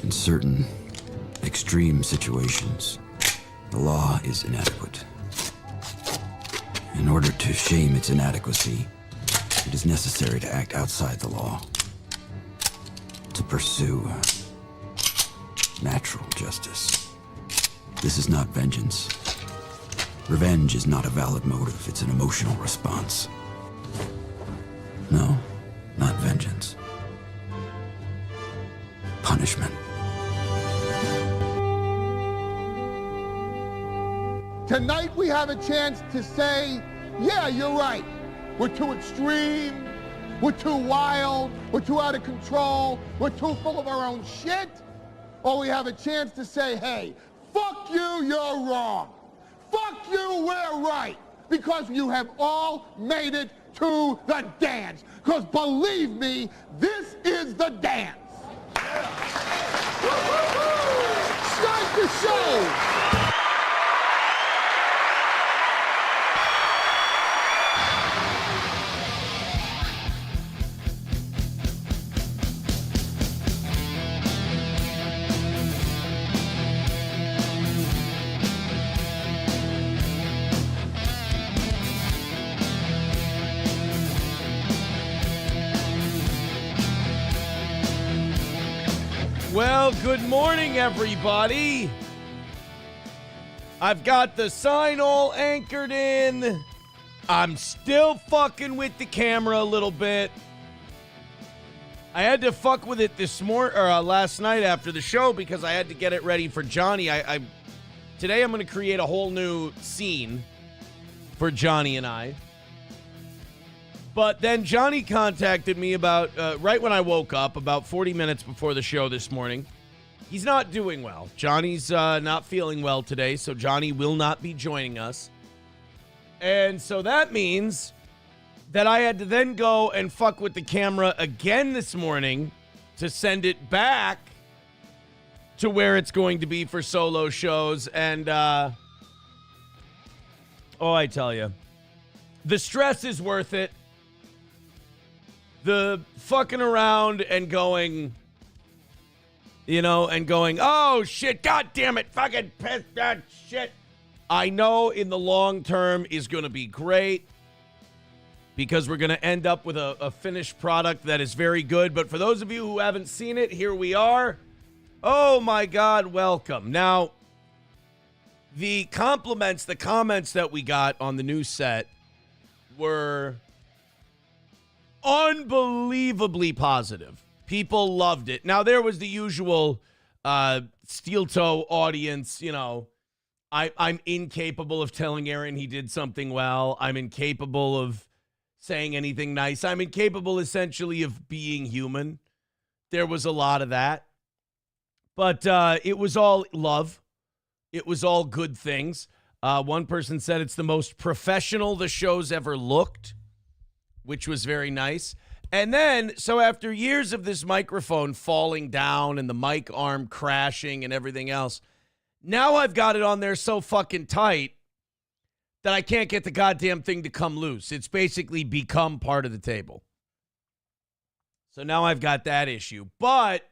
In certain extreme situations, the law is inadequate. In order to shame its inadequacy, it is necessary to act outside the law, to pursue natural justice. This is not vengeance. Revenge is not a valid motive, it's an emotional response. No, not vengeance. Punishment. Tonight we have a chance to say, yeah, you're right. We're too extreme, we're too wild, we're too out of control, we're too full of our own shit. Or we have a chance to say, hey, fuck you, you're wrong. Fuck you, we're right. Because you have all made it to the dance. Because believe me, this is the dance. Start the show. Well, good morning, everybody. I've got the sign all anchored in. I'm still fucking with the camera a little bit. I had to fuck with it last night after the show because I had to get it ready for Johnny. Today I'm going to create a whole new scene for Johnny and I. But then Johnny contacted me about, right when I woke up, about 40 minutes before the show this morning. He's not doing well. Johnny's not feeling well today, so Johnny will not be joining us. And so that means that I had to then go and fuck with the camera again this morning to send it back to where it's going to be for solo shows. And, I tell you, the stress is worth it. The fucking around and going, oh, shit, God damn it, fucking piss, that shit. I know in the long term is going to be great because we're going to end up with a finished product that is very good. But for those of you who haven't seen it, here we are. Oh, my God, welcome. Now, the comments that we got on the new set were unbelievably positive. People loved it. Now, there was the usual steel toe audience, I'm incapable of telling Aaron he did something well. I'm incapable of saying anything nice. I'm incapable, essentially, of being human. There was a lot of that. But it was all love. It was all good things. One person said it's the most professional the show's ever looked, which was very nice. And then, so after years of this microphone falling down and the mic arm crashing and everything else, now I've got it on there so fucking tight that I can't get the goddamn thing to come loose. It's basically become part of the table. So now I've got that issue. But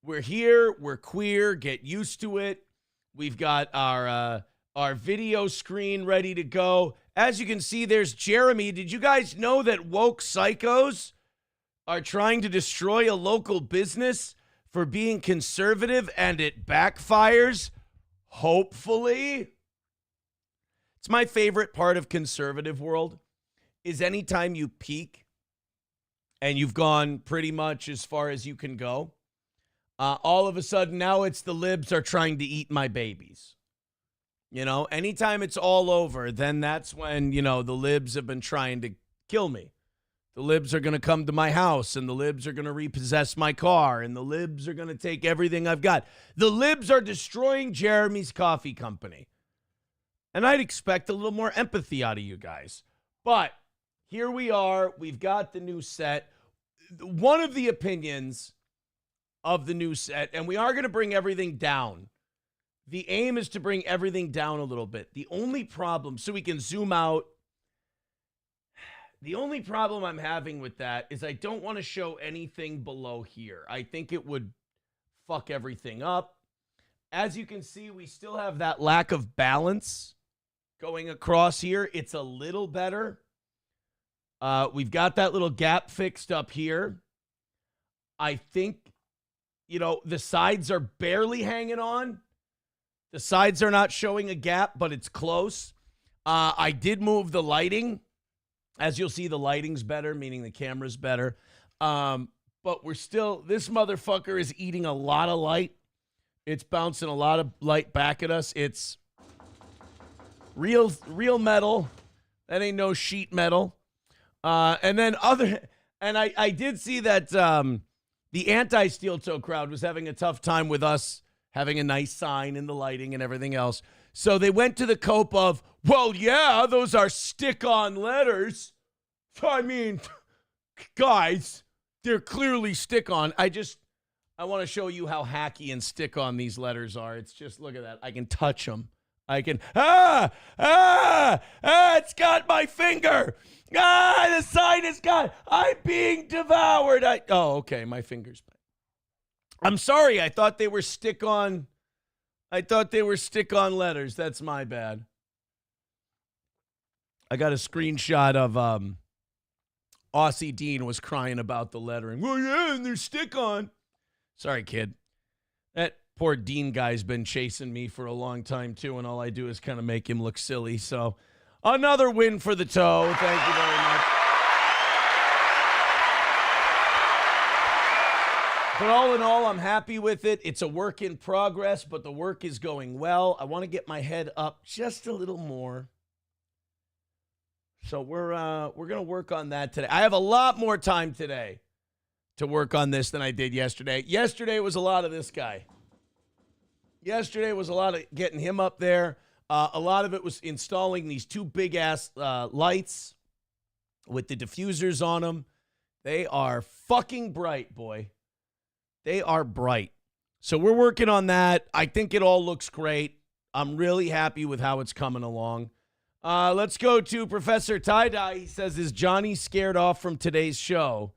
we're here. We're queer. Get used to it. We've got our video screen ready to go. As you can see, there's Jeremy. Did you guys know that woke psychos are trying to destroy a local business for being conservative and it backfires? Hopefully. It's my favorite part of conservative world is anytime you peak and you've gone pretty much as far as you can go, all of a sudden now it's the libs are trying to eat my babies. Anytime it's all over, then that's when, the libs have been trying to kill me. The libs are going to come to my house, and the libs are going to repossess my car, and the libs are going to take everything I've got. The libs are destroying Jeremy's coffee company. And I'd expect a little more empathy out of you guys. But here we are. We've got the new set. One of the opinions of the new set, and we are going to bring everything down. The aim is to bring everything down a little bit. The only problem, so we can zoom out, the only problem I'm having with that is I don't want to show anything below here. I think it would fuck everything up. As you can see, we still have that lack of balance going across here. It's a little better. We've got that little gap fixed up here. I think, the sides are barely hanging on. The sides are not showing a gap, but it's close. I did move the lighting. As you'll see, the lighting's better, meaning the camera's better. But this motherfucker is eating a lot of light. It's bouncing a lot of light back at us. It's real metal. That ain't no sheet metal. And I did see that the anti-steel toe crowd was having a tough time with us having a nice sign and the lighting and everything else. So they went to the cope of, well, yeah, those are stick-on letters. I mean, guys, they're clearly stick-on. I want to show you how hacky and stick-on these letters are. It's just, look at that. I can touch them. I can, it's got my finger. The sign is gone. I'm being devoured. Okay, my finger's back. I'm sorry. I thought they were stick-on letters. That's my bad. I got a screenshot of Aussie Dean was crying about the lettering. Well, yeah, and they're stick-on. Sorry, kid. That poor Dean guy's been chasing me for a long time, too, and all I do is kind of make him look silly. So, another win for the toe. Thank you very much. But all in all, I'm happy with it. It's a work in progress, but the work is going well. I want to get my head up just a little more. So we're going to work on that today. I have a lot more time today to work on this than I did yesterday. Yesterday was a lot of this guy. Yesterday was a lot of getting him up there. A lot of it was installing these two big-ass lights with the diffusers on them. They are fucking bright, boy. They are bright. So we're working on that. I think it all looks great. I'm really happy with how it's coming along. Let's go to Professor Tie-Dye. He says, is Johnny scared off from today's show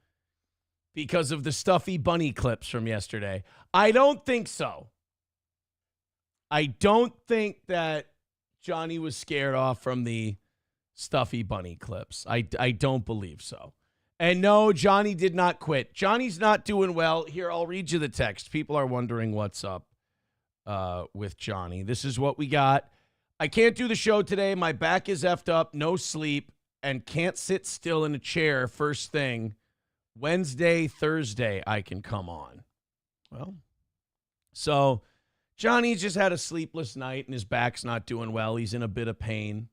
because of the stuffy bunny clips from yesterday? I don't think so. I don't think that Johnny was scared off from the stuffy bunny clips. I don't believe so. And no, Johnny did not quit. Johnny's not doing well. Here, I'll read you the text. People are wondering what's up with Johnny. This is what we got. I can't do the show today. My back is effed up, no sleep, and can't sit still in a chair first thing. Wednesday, Thursday, I can come on. Well, so Johnny just had a sleepless night, and his back's not doing well. He's in a bit of pain.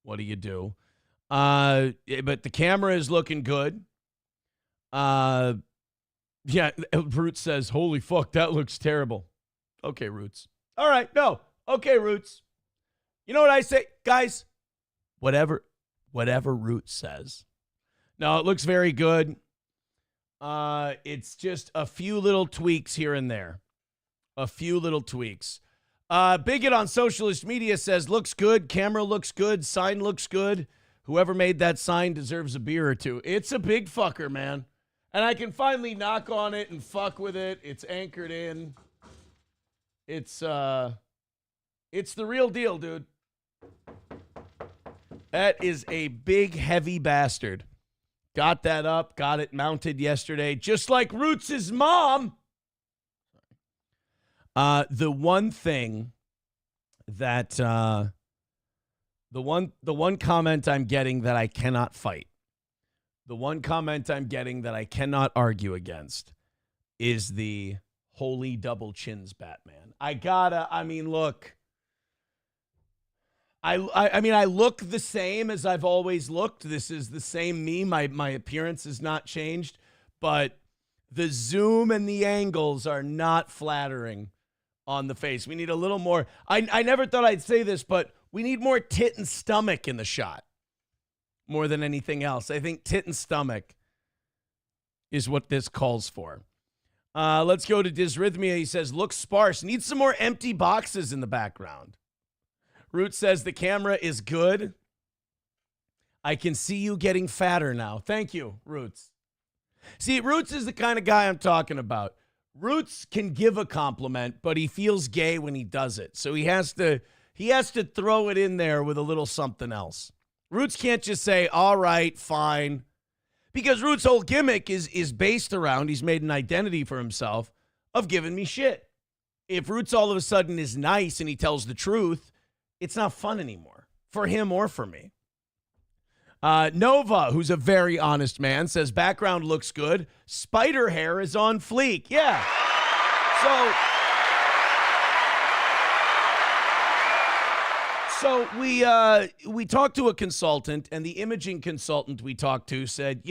What do you do? But the camera is looking good. Yeah, Roots says, holy fuck, that looks terrible. Okay, Roots. All right, no. Okay, Roots. You know what I say? Guys, whatever Roots says. No, it looks very good. It's just a few little tweaks here and there. A few little tweaks. Bigot on socialist media says, looks good. Camera looks good. Sign looks good. Whoever made that sign deserves a beer or two. It's a big fucker, man. And I can finally knock on it and fuck with it. It's anchored in. It's the real deal, dude. That is a big, heavy bastard. Got that up. Got it mounted yesterday. Just like Roots' mom. The one thing that... The one comment I'm getting that I cannot fight, the one comment I'm getting that I cannot argue against is the holy double chins Batman. Look. I look the same as I've always looked. This is the same me. My appearance has not changed, but the zoom and the angles are not flattering on the face. We need a little more. I never thought I'd say this, but we need more tit and stomach in the shot more than anything else. I think tit and stomach is what this calls for. Let's go to Dysrhythmia. He says, looks sparse. Needs some more empty boxes in the background. Root says the camera is good. I can see you getting fatter now. Thank you, Roots. See, Roots is the kind of guy I'm talking about. Roots can give a compliment, but he feels gay when he does it. So he has to throw it in there with a little something else. Roots can't just say, all right, fine. Because Roots' whole gimmick is based around, he's made an identity for himself of giving me shit. If Roots all of a sudden is nice and he tells the truth, it's not fun anymore for him or for me. Nova, who's a very honest man, says background looks good. Spider hair is on fleek. Yeah. So we talked to a consultant, and the imaging consultant we talked to said,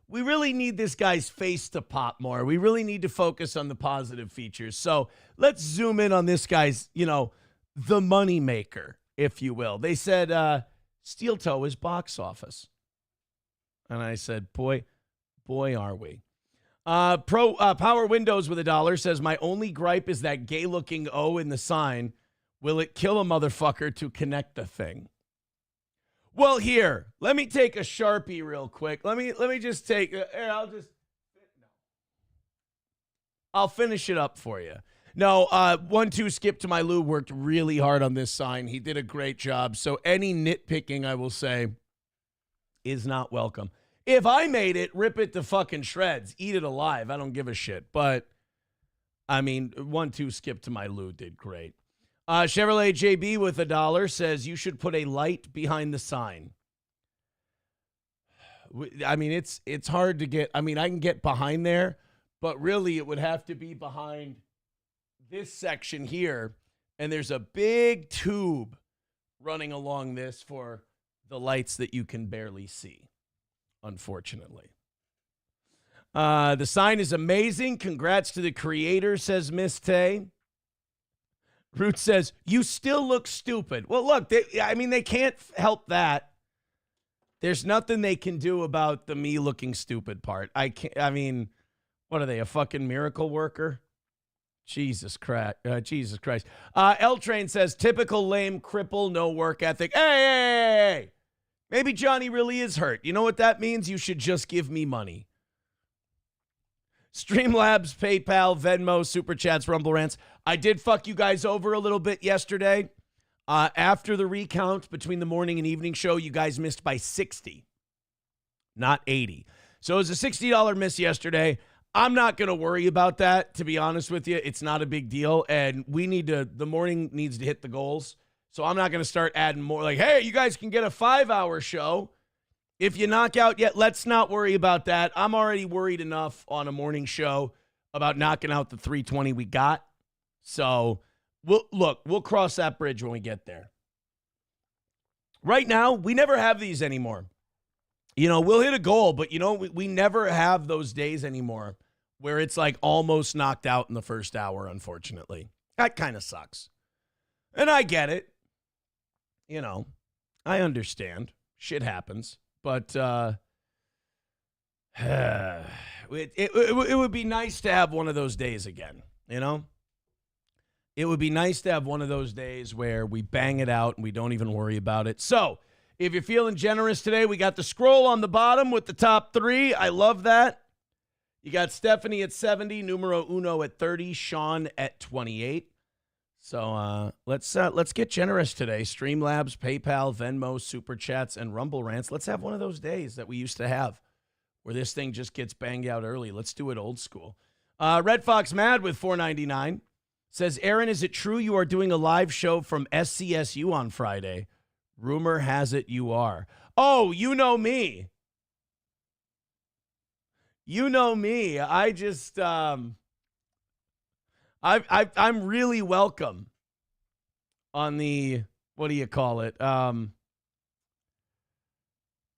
we really need this guy's face to pop more. We really need to focus on the positive features. So let's zoom in on this guy's, the money maker, if you will. They said, Steel Toe is box office. And I said, boy, are we. Power Windows with $1 says, my only gripe is that gay-looking O in the sign. Will it kill a motherfucker to connect the thing? Well, here, let me take a Sharpie real quick. Let me just take, I'll finish it up for you. No, 1-2 Skip to My Lou worked really hard on this sign. He did a great job. So any nitpicking, I will say, is not welcome. If I made it, rip it to fucking shreds. Eat it alive. I don't give a shit. But, 1-2 Skip to My Lou did great. Chevrolet JB with $1 says you should put a light behind the sign. It's hard to get. I can get behind there, but really it would have to be behind this section here, and there's a big tube running along this for the lights that you can barely see, unfortunately. The sign is amazing. Congrats to the creator, says Miss Tay. Root says, you still look stupid. Well, look, they can't help that. There's nothing they can do about the me looking stupid part. What are they, a fucking miracle worker? Jesus Christ. L-Train says, typical lame cripple, no work ethic. Hey! Maybe Johnny really is hurt. You know what that means? You should just give me money. Streamlabs, PayPal, Venmo, Super Chats, Rumble Rants. I did fuck you guys over a little bit yesterday. After the recount between the morning and evening show, you guys missed by 60, not 80. So it was a $60 miss yesterday. I'm not going to worry about that, to be honest with you. It's not a big deal, and the morning needs to hit the goals. So I'm not going to start adding more like, hey, you guys can get a 5-hour show. If you knock out yet, let's not worry about that. I'm already worried enough on a morning show about knocking out the 320 we got. So, we'll cross that bridge when we get there. Right now, we never have these anymore. We'll hit a goal, but, we never have those days anymore where it's like almost knocked out in the first hour, unfortunately. That kind of sucks. And I get it. I understand. Shit happens. But it would be nice to have one of those days again, It would be nice to have one of those days where we bang it out and we don't even worry about it. So, if you're feeling generous today, we got the scroll on the bottom with the top 3. I love that. You got Stephanie at 70, numero uno at 30, Sean at 28. So let's get generous today. Streamlabs, PayPal, Venmo, Super Chats, and Rumble Rants. Let's have one of those days that we used to have where this thing just gets banged out early. Let's do it old school. Red Fox Mad with $4.99 says, Aaron, is it true you are doing a live show from SCSU on Friday? Rumor has it you are. Oh, you know me. You know me. I just I'm really welcome on the, what do you call it?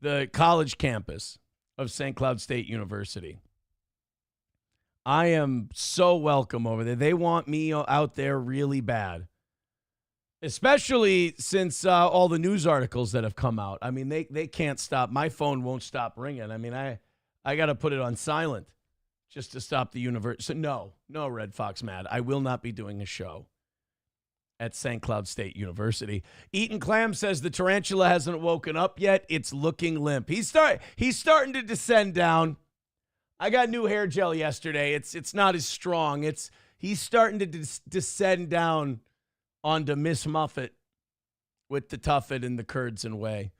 The college campus of St. Cloud State University. I am so welcome over there. They want me out there really bad. Especially since all the news articles that have come out. They can't stop. My phone won't stop ringing. I got to put it on silent just to stop the universe. So no, Red Fox Mad. I will not be doing a show at St. Cloud State University. Eaton Clam says the tarantula hasn't woken up yet. It's looking limp. He's starting to descend down. I got new hair gel yesterday. It's not as strong. He's starting to descend down onto Miss Muffet with the tuffet and the curds and whey.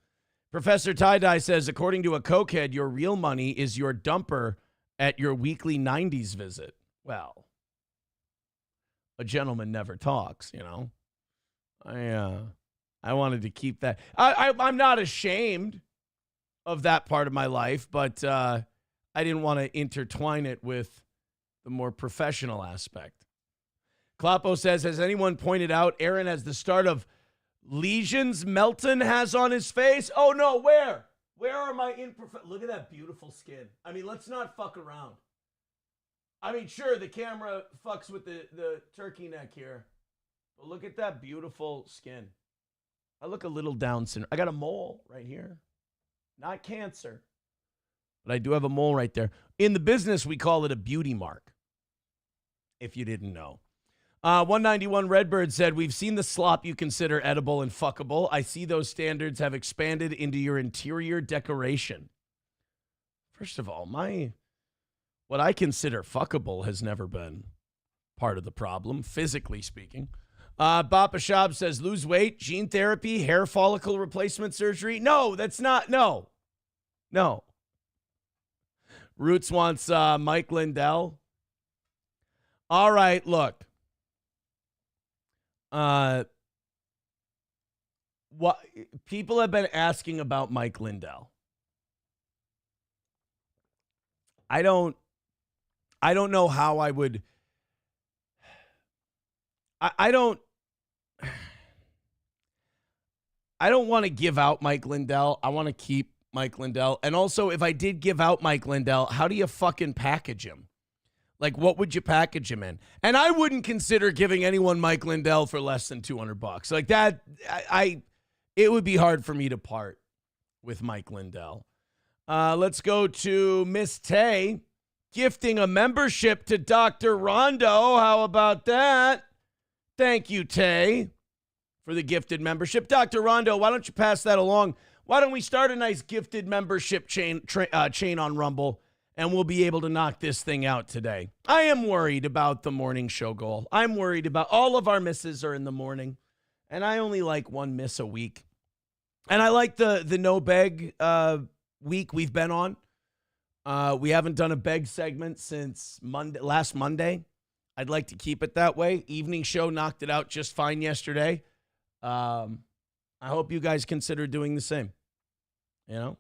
Professor Tie-Dye says, according to a cokehead, your real money is your dumper at your weekly 90s visit. Well, a gentleman never talks, you know. I wanted to keep that. I'm not ashamed of that part of my life, but I didn't want to intertwine it with the more professional aspect. Kloppo says, has anyone pointed out Aaron has the start of lesions Melton has on his face? Oh, no, where? Where are my Look at that beautiful skin. I mean, let's not fuck around. I mean, sure, the camera fucks with the turkey neck here. But look at that beautiful skin. I look a little Down syndrome. I got a mole right here. Not cancer. But I do have a mole right there. In the business, we call it a beauty mark, if you didn't know. 191 Redbird said, we've seen the slop you consider edible and fuckable. I see those standards have expanded into your interior decoration. First of all, what I consider fuckable has never been part of the problem, physically speaking. Bapa Shab says, lose weight, gene therapy, hair follicle replacement surgery. No, that's not. No. Roots wants Mike Lindell. All right, look. What people have been asking about Mike Lindell. I don't know how I would. I don't want to give out Mike Lindell. I want to keep Mike Lindell. And also, if I did give out Mike Lindell, how do you fucking package him? Like, what would you package him in? And I wouldn't consider giving anyone Mike Lindell for less than $200. Like that, it would be hard for me to part with Mike Lindell. Let's go to Miss Tay gifting a membership to Dr. Rondo. How about that? Thank you, Tay, for the gifted membership. Dr. Rondo, why don't you pass that along? Why don't we start a nice gifted membership chain on Rumble, and we'll be able to knock this thing out today. I am worried about the morning show goal. I'm worried about all of our misses are in the morning, and I only like one miss a week. And I like the no beg week we've been on. We haven't done a beg segment since last Monday. I'd like to keep it that way. Evening show knocked it out just fine yesterday. I hope you guys consider doing the same. You know?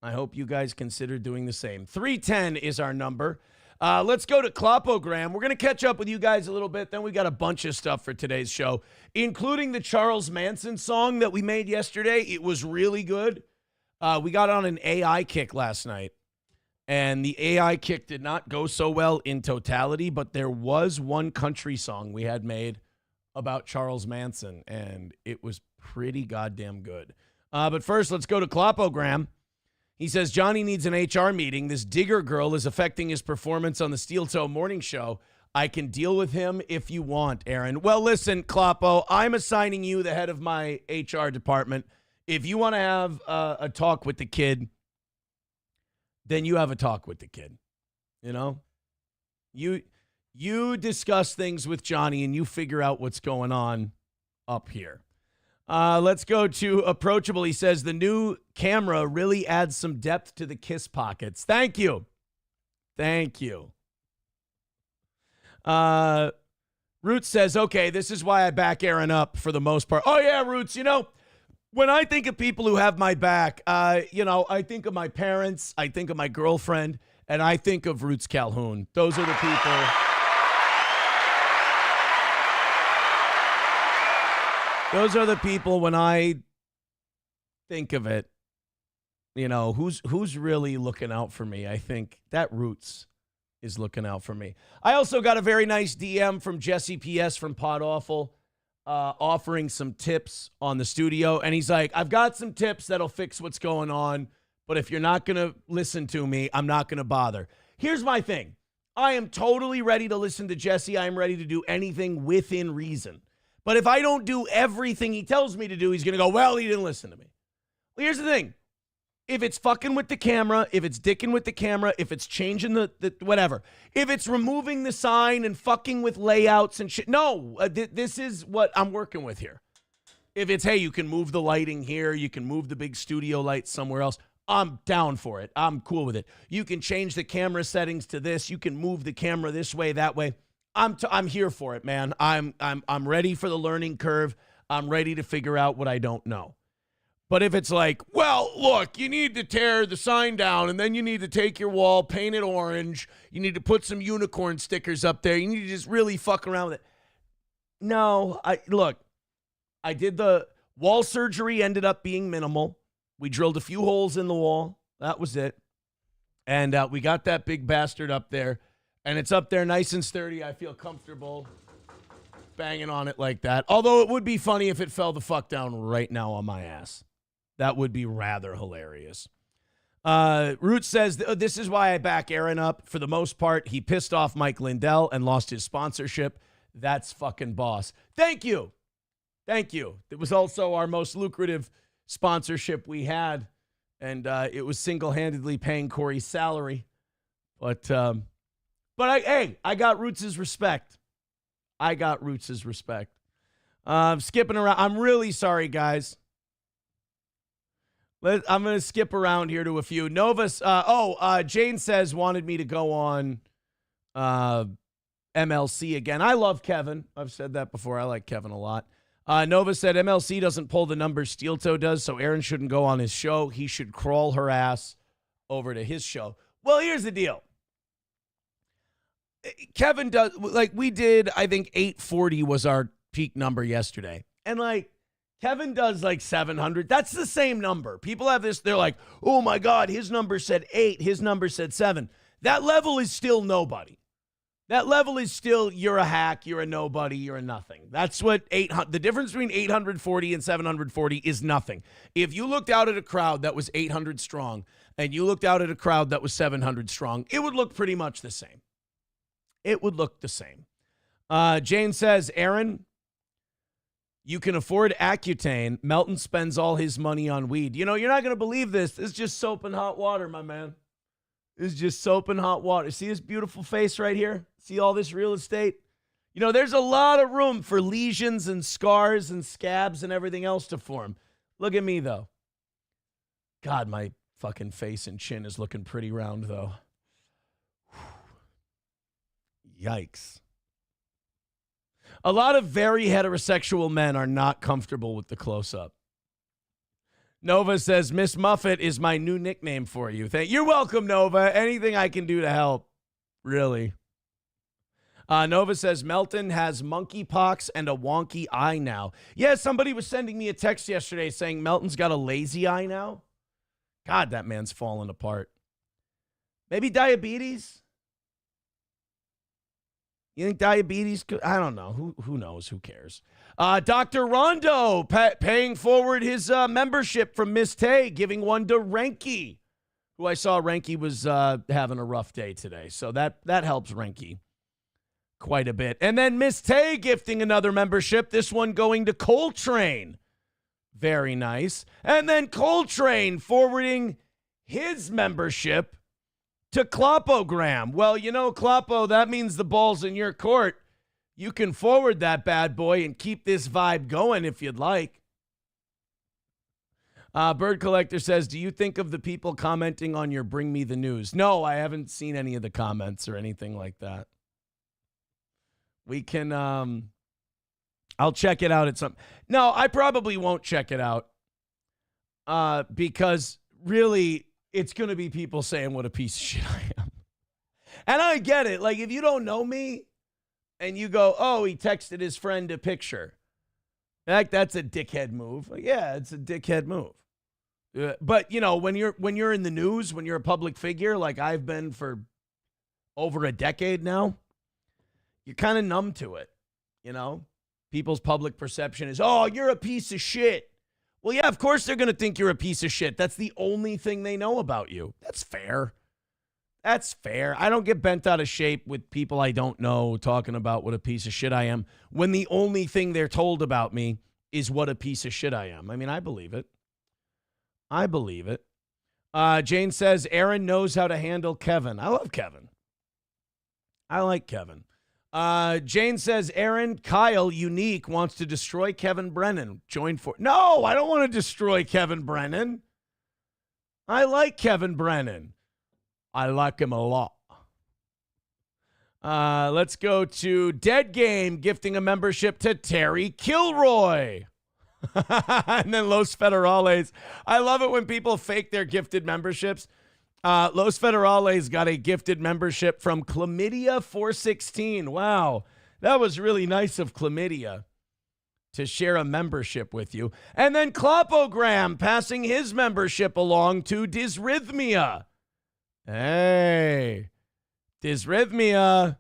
I hope you guys consider doing the same. 310 is our number. Let's go to Klopogram. We're going to catch up with you guys a little bit. Then we got a bunch of stuff for today's show, including the Charles Manson song that we made yesterday. It was really good. We got on an AI kick last night, and the AI kick did not go so well in totality, but there was one country song we had made about Charles Manson, and it was pretty goddamn good. But first, let's go to Klopogram. He says, Johnny needs an HR meeting. This digger girl is affecting his performance on the Steel Toe Morning Show. I can deal with him if you want, Aaron. Well, listen, Kloppo, I'm assigning you the head of my HR department. If you want to have a talk with the kid, then you have a talk with the kid. You know? You discuss things with Johnny and you figure out what's going on up here. Let's go to Approachable. He says the new camera really adds some depth to the kiss pockets. Thank you. Thank you. Roots says, okay, this is why I back Aaron up for the most part. Oh, yeah, Roots, you know, when I think of people who have my back, I think of my parents, I think of my girlfriend, and I think of Roots Calhoun. Those are the people. Those are the people when I think of it, you know, who's really looking out for me. I think that Roots is looking out for me. I also got a very nice DM from Jesse PS from Pod Awful offering some tips on the studio. And he's like, I've got some tips that'll fix what's going on, but if you're not going to listen to me, I'm not going to bother. Here's my thing. I am totally ready to listen to Jesse. I am ready to do anything within reason. But if I don't do everything he tells me to do, he's going to go, well, he didn't listen to me. Well, here's the thing. If it's fucking with the camera, if it's dicking with the camera, if it's changing the whatever, if it's removing the sign and fucking with layouts and shit. No, this is what I'm working with here. If it's, hey, you can move the lighting here, you can move the big studio lights somewhere else, I'm down for it. I'm cool with it. You can change the camera settings to this. You can move the camera this way, that way. I'm here for it, man. I'm ready for the learning curve. I'm ready to figure out what I don't know. But if it's like, well, look, you need to tear the sign down, and then you need to take your wall, paint it orange. You need to put some unicorn stickers up there. You need to just really fuck around with it. No, I did the wall surgery, ended up being minimal. We drilled a few holes in the wall. That was it. And we got that big bastard up there. And it's up there nice and sturdy. I feel comfortable banging on it like that. Although it would be funny if it fell the fuck down right now on my ass. That would be rather hilarious. Root says, this is why I back Aaron up. For the most part, he pissed off Mike Lindell and lost his sponsorship. That's fucking boss. Thank you. Thank you. It was also our most lucrative sponsorship we had. And it was single-handedly paying Corey's salary. But I got Roots' respect. I got Roots' respect. Skipping around. I'm really sorry, guys. I'm going to skip around here to a few. Novus, Jane says wanted me to go on MLC again. I love Kevin. I've said that before. I like Kevin a lot. Nova said MLC doesn't pull the numbers Steel Toe does, so Aaron shouldn't go on his show. He should crawl her ass over to his show. Well, here's the deal. Kevin does, like we did, I think 840 was our peak number yesterday. And like, Kevin does like 700. That's the same number. People have this, they're like, oh my God, his number said 8, his number said 7. That level is still nobody. That level is still, you're a hack, you're a nobody, you're a nothing. That's what the difference between 840 and 740 is nothing. If you looked out at a crowd that was 800 strong and you looked out at a crowd that was 700 strong, it would look pretty much the same. It would look the same. Jane says, Aaron, you can afford Accutane. Melton spends all his money on weed. You know, you're not going to believe this. This is just soap and hot water, my man. This is just soap and hot water. See this beautiful face right here? See all this real estate? You know, there's a lot of room for lesions and scars and scabs and everything else to form. Look at me, though. God, my fucking face and chin is looking pretty round, though. Yikes. A lot of very heterosexual men are not comfortable with the close-up. Nova says, Miss Muffet is my new nickname for you. You're welcome, Nova. Anything I can do to help. Really. Nova says, Melton has monkeypox and a wonky eye now. Yeah, somebody was sending me a text yesterday saying Melton's got a lazy eye now. God, that man's falling apart. Maybe diabetes? You think diabetes could? I don't know. Who knows? Who cares? Dr. Rondo paying forward his membership from Miss Tay, giving one to Renke, who I saw Renke was having a rough day today. So that helps Renke quite a bit. And then Miss Tay gifting another membership, this one going to Coltrane. Very nice. And then Coltrane forwarding his membership to Klopogram. Well, you know, Klopo, that means the ball's in your court. You can forward that bad boy and keep this vibe going if you'd like. Bird Collector says, do you think of the people commenting on your Bring Me the News? No, I haven't seen any of the comments or anything like that. We can, I'll check it out at some. No, I probably won't check it out because really, it's going to be people saying what a piece of shit I am. And I get it. Like, if you don't know me and you go, oh, he texted his friend a picture. Like, that's a dickhead move. Like, yeah, it's a dickhead move. But, you know, when you're in the news, when you're a public figure, like I've been for over a decade now, you're kind of numb to it, you know? People's public perception is, oh, you're a piece of shit. Well, yeah, of course they're going to think you're a piece of shit. That's the only thing they know about you. That's fair. That's fair. I don't get bent out of shape with people I don't know talking about what a piece of shit I am when the only thing they're told about me is what a piece of shit I am. I mean, I believe it. I believe it. Jane says, Aaron knows how to handle Kevin. I love Kevin. I like Kevin. Jane says, Aaron, Kyle, Unique, wants to destroy Kevin Brennan. Join for... No, I don't want to destroy Kevin Brennan. I like Kevin Brennan. I like him a lot. Let's go to Dead Game, gifting a membership to Terry Kilroy. And then Los Federales. I love it when people fake their gifted memberships. Los Federales got a gifted membership from Chlamydia 416. Wow, that was really nice of Chlamydia to share a membership with you. And then Clopogram passing his membership along to Dysrhythmia. Hey, Dysrhythmia,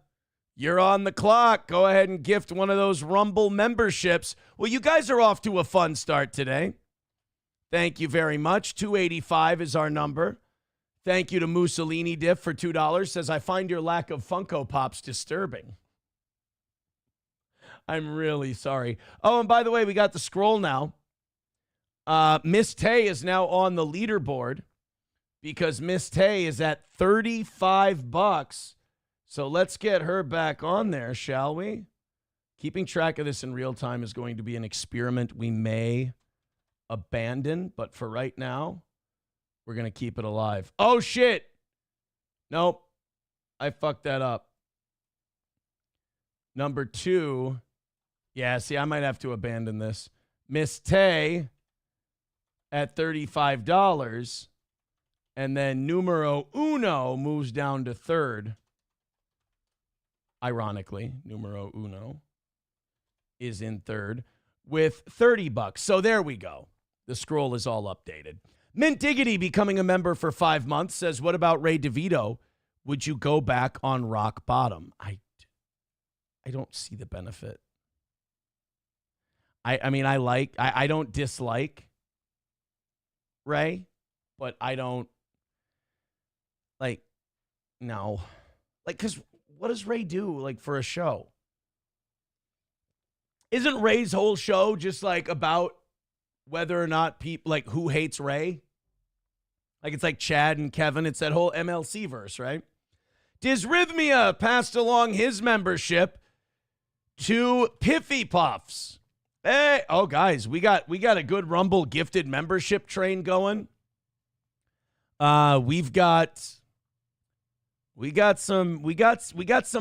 you're on the clock. Go ahead and gift one of those Rumble memberships. Well, you guys are off to a fun start today. Thank you very much. 285 is our number. Thank you to Mussolini Diff for $2. Says, I find your lack of Funko Pops disturbing. I'm really sorry. Oh, and by the way, we got the scroll now. Miss Tay is now on the leaderboard because Miss Tay is at $35. So let's get her back on there, shall we? Keeping track of this in real time is going to be an experiment we may abandon, but for right now, we're going to keep it alive. Oh, shit. Nope. I fucked that up. Number 2. Yeah, see, I might have to abandon this. Miss Tay at $35. And then numero uno moves down to 3rd. Ironically, numero uno is in 3rd with $30. So there we go. The scroll is all updated. Mint Diggity becoming a member for 5 months says, what about Ray DeVito? Would you go back on rock bottom? I don't see the benefit. I mean, I don't dislike Ray, but I don't no. Because what does Ray do, for a show? Isn't Ray's whole show just, about whether or not people, who hates Ray? It's like Chad and Kevin. It's that whole MLC verse, right? Dysrhythmia passed along his membership to Piffy Puffs. Hey, oh guys, we got a good Rumble gifted membership train going. We got some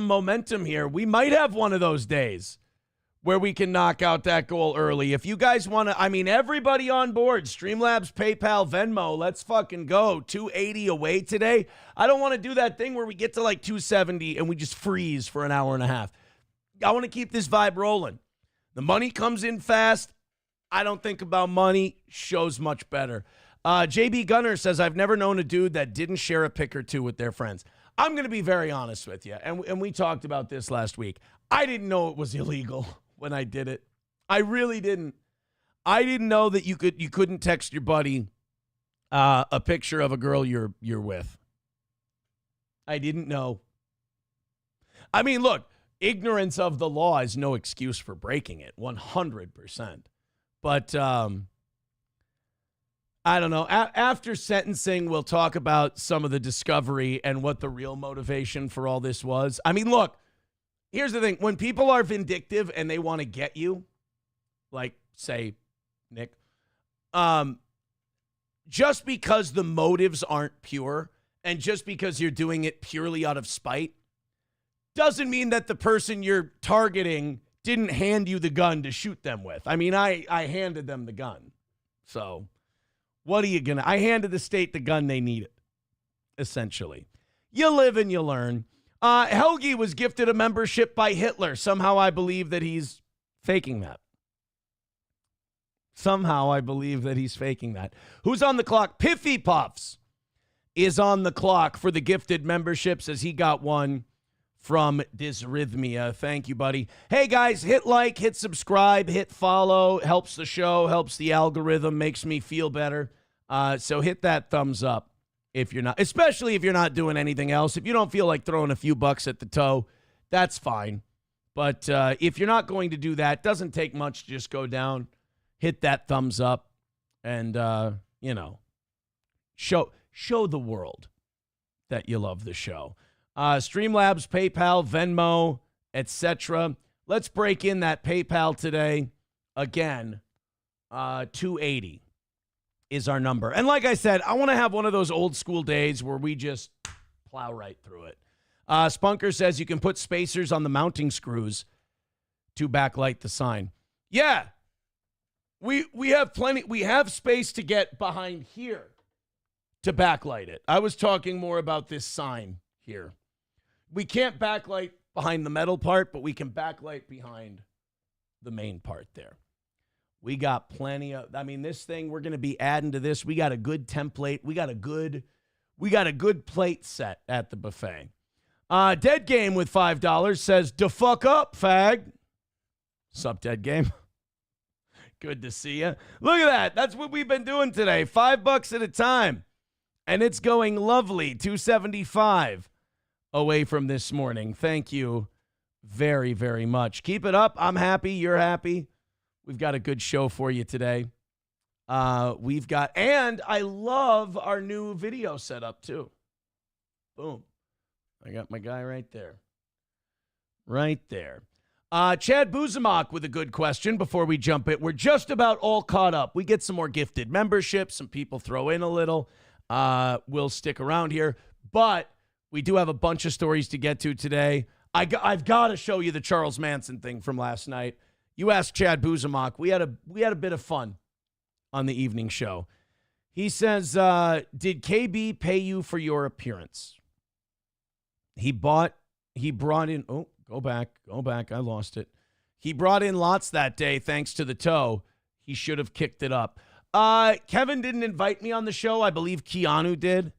momentum here. We might have one of those days where we can knock out that goal early. If you guys want to, everybody on board, Streamlabs, PayPal, Venmo, let's fucking go. 280 away today. I don't want to do that thing where we get to 270 and we just freeze for an hour and a half. I want to keep this vibe rolling. The money comes in fast. I don't think about money. Show's much better. JB Gunner says, I've never known a dude that didn't share a pic or two with their friends. I'm going to be very honest with you, and we talked about this last week. I didn't know it was illegal when I did it. I really didn't. I didn't know that you couldn't text your buddy a picture of a girl you're with. I didn't know. Look, ignorance of the law is no excuse for breaking it, 100%. But I don't know. After sentencing, we'll talk about some of the discovery and what the real motivation for all this was. Look, here's the thing. When people are vindictive and they want to get you, like, say, Nick, just because the motives aren't pure and just because you're doing it purely out of spite doesn't mean that the person you're targeting didn't hand you the gun to shoot them with. I handed them the gun. So what are you going to... I handed the state the gun they needed, essentially. You live and you learn. Helgi was gifted a membership by Hitler. Somehow I believe that he's faking that. Who's on the clock? Piffy Puffs is on the clock for the gifted memberships as he got one from Dysrhythmia. Thank you, buddy. Hey, guys, hit like, hit subscribe, hit follow. Helps the show, helps the algorithm, makes me feel better. So hit that thumbs up if you're not, especially if you're not doing anything else. If you don't feel like throwing a few bucks at the toe, that's fine. But if you're not going to do that, doesn't take much to just go down, hit that thumbs up, and, show the world that you love the show. Streamlabs, PayPal, Venmo, etc. Let's break in that PayPal today. Again, 280 is our number. And like I said, I want to have one of those old school days where we just plow right through it. Spunker says you can put spacers on the mounting screws to backlight the sign. Yeah, we have plenty. We have space to get behind here to backlight it. I was talking more about this sign here. We can't backlight behind the metal part, but we can backlight behind the main part there. We got plenty of, this thing, we're going to be adding to this. We got a good template. We got a good plate set at the buffet. Dead Game with $5 says, "Da fuck up, fag." Sup, Dead Game? Good to see you. Look at that. That's what we've been doing today. $5 at a time. And it's going lovely. 275 away from this morning. Thank you very, very much. Keep it up. I'm happy. You're happy. We've got a good show for you today. And I love our new video setup too. Boom. I got my guy right there. Right there. Chad Buzamok with a good question before we jump in. We're just about all caught up. We get some more gifted memberships. Some people throw in a little. We'll stick around here. But we do have a bunch of stories to get to today. I've got to show you the Charles Manson thing from last night. You asked Chad Buzamok. We had a bit of fun on the evening show. He says, did KB pay you for your appearance? He brought in, go back. I lost it. He brought in lots that day thanks to the toe. He should have kicked it up. Kevin didn't invite me on the show. I believe Keanu did.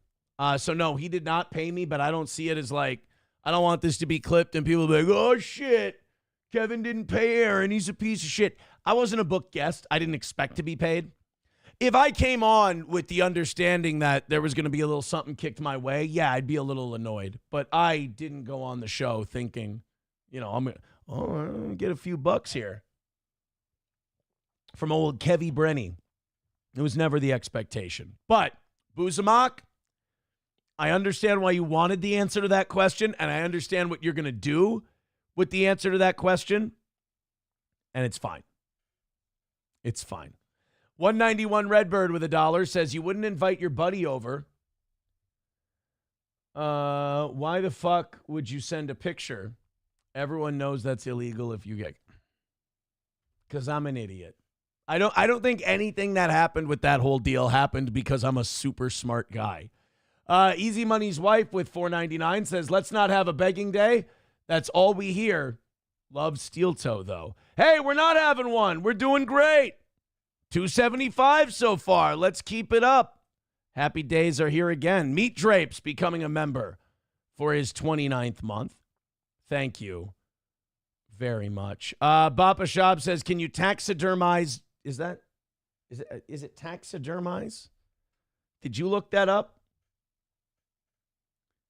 So no, he did not pay me, but I don't see it as like, I don't want this to be clipped and people be like, oh shit, Kevin didn't pay Aaron. He's a piece of shit. I wasn't a booked guest. I didn't expect to be paid. If I came on with the understanding that there was going to be a little something kicked my way, yeah, I'd be a little annoyed. But I didn't go on the show thinking, I'm going to get a few bucks here from old Kevy Brenny. It was never the expectation. But, Buzamok, I understand why you wanted the answer to that question, and I understand what you're going to do with the answer to that question, and it's fine. It's fine. 191 Redbird with $1 says you wouldn't invite your buddy over. Why the fuck would you send a picture? Everyone knows that's illegal if you get. Because I'm an idiot. I don't think anything that happened with that whole deal happened because I'm a super smart guy. Easy Money's wife with $4.99 says let's not have a begging day. That's all we hear. Love Steel Toe though. Hey, we're not having one. We're doing great. 275 so far. Let's keep it up. Happy days are here again. Meat Drapes becoming a member for his 29th month. Thank you very much. Bapa Shab says, can you taxidermize? Is it taxidermize? Did you look that up?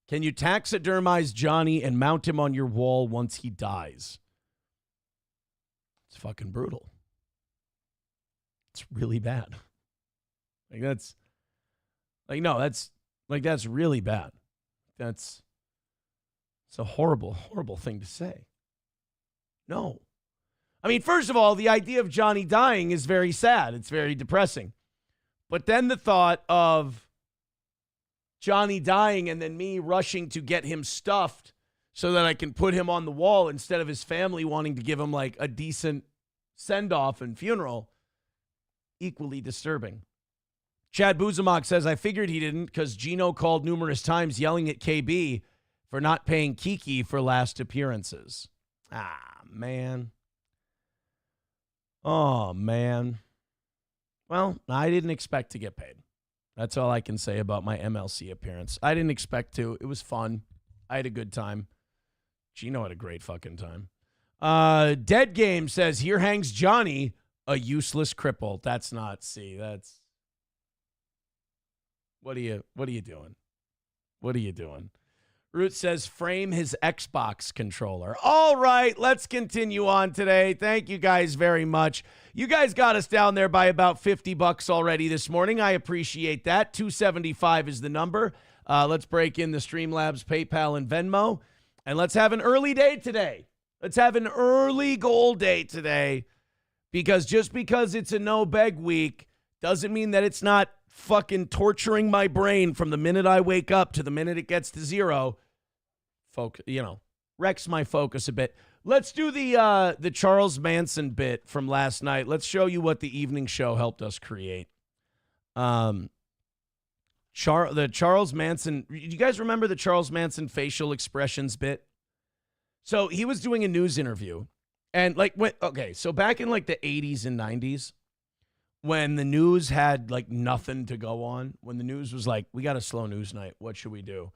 Can you taxidermize Johnny and mount him on your wall once he dies? It's fucking brutal. It's really bad. That's really bad. It's a horrible, horrible thing to say. No. I mean, first of all, the idea of Johnny dying is very sad. It's very depressing. But then the thought of Johnny dying and then me rushing to get him stuffed so that I can put him on the wall instead of his family wanting to give him like a decent send-off and funeral, equally disturbing. Chad Buzamok says, I figured he didn't because Gino called numerous times yelling at KB for not paying Kiki for last appearances. Ah, man. Oh, man. Well, I didn't expect to get paid. That's all I can say about my MLC appearance. I didn't expect to. It was fun. I had a good time. Gino had a great fucking time. Dead Game says, here hangs Johnny, a useless cripple. That's not, that's... What are you doing? What are you doing? Root says, frame his Xbox controller. All right, let's continue on today. Thank you guys very much. You guys got us down there by about $50 already this morning. I appreciate that. $275 is the number. Let's break in the Streamlabs, PayPal, and Venmo. And let's have an early day today. Let's have an early goal day today. Because just because it's a no-beg week doesn't mean that it's not fucking torturing my brain from the minute I wake up to the minute it gets to zero. Wrecks my focus a bit. Let's do the Charles Manson bit from last night. Let's show you what the evening show helped us create. The Charles Manson. You guys remember the Charles Manson facial expressions bit? So he was doing a news interview, and so back in like the 80s and 90s, when the news had like nothing to go on, when the news was like, we got a slow news night, what should we do?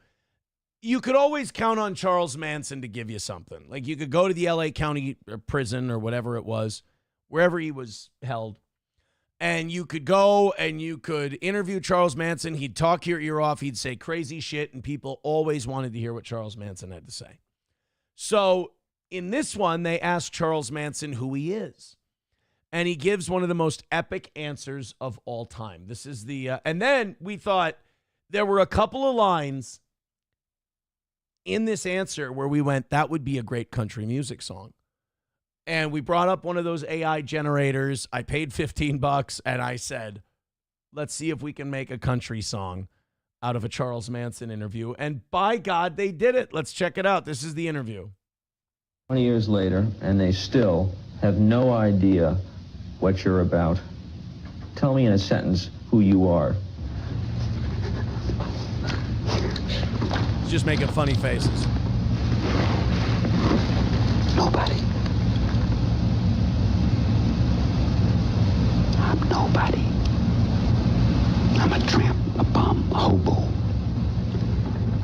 You could always count on Charles Manson to give you something. Like you could go to the LA County prison or whatever it was, wherever he was held, and you could go and you could interview Charles Manson. He'd talk your ear off. He'd say crazy shit, and people always wanted to hear what Charles Manson had to say. So in this one, they asked Charles Manson who he is. And he gives one of the most epic answers of all time. This is and then we thought there were a couple of lines in this answer where we went, that would be a great country music song. And we brought up one of those AI generators. I paid $15 and I said, let's see if we can make a country song out of a Charles Manson interview. And by God, they did it. Let's check it out. This is the interview. 20 years later, and they still have no idea what you're about. Tell me in a sentence who you are. He's just making funny faces. Nobody. I'm nobody. I'm a tramp, a bum, a hobo.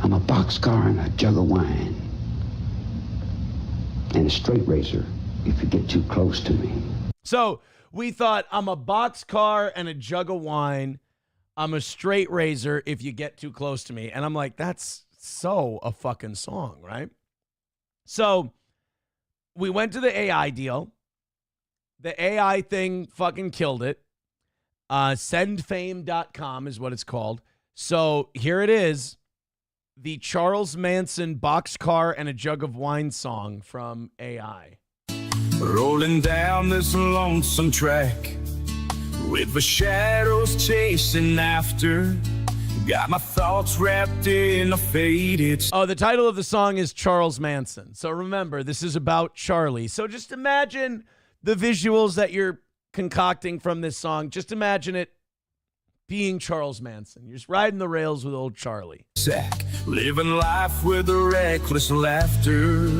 I'm a boxcar and a jug of wine. And a straight razor if you get too close to me. So we thought, I'm a boxcar and a jug of wine. I'm a straight razor if you get too close to me. And I'm like, that's so a fucking song, right? So we went to the AI deal. The AI thing fucking killed it. Sendfame.com is what it's called. So here it is. The Charles Manson boxcar and a jug of wine song from AI. Rolling down this lonesome track with the shadows chasing after. Got my thoughts wrapped in a faded. Oh, the title of the song is Charles Manson. So remember, this is about Charlie. So just imagine the visuals that you're concocting from this song. Just imagine it being Charles Manson. You're just riding the rails with old Charlie. Sack, living life with a reckless laughter.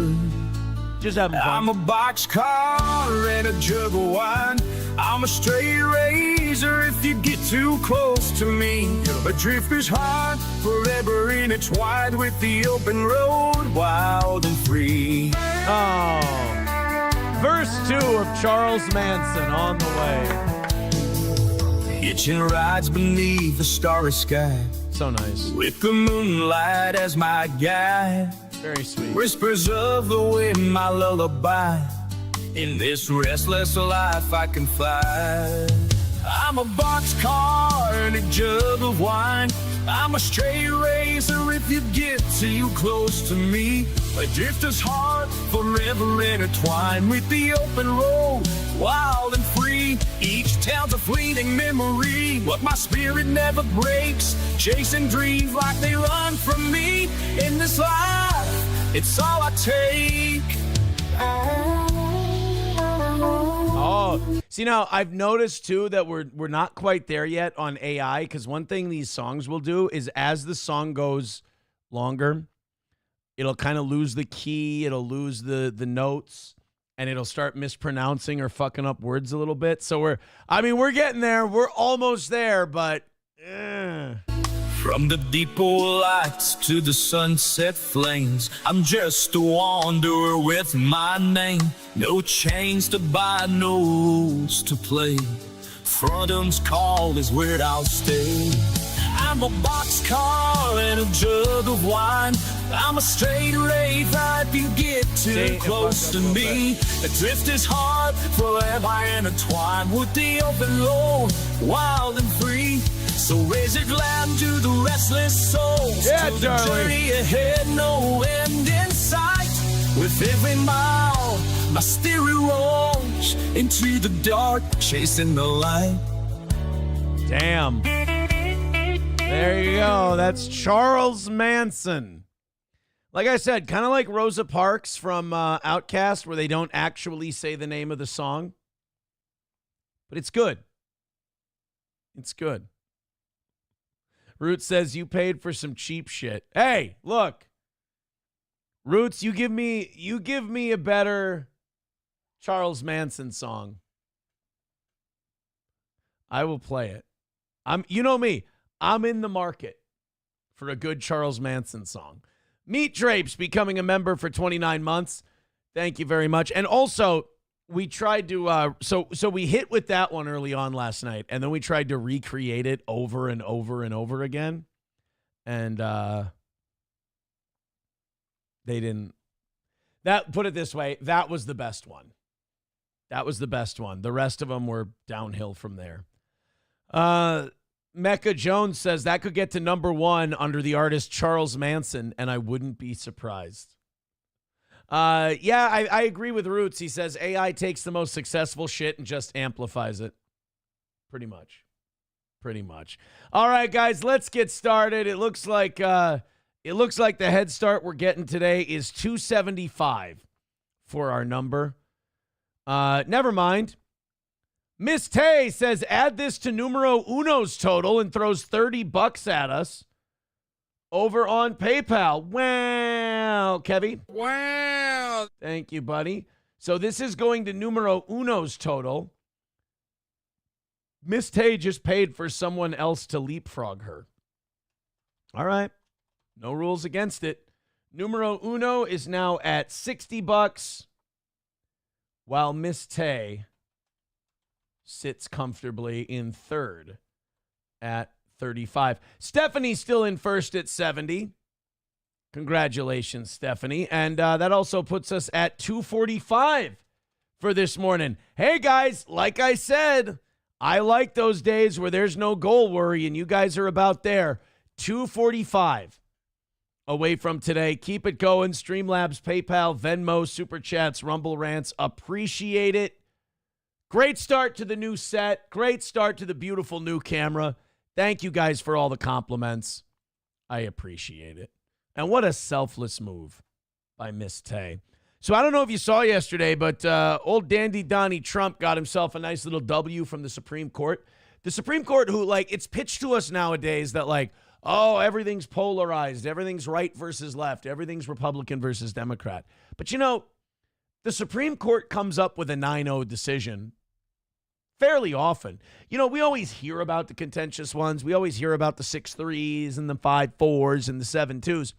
Just having fun. I'm a boxcar and a jug of wine. I'm a straight razor if you get too close to me. A drifter's heart forever intertwined with the open road, wild and free. Oh, verse 2 of Charles Manson on the way. Hitching rides beneath the starry sky. So nice. With the moonlight as my guide. Very sweet. Whispers of the wind, my lullaby. In this restless life I can fly. I'm a boxcar and a jug of wine. I'm a straight razor if you get too close to me. A drifter's heart forever intertwined with the open road, wild and free. Each town's a fleeting memory, but my spirit never breaks. Chasing dreams like they run from me. In this life, it's all I take. Oh, see, now I've noticed too that we're not quite there yet on AI, because one thing these songs will do is as the song goes longer, it'll kind of lose the key, it'll lose the notes, and it'll start mispronouncing or fucking up words a little bit. So we're getting there. We're almost there, but From the depot lights to the sunset flames, I'm just a wanderer with my name. No chains to buy, no rules to play. Freedom's call is where I'll stay. I'm I'm a boxcar and a jug of wine. I'm a straight ray type, you get too close to me. Adrift is hard, forever intertwined with the open road, wild and free. So raise your glass to the restless souls, Yeah, to the Charlie. journey ahead, no end in sight. With every mile, my stereo rolls into the dark, chasing the light. Damn. There you go. That's Charles Manson. Like I said, kind of like Rosa Parks from Outkast, where they don't actually say the name of the song. But it's good. It's good. Roots says you paid for some cheap shit. Hey, look. Roots, you give me a better Charles Manson song. I will play it. You know me. I'm in the market for a good Charles Manson song. Meat Drapes becoming a member for 29 months. Thank you very much. And also, we tried to so we hit with that one early on last night, and then we tried to recreate it over and over and over again. And they didn't. Put it this way, that was the best one. That was the best one. The rest of them were downhill from there. Mecca Jones says that could get to number 1 under the artist Charles Manson, and I wouldn't be surprised. Yeah, I agree with Roots. He says AI takes the most successful shit and just amplifies it. Pretty much. All right, guys, let's get started. It looks like the head start we're getting today is 275 for our number. Never mind. Miss Tay says, add this to numero uno's total and throws $30 at us over on PayPal. Wow, Kevy. Wow. Thank you, buddy. So this is going to numero uno's total. Miss Tay just paid for someone else to leapfrog her. All right. No rules against it. Numero uno is now at $60, while Miss Tay sits comfortably in third at 35. Stephanie's still in first at 70. Congratulations, Stephanie. And that also puts us at 245 for this morning. Hey, guys, like I said, I like those days where there's no goal worry, and you guys are about there. 245 away from today. Keep it going. Streamlabs, PayPal, Venmo, Super Chats, Rumble Rants. Appreciate it. Great start to the new set. Great start to the beautiful new camera. Thank you guys for all the compliments. I appreciate it. And what a selfless move by Miss Tay. So I don't know if you saw yesterday, but old Dandy Donnie Trump got himself a nice little W from the Supreme Court. The Supreme Court, who, like, it's pitched to us nowadays that, like, oh, everything's polarized. Everything's right versus left. Everything's Republican versus Democrat. But, you know, the Supreme Court comes up with a 9-0 decision fairly often. You know, we always hear about the contentious ones. We always hear about the 6-3s and the 5-4s and the 7-2s.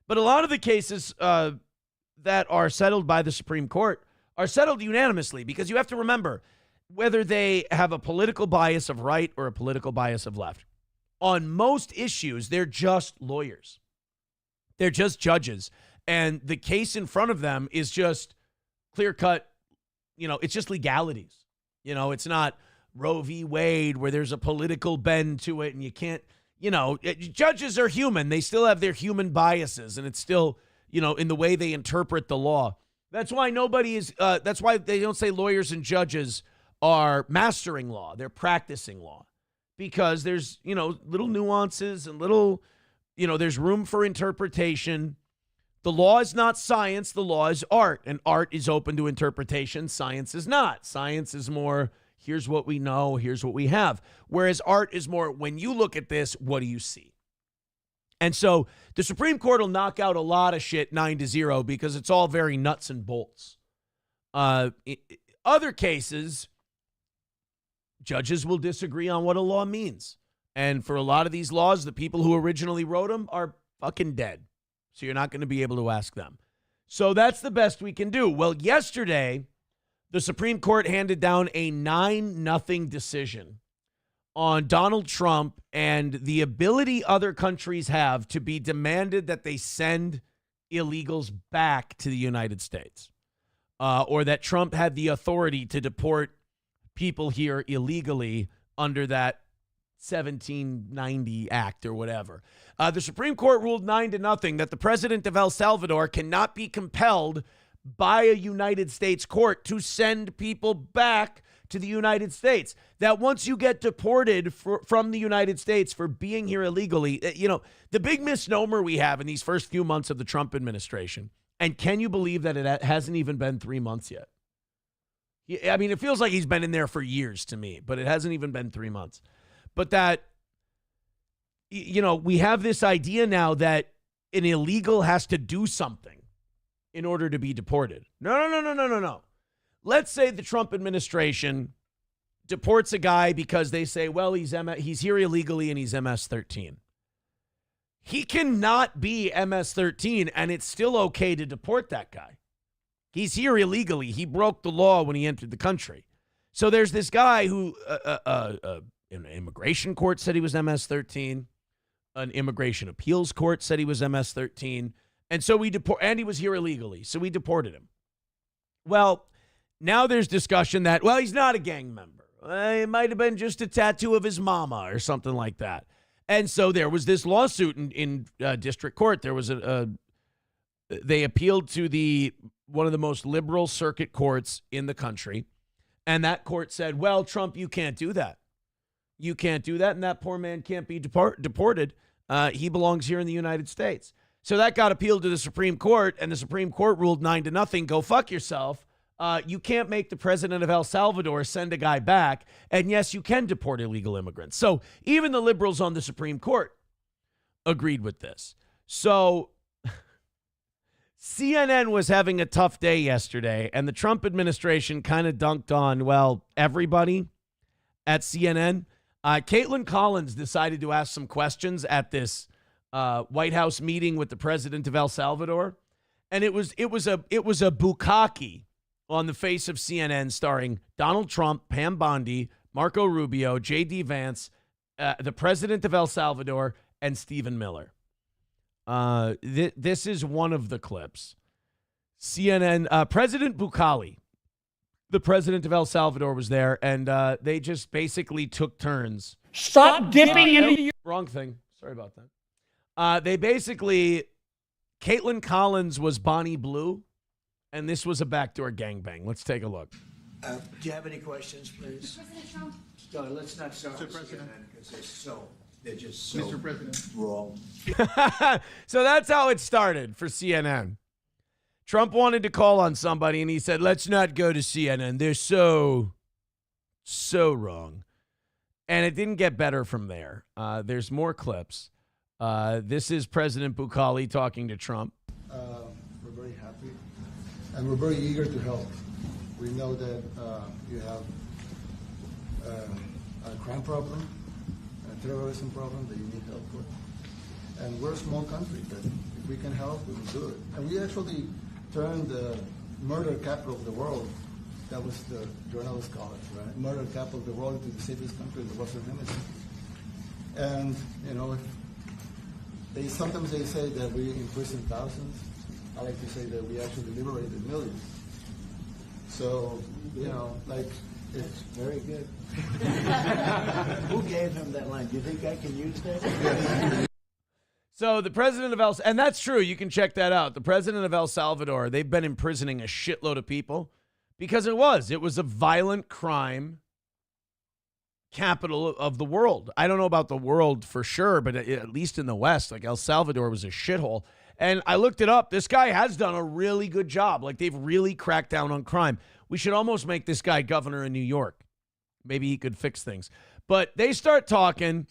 But a lot of the cases that are settled by the Supreme Court are settled unanimously, because you have to remember whether they have a political bias of right or a political bias of left. On most issues, they're just lawyers. They're just judges. And the case in front of them is just clear-cut, you know, it's just legalities. You know, it's not Roe v. Wade where there's a political bend to it and you can't, you know, judges are human. They still have their human biases, and it's still, you know, in the way they interpret the law. That's why that's why they don't say lawyers and judges are mastering law. They're practicing law, because there's, you know, little nuances and little, you know, there's room for interpretation. The law is not science. The law is art, and art is open to interpretation. Science is not. Science is more, here's what we know, here's what we have. Whereas art is more, when you look at this, what do you see? And so the Supreme Court will knock out a lot of shit 9-0 because it's all very nuts and bolts. Other cases, judges will disagree on what a law means. And for a lot of these laws, the people who originally wrote them are fucking dead. So you're not going to be able to ask them. So that's the best we can do. Well, yesterday, the Supreme Court handed down a 9-0 decision on Donald Trump and the ability other countries have to be demanded that they send illegals back to the United States, or that Trump had the authority to deport people here illegally under that 1790 Act or whatever. The Supreme Court ruled 9-0 that the president of El Salvador cannot be compelled by a United States court to send people back to the United States. That once you get deported from the United States for being here illegally, you know, the big misnomer we have in these first few months of the Trump administration, and can you believe that it hasn't even been 3 months yet? I mean, it feels like he's been in there for years to me, but it hasn't even been 3 months. But that, you know, we have this idea now that an illegal has to do something in order to be deported. No. Let's say the Trump administration deports a guy because they say, well, he's here illegally and he's MS-13. He cannot be MS-13, and it's still okay to deport that guy. He's here illegally. He broke the law when he entered the country. So there's this guy who an immigration court said he was MS-13. An immigration appeals court said he was MS-13. And so and he was here illegally. So we deported him. Well, now there's discussion that, well, he's not a gang member. It might have been just a tattoo of his mama or something like that. And so there was this lawsuit in district court. There was they appealed to one of the most liberal circuit courts in the country. And that court said, well, Trump, you can't do that. You can't do that. And that poor man can't be deported. He belongs here in the United States. So that got appealed to the Supreme Court, and the Supreme Court ruled 9-0. Go fuck yourself. You can't make the president of El Salvador send a guy back. And yes, you can deport illegal immigrants. So even the liberals on the Supreme Court agreed with this. So CNN was having a tough day yesterday, and the Trump administration kind of dunked on, well, everybody at CNN. Caitlin Collins decided to ask some questions at this White House meeting with the president of El Salvador, and it was a bukkake on the face of CNN, starring Donald Trump, Pam Bondi, Marco Rubio, J.D. Vance, the president of El Salvador, and Stephen Miller. This is one of the clips. CNN, President Bukele, the president of El Salvador, was there, and they just basically took turns. Stop dipping into your... Wrong thing. Sorry about that. They basically, Caitlin Collins was Bonnie Blue, and this was a backdoor gangbang. Let's take a look. Do you have any questions, please? President Trump. No, let's not start with CNN because they're just so Mr. President. wrong. So that's how it started for CNN. Trump wanted to call on somebody, and he said, let's not go to CNN. They're so wrong. And it didn't get better from there. There's more clips. This is President Bukele talking to Trump. We're very happy, and we're very eager to help. We know that you have a crime problem, a terrorism problem that you need help with. And we're a small country, but if we can help, we will do it. And we actually turned the murder capital of the world, that was the journalist college, right? Murder capital of the world, into the safest country in the Western Hemisphere. And, you know, sometimes they say that we imprison thousands. I like to say that we actually liberated millions. So, you know, like, it's Very good. Who gave him that line? Do you think I can use that? So the president of and that's true. You can check that out. The president of El Salvador, they've been imprisoning a shitload of people because it was a violent crime capital of the world. I don't know about the world for sure, but at least in the West, like El Salvador was a shithole. And I looked it up. This guy has done a really good job. Like, they've really cracked down on crime. We should almost make this guy governor in New York. Maybe he could fix things. But they start talking.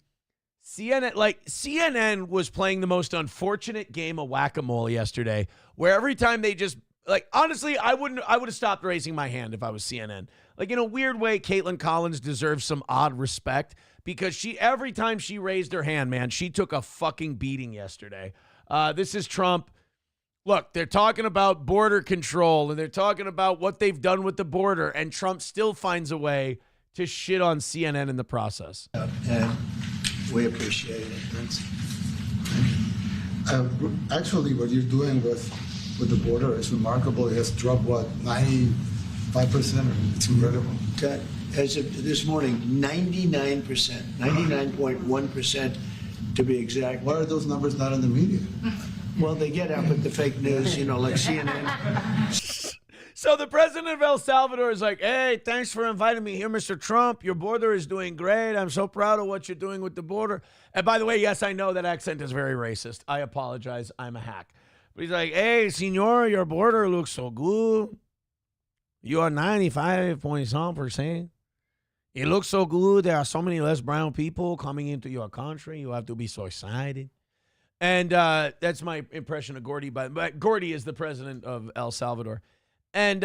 CNN was playing the most unfortunate game of whack-a-mole yesterday, where every time they just, like, honestly, I would have stopped raising my hand if I was CNN. Like, in a weird way, Caitlin Collins deserves some odd respect because every time she raised her hand, man, she took a fucking beating yesterday. This is Trump. Look, they're talking about border control, and they're talking about what they've done with the border, and Trump still finds a way to shit on CNN in the process. And we appreciate it. Actually, what you're doing with the border is remarkable. It has dropped, what, 95%? It's incredible. As of this morning, 99%, 99.1% to be exact. Why are those numbers not in the media? Well, they get out with the fake news, like CNN. So the president of El Salvador is like, hey, thanks for inviting me here, Mr. Trump. Your border is doing great. I'm so proud of what you're doing with the border. And by the way, yes, I know that accent is very racist. I apologize. I'm a hack. But he's like, hey, senor, your border looks so good. You are 95.some%. It looks so good. There are so many less brown people coming into your country. You have to be so excited. And that's my impression of Gordy. But Gordy is the president of El Salvador. And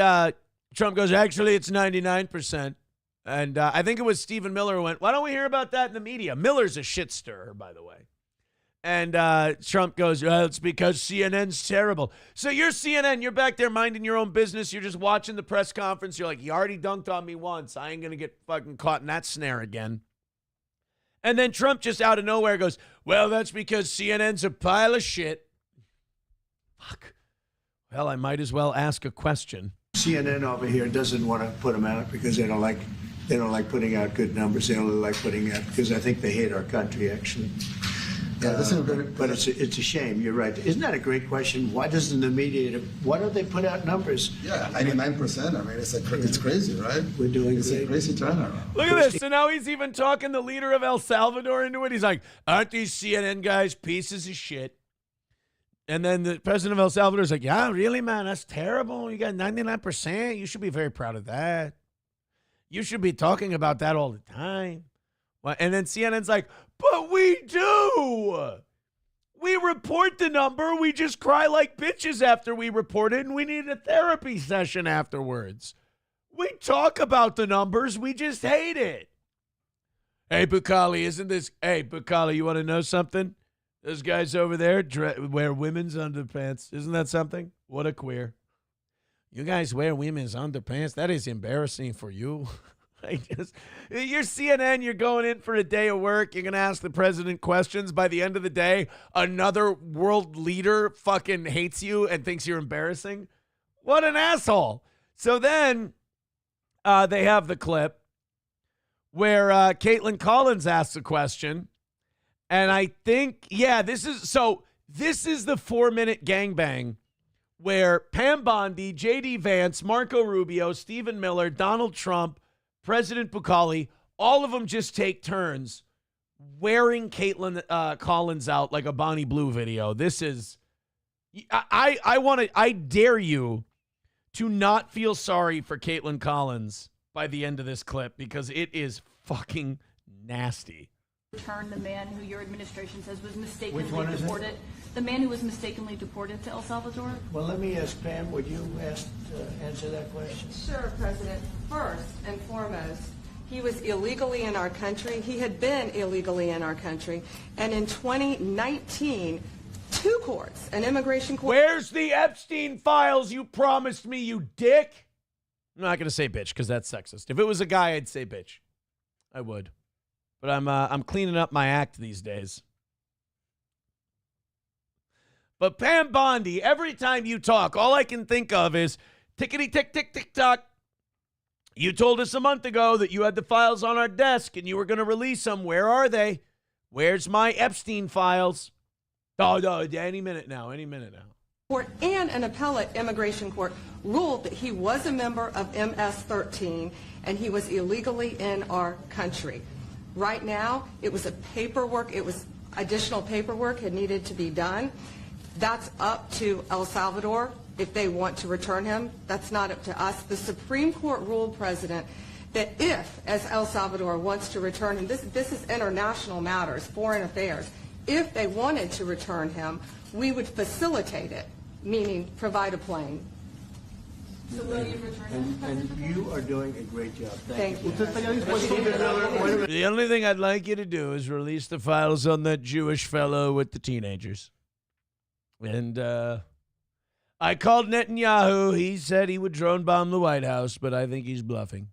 Trump goes, actually, it's 99%. And I think it was Stephen Miller who went, why don't we hear about that in the media? Miller's a shit stirrer, by the way. And Trump goes, well, it's because CNN's terrible. So you're CNN. You're back there minding your own business. You're just watching the press conference. You're like, you already dunked on me once. I ain't going to get fucking caught in that snare again. And then Trump just out of nowhere goes, well, that's because CNN's a pile of shit. Fuck. Well, I might as well ask a question. CNN over here doesn't want to put them out because they don't like putting out good numbers. They only like putting out because I think they hate our country, actually. Yeah, but it's a shame. You're right. Isn't that a great question? Why doesn't the media? Why don't they put out numbers? Yeah, 99%. I mean, it's crazy, right? We're doing it's a crazy turnaround. Look at this. So now he's even talking the leader of El Salvador into it. He's like, aren't these CNN guys pieces of shit? And then the president of El Salvador is like, yeah, really, man? That's terrible. You got 99%. You should be very proud of that. You should be talking about that all the time. And then CNN's like, but we do. We report the number. We just cry like bitches after we report it, and we need a therapy session afterwards. We talk about the numbers. We just hate it. Hey, Bukali, isn't this? Hey, Bukali, you want to know something? Those guys over there wear women's underpants. Isn't that something? What a queer. You guys wear women's underpants? That is embarrassing for you. You're CNN, you're going in for a day of work, you're going to ask the president questions. By the end of the day, another world leader fucking hates you and thinks you're embarrassing. What an asshole. So then they have the clip where Caitlin Collins asks a question. And I think, yeah, this is the 4-minute gangbang where Pam Bondi, J.D. Vance, Marco Rubio, Stephen Miller, Donald Trump, President Bukali, all of them just take turns wearing Caitlin Collins out like a Bonnie Blue video. This is, I dare you to not feel sorry for Caitlin Collins by the end of this clip because it is fucking nasty. Return the man who your administration says was mistakenly deported. The man who was mistakenly deported to El Salvador? Well, let me ask Pam, would you answer that question? Sure, President. First and foremost, he was illegally in our country. He had been illegally in our country. And in 2019, two courts, an immigration court. Where's the Epstein files you promised me, you dick? I'm not going to say bitch because that's sexist. If it was a guy, I'd say bitch. I would. But I'm cleaning up my act these days. But Pam Bondi, every time you talk, all I can think of is tickety tick tick tick tock. You told us a month ago that you had the files on our desk and you were going to release them. Where are they? Where's my Epstein files? Oh, no, any minute now, Court and an appellate immigration court ruled that he was a member of MS-13 and he was illegally in our country. Right now, it was additional paperwork had needed to be done. That's up to El Salvador if they want to return him. That's not up to us. The Supreme Court ruled, President, that if, as El Salvador wants to return him, this is international matters, foreign affairs, if they wanted to return him, we would facilitate it, meaning provide a plane. So will you return him? And you are doing a great job. Thank you. The only thing I'd like you to do is release the files on that Jewish fellow with the teenagers. And I called Netanyahu. He said he would drone bomb the White House, but I think he's bluffing.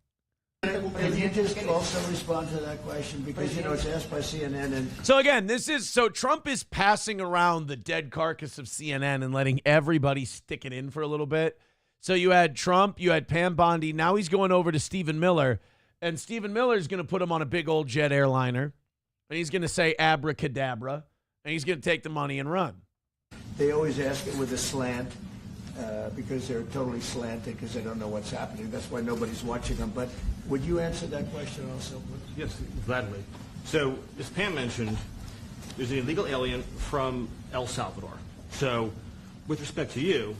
And Could you just also respond to that question? Because, you know, it's asked by CNN and... So again, so Trump is passing around the dead carcass of CNN and letting everybody stick it in for a little bit. So you had Trump, you had Pam Bondi. Now he's going over to Stephen Miller. And Stephen Miller is going to put him on a big old jet airliner. And he's going to say abracadabra. And he's going to take the money and run. They always ask it with a slant. Because they're totally slanted because they don't know what's happening. That's why nobody's watching them. But would you answer that question also, please? Yes, gladly. So, as Pam mentioned, there's an illegal alien from El Salvador. So, with respect to you,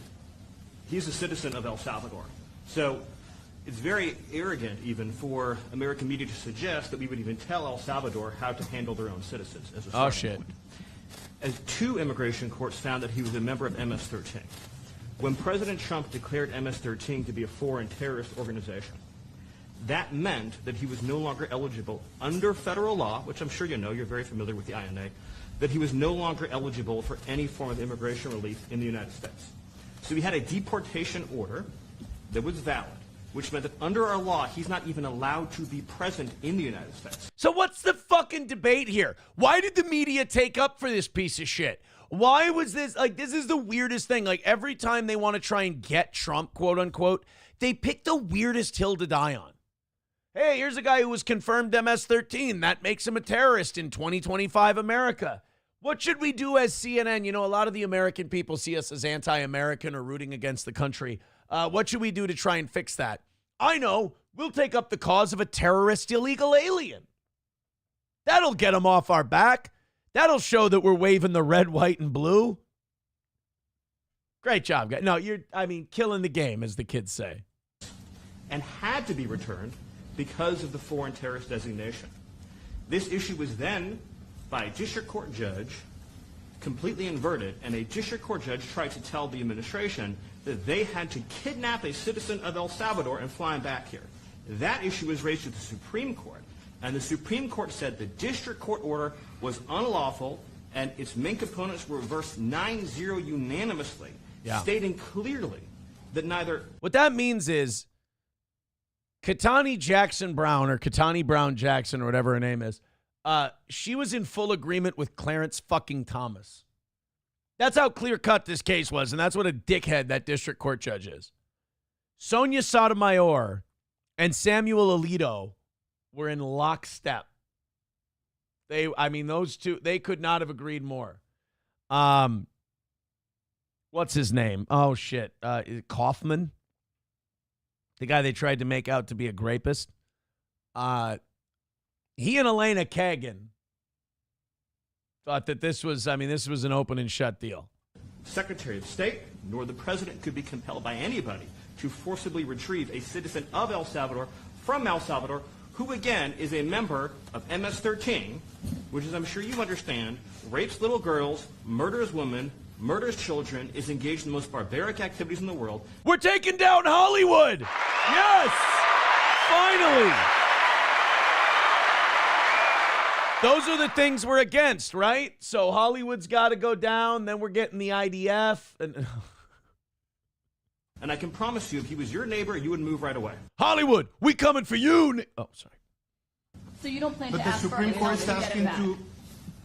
he's a citizen of El Salvador. So, it's very arrogant even for American media to suggest that we would even tell El Salvador how to handle their own citizens as a starting point. As 2 immigration courts found that he was a member of MS-13. When President Trump declared MS-13 to be a foreign terrorist organization, that meant that he was no longer eligible under federal law, which I'm sure you know, you're very familiar with the INA, that he was no longer eligible for any form of immigration relief in the United States. So he had a deportation order that was valid, which meant that under our law, he's not even allowed to be present in the United States. So what's the fucking debate here? Why did the media take up for this piece of shit? Why was this, like, this is the weirdest thing. Like, every time they want to try and get Trump, quote unquote, they pick the weirdest hill to die on. Hey, here's a guy who was confirmed MS-13. That makes him a terrorist in 2025 America. What should we do as CNN? You know, a lot of the American people see us as anti-American or rooting against the country. What should we do to try and fix that? I know. We'll take up the cause of a terrorist illegal alien. That'll get him off our back. That'll show that we're waving the red, white, and blue. Great job, guys. No, killing the game, as the kids say. And had to be returned because of the foreign terrorist designation. This issue was then, by a district court judge, completely inverted, and a district court judge tried to tell the administration that they had to kidnap a citizen of El Salvador and fly him back here. That issue was raised to the Supreme Court, and the Supreme Court said the district court order was unlawful, and its main components were reversed 9-0 unanimously, stating clearly that neither... What that means is Katani Jackson Brown, or Katani Brown Jackson, or whatever her name is, she was in full agreement with Clarence fucking Thomas. That's how clear-cut this case was, and that's what a dickhead that district court judge is. Sonia Sotomayor and Samuel Alito were in lockstep. Those two, they could not have agreed more. What's his name? Oh, shit. Kaufman? The guy they tried to make out to be a rapist. He and Elena Kagan thought that this was an open and shut deal. Secretary of State nor the president could be compelled by anybody to forcibly retrieve a citizen of El Salvador from El Salvador who, again, is a member of MS-13, which, as I'm sure you understand, rapes little girls, murders women, murders children, is engaged in the most barbaric activities in the world. We're taking down Hollywood! Yes! Finally! Those are the things we're against, right? So Hollywood's got to go down, then we're getting the IDF. And I can promise you, if he was your neighbor, you would move right away. Hollywood, we coming for you. Oh, sorry. So you don't plan But to the ask for Supreme anyone Court is to get asking it back? to...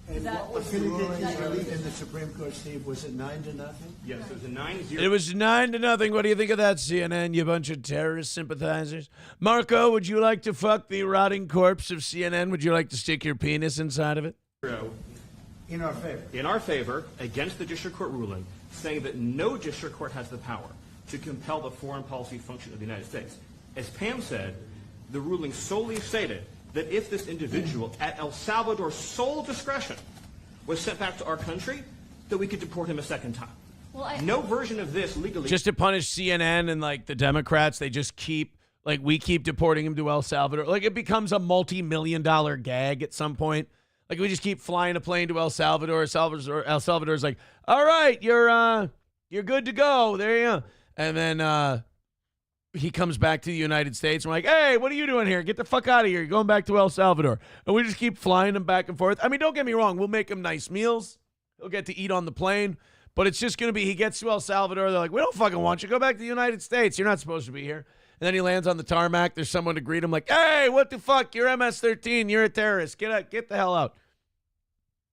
And what was the ruling in the Supreme Court, Steve? Was it 9-0? Yes, it was a 9-0. It was 9-0. What do you think of that, CNN, you bunch of terrorist sympathizers? Marco, would you like to fuck the rotting corpse of CNN? Would you like to stick your penis inside of it? In our favor. In our favor, against the district court ruling, saying that no district court has the power to compel the foreign policy function of the United States. As Pam said, the ruling solely stated that if this individual, at El Salvador's sole discretion, was sent back to our country, that we could deport him a second time. Well, no version of this legally... Just to punish CNN and, like, the Democrats, they just keep, like, we keep deporting him to El Salvador. Like, it becomes a multi-million-dollar gag at some point. Like, we just keep flying a plane to El Salvador. El Salvador's like, all right, you're good to go. There you go. And then he comes back to the United States. And we're like, hey, what are you doing here? Get the fuck out of here. You're going back to El Salvador. And we just keep flying him back and forth. I mean, don't get me wrong. We'll make him nice meals. He'll get to eat on the plane. But it's just going to be, he gets to El Salvador. They're like, we don't fucking want you. Go back to the United States. You're not supposed to be here. And then he lands on the tarmac. There's someone to greet him like, hey, what the fuck? You're MS-13. You're a terrorist. Get out. Get the hell out.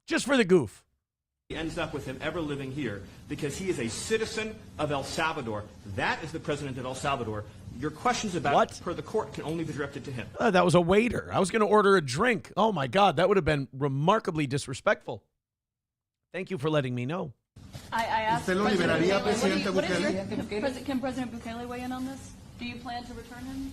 Just for the goof. He ends up with him ever living here because he is a citizen of El Salvador. That is the president of El Salvador. Your questions about What? per the court can only be directed to him. That was a waiter. I was going to order a drink. Oh, my God. That would have been remarkably disrespectful. Thank you for letting me know. I asked ¿Usted lo liberaría, Presidente Can President Bukele weigh in on this? Do you plan to return him?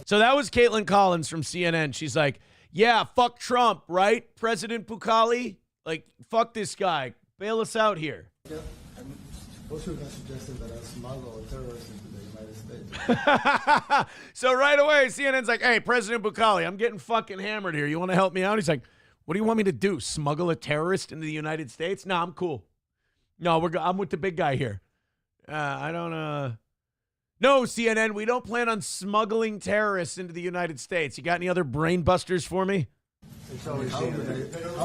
So that was Caitlin Collins from CNN. She's like, yeah, fuck Trump, right? President Bukele? Like, fuck this guy. Bail us out here. Yeah, I'm also not suggesting that I smuggle terrorists into the United States. So right away, CNN's like, hey, President Bukele, I'm getting fucking hammered here. You want to help me out? He's like, what do you want me to do? Smuggle a terrorist into the United States? No, I'm cool. No, I'm with the big guy here. No, CNN, we don't plan on smuggling terrorists into the United States. You got any other brain busters for me? How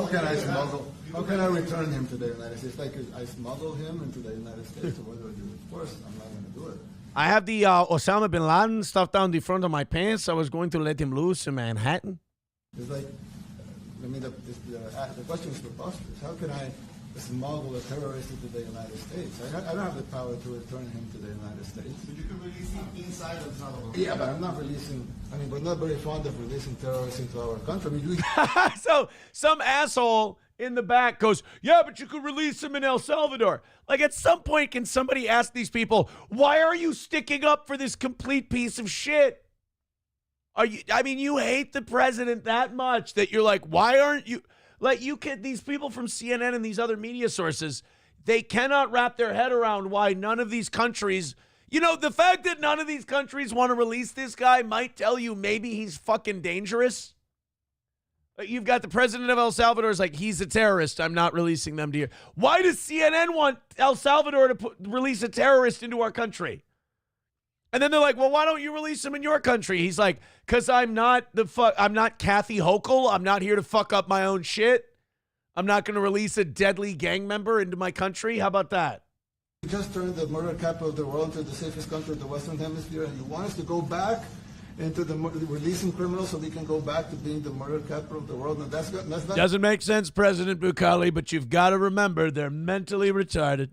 can I smuggle? How can I return him to the United States? Like I smuggle him into the United States, or what do I do? Of course, I'm not going to do it. I have the Osama bin Laden stuffed down the front of my pants. I was going to let him loose in Manhattan. It's like, I mean, the question is preposterous. How can I smuggle a terrorist into the United States? I don't have the power to return him to the United States. But you can release him inside El Salvador. Yeah, but I'm not releasing. I mean, we're not very fond of releasing terrorists into our country. I mean, So some asshole in the back goes, yeah, but you could release him in El Salvador. Like, at some point, can somebody ask these people, why are you sticking up for this complete piece of shit? You hate the president that much that you're like, why aren't you? Like, these people from CNN and these other media sources, they cannot wrap their head around why none of these countries, the fact that none of these countries want to release this guy might tell you maybe he's fucking dangerous. You've got the president of El Salvador is like, he's a terrorist. I'm not releasing them to you. Why does CNN want El Salvador to release a terrorist into our country? And then they're like, well, why don't you release him in your country? He's like, because I'm not Kathy Hochul. I'm not here to fuck up my own shit. I'm not going to release a deadly gang member into my country. How about that? you just turned the murder capital of the world into the safest country of the Western Hemisphere, and you want us to go back into the releasing criminals so we can go back to being the murder capital of the world. And that's not... Doesn't make sense, President Bukele, but you've got to remember they're mentally retarded.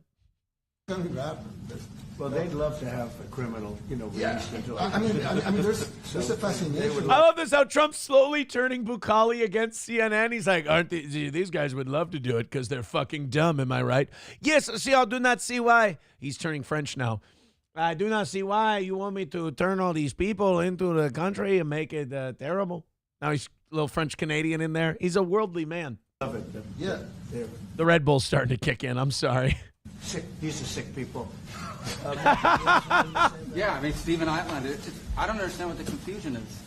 Well, they'd love to have a criminal, released into life. I mean, there's a fascination. I love this, how Trump's slowly turning Bukele against CNN. He's like, aren't these guys would love to do it because they're fucking dumb, am I right? Yes, see, I do not see why. He's turning French now. I do not see why you want me to turn all these people into the country and make it terrible. Now he's a little French-Canadian in there. He's a worldly man. Love it. Yeah. The Red Bull's starting to kick in. I'm sorry. These are sick people. Yeah, I mean, Stephen Eitlander, I don't understand what the confusion is.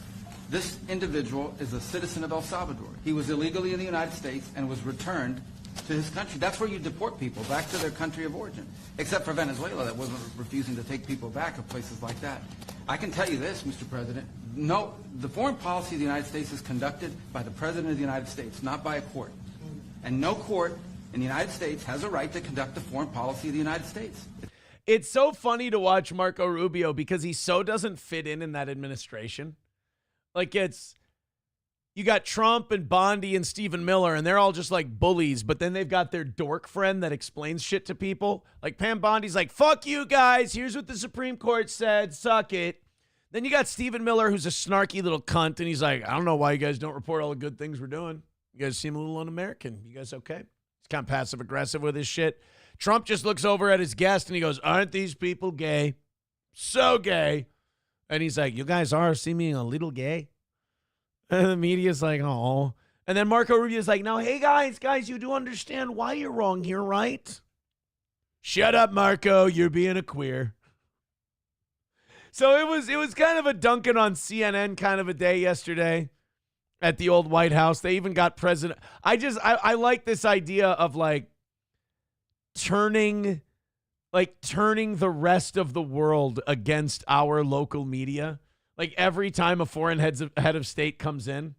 This individual is a citizen of El Salvador. He was illegally in the United States and was returned to his country. That's where you deport people, back to their country of origin. Except for Venezuela, that wasn't refusing to take people back, or places like that. I can tell you this, Mr. President. No, the foreign policy of the United States is conducted by the President of the United States, not by a court. And no court in the United States has a right to conduct the foreign policy of the United States. It's so funny to watch Marco Rubio because he so doesn't fit in that administration. Like, you got Trump and Bondi and Stephen Miller, and they're all just like bullies, but then they've got their dork friend that explains shit to people. Like, Pam Bondi's like, fuck you guys, here's what the Supreme Court said, suck it. Then you got Stephen Miller, who's a snarky little cunt, and he's like, I don't know why you guys don't report all the good things we're doing. You guys seem a little un-American. You guys okay? He's kind of passive-aggressive with his shit. Trump just looks over at his guest, and he goes, aren't these people gay? So gay. And he's like, you guys are seeming a little gay. And the media's like, oh. And then Marco Rubio's like, no, hey, guys, you do understand why you're wrong here, right? Shut up, Marco. You're being a queer. So it was kind of a Duncan on CNN kind of a day yesterday at the old White House. They even got president. I like this idea of like turning the rest of the world against our local media. Like, every time a foreign head of state comes in,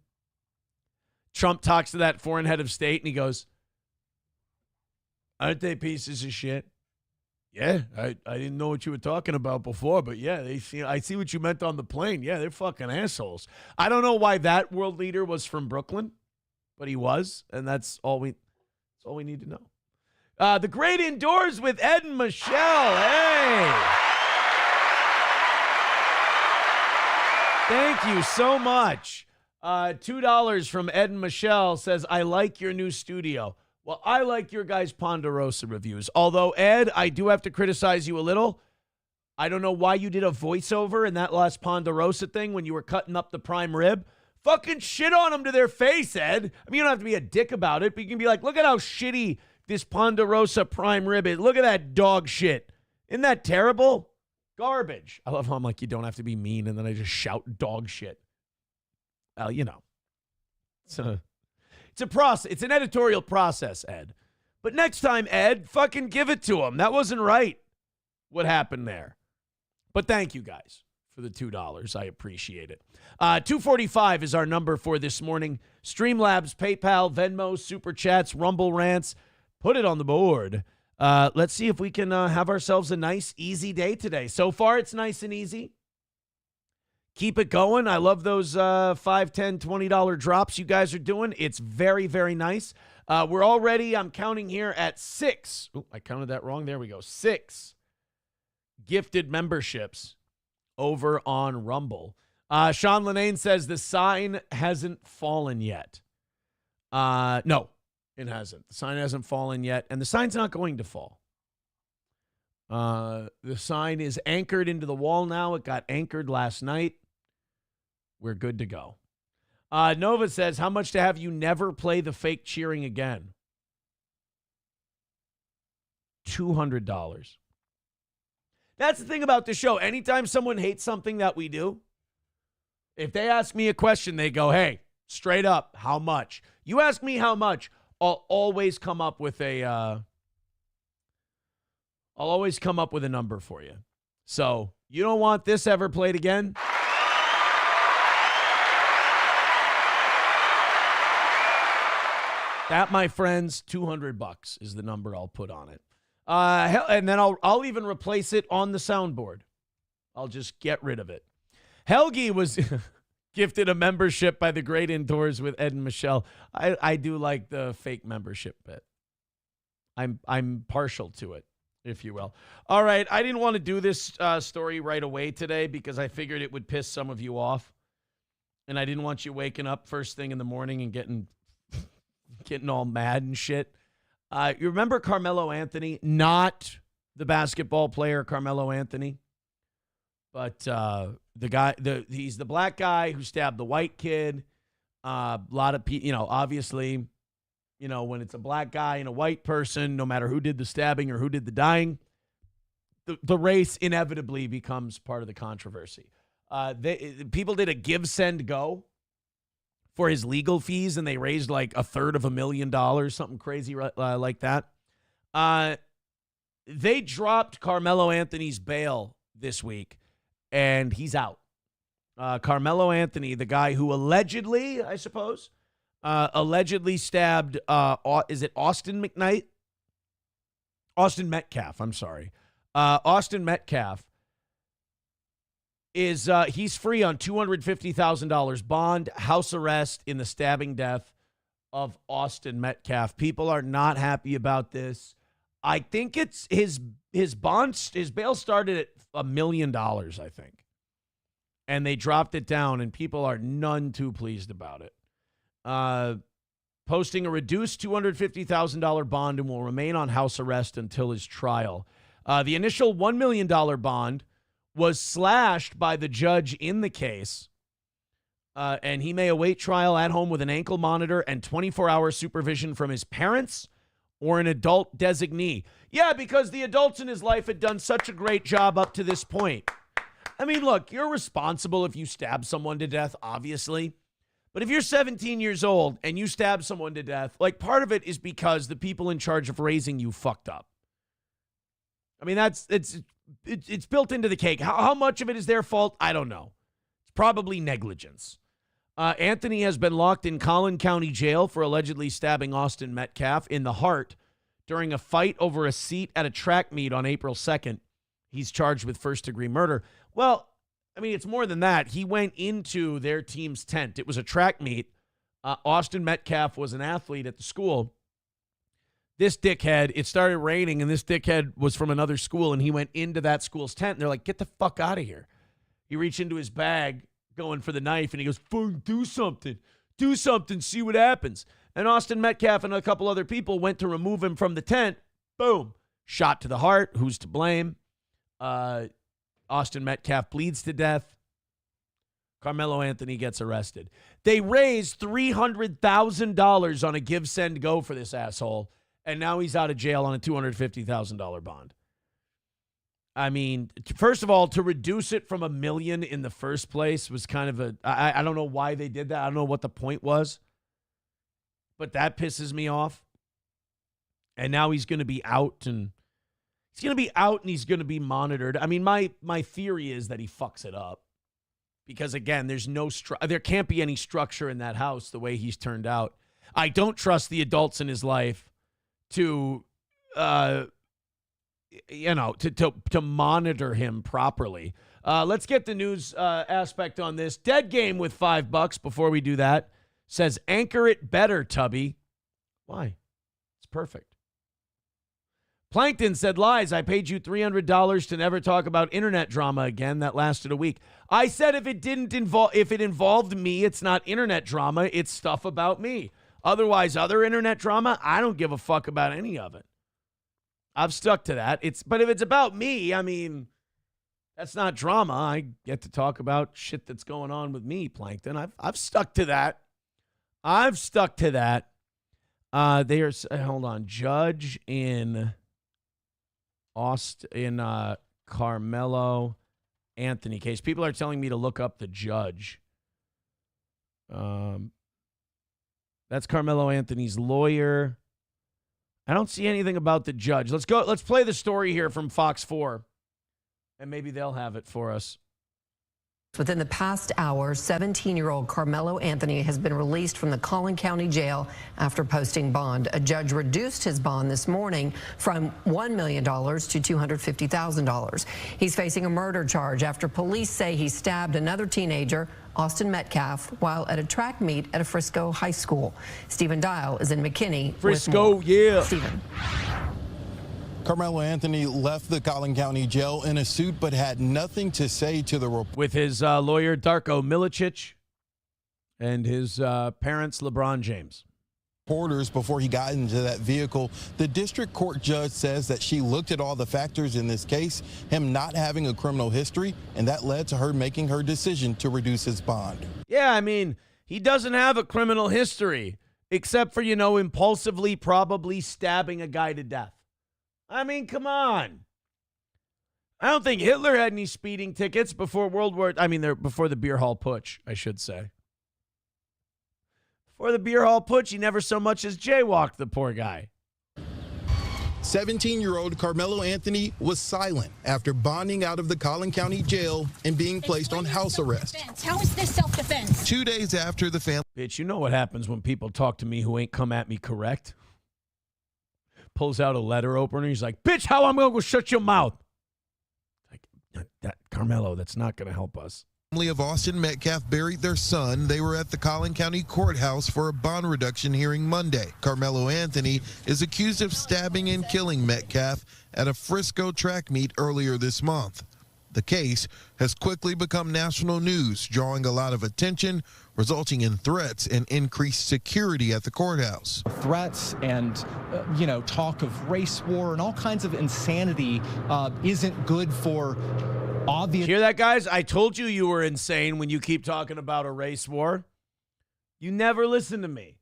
Trump talks to that foreign head of state and he goes, aren't they pieces of shit? Yeah, I didn't know what you were talking about before, but yeah, I see what you meant on the plane. Yeah, they're fucking assholes. I don't know why that world leader was from Brooklyn, but he was, and that's all we need to know. The Great Indoors with Ed and Michelle. Hey. Thank you so much. $2 from Ed and Michelle says, I like your new studio. Well, I like your guys' Ponderosa reviews. Although, Ed, I do have to criticize you a little. I don't know why you did a voiceover in that last Ponderosa thing when you were cutting up the prime rib. Fucking shit on them to their face, Ed. I mean, you don't have to be a dick about it, but you can be like, look at how shitty this Ponderosa prime rib is. Look at that dog shit. Isn't that terrible? Garbage. I love how I'm like, you don't have to be mean, and then I just shout dog shit. Well, you know. It's a process. It's an editorial process, Ed. But next time, Ed, fucking give it to him. That wasn't right, what happened there. But thank you, guys, for the $2. I appreciate it. 245 is our number for this morning. Streamlabs, PayPal, Venmo, Super Chats, Rumble Rants. Put it on the board. Let's see if we can have ourselves a nice, easy day today. So far, it's nice and easy. Keep it going. I love those $5, $10, $20 drops you guys are doing. It's very, very nice. We're already, I'm counting here at 6. Oh, I counted that wrong. There we go. 6 gifted memberships over on Rumble. Sean Lenane says the sign hasn't fallen yet. No, it hasn't. The sign hasn't fallen yet, and the sign's not going to fall. The sign is anchored into the wall now. It got anchored last night. We're good to go. Nova says, how much to have you never play the fake cheering again? $200. That's the thing about the show. Anytime someone hates something that we do, if they ask me a question, they go, hey, straight up, how much? You ask me how much, I'll always come up with a number for you. So you don't want this ever played again? That, my friends, $200 is the number I'll put on it. And then I'll even replace it on the soundboard. I'll just get rid of it. Helgi was gifted a membership by the Great Indoors with Ed and Michelle. I do like the fake membership bit. I'm partial to it, if you will. All right, I didn't want to do this story right away today because I figured it would piss some of you off. And I didn't want you waking up first thing in the morning and getting all mad and shit. You remember Karmelo Anthony? Not the basketball player Karmelo Anthony, but the guy. He's the black guy who stabbed the white kid. A lot of people, obviously, when it's a black guy and a white person, no matter who did the stabbing or who did the dying, the race inevitably becomes part of the controversy. People did a give, send, go for his legal fees, and they raised like $350,000, something crazy like that. They dropped Karmelo Anthony's bail this week, and he's out. Karmelo Anthony, the guy who allegedly, I suppose, stabbed, is it Austin McKnight? Austin Metcalf, I'm sorry. Austin Metcalf is he's free on $250,000 bond, house arrest in the stabbing death of Austin Metcalf. People are not happy about this. I think it's his bail started at $1 million, I think. And they dropped it down, and people are none too pleased about it. Posting a reduced $250,000 bond and will remain on house arrest until his trial. The initial $1 million bond was slashed by the judge in the case, and he may await trial at home with an ankle monitor and 24-hour supervision from his parents or an adult designee. Yeah, because the adults in his life had done such a great job up to this point. I mean, look, you're responsible if you stab someone to death, obviously. But if you're 17 years old and you stab someone to death, like, part of it is because the people in charge of raising you fucked up. I mean, it's built into the cake. How much of it is their fault? I don't know. It's probably negligence. Anthony has been locked in Collin County Jail for allegedly stabbing Austin Metcalf in the heart during a fight over a seat at a track meet on April 2nd. He's charged with first-degree murder. Well, I mean, it's more than that. He went into their team's tent. It was a track meet. Austin Metcalf was an athlete at the school. This dickhead, it started raining, and this dickhead was from another school, and he went into that school's tent, and they're like, get the fuck out of here. He reached into his bag, going for the knife, and he goes, do something. Do something, see what happens. And Austin Metcalf and a couple other people went to remove him from the tent. Boom. Shot to the heart. Who's to blame? Austin Metcalf bleeds to death. Karmelo Anthony gets arrested. They raised $300,000 on a give, send, go for this asshole, and now he's out of jail on a $250,000 bond. I mean, first of all, to reduce it from $1 million in the first place was kind of I don't know why they did that. I don't know what the point was, but that pisses me off. And now he's going to be out, and he's going to be monitored. I mean, my theory is that he fucks it up because, again, there can't be any structure in that house the way he's turned out. I don't trust the adults in his life to monitor him properly. Let's get the news aspect on this. Dead game with $5 before we do that. Says, anchor it better, Tubby. Why? It's perfect. Plankton said, lies, I paid you $300 to never talk about internet drama again. That lasted a week. I said if it involved me, it's not internet drama. It's stuff about me. Otherwise, other internet drama, I don't give a fuck about any of it. I've stuck to that. But if it's about me, I mean, that's not drama. I get to talk about shit that's going on with me, Plankton. I've stuck to that. Hold on. Judge in Karmelo Anthony case. People are telling me to look up the judge. That's Karmelo Anthony's lawyer. I don't see anything about the judge. Let's go. Let's play the story here from Fox 4, and maybe they'll have it for us. Within the past hour, 17-year-old Karmelo Anthony has been released from the Collin County Jail after posting bond. A judge reduced his bond this morning from $1 million to $250,000. He's facing a murder charge after police say he stabbed another teenager, Austin Metcalf, while at a track meet at a Frisco high school. Stephen Dial is in McKinney. Frisco, yeah. Stephen. Karmelo Anthony left the Collin County Jail in a suit but had nothing to say to the report. With his lawyer, Darko Milicic, and his parents, LeBron James. Reporters before he got into that vehicle. The district court judge says that she looked at all the factors in this case, him not having a criminal history, and that led to her making her decision to reduce his bond. Yeah, I mean, he doesn't have a criminal history, except for, impulsively probably stabbing a guy to death. I mean, come on. I don't think Hitler had any speeding tickets before before the beer hall putsch, I should say. Before the beer hall putsch, he never so much as jaywalked, the poor guy. 17-year-old Karmelo Anthony was silent after bonding out of the Collin County Jail and being placed on house arrest. How is this self-defense? 2 days after the family... Bitch, you know what happens when people talk to me who ain't come at me correct? Pulls out a letter opener. He's like, bitch, how I'm going to go shut your mouth? Like, that Karmelo, that's not going to help us. Family of Austin Metcalf buried their son. They were at the Collin County Courthouse for a bond reduction hearing Monday. Karmelo Anthony is accused of stabbing and killing Metcalf at a Frisco track meet earlier this month. The case has quickly become national news, drawing a lot of attention, resulting in threats and increased security at the courthouse. Threats and, talk of race war and all kinds of insanity isn't good for obvious. Hear that, guys? I told you were insane when you keep talking about a race war. You never listen to me.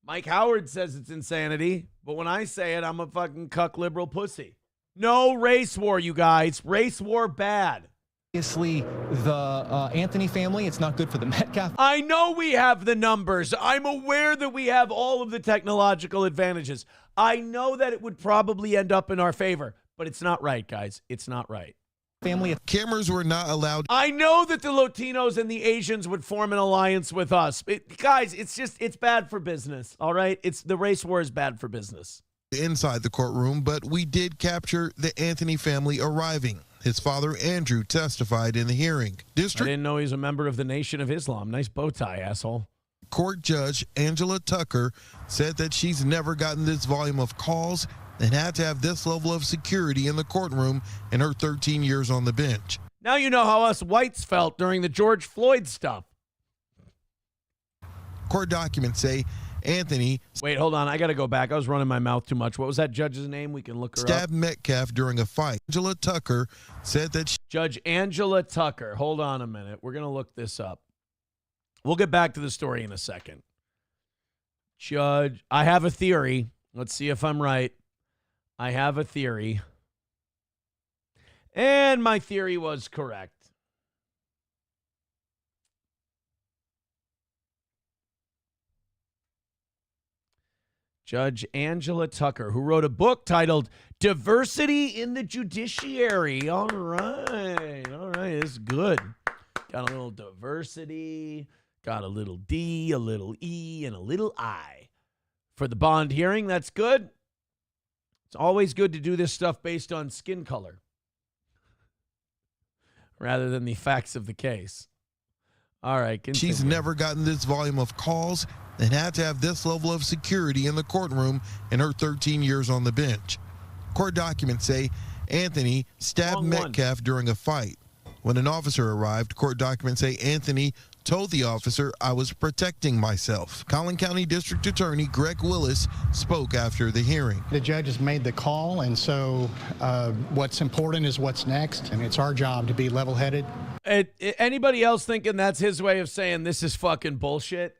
Mike Howard says it's insanity, but when I say it, I'm a fucking cuck liberal pussy. No race war, you guys. Race war bad. Obviously, the Anthony family, it's not good for the Metcalf. I know we have the numbers. I'm aware that we have all of the technological advantages. I know that it would probably end up in our favor, but it's not right, guys. It's not right. Family cameras were not allowed. I know that the Latinos and the Asians would form an alliance with us. Guys, it's bad for business, all right? The race war is bad for business. inside the courtroom, but we did capture the Anthony family arriving. His father, Andrew, testified in the hearing. I didn't know he was a member of the Nation of Islam. Nice bow tie, asshole. Court Judge Angela Tucker said that she's never gotten this volume of calls and had to have this level of security in the courtroom in her 13 years on the bench. Now you know how us whites felt during the George Floyd stuff. Court documents say Anthony... Wait, hold on. I got to go back. I was running my mouth too much. What was that judge's name? We can look her up. Stabbed Metcalf during a fight. Angela Tucker said that... Judge Angela Tucker. Hold on a minute. We're going to look this up. We'll get back to the story in a second. Judge, I have a theory. Let's see if I'm right. I have a theory. And my theory was correct. Judge Angela Tucker, who wrote a book titled Diversity in the Judiciary. All right. It's good. Got a little diversity, got a little D, a little E, and a little I. For the bond hearing, that's good. It's always good to do this stuff based on skin color rather than the facts of the case. All right, continue. She's never gotten this volume of calls and had to have this level of security in the courtroom in her 13 years on the bench. Court documents say Anthony stabbed Metcalf during a fight. When an officer arrived, court documents say Anthony told the officer, "I was protecting myself." Collin County District Attorney Greg Willis spoke after the hearing. The judge has made the call, and so what's important is what's next, and it's our job to be level-headed. Anybody else thinking that's his way of saying this is fucking bullshit?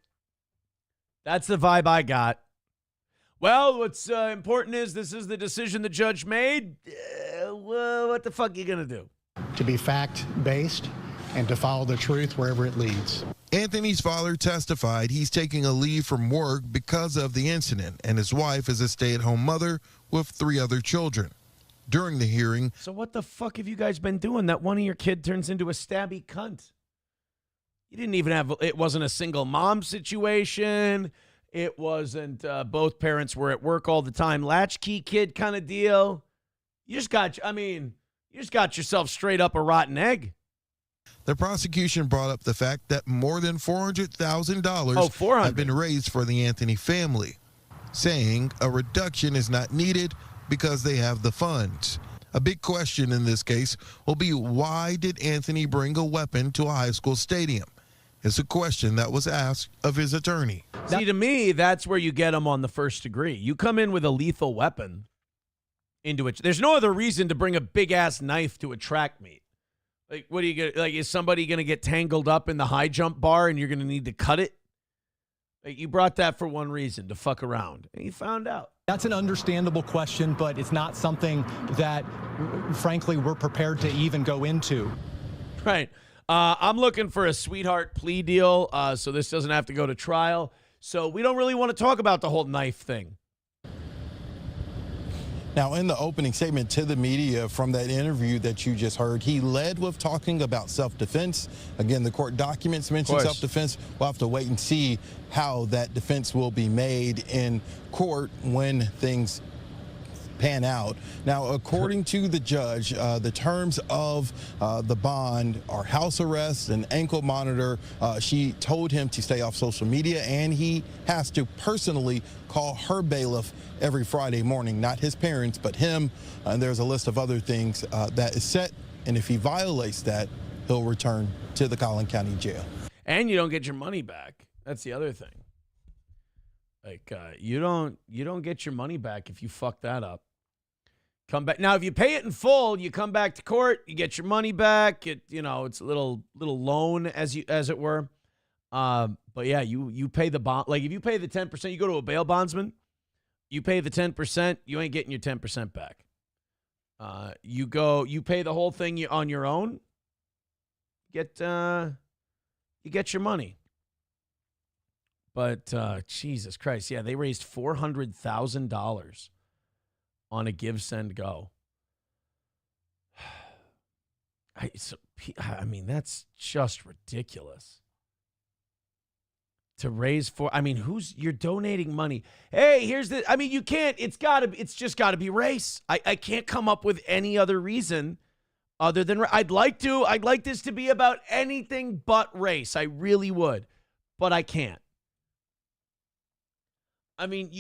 That's the vibe I got. Well, what's important is this is the decision the judge made. Well, what the fuck are you going to do? To be fact-based and to follow the truth wherever it leads. Anthony's father testified he's taking a leave from work because of the incident, and his wife is a stay-at-home mother with 3 other children. During the hearing... So what the fuck have you guys been doing that one of your kid turns into a stabby cunt? You didn't even have... It wasn't a single mom situation. It wasn't both parents were at work all the time. Latchkey kid kind of deal. You just got... You just got yourself straight up a rotten egg. The prosecution brought up the fact that more than $400,000 have been raised for the Anthony family, saying a reduction is not needed because they have the funds. A big question in this case will be, why did Anthony bring a weapon to a high school stadium? It's a question that was asked of his attorney. See, to me, that's where you get him on the first degree. You come in with a lethal weapon into it. There's no other reason to bring a big-ass knife to a track meet. Like, what are you gonna, like, is somebody going to get tangled up in the high jump bar and you're going to need to cut it? Like, you brought that for one reason, to fuck around. And you found out. That's an understandable question, but it's not something that, frankly, we're prepared to even go into. Right. I'm looking for a sweetheart plea deal, so this doesn't have to go to trial. So we don't really want to talk about the whole knife thing. Now, in the opening statement to the media from that interview that you just heard, he led with talking about self-defense. Again, the court documents mention self-defense. We'll have to wait and see how that defense will be made in court when things pan out. Now, according to the judge, the terms of the bond are house arrest and ankle monitor. She told him to stay off social media, and he has to personally call her bailiff every Friday morning, not his parents, but him. And there's a list of other things that is set, and if he violates that, he'll return to the Collin County Jail. And you don't get your money back. That's the other thing. Like, you don't get your money back if you fuck that up. Come back. Now, if you pay it in full, you come back to court, you get your money back. It's a little loan as it were. But yeah, you pay the bond. Like, if you pay the 10%, you go to a bail bondsman, you pay the 10%, you ain't getting your 10% back. You pay the whole thing on your own, you get your money. But Jesus Christ, yeah, they raised $400,000 on a give, send, go. I mean, that's just ridiculous. To raise for, I mean, you're donating money. Hey, here's the, I mean, you can't, it's just got to be race. I can't come up with any other reason other than, I'd like this to be about anything but race. I really would, but I can't. I mean,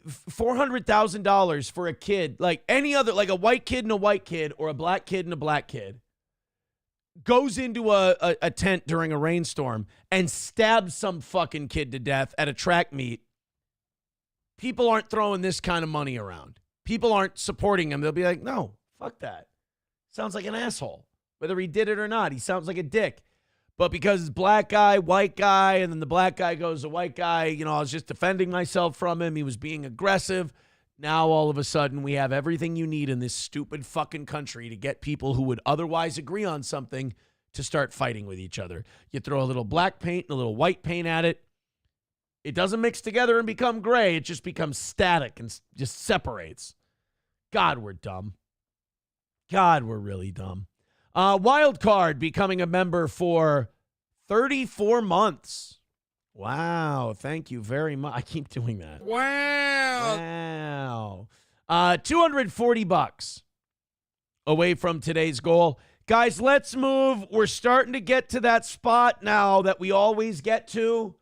$400,000 for a kid, like any other, like a white kid and a white kid or a black kid and a black kid, goes into a tent during a rainstorm and stabs some fucking kid to death at a track meet. People aren't throwing this kind of money around. People aren't supporting him. They'll be like, no, fuck that. Sounds like an asshole. Whether he did it or not, he sounds like a dick. But because it's black guy, white guy, and then the black guy goes to white guy, you know, I was just defending myself from him. He was being aggressive. Now, all of a sudden, we have everything you need in this stupid fucking country to get people who would otherwise agree on something to start fighting with each other. You throw a little black paint and a little white paint at it. It doesn't mix together and become gray. It just becomes static and just separates. God, we're dumb. God, we're really dumb. Wild Card becoming a member for 34 months. Wow, thank you very much. I keep doing that. Wow. $240 away from today's goal. Guys, let's move. We're starting to get to that spot now that we always get to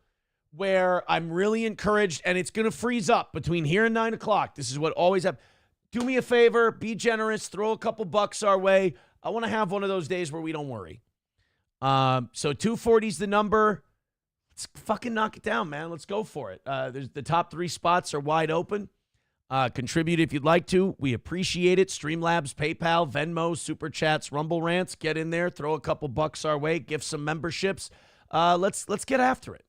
where I'm really encouraged, and it's going to freeze up between here and 9 o'clock. This is what always happens. Do me a favor, be generous, throw a couple bucks our way. I want to have one of those days where we don't worry. So 240 is the number. Let's fucking knock it down, man. Let's go for it. There's the top 3 spots are wide open. Contribute if you'd like to. We appreciate it. Streamlabs, PayPal, Venmo, Super Chats, Rumble Rants. Get in there. Throw a couple bucks our way. Give some memberships. Let's get after it.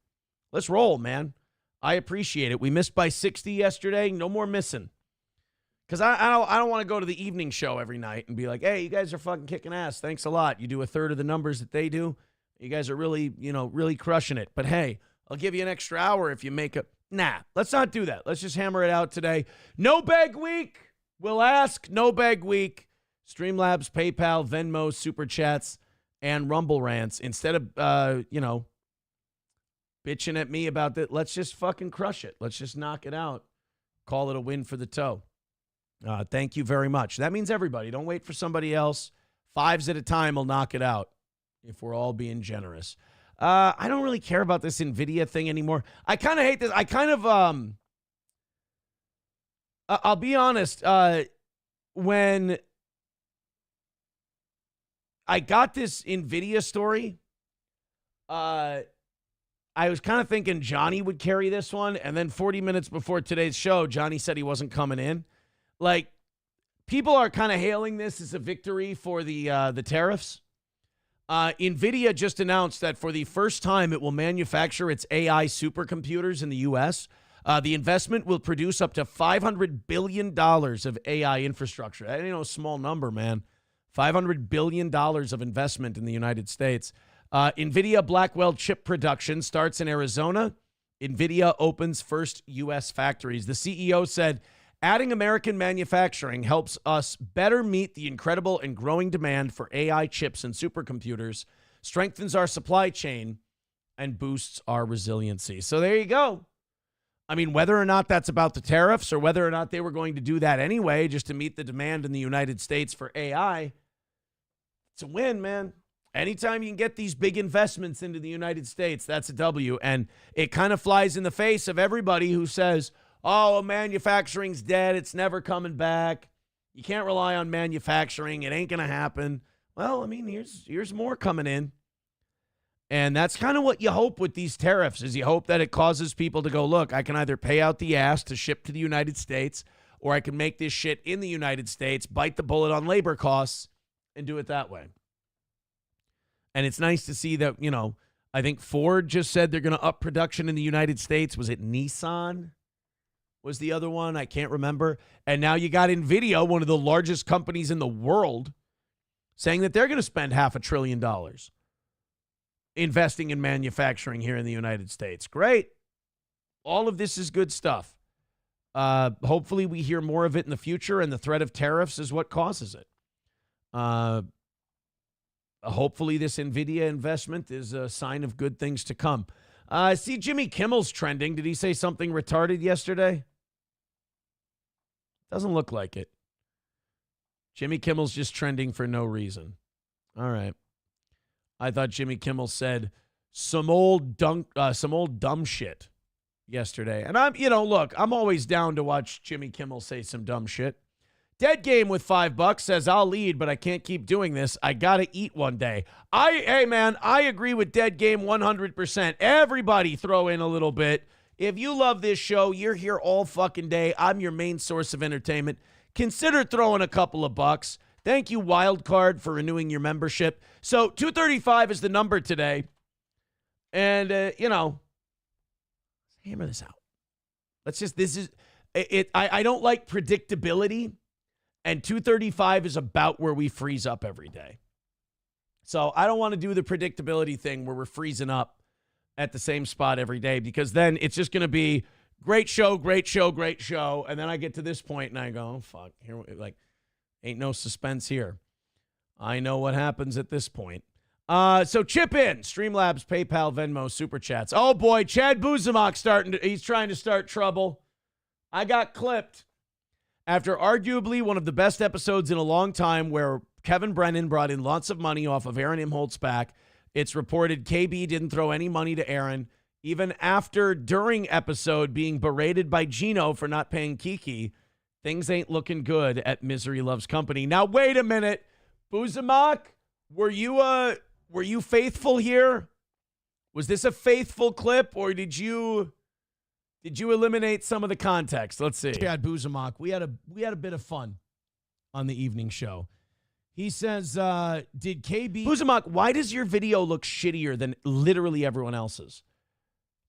Let's roll, man. I appreciate it. We missed by 60 yesterday. No more missing. Because I don't want to go to the evening show every night and be like, hey, you guys are fucking kicking ass. Thanks a lot. You do a third of the numbers that they do. You guys are really, really crushing it. But hey, I'll give you an extra hour if you make a... Nah, let's not do that. Let's just hammer it out today. No bag week. We'll ask. No bag week. Streamlabs, PayPal, Venmo, Super Chats, and Rumble Rants. Instead of, bitching at me about that, let's just fucking crush it. Let's just knock it out. Call it a win for the toe. Thank you very much. That means everybody. Don't wait for somebody else. 5s at a time will knock it out if we're all being generous. I don't really care about this NVIDIA thing anymore. I kind of hate this. I kind of, I'll be honest. When I got this NVIDIA story, I was kind of thinking Johnny would carry this one. And then 40 minutes before today's show, Johnny said he wasn't coming in. Like, people are kind of hailing this as a victory for the tariffs. NVIDIA just announced that for the first time, it will manufacture its AI supercomputers in the U.S. The investment will produce up to $500 billion of AI infrastructure. That ain't no small number, man. $500 billion of investment in the United States. NVIDIA Blackwell chip production starts in Arizona. NVIDIA opens first U.S. factories. The CEO said, adding American manufacturing helps us better meet the incredible and growing demand for AI chips and supercomputers, strengthens our supply chain, and boosts our resiliency. So there you go. I mean, whether or not that's about the tariffs or whether or not they were going to do that anyway just to meet the demand in the United States for AI, it's a win, man. Anytime you can get these big investments into the United States, that's a W. And it kind of flies in the face of everybody who says, oh, manufacturing's dead. It's never coming back. You can't rely on manufacturing. It ain't going to happen. Well, I mean, here's more coming in. And that's kind of what you hope with these tariffs is you hope that it causes people to go, look, I can either pay out the ass to ship to the United States or I can make this shit in the United States, bite the bullet on labor costs, and do it that way. And it's nice to see that, I think Ford just said they're going to up production in the United States. Was it Nissan? Was the other one? I can't remember. And now you got NVIDIA, one of the largest companies in the world, saying that they're going to spend $500 billion investing in manufacturing here in the United States. Great. All of this is good stuff. Hopefully we hear more of it in the future, and the threat of tariffs is what causes it. Hopefully this NVIDIA investment is a sign of good things to come. See, Jimmy Kimmel's trending. Did he say something retarded yesterday? Doesn't look like it. Jimmy Kimmel's just trending for no reason. All right. I thought Jimmy Kimmel said some old dumb shit yesterday. And look, I'm always down to watch Jimmy Kimmel say some dumb shit. Dead Game with $5 says, I'll lead, but I can't keep doing this. I got to eat one day. Hey, man, I agree with Dead Game 100%. Everybody throw in a little bit. If you love this show, you're here all fucking day. I'm your main source of entertainment. Consider throwing a couple of bucks. Thank you, Wildcard, for renewing your membership. So 235 is the number today. And, let's hammer this out. I don't like predictability. And 235 is about where we freeze up every day. So I don't want to do the predictability thing where we're freezing up at the same spot every day, because then it's just going to be great show, great show, great show. And then I get to this point and I go, oh, fuck. Here, ain't no suspense here. I know what happens at this point. So chip in. Streamlabs, PayPal, Venmo, Super Chats. Oh, boy. Chad Buzamak he's trying to start trouble. I got clipped. After arguably one of the best episodes in a long time, where Kevin Brennan brought in lots of money off of Aaron Imholt's back, it's reported KB didn't throw any money to Aaron, even after during episode being berated by Gino for not paying Kiki. Things ain't looking good at Misery Loves Company. Now, wait a minute. Buzamak, were you faithful here? Was this a faithful clip, or did you eliminate some of the context? Let's see. Chad Buzamak, we had a bit of fun on the evening show. He says, did KB... Buzamak, why does your video look shittier than literally everyone else's?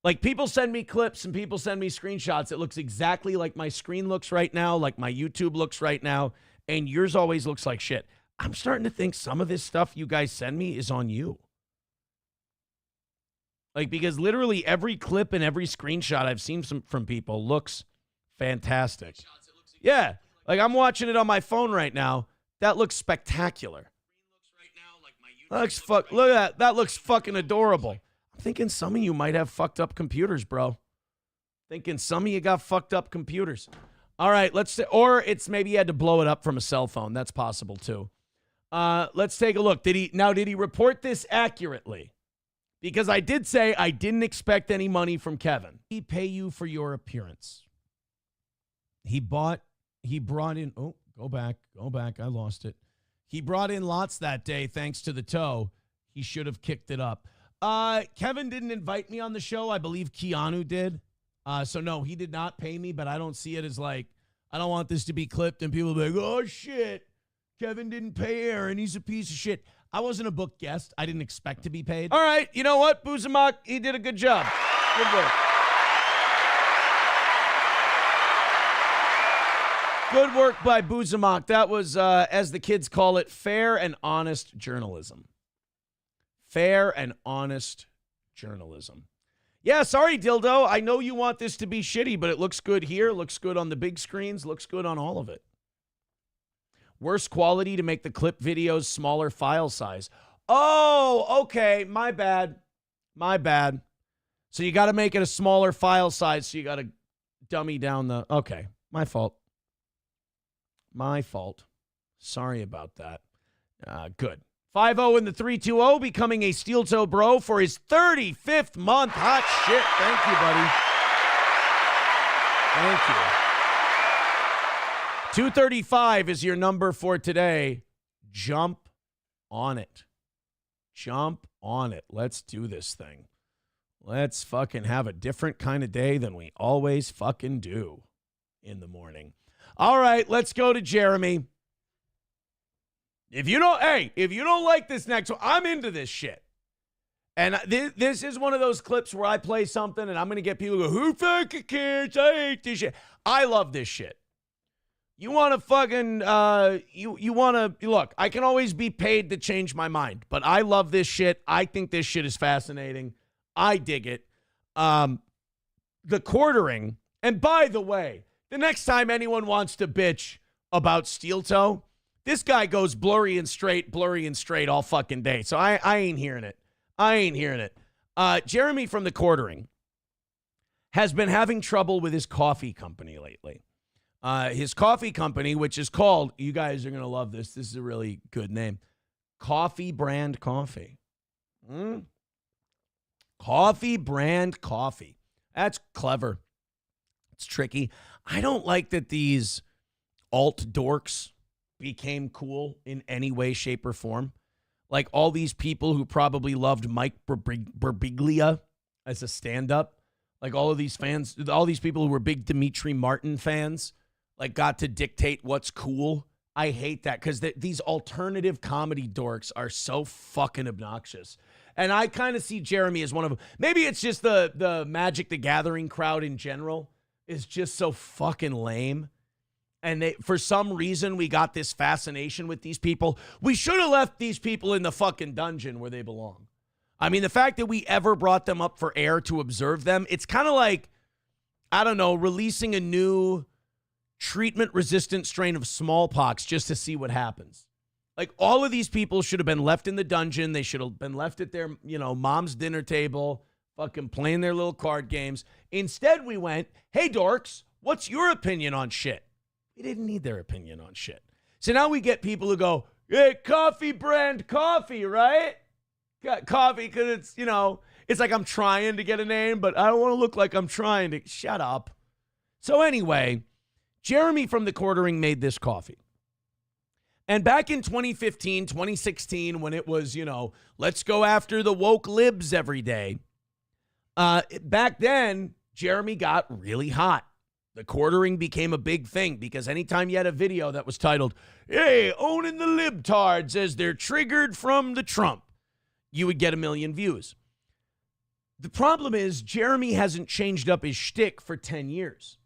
Like, people send me clips and people send me screenshots. It looks exactly like my screen looks right now, like my YouTube looks right now, and yours always looks like shit. I'm starting to think some of this stuff you guys send me is on you. Like, because literally every clip and every screenshot I've seen from people looks fantastic. Yeah. Like, I'm watching it on my phone right now. That looks spectacular. Look at that. That looks fucking adorable. I'm thinking some of you might have fucked up computers, bro. Thinking some of you got fucked up computers. All right, or it's maybe you had to blow it up from a cell phone. That's possible too. Let's take a look. Did he report this accurately? Because I did say I didn't expect any money from Kevin. He pay you for your appearance. He brought in, go back. I lost it. He brought in lots that day thanks to the toe. He should have kicked it up. Kevin didn't invite me on the show. I believe Keanu did. So no, he did not pay me, but I don't see it as like, I don't want this to be clipped and people be like, oh shit, Kevin didn't pay Aaron. He's a piece of shit. I wasn't a booked guest. I didn't expect to be paid. All right, you know what, Buzamak? He did a good job. Good work. Good work by Buzamak. That was, as the kids call it, fair and honest journalism. Fair and honest journalism. Yeah, sorry, Dildo. I know you want this to be shitty, but it looks good here, looks good on the big screens, looks good on all of it. Worse quality to make the clip videos smaller file size. Oh, okay. My bad. So you got to make it a smaller file size, so you got to dummy down the... Okay, my fault. Sorry about that. Good. 5-0 in the 3-2-0, becoming a steel toe bro for his 35th month. Hot shit. Thank you, buddy. Thank you. 235 is your number for today. Jump on it. Let's do this thing. Let's fucking have a different kind of day than we always fucking do in the morning. All right, let's go to Jeremy. If you don't like this next one, I'm into this shit. And this is one of those clips where I play something and I'm going to get people who go, who fucking cares? I hate this shit. I love this shit. You want to fucking, you want to, look, I can always be paid to change my mind, but I love this shit. I think this shit is fascinating. I dig it. The quartering, and by the way, the next time anyone wants to bitch about steel toe, this guy goes blurry and straight all fucking day. So I ain't hearing it. Jeremy from the Quartering has been having trouble with his coffee company lately. His coffee company, which is called, you guys are going to love this. This is a really good name. Coffee Brand Coffee. Coffee Brand Coffee. That's clever. It's tricky. I don't like that these alt dorks became cool in any way, shape, or form. Like all these people who probably loved Mike Birbiglia as a stand-up. Like all of these fans, all these people who were big Dimitri Martin fans, like got to dictate what's cool. I hate that because these alternative comedy dorks are so fucking obnoxious. And I kind of see Jeremy as one of them. Maybe it's just the Magic the Gathering crowd in general is just so fucking lame. And for some reason, we got this fascination with these people. We should have left these people in the fucking dungeon where they belong. I mean, the fact that we ever brought them up for air to observe them, it's kind of like, I don't know, releasing a new treatment-resistant strain of smallpox just to see what happens. Like, all of these people should have been left in the dungeon. They should have been left at their, mom's dinner table, fucking playing their little card games. Instead, we went, hey, dorks, what's your opinion on shit? We didn't need their opinion on shit. So now we get people who go, hey, Coffee Brand Coffee, right? Got coffee because it's, it's like I'm trying to get a name, but I don't want to look like I'm trying to. Shut up. So anyway, Jeremy from the Quartering made this coffee. And back in 2015, 2016, when it was, let's go after the woke libs every day, back then, Jeremy got really hot. The Quartering became a big thing because anytime you had a video that was titled, hey, owning the libtards as they're triggered from the Trump, you would get 1 million views. The problem is Jeremy hasn't changed up his shtick for 10 years.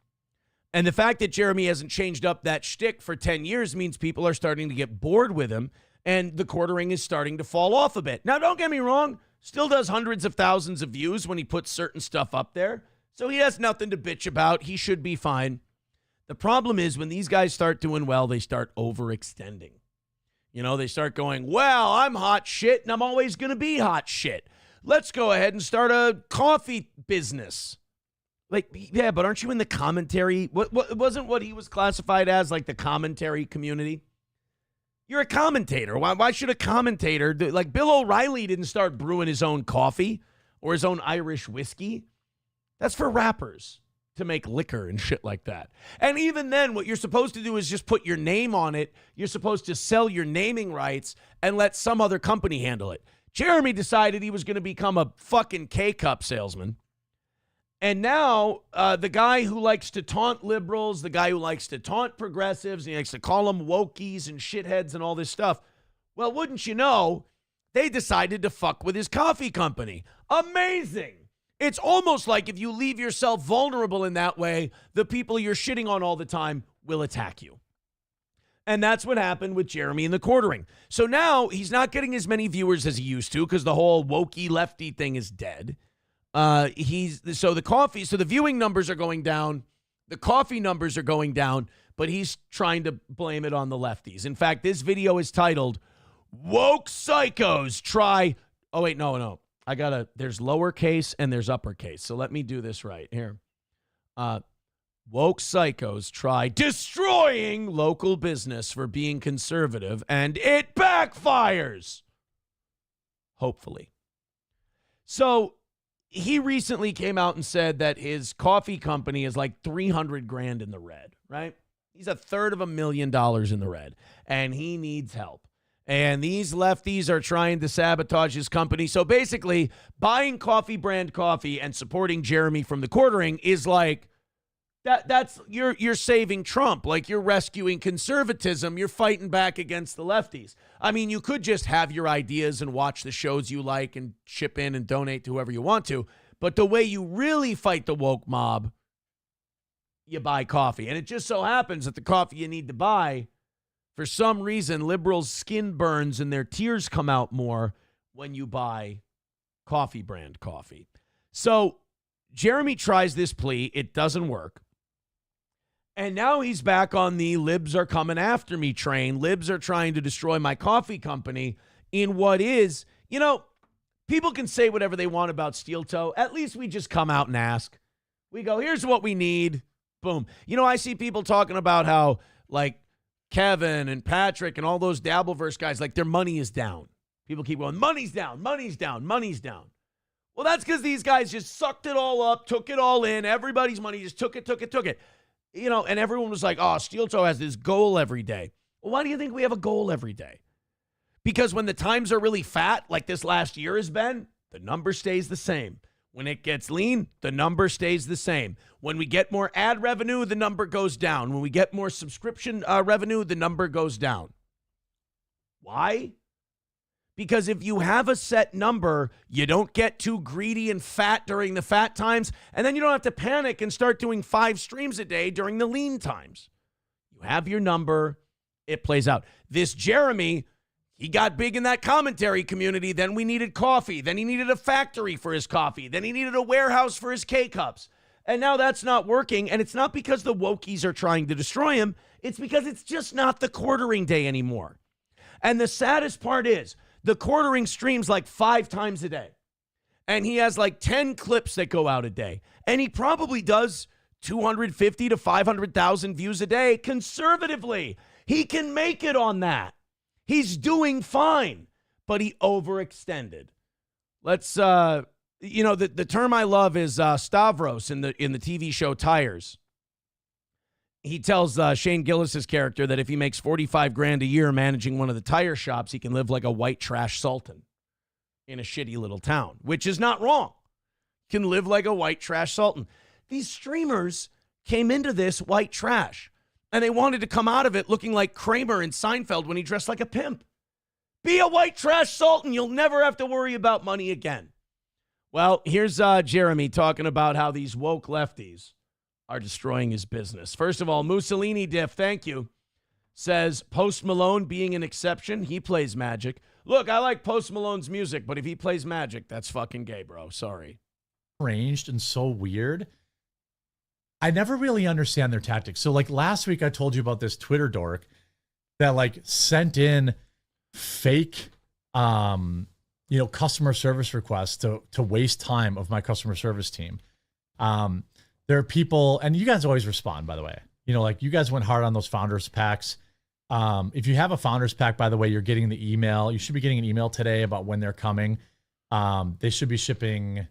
And the fact that Jeremy hasn't changed up that shtick for 10 years means people are starting to get bored with him, and the Quartering is starting to fall off a bit. Now, don't get me wrong, still does hundreds of thousands of views when he puts certain stuff up there. So he has nothing to bitch about. He should be fine. The problem is when these guys start doing well, they start overextending. They start going, well, I'm hot shit and I'm always going to be hot shit. Let's go ahead and start a coffee business. Like, yeah, but aren't you in the commentary? What wasn't what he was classified as, like the commentary community? You're a commentator. Why should a commentator, like Bill O'Reilly didn't start brewing his own coffee or his own Irish whiskey. That's for rappers to make liquor and shit like that. And even then, what you're supposed to do is just put your name on it. You're supposed to sell your naming rights and let some other company handle it. Jeremy decided he was going to become a fucking K-Cup salesman. And now the guy who likes to taunt liberals, the guy who likes to taunt progressives, and he likes to call them wokies and shitheads and all this stuff. Well, wouldn't you know, they decided to fuck with his coffee company. Amazing. It's almost like if you leave yourself vulnerable in that way, the people you're shitting on all the time will attack you. And that's what happened with Jeremy and the Quartering. So now he's not getting as many viewers as he used to because the whole wokey lefty thing is dead. So the viewing numbers are going down. The coffee numbers are going down, but he's trying to blame it on the lefties. In fact, this video is titled, Woke Psychos Try. Oh, wait, no. There's lowercase and there's uppercase. So let me do this right here. Woke psychos try destroying local business for being conservative and it backfires. Hopefully. So he recently came out and said that his coffee company is like $300,000 in the red, right? He's $350,000 in the red and he needs help. And these lefties are trying to sabotage his company. So basically, buying Coffee Brand Coffee and supporting Jeremy from the Quartering is like, that's you're saving Trump. Like you're rescuing conservatism. You're fighting back against the lefties. I mean, you could just have your ideas and watch the shows you like and chip in and donate to whoever you want to. But the way you really fight the woke mob, you buy coffee. And it just so happens that the coffee you need to buy, for some reason, liberals' skin burns and their tears come out more when you buy Coffee Brand Coffee. So Jeremy tries this plea. It doesn't work. And now he's back on the libs are coming after me train. Libs are trying to destroy my coffee company in what is, People can say whatever they want about steel toe. At least we just come out and ask. We go, here's what we need. Boom. You know, I see people talking about how, like, Kevin and Patrick and all those Dabbleverse guys, like, their money is down. People keep going, money's down, money's down, money's down. Well, that's because these guys just sucked it all up, took it all in. Everybody's money just took it. You know, and everyone was like, oh, steel toe has this goal every day. Well, why do you think we have a goal every day? Because when the times are really fat, like this last year has been, the number stays the same. When it gets lean, the number stays the same. When we get more ad revenue, the number goes down. When we get more subscription revenue, the number goes down. Why? Because if you have a set number, you don't get too greedy and fat during the fat times, and then you don't have to panic and start doing 5 streams a day during the lean times. You have your number, it plays out. This Jeremy, he got big in that commentary community. Then we needed coffee. Then he needed a factory for his coffee. Then he needed a warehouse for his K-Cups. And now that's not working. And it's not because the wokies are trying to destroy him. It's because it's just not the quartering day anymore. And the saddest part is the quartering streams like 5 times a day. And he has like 10 clips that go out a day. And he probably does 250 to 500,000 views a day conservatively. He can make it on that. He's doing fine, but he overextended. Let's, the term I love is Stavros in the TV show Tires. He tells Shane Gillis's character that if he makes $45,000 a year managing one of the tire shops, he can live like a white trash sultan in a shitty little town, which is not wrong. Can live like a white trash sultan. These streamers came into this white trash. And they wanted to come out of it looking like Kramer in Seinfeld when he dressed like a pimp. Be a white trash sultan. You'll never have to worry about money again. Well, here's Jeremy talking about how these woke lefties are destroying his business. First of all, Mussolini Diff, thank you, says Post Malone being an exception. He plays Magic. Look, I like Post Malone's music, but if he plays Magic, that's fucking gay, bro. Sorry. Arranged and so weird. I never really understand their tactics. So like last week I told you about this Twitter dork that like sent in fake customer service requests to waste time of my customer service team. There are people, and you guys always respond, by the way. You know, like you guys went hard on those founders packs. If you have a founders pack, by the way, you're getting the email. You should be getting an email today about when they're coming. They should be shipping.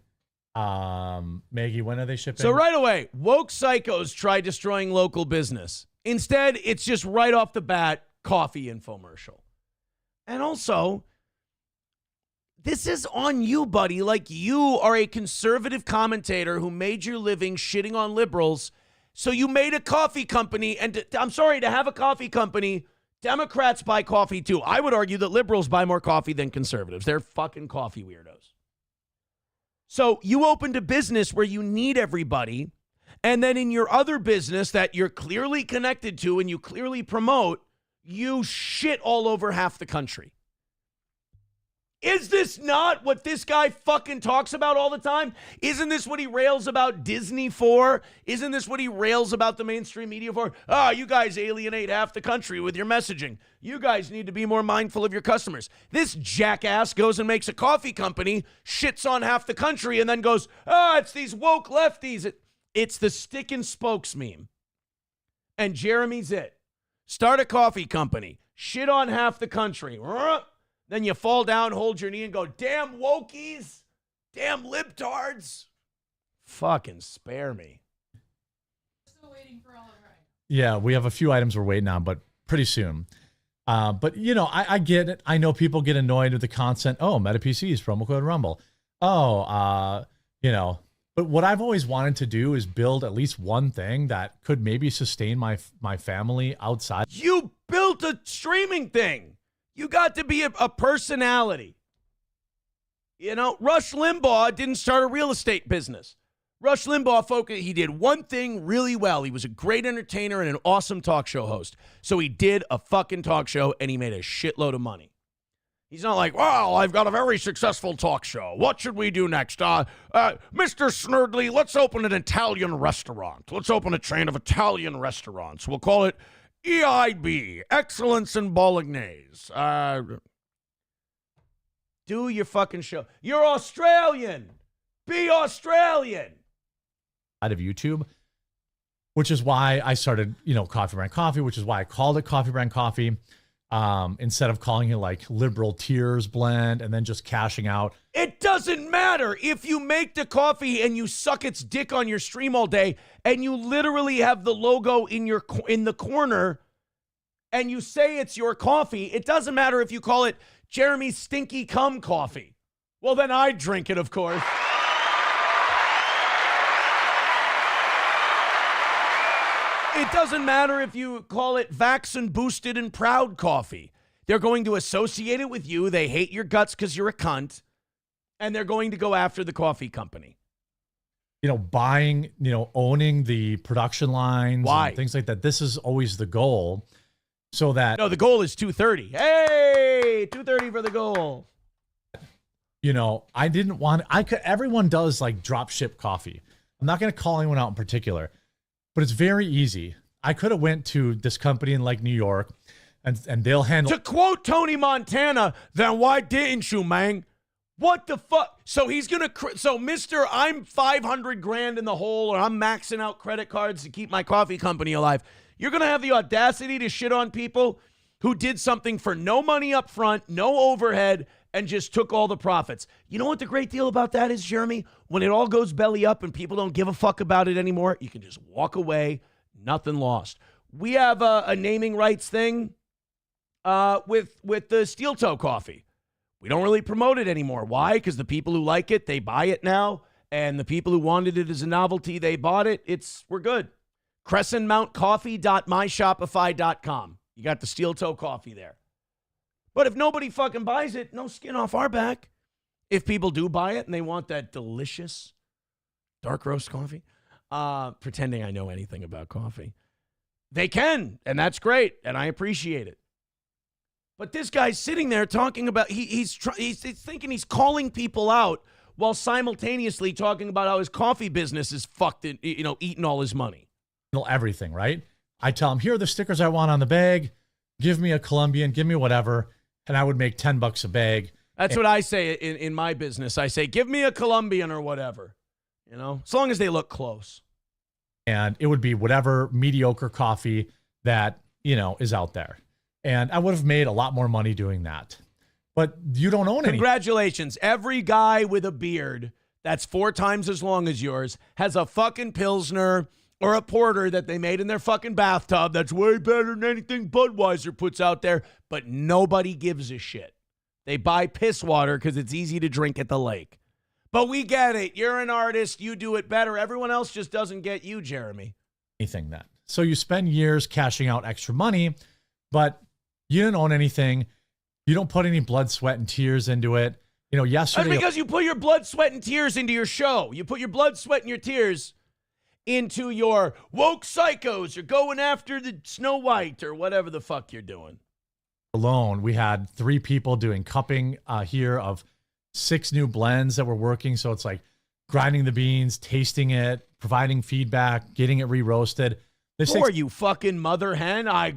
Maggie, when are they shipping? So right away, woke psychos try destroying local business. Instead, it's just right off the bat, coffee infomercial. And also, this is on you, buddy. Like, you are a conservative commentator who made your living shitting on liberals. So you made a coffee company, and I'm sorry, to have a coffee company, Democrats buy coffee too. I would argue that liberals buy more coffee than conservatives. They're fucking coffee weirdos. So you opened a business where you need everybody, and then in your other business that you're clearly connected to and you clearly promote, you shit all over half the country. Is this not what this guy fucking talks about all the time? Isn't this what he rails about Disney for? Isn't this what he rails about the mainstream media for? You guys alienate half the country with your messaging. You guys need to be more mindful of your customers. This jackass goes and makes a coffee company, shits on half the country, and then goes, it's these woke lefties. It's the stick and spokes meme. And Jeremy's it. Start a coffee company, shit on half the country. Then you fall down, hold your knee, and go, damn wokies, damn libtards. Fucking spare me. Still waiting for all of right. Yeah, we have a few items we're waiting on, but pretty soon. But, you know, I get it. I know people get annoyed with the content. Oh, Meta PCs, promo code Rumble. But what I've always wanted to do is build at least one thing that could maybe sustain my family outside. You built a streaming thing. You got to be a personality. You know, Rush Limbaugh didn't start a real estate business. Rush Limbaugh, he did one thing really well. He was a great entertainer and an awesome talk show host. So he did a fucking talk show and he made a shitload of money. He's not like, well, I've got a very successful talk show. What should we do next? Mr. Snerdley, let's open an Italian restaurant. Let's open a chain of Italian restaurants. We'll call it EIB, Excellence in Bolognese. Do your fucking show. You're Australian. Be Australian. Out of YouTube, which is why I started, Coffee Brand Coffee, which is why I called it Coffee Brand Coffee, instead of calling it like Liberal Tears Blend and then just cashing out. It doesn't matter if you make the coffee and you suck its dick on your stream all day and you literally have the logo in the corner and you say it's your coffee. It doesn't matter if you call it Jeremy's Stinky Cum Coffee. Well, then I'd drink it, of course. It doesn't matter if you call it Vaccine Boosted and Proud Coffee. They're going to associate it with you. They hate your guts because you're a cunt. And they're going to go after the coffee company. Buying, owning the production lines. Why? And things like that. This is always the goal. So that... No, the goal is 230. Hey, 230 for the goal. I didn't want... everyone does like drop ship coffee. I'm not going to call anyone out in particular. But it's very easy. I could have went to this company in like New York and they'll handle... To quote Tony Montana, then why didn't you, man? What the fuck? So he's going to... So, Mr. I'm 500 grand in the hole or I'm maxing out credit cards to keep my coffee company alive. You're going to have the audacity to shit on people who did something for no money up front, no overhead, and just took all the profits. You know what the great deal about that is, Jeremy? When it all goes belly up and people don't give a fuck about it anymore, you can just walk away, nothing lost. We have a naming rights thing with the Steel Toe coffee. We don't really promote it anymore. Why? Because the people who like it, they buy it now, and the people who wanted it as a novelty, they bought it. We're good. CrescentMountCoffee.myshopify.com. You got the Steel Toe coffee there. But if nobody fucking buys it, no skin off our back. If people do buy it and they want that delicious dark roast coffee, pretending I know anything about coffee, they can, and that's great, and I appreciate it. But this guy's sitting there talking about, he's thinking he's calling people out while simultaneously talking about how his coffee business is fucked and, eating all his money. Everything, right? I tell him, here are the stickers I want on the bag. Give me a Colombian, give me whatever. And I would make $10 a bag. That's what I say in my business. I say, give me a Colombian or whatever, as long as they look close. And it would be whatever mediocre coffee that, is out there. And I would have made a lot more money doing that. But you don't own any. Congratulations. Every guy with a beard that's 4 times as long as yours has a fucking Pilsner or a porter that they made in their fucking bathtub that's way better than anything Budweiser puts out there, but nobody gives a shit. They buy piss water because it's easy to drink at the lake. But we get it. You're an artist. You do it better. Everyone else just doesn't get you, Jeremy. Anything then. So you spend years cashing out extra money, but you didn't own anything. You don't put any blood, sweat, and tears into it. Yesterday... That's because you put your blood, sweat, and tears into your show. You put your blood, sweat, and your tears into your woke psychos or going after the Snow White or whatever the fuck you're doing. Alone, we had 3 people doing cupping here of 6 new blends that were working. So it's like grinding the beans, tasting it, providing feedback, getting it re-roasted. Who are you, fucking mother hen? I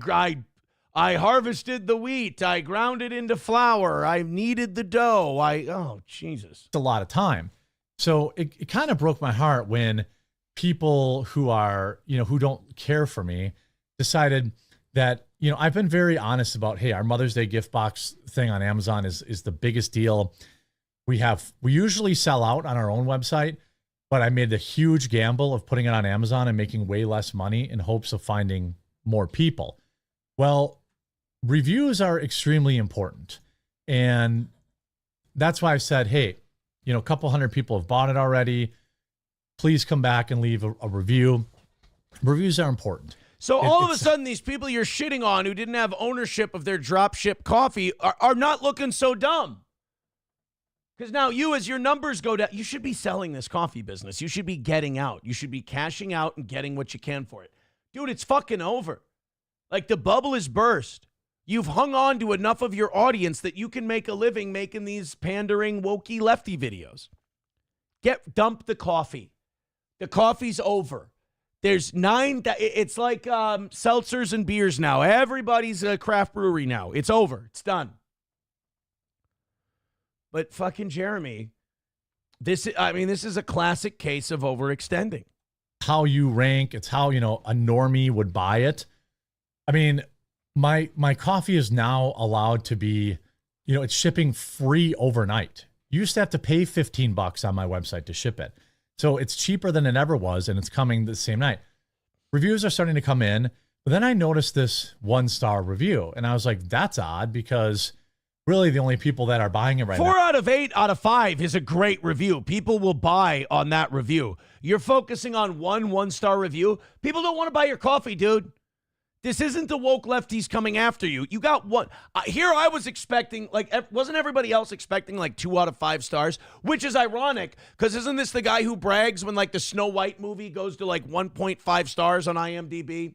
harvested the wheat. I ground it into flour. I kneaded the dough. Oh, Jesus. It's a lot of time. So it kind of broke my heart when people who are, who don't care for me decided that, I've been very honest about, hey, our Mother's Day gift box thing on Amazon is the biggest deal. We usually sell out on our own website, but I made the huge gamble of putting it on Amazon and making way less money in hopes of finding more people. Well, reviews are extremely important. And that's why I said, hey, a couple hundred people have bought it already. Please come back and leave a review. Reviews are important. So all of a sudden, these people you're shitting on who didn't have ownership of their dropship coffee are not looking so dumb. Because now you, as your numbers go down, you should be selling this coffee business. You should be getting out. You should be cashing out and getting what you can for it. Dude, it's fucking over. Like, the bubble is burst. You've hung on to enough of your audience that you can make a living making these pandering, wokey, lefty videos. Dump the coffee. The coffee's over. There's 9, it's like seltzers and beers now. Everybody's a craft brewery now. It's over. It's done. But fucking Jeremy, this is a classic case of overextending. How you rank, it's how, a normie would buy it. I mean, my coffee is now allowed to be, it's shipping free overnight. You used to have to pay $15 on my website to ship it. So it's cheaper than it ever was, and it's coming the same night. Reviews are starting to come in, but then I noticed this 1-star review, and I was like, that's odd, because really the only people that are buying it right now. 4 out of 8 out of 5 is a great review. People will buy on that review. You're focusing on 1-star review. People don't want to buy your coffee, dude. This isn't the woke lefties coming after you. You got one. Here I was expecting, wasn't everybody else expecting 2 out of 5 stars? Which is ironic, because isn't this the guy who brags when the Snow White movie goes to 1.5 stars on IMDb?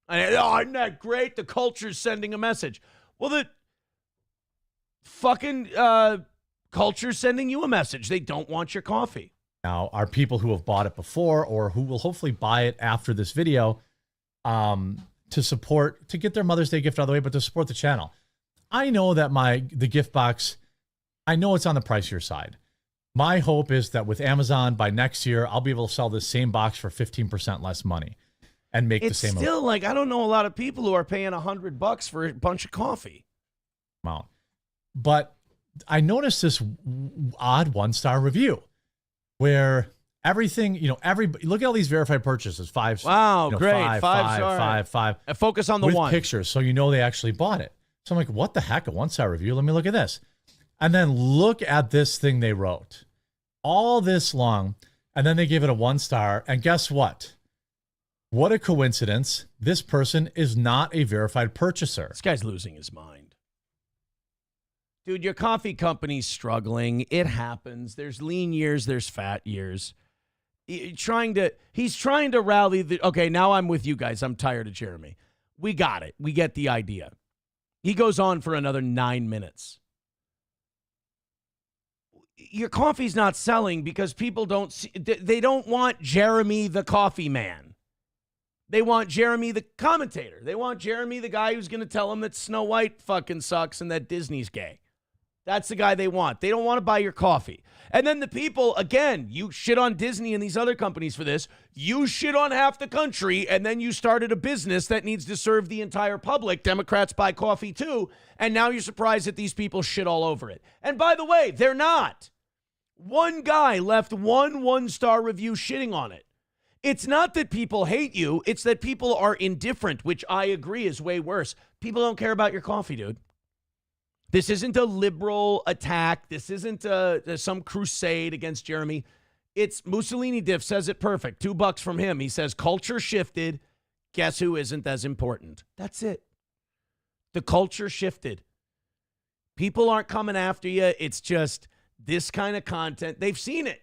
And, isn't that great? The culture's sending a message. Well, the fucking culture's sending you a message. They don't want your coffee. Now, are people who have bought it before or who will hopefully buy it after this video, to get their Mother's Day gift out of the way, but to support the channel. I know that the gift box, I know it's on the pricier side. My hope is that with Amazon by next year, I'll be able to sell this same box for 15% less money and make the same amount. It's still I don't know a lot of people who are paying $100 for a bunch of coffee. Amount. But I noticed this odd 1-star review where everything, look at all these verified purchases. 5. Wow, great. 5 star. 5. I focus on the with one. Pictures, so they actually bought it. So I'm like, what the heck? A 1-star review? Let me look at this. And then look at this thing they wrote. All this long, and then they give it a 1-star. And guess what? What a coincidence. This person is not a verified purchaser. This guy's losing his mind. Dude, your coffee company's struggling. It happens. There's lean years, there's fat years. He's trying to rally okay, now I'm with you guys. I'm tired of Jeremy. We got it. We get the idea. He goes on for another 9 minutes. Your coffee's not selling because people they don't want Jeremy the coffee man. They want Jeremy the commentator. They want Jeremy the guy who's going to tell them that Snow White fucking sucks and that Disney's gay. That's the guy they want. They don't want to buy your coffee. And then the people, again, you shit on Disney and these other companies for this. You shit on half the country, and then you started a business that needs to serve the entire public. Democrats buy coffee too, and now you're surprised that these people shit all over it. And by the way, they're not. One guy left 1-star review shitting on it. It's not that people hate you. It's that people are indifferent, which I agree is way worse. People don't care about your coffee, dude. This isn't a liberal attack. This isn't some crusade against Jeremy. It's Mussolini Diff says it perfect. $2 from him. He says, culture shifted. Guess who isn't as important? That's it. The culture shifted. People aren't coming after you. It's just this kind of content. They've seen it.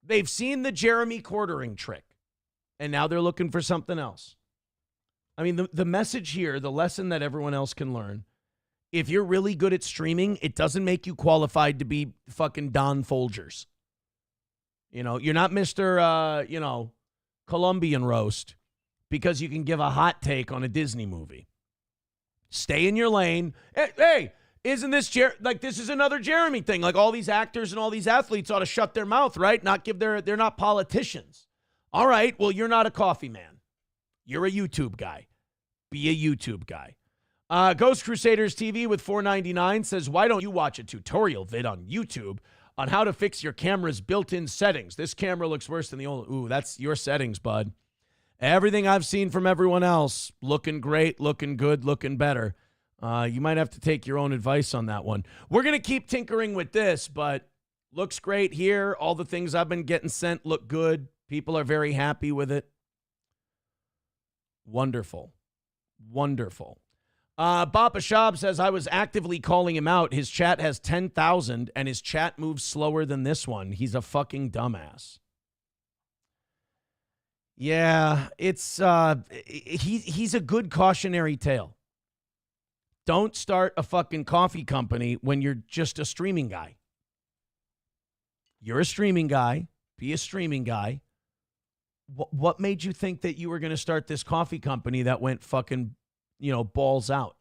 They've seen the Jeremy quartering trick. And now they're looking for something else. I mean, the message here, the lesson that everyone else can learn, if you're really good at streaming, it doesn't make you qualified to be fucking Don Folgers. You're not Mr. Colombian roast because you can give a hot take on a Disney movie. Stay in your lane. Hey, isn't this this is another Jeremy thing? All these actors and all these athletes ought to shut their mouth, right? They're not politicians. All right, well, you're not a coffee man. You're a YouTube guy. Be a YouTube guy. Ghost Crusaders TV with $4.99 says, why don't you watch a tutorial vid on YouTube on how to fix your camera's built-in settings? This camera looks worse than the old. Ooh, that's your settings, bud. Everything I've seen from everyone else, looking great, looking good, looking better. You might have to take your own advice on that one. We're going to keep tinkering with this, but looks great here. All the things I've been getting sent look good. People are very happy with it. Wonderful. Wonderful. Bapa Shab says, I was actively calling him out. His chat has 10,000 and his chat moves slower than this one. He's a fucking dumbass. Yeah, it's he's a good cautionary tale. Don't start a fucking coffee company when you're just a streaming guy. You're a streaming guy. Be a streaming guy. What made you think that you were going to start this coffee company that went fucking, balls out?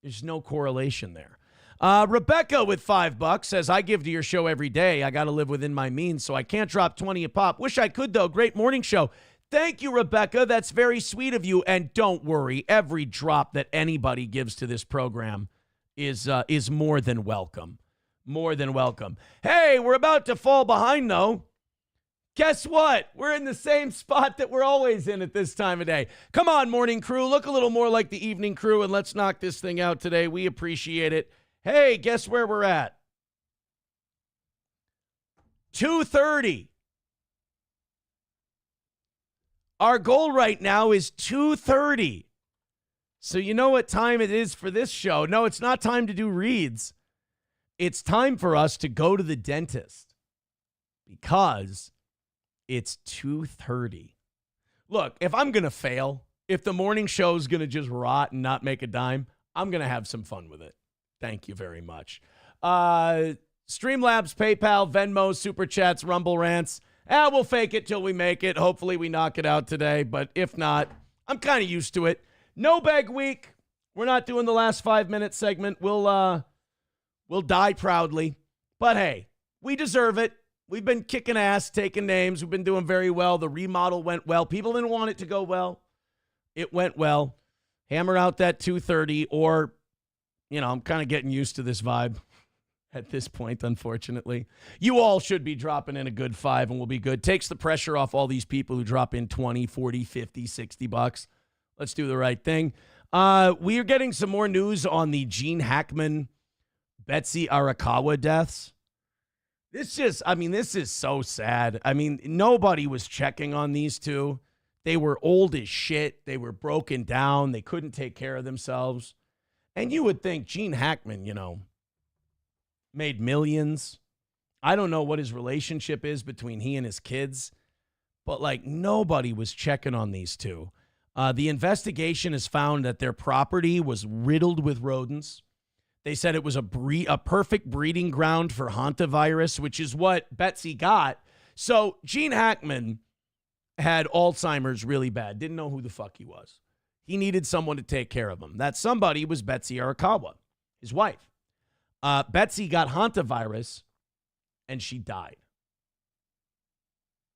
There's no correlation there. Rebecca with $5 says, I give to your show every day. I got to live within my means, so I can't drop 20 a pop. Wish I could, though. Great morning show. Thank you, Rebecca. That's very sweet of you. And don't worry, every drop that anybody gives to this program is more than welcome. More than welcome. Hey, we're about to fall behind, though. Guess what? We're in the same spot that we're always in at this time of day. Come on, morning crew. Look a little more like the evening crew, and let's knock this thing out today. We appreciate it. Hey, guess where we're at? 2:30. Our goal right now is 2:30. So you know what time it is for this show. No, it's not time to do reads. It's time for us to go to the dentist because it's 2:30. Look, if I'm going to fail, if the morning show is going to just rot and not make a dime, I'm going to have some fun with it. Thank you very much. Streamlabs, PayPal, Venmo, Super Chats, Rumble Rants. We'll fake it till we make it. Hopefully we knock it out today, but if not, I'm kind of used to it. No bag week. We're not doing the last 5-minute segment. We'll die proudly. But hey, we deserve it. We've been kicking ass, taking names. We've been doing very well. The remodel went well. People didn't want it to go well. It went well. Hammer out that 2:30, or, I'm kind of getting used to this vibe at this point, unfortunately. You all should be dropping in a good 5 and we'll be good. Takes the pressure off all these people who drop in 20, 40, 50, $60. Let's do the right thing. We are getting some more news on the Gene Hackman, Betsy Arakawa deaths. This is so sad. Nobody was checking on these two. They were old as shit. They were broken down. They couldn't take care of themselves. And you would think Gene Hackman, made millions. I don't know what his relationship is between he and his kids, but nobody was checking on these two. The investigation has found that their property was riddled with rodents. They said it was a perfect breeding ground for hantavirus, which is what Betsy got. So Gene Hackman had Alzheimer's really bad. Didn't know who the fuck he was. He needed someone to take care of him. That somebody was Betsy Arakawa, his wife. Betsy got hantavirus, and she died.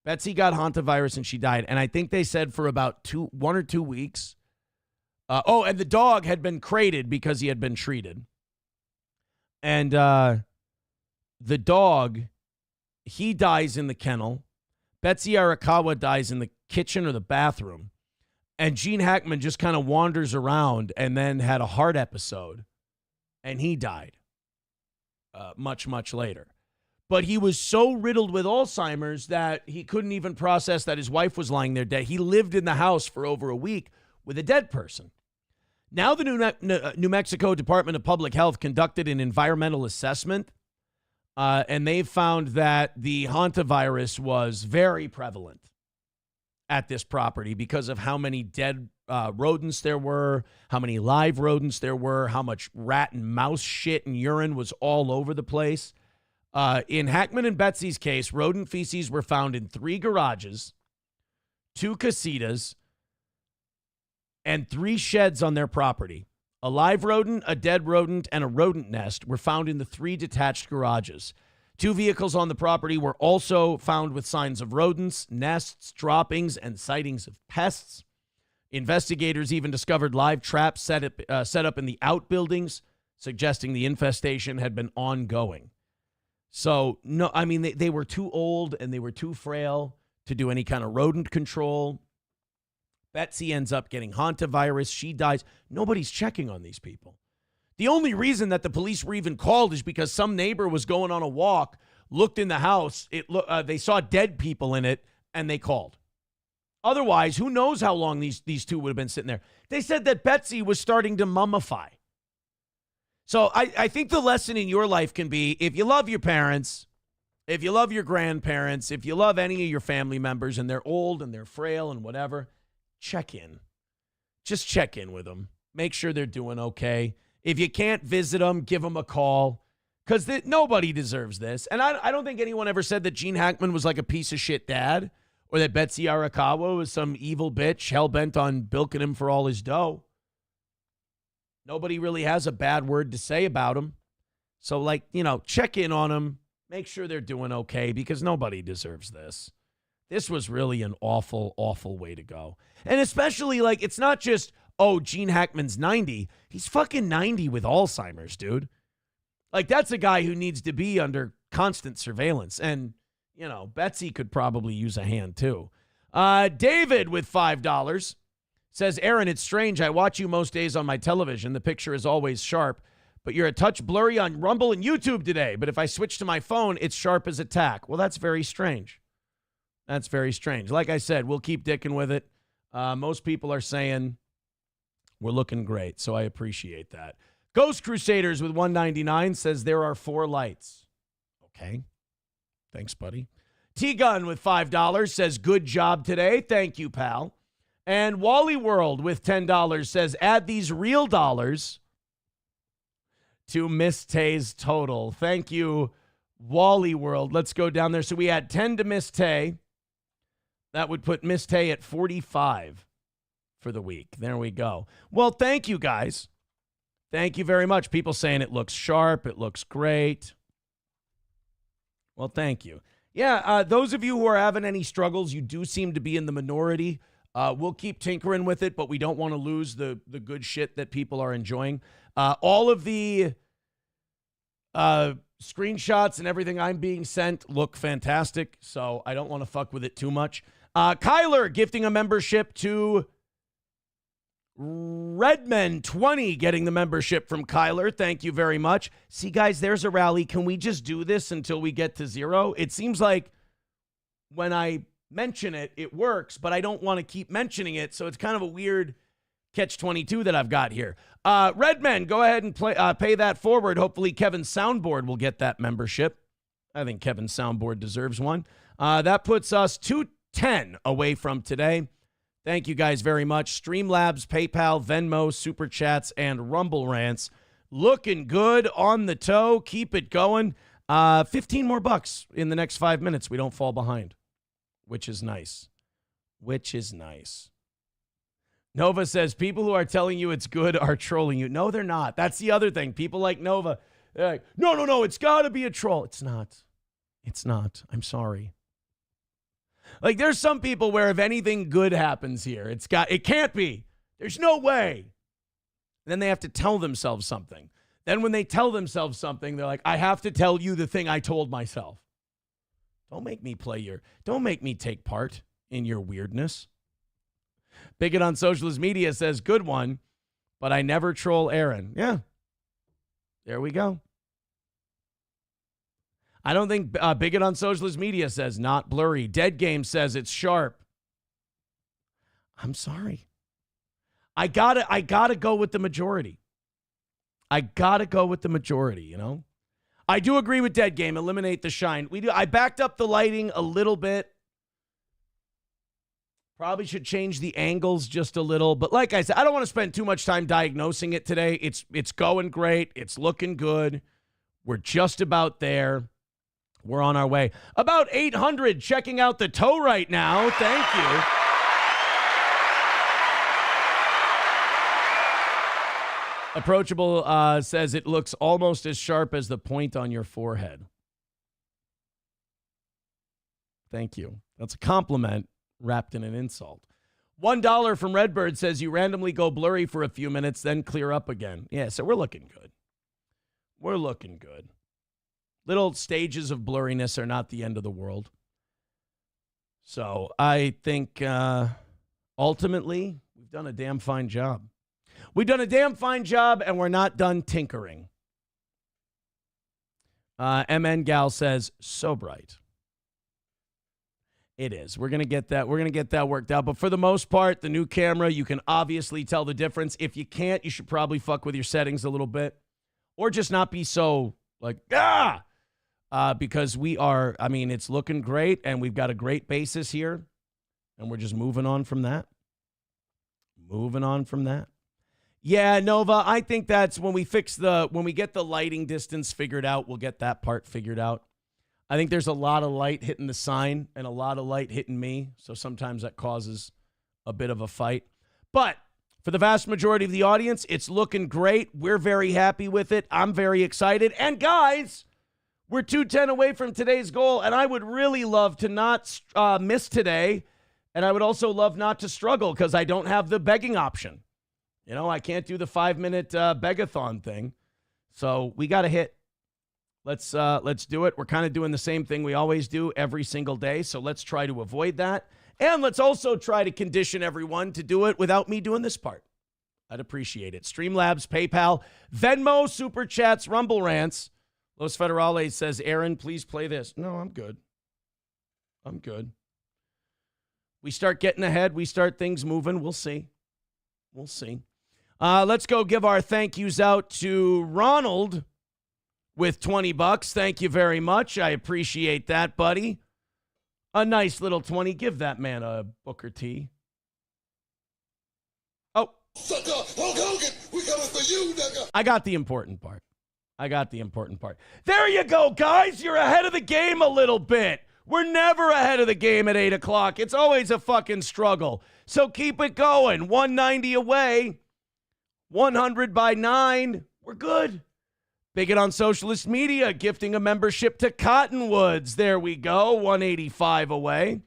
Betsy got hantavirus, and she died. And I think they said for about 1 or 2 weeks. And the dog had been crated because he had been treated. And the dog, he dies in the kennel. Betsy Arakawa dies in the kitchen or the bathroom. And Gene Hackman just kind of wanders around and then had a heart episode. And he died much, much later. But he was so riddled with Alzheimer's that he couldn't even process that his wife was lying there dead. He lived in the house for over a week with a dead person. Now the New Mexico Department of Public Health conducted an environmental assessment, and they found that the hantavirus was very prevalent at this property because of how many dead rodents there were, how many live rodents there were, how much rat and mouse shit and urine was all over the place. In Hackman and Betsy's case, rodent feces were found in 3 garages, 2 casitas, and 3 sheds on their property. A live rodent, a dead rodent, and a rodent nest were found in the 3 detached garages. 2 vehicles on the property were also found with signs of rodents, nests, droppings, and sightings of pests. Investigators even discovered live traps set up in the outbuildings, suggesting the infestation had been ongoing. So, no, they were too old and they were too frail to do any kind of rodent control. Betsy ends up getting hantavirus. She dies. Nobody's checking on these people. The only reason that the police were even called is because some neighbor was going on a walk, looked in the house, they saw dead people in it, and they called. Otherwise, who knows how long these two would have been sitting there. They said that Betsy was starting to mummify. So I think the lesson in your life can be, if you love your parents, if you love your grandparents, if you love any of your family members and they're old and they're frail and whatever, check in. Just check in with them. Make sure they're doing okay. If you can't visit them, give them a call, because nobody deserves this. And I don't think anyone ever said that Gene Hackman was like a piece of shit dad, or that Betsy Arakawa was some evil bitch hell-bent on bilking him for all his dough. Nobody really has a bad word to say about him. So, like, check in on them. Make sure they're doing okay because nobody deserves this. This was really an awful, awful way to go. And especially, like, it's not just, oh, Gene Hackman's 90. He's fucking 90 with Alzheimer's, dude. Like, that's a guy who needs to be under constant surveillance. And, Betsy could probably use a hand, too. David with $5 says, Aaron, it's strange. I watch you most days on my television. The picture is always sharp. But you're a touch blurry on Rumble and YouTube today. But if I switch to my phone, it's sharp as a tack. Well, that's very strange. That's very strange. Like I said, we'll keep dicking with it. Most people are saying we're looking great, so I appreciate that. Ghost Crusaders with $1.99 says there are 4 lights. Okay. Thanks, buddy. T-Gun with $5 says good job today. Thank you, pal. And Wally World with $10 says add these real dollars to Miss Tay's total. Thank you, Wally World. Let's go down there. So we add 10 to Miss Tay. That would put Miss Tay at 45 for the week. There we go. Well, thank you, guys. Thank you very much. People saying it looks sharp. It looks great. Well, thank you. Yeah, those of you who are having any struggles, you do seem to be in the minority. We'll keep tinkering with it, but we don't want to lose the good shit that people are enjoying. All of the screenshots and everything I'm being sent look fantastic, so I don't want to fuck with it too much. Kyler gifting a membership to Redmen 20, getting the membership from Kyler. Thank you very much. See, guys, there's a rally. Can we just do this until we get to 0? It seems like when I mention it, it works, but I don't want to keep mentioning it, so it's kind of a weird catch-22 that I've got here. Redmen, go ahead and pay that forward. Hopefully Kevin's Soundboard will get that membership. I think Kevin's Soundboard deserves one. That puts us 210 away from today. Thank you guys very much. Streamlabs, PayPal, Venmo, Super Chats, and Rumble Rants. Looking good on the toe. Keep it going. 15 more bucks in the next 5 minutes. We don't fall behind, which is nice. Nova says, people who are telling you it's good are trolling you. No, they're not. That's the other thing. People like Nova, they're like, no, it's got to be a troll. It's not. I'm sorry. Like, there's some people where if anything good happens here, it can't be. There's no way. And then they have to tell themselves something. Then when they tell themselves something, they're like, I have to tell you the thing I told myself. Don't make me take part in your weirdness. Bigot on Socialist Media says, good one, but I never troll Aaron. Yeah. There we go. I don't think Bigot on Socialist Media says not blurry. Dead Game says it's sharp. I'm sorry. I gotta go with the majority. I do agree with Dead Game. Eliminate the shine. I backed up the lighting a little bit. Probably should change the angles just a little. But like I said, I don't want to spend too much time diagnosing it today. It's going great. It's looking good. We're just about there. We're on our way. About 800 checking out the toe right now. Thank you. Approachable says it looks almost as sharp as the point on your forehead. Thank you. That's a compliment wrapped in an insult. $1 from Redbird says you randomly go blurry for a few minutes, then clear up again. Yeah, so we're looking good. Little stages of blurriness are not the end of the world. So I think ultimately we've done a damn fine job. And we're not done tinkering. MN Gal says, so bright. It is. We're going to get that worked out. But for the most part, the new camera, you can obviously tell the difference. If you can't, you should probably fuck with your settings a little bit. Or just not be so like, because it's looking great and we've got a great basis here. And we're just moving on from that. Yeah, Nova, I think that's when we get the lighting distance figured out, we'll get that part figured out. I think there's a lot of light hitting the sign and a lot of light hitting me. So sometimes that causes a bit of a fight. But For the vast majority of the audience, it's looking great. We're very happy with it. I'm very excited. And guys, we're 210 away from today's goal, and I would really love to not miss today, and I would also love not to struggle because I don't have the begging option. You know, I can't do the 5-minute begathon thing. So we got to hit. Let's do it. We're kind of doing the same thing we always do every single day, so let's try to avoid that. And let's also try to condition everyone to do it without me doing this part. I'd appreciate it. Streamlabs, PayPal, Venmo, Super Chats, Rumble Rants. Los Federales says, Aaron, please play this. No, I'm good. I'm good. We start getting ahead. We start things moving. We'll see. We'll see. Let's go give our thank yous out to Ronald with $20. Thank you very much. I appreciate that, buddy. A nice little 20. Give that man a Booker T. Oh. Sucker, Hulk Hogan, we coming for you, nigga. I got the important part. There you go, guys. You're ahead of the game a little bit. We're never ahead of the game at 8 o'clock. It's always a fucking struggle. So keep it going. 190 away. 100 by 9. We're good. Bigot on socialist media, gifting a membership to Cottonwoods. There we go, 185 away.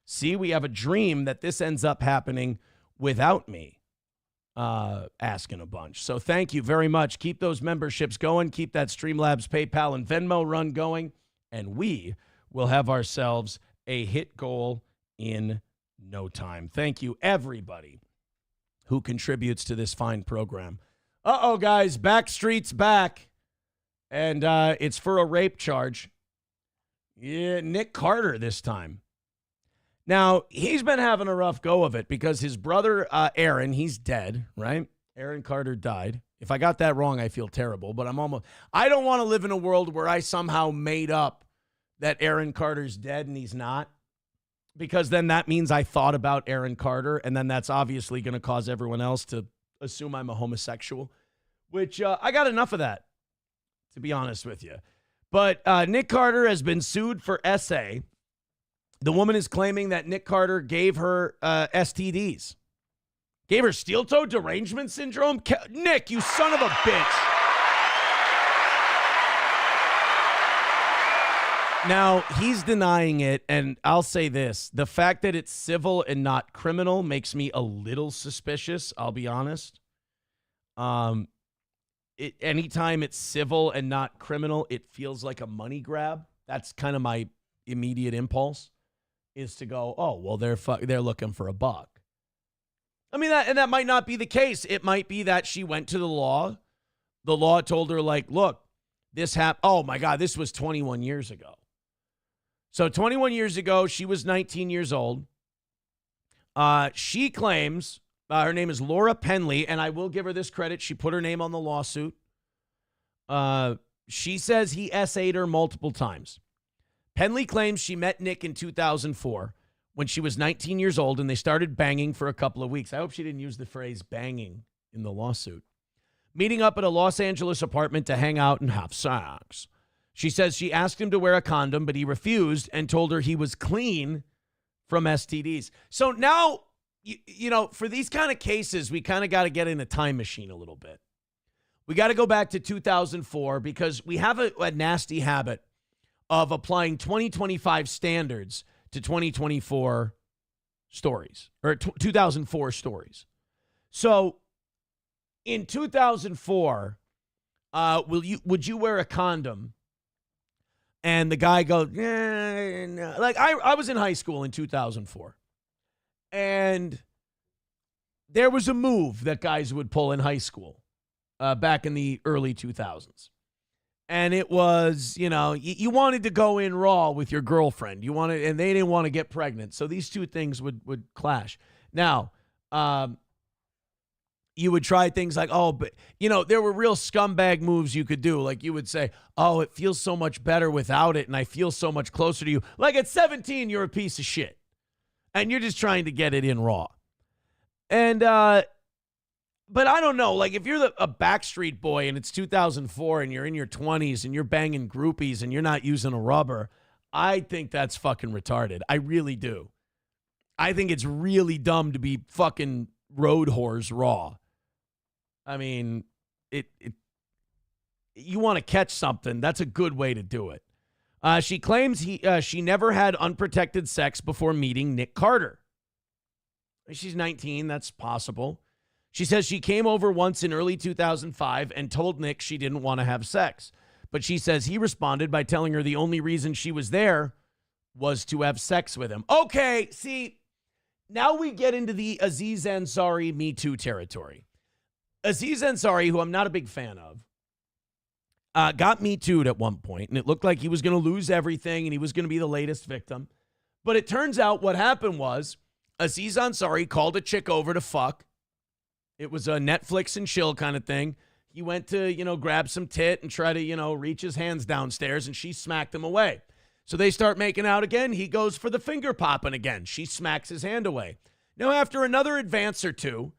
See, we have a dream that this ends up happening without me asking a bunch. So thank you very much. Keep those memberships going. Keep that Streamlabs, PayPal, and Venmo run going. And we will have ourselves a hit goal in no time. Thank you, everybody who contributes to this fine program. Uh-oh, guys, Backstreet's back. And it's for a rape charge. Yeah, Nick Carter this time. Now, he's been having a rough go of it because his brother, Aaron, he's dead, right? Aaron Carter died. If I got that wrong, I feel terrible, but I don't want to live in a world where I somehow made up that Aaron Carter's dead and he's not, because then that means I thought about Aaron Carter, and then that's obviously going to cause everyone else to assume I'm a homosexual, which I got enough of that, to be honest with you. But Nick Carter has been sued for SA. The woman is claiming that Nick Carter gave her STDs. Gave her steel-toe derangement syndrome? Nick, you son of a bitch. Now, he's denying it, and I'll say this. The fact that it's civil and not criminal makes me a little suspicious, I'll be honest. Anytime it's civil and not criminal, it feels like a money grab. That's kind of my immediate impulse, is to go, oh, well, they're looking for a buck. I mean, that might not be the case. It might be that she went to the law. The law told her, like, look, this happened. Oh, my God, this was 21 years ago. So 21 years ago, she was 19 years old. She claims, her name is Laura Penley, and I will give her this credit. She put her name on the lawsuit. She says he SA'd her multiple times. Penley claims she met Nick in 2004 when she was 19 years old, and they started banging for a couple of weeks. I hope she didn't use the phrase banging in the lawsuit. Meeting up at a Los Angeles apartment to hang out and have sex. She says she asked him to wear a condom, but he refused and told her he was clean from STDs. So now, you know, for these kind of cases, we kind of got to get in a time machine a little bit. We got to go back to 2004 because we have a nasty habit of applying 2025 standards to 2024 stories, or 2004 stories. So in 2004, would you wear a condom? And the guy goes, no. Like I was in high school in 2004. And there was a move that guys would pull in high school back in the early 2000s. And it was, you know, you wanted to go in raw with your girlfriend. And they didn't want to get pregnant. So these two things would clash. Now, you would try things like, oh, but, you know, there were real scumbag moves you could do. Like you would say, oh, it feels so much better without it, and I feel so much closer to you. Like at 17, you're a piece of shit. And you're just trying to get it in raw. And, but I don't know. Like if you're a Backstreet Boy and it's 2004 and you're in your 20s and you're banging groupies and you're not using a rubber, I think that's fucking retarded. I really do. I think it's really dumb to be fucking road whores raw. I mean, you want to catch something, that's a good way to do it. She claims she never had unprotected sex before meeting Nick Carter. She's 19, that's possible. She says she came over once in early 2005 and told Nick she didn't want to have sex. But she says he responded by telling her the only reason she was there was to have sex with him. Okay, see, now we get into the Aziz Ansari Me Too territory. Aziz Ansari, who I'm not a big fan of, got Me Too'd at one point, and it looked like he was going to lose everything and he was going to be the latest victim. But it turns out what happened was Aziz Ansari called a chick over to fuck. It was a Netflix and chill kind of thing. He went to, grab some tit and try to, reach his hands downstairs, and she smacked him away. So they start making out again. He goes for the finger popping again. She smacks his hand away. Now, after another advance or two,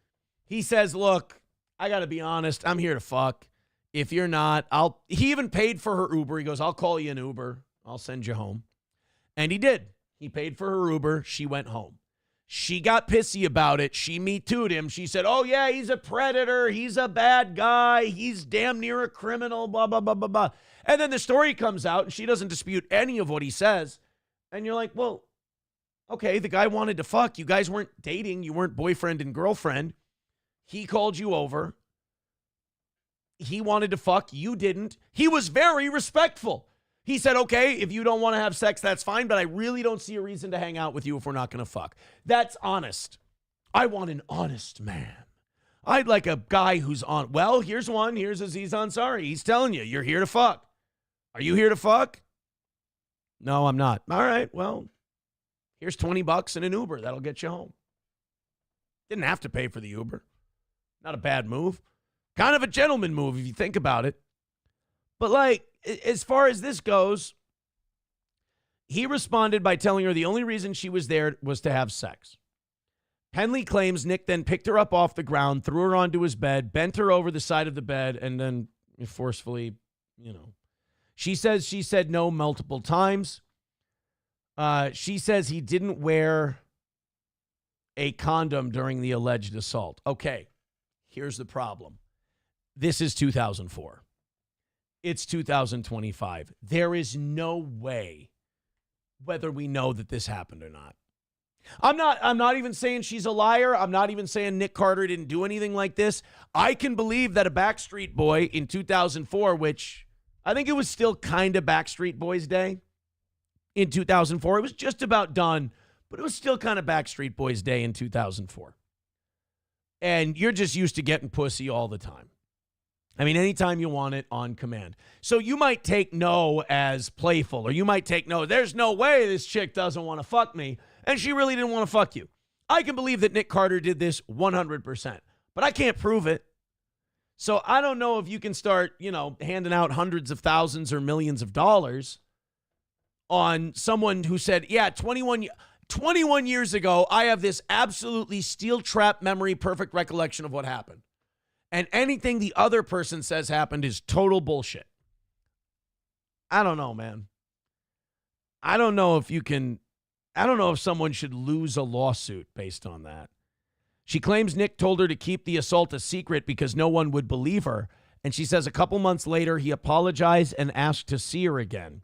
he says, look, I got to be honest. I'm here to fuck. If you're not, he even paid for her Uber. He goes, I'll call you an Uber. I'll send you home. And he did. He paid for her Uber. She went home. She got pissy about it. She Me Too'd him. She said, oh, yeah, he's a predator. He's a bad guy. He's damn near a criminal, blah, blah, blah, blah, blah. And then the story comes out, and she doesn't dispute any of what he says. And you're like, well, okay, the guy wanted to fuck. You guys weren't dating. You weren't boyfriend and girlfriend. He called you over. He wanted to fuck. You didn't. He was very respectful. He said, okay, if you don't want to have sex, that's fine, but I really don't see a reason to hang out with you if we're not going to fuck. That's honest. I want an honest man. I'd like a guy who's on. Well, here's one. Here's Aziz Ansari. He's telling you, you're here to fuck. Are you here to fuck? No, I'm not. All right, well, here's $20 and an Uber. That'll get you home. Didn't have to pay for the Uber. Not a bad move. Kind of a gentleman move if you think about it. But like, as far as this goes, he responded by telling her the only reason she was there was to have sex. Penley claims Nick then picked her up off the ground, threw her onto his bed, bent her over the side of the bed, and then forcefully, She says she said no multiple times. She says he didn't wear a condom during the alleged assault. Okay, here's the problem. This is 2004. It's 2025. There is no way whether we know that this happened or not. I'm not even saying she's a liar. I'm not even saying Nick Carter didn't do anything like this. I can believe that a Backstreet Boy in 2004, which I think it was still kind of Backstreet Boys Day in 2004. It was just about done, but it was still kind of Backstreet Boys Day in 2004. And you're just used to getting pussy all the time. I mean, anytime you want it, on command. So you might take no as playful, or you might take no, there's no way this chick doesn't want to fuck me, and she really didn't want to fuck you. I can believe that Nick Carter did this 100%, but I can't prove it. So I don't know if you can start, handing out hundreds of thousands or millions of dollars on someone who said, yeah, 21 years ago, I have this absolutely steel trap memory, perfect recollection of what happened. And anything the other person says happened is total bullshit. I don't know, man. I don't know if someone should lose a lawsuit based on that. She claims Nick told her to keep the assault a secret because no one would believe her. And she says a couple months later, he apologized and asked to see her again.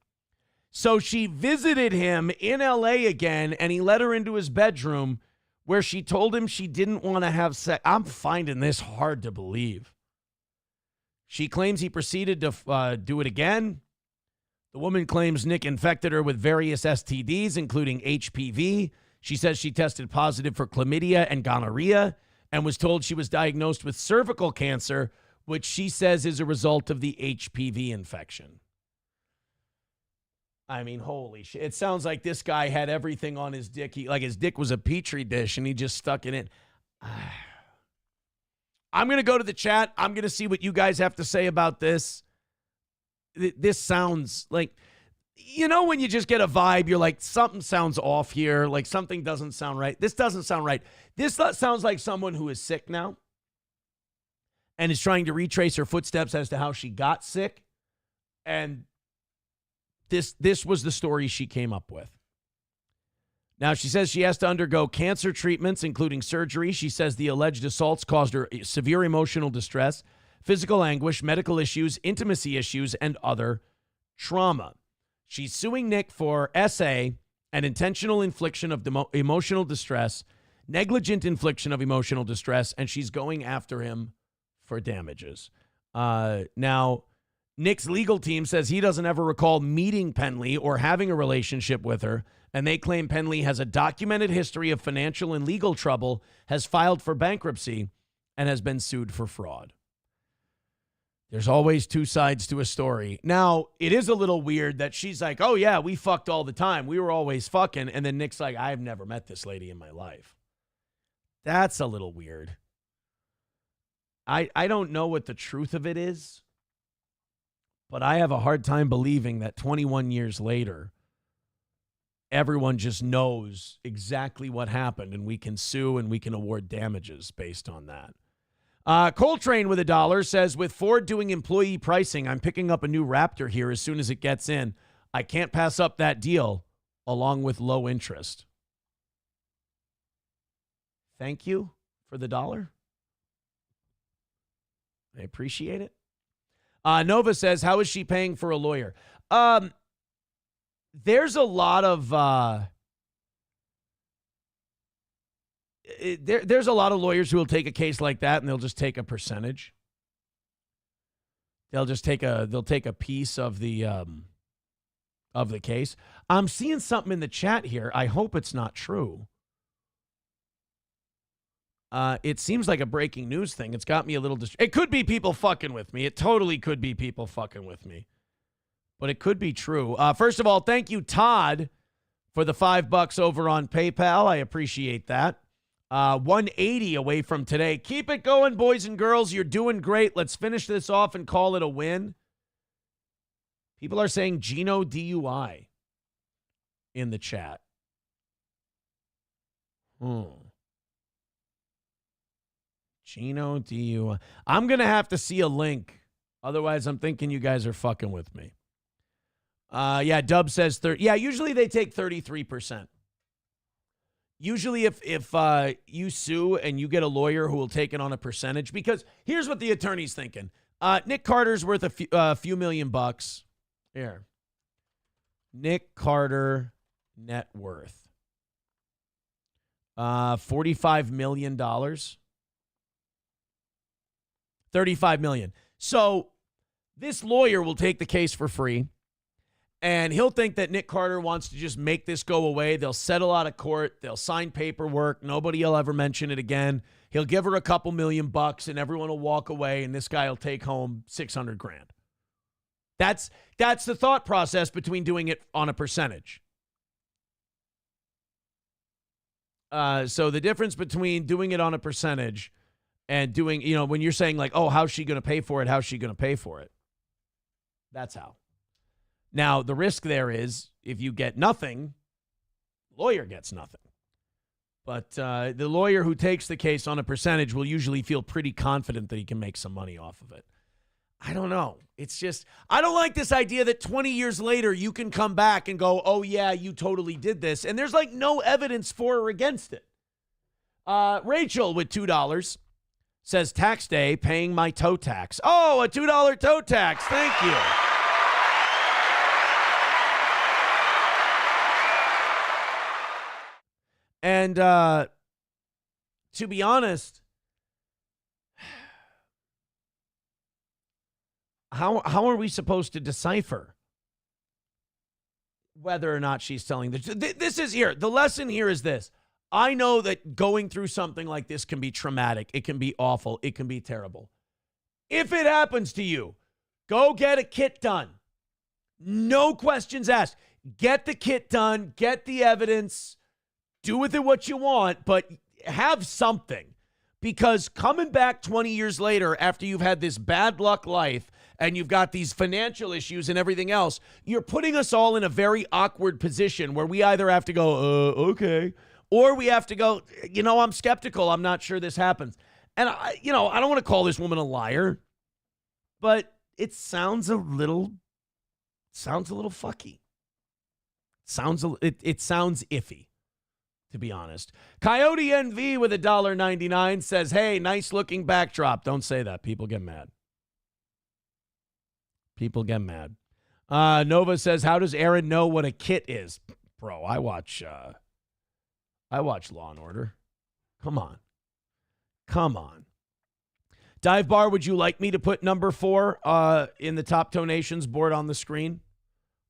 So she visited him in LA again, and he let her into his bedroom where she told him she didn't want to have sex. I'm finding this hard to believe. She claims he proceeded to do it again. The woman claims Nick infected her with various STDs, including HPV. She says she tested positive for chlamydia and gonorrhea and was told she was diagnosed with cervical cancer, which she says is a result of the HPV infection. I mean, holy shit. It sounds like this guy had everything on his dick. Like his dick was a petri dish and he just stuck it in. I'm going to go to the chat. I'm going to see what you guys have to say about this. This sounds like, when you just get a vibe, you're like, something sounds off here. Like something doesn't sound right. This doesn't sound right. This sounds like someone who is sick now and is trying to retrace her footsteps as to how she got sick. And this was the story she came up with. Now, she says she has to undergo cancer treatments, including surgery. She says the alleged assaults caused her severe emotional distress, physical anguish, medical issues, intimacy issues, and other trauma. She's suing Nick for SA, an intentional infliction of emotional distress, negligent infliction of emotional distress, and she's going after him for damages. Now, Nick's legal team says he doesn't ever recall meeting Penley or having a relationship with her, and they claim Penley has a documented history of financial and legal trouble, has filed for bankruptcy, and has been sued for fraud. There's always two sides to a story. Now, it is a little weird that she's like, oh, yeah, we fucked all the time. We were always fucking. And then Nick's like, I've never met this lady in my life. That's a little weird. I don't know what the truth of it is, but I have a hard time believing that 21 years later, everyone just knows exactly what happened and we can sue and we can award damages based on that. Coltrane with $1 says, with Ford doing employee pricing, I'm picking up a new Raptor here as soon as it gets in. I can't pass up that deal along with low interest. Thank you for the $1. I appreciate it. Nova says, how is she paying for a lawyer? There's a lot of... There's a lot of lawyers who will take a case like that and they'll just take a percentage. They'll take a piece of the case. I'm seeing something in the chat here. I hope it's not true. It seems like a breaking news thing. It's got me a little it could be people fucking with me. It totally could be people fucking with me. But it could be true. First of all, thank you, Todd, for the $5 over on PayPal. I appreciate that. 180 away from today. Keep it going, boys and girls. You're doing great. Let's finish this off and call it a win. People are saying Gino DUI in the chat. Gino DUI. I'm going to have to see a link. Otherwise, I'm thinking you guys are fucking with me. Yeah, Dub says 30. Yeah, usually they take 33%. Usually if you sue and you get a lawyer who will take it on a percentage, because here's what the attorney's thinking. Nick Carter's worth a few million bucks. Here. Nick Carter net worth. $45 million. $35 million. So this lawyer will take the case for free. And he'll think that Nick Carter wants to just make this go away. They'll settle out of court. They'll sign paperwork. Nobody will ever mention it again. He'll give her a couple $1 million and everyone will walk away and this guy will take home $600,000. That's the thought process between doing it on a percentage. So the difference between doing it on a percentage and doing, when you're saying like, oh, how's she going to pay for it? How's she going to pay for it? That's how. Now, the risk there is if you get nothing, the lawyer gets nothing. But the lawyer who takes the case on a percentage will usually feel pretty confident that he can make some money off of it. I don't know. It's just, I don't like this idea that 20 years later you can come back and go, oh, yeah, you totally did this. And there's like no evidence for or against it. Rachel with $2 says, tax day, paying my toe tax. Oh, a $2 toe tax. Thank you. And to be honest, how are we supposed to decipher whether or not she's telling the truth? This is here. The lesson here is this. I know that going through something like this can be traumatic. It can be awful. It can be terrible. If it happens to you, go get a kit done. No questions asked. Get the kit done. Get the evidence. Do with it what you want, but have something. Because coming back 20 years later after you've had this bad luck life and you've got these financial issues and everything else, you're putting us all in a very awkward position where we either have to go, okay, or we have to go, I'm skeptical. I'm not sure this happens. And, I don't want to call this woman a liar, but it sounds a little fucky. It sounds iffy. to be honest. Coyote NV with $1.99 says, hey, nice looking backdrop. Don't say that. People get mad. People get mad. Nova says, how does Aaron know what a kit is? Bro, I watch Law and Order. Come on. Come on. Dive Bar, would you like me to put number 4 in the top donations board on the screen?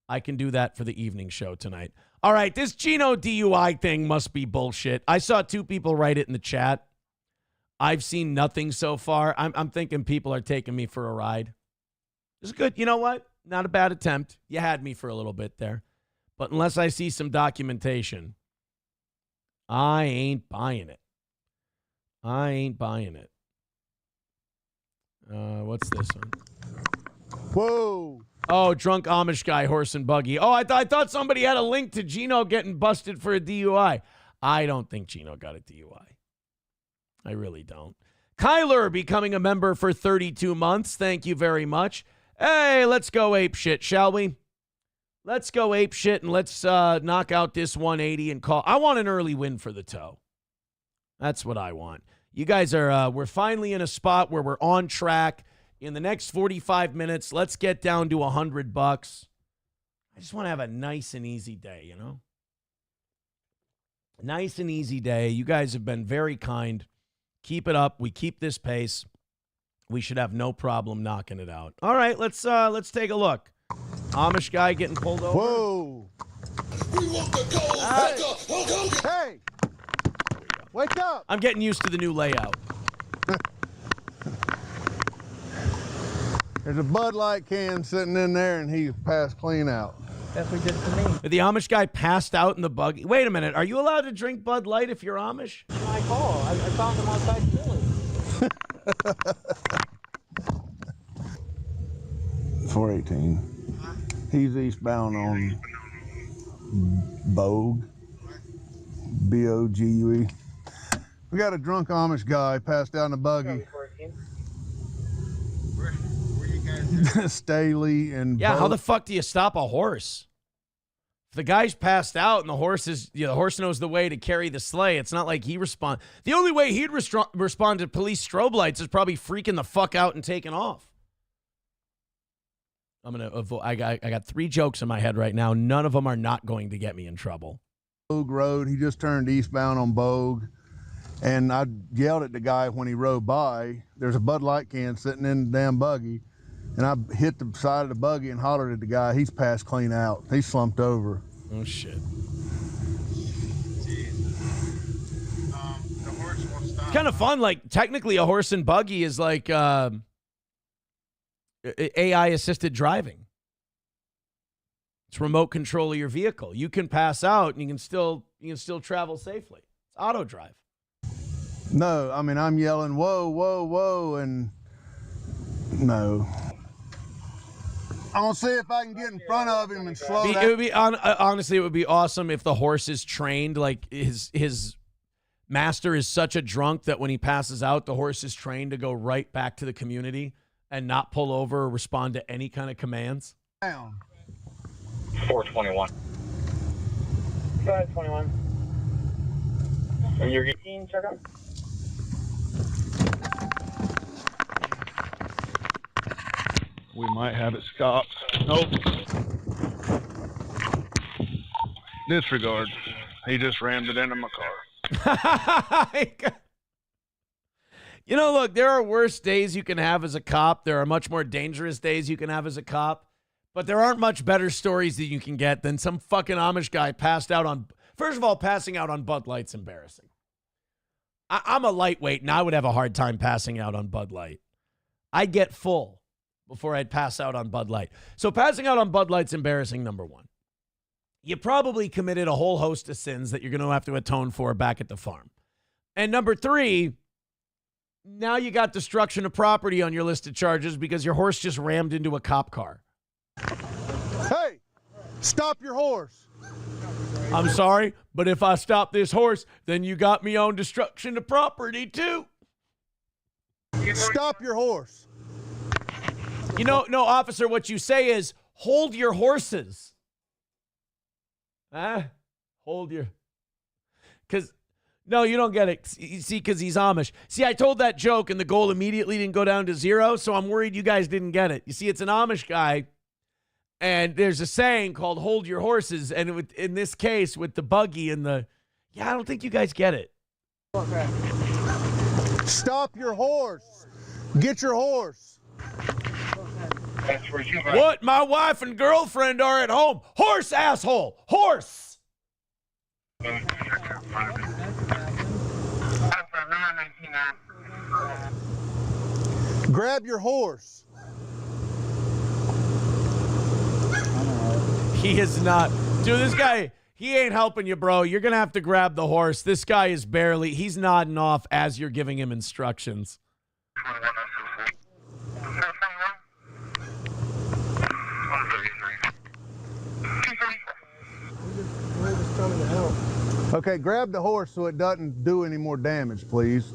I can do that for the evening show tonight. All right, this Gino DUI thing must be bullshit. I saw 2 people write it in the chat. I've seen nothing so far. I'm thinking people are taking me for a ride. It's good. You know what? Not a bad attempt. You had me for a little bit there. But unless I see some documentation, I ain't buying it. I ain't buying it. What's this one? Whoa. Oh, drunk Amish guy, horse and buggy. Oh, I thought somebody had a link to Gino getting busted for a DUI. I don't think Gino got a DUI. I really don't. Kyler becoming a member for 32 months. Thank you very much. Hey, let's go ape shit, shall we? Let's go ape shit and let's knock out this 180 and call. I want an early win for the toe. That's what I want. You guys are, we're finally in a spot where we're on track. In the next 45 minutes, let's get down to $100. I just want to have a nice and easy day, you know? Nice and easy day. You guys have been very kind. Keep it up. We keep this pace. We should have no problem knocking it out. All right, let's take a look. Amish guy getting pulled over. Whoa. We want the gold. Hey. Wake up. I'm getting used to the new layout. There's a Bud Light can sitting in there, and he passed clean out. That's what he did to me. The Amish guy passed out in the buggy. Wait a minute. Are you allowed to drink Bud Light if you're Amish? My call. I found him outside Philly. 418. He's eastbound on Bogue. B-O-G-U-E. We got a drunk Amish guy passed out in a buggy. Staley and yeah, Bogue. how the fuck do you stop a horse? If the guy's passed out and the horse is, the horse knows the way to carry the sleigh, it's not like he respond. The only way he'd respond to police strobe lights is probably freaking the fuck out and taking off. I'm gonna avoid. I got 3 jokes in my head right now. None of them are not going to get me in trouble. Bogue Road. He just turned eastbound on Bogue, and I yelled at the guy when he rode by. There's a Bud Light can sitting in the damn buggy. And I hit the side of the buggy and hollered at the guy. He's passed clean out. He's slumped over. Oh, shit. It's kind of fun. Like, technically, a horse and buggy is like AI-assisted driving. It's remote control of your vehicle. You can pass out, and you can still travel safely. It's auto drive. No, I mean, I'm yelling, whoa, whoa, whoa, and no. I'm going to see if I can get in front of him and slow down. It would be, honestly, it would be awesome if the horse is trained. Like, his master is such a drunk that when he passes out, the horse is trained to go right back to the community and not pull over or respond to any kind of commands. Down. 421. 521. And you're getting check out? We might have it stopped. Nope. Disregard. He just rammed it into my car. You know, look, there are worse days you can have as a cop. There are much more dangerous days you can have as a cop. But there aren't much better stories that you can get than some fucking Amish guy passed out on... First of all, passing out on Bud Light's embarrassing. I'm a lightweight, and I would have a hard time passing out on Bud Light. I'd get full before I'd pass out on Bud Light. So passing out on Bud Light's embarrassing, number 1. You probably committed a whole host of sins that you're going to have to atone for back at the farm. And number 3, now you got destruction of property on your list of charges because your horse just rammed into a cop car. Hey, stop your horse. I'm sorry, but if I stop this horse, then you got me on destruction of property too. Stop your horse. You know, no, officer, what you say is hold your horses. Hold your... Because, no, you don't get it. You see, because he's Amish. See, I told that joke and the goal immediately didn't go down to 0, so I'm worried you guys didn't get it. You see, it's an Amish guy, and there's a saying called hold your horses, and in this case, with the buggy and the, I don't think you guys get it. Stop your horse. Get your horse. What? My wife and girlfriend are at home. Horse, asshole. Horse. Grab your horse. He is not. Dude, this guy, he ain't helping you, bro. You're going to have to grab the horse. This guy is barely, he's nodding off as you're giving him instructions. Okay, grab the horse so it doesn't do any more damage, please.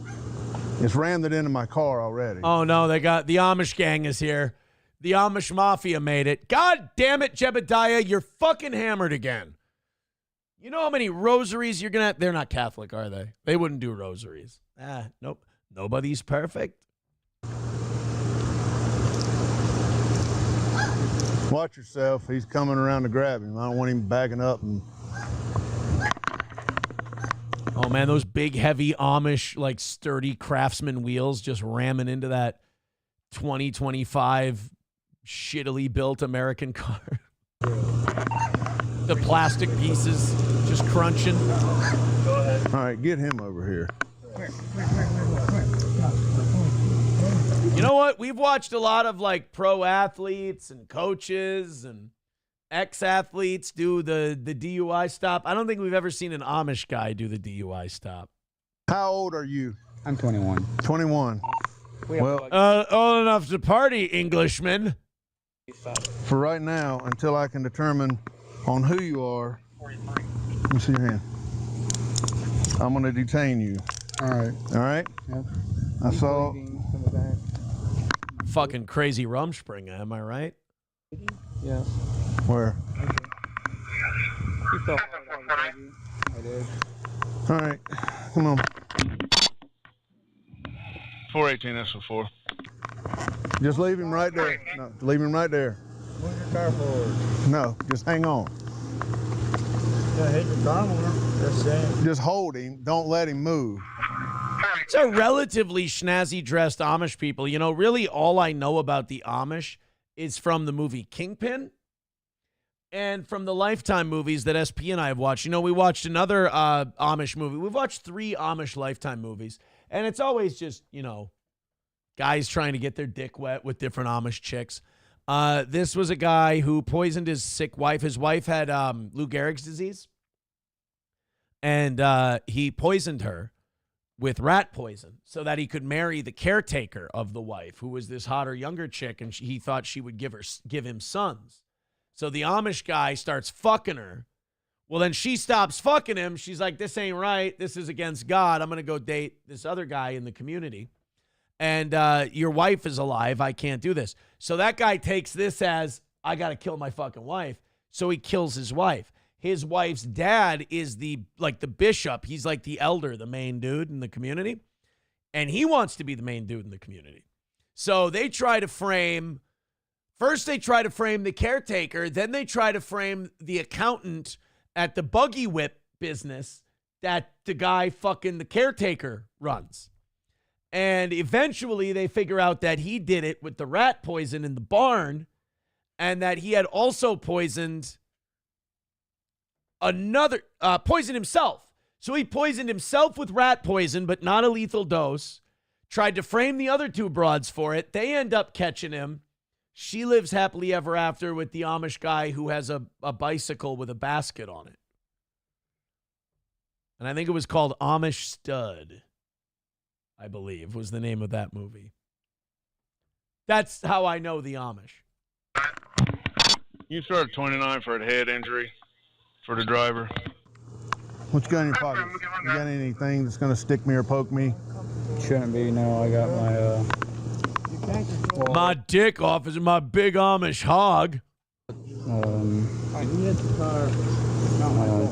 It's rammed it into my car already. Oh, no, they got, the Amish gang is here. The Amish Mafia made it. God damn it, Jebediah, you're fucking hammered again. You know how many rosaries you're going to have? They're not Catholic, are they? They wouldn't do rosaries. Nope. Nobody's perfect. Watch yourself. He's coming around to grab him. I don't want him backing up. Oh, man, those big, heavy Amish, like, sturdy Craftsman wheels just ramming into that 2025 shittily built American car. The plastic pieces just crunching. Go ahead. All right, get him over here. You know what? We've watched a lot of like pro athletes and coaches and ex-athletes do the DUI stop. I don't think we've ever seen an Amish guy do the DUI stop. How old are you? I'm 21. 21. Well, old enough to party, Englishman. For right now, until I can determine on who you are, let me see your hand. I'm going to detain you. All right. All right? Yep. I saw. Fucking crazy Rumspringa, am I right? Yeah. Where? You felt hard, I did. All right. Come on. 418 SO4. Just leave him right there. No, leave him right there. Move your car forward. No, just hang on. Yeah, hit your car more. That's it. Just hold him. Don't let him move. It's a relatively snazzy dressed Amish people. You know, really all I know about the Amish is from the movie Kingpin and from the Lifetime movies that SP and I have watched. You know, we watched another Amish movie. We've watched 3 Amish Lifetime movies, and it's always just, you know, guys trying to get their dick wet with different Amish chicks. This was a guy who poisoned his sick wife. His wife had Lou Gehrig's disease, and he poisoned her with rat poison so that he could marry the caretaker of the wife, who was this hotter, younger chick, and he thought she would give him sons. So the Amish guy starts fucking her. Well, then she stops fucking him. She's like, this ain't right. This is against God. I'm going to go date this other guy in the community. And your wife is alive. I can't do this. So that guy takes this as, I got to kill my fucking wife. So he kills his wife. His wife's dad is the bishop. He's like the elder, the main dude in the community. And he wants to be the main dude in the community. So they try to frame, first they try to frame the caretaker. Then they try to frame the accountant at the buggy whip business that the guy fucking the caretaker runs. And eventually they figure out that he did it with the rat poison in the barn and that he had also poisoned poisoned himself. So he poisoned himself with rat poison, but not a lethal dose. Tried to frame the other 2 broads for it. They end up catching him. She lives happily ever after with the Amish guy who has a bicycle with a basket on it. And I think it was called Amish Stud, I believe, was the name of that movie. That's how I know the Amish. You start at 29 for a head injury for the driver. What you got in your pocket? You got anything that's going to stick me or poke me? Shouldn't be. No, I got my my dick off is my big Amish hog.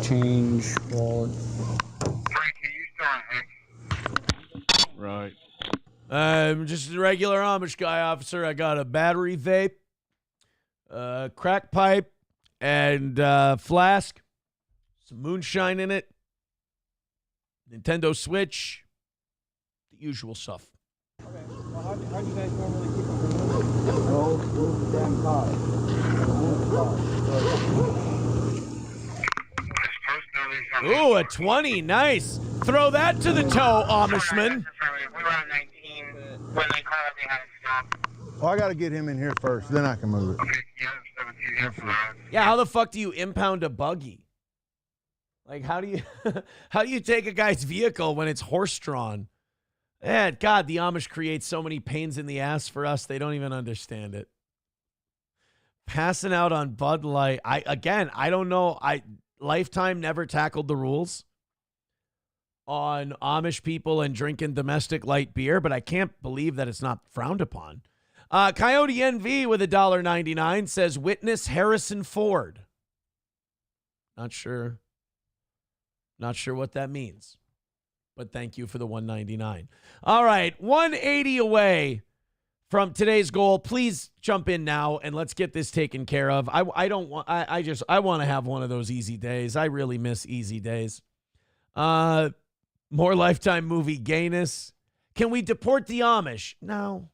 change wallet. I'm just a regular Amish guy, officer. I got a battery vape, crack pipe, and flask, some moonshine in it, Nintendo Switch, the usual stuff. Okay. Well, how do you guys normally keep them from moving? No, move the damn car. Move the car. Ooh, a 20. Nice. Throw that to the toe, Amishman. We were on 19 when they called. They had to stop. Well, I got to get him in here first, then I can move it. Yeah, how the fuck do you impound a buggy? Like, how do you take a guy's vehicle when it's horse-drawn? Eh, God, the Amish create so many pains in the ass for us, they don't even understand it. Passing out on Bud Light. I don't know. Lifetime never tackled the rules on Amish people and drinking domestic light beer, but I can't believe that it's not frowned upon. Coyote NV with $1.99 says, witness Harrison Ford. Not sure what that means, but thank you for the $1.99. All right, 180 away from today's goal. Please jump in now and let's get this taken care of. I want to have one of those easy days. I really miss easy days. More Lifetime movie gayness. Can we deport the Amish? No.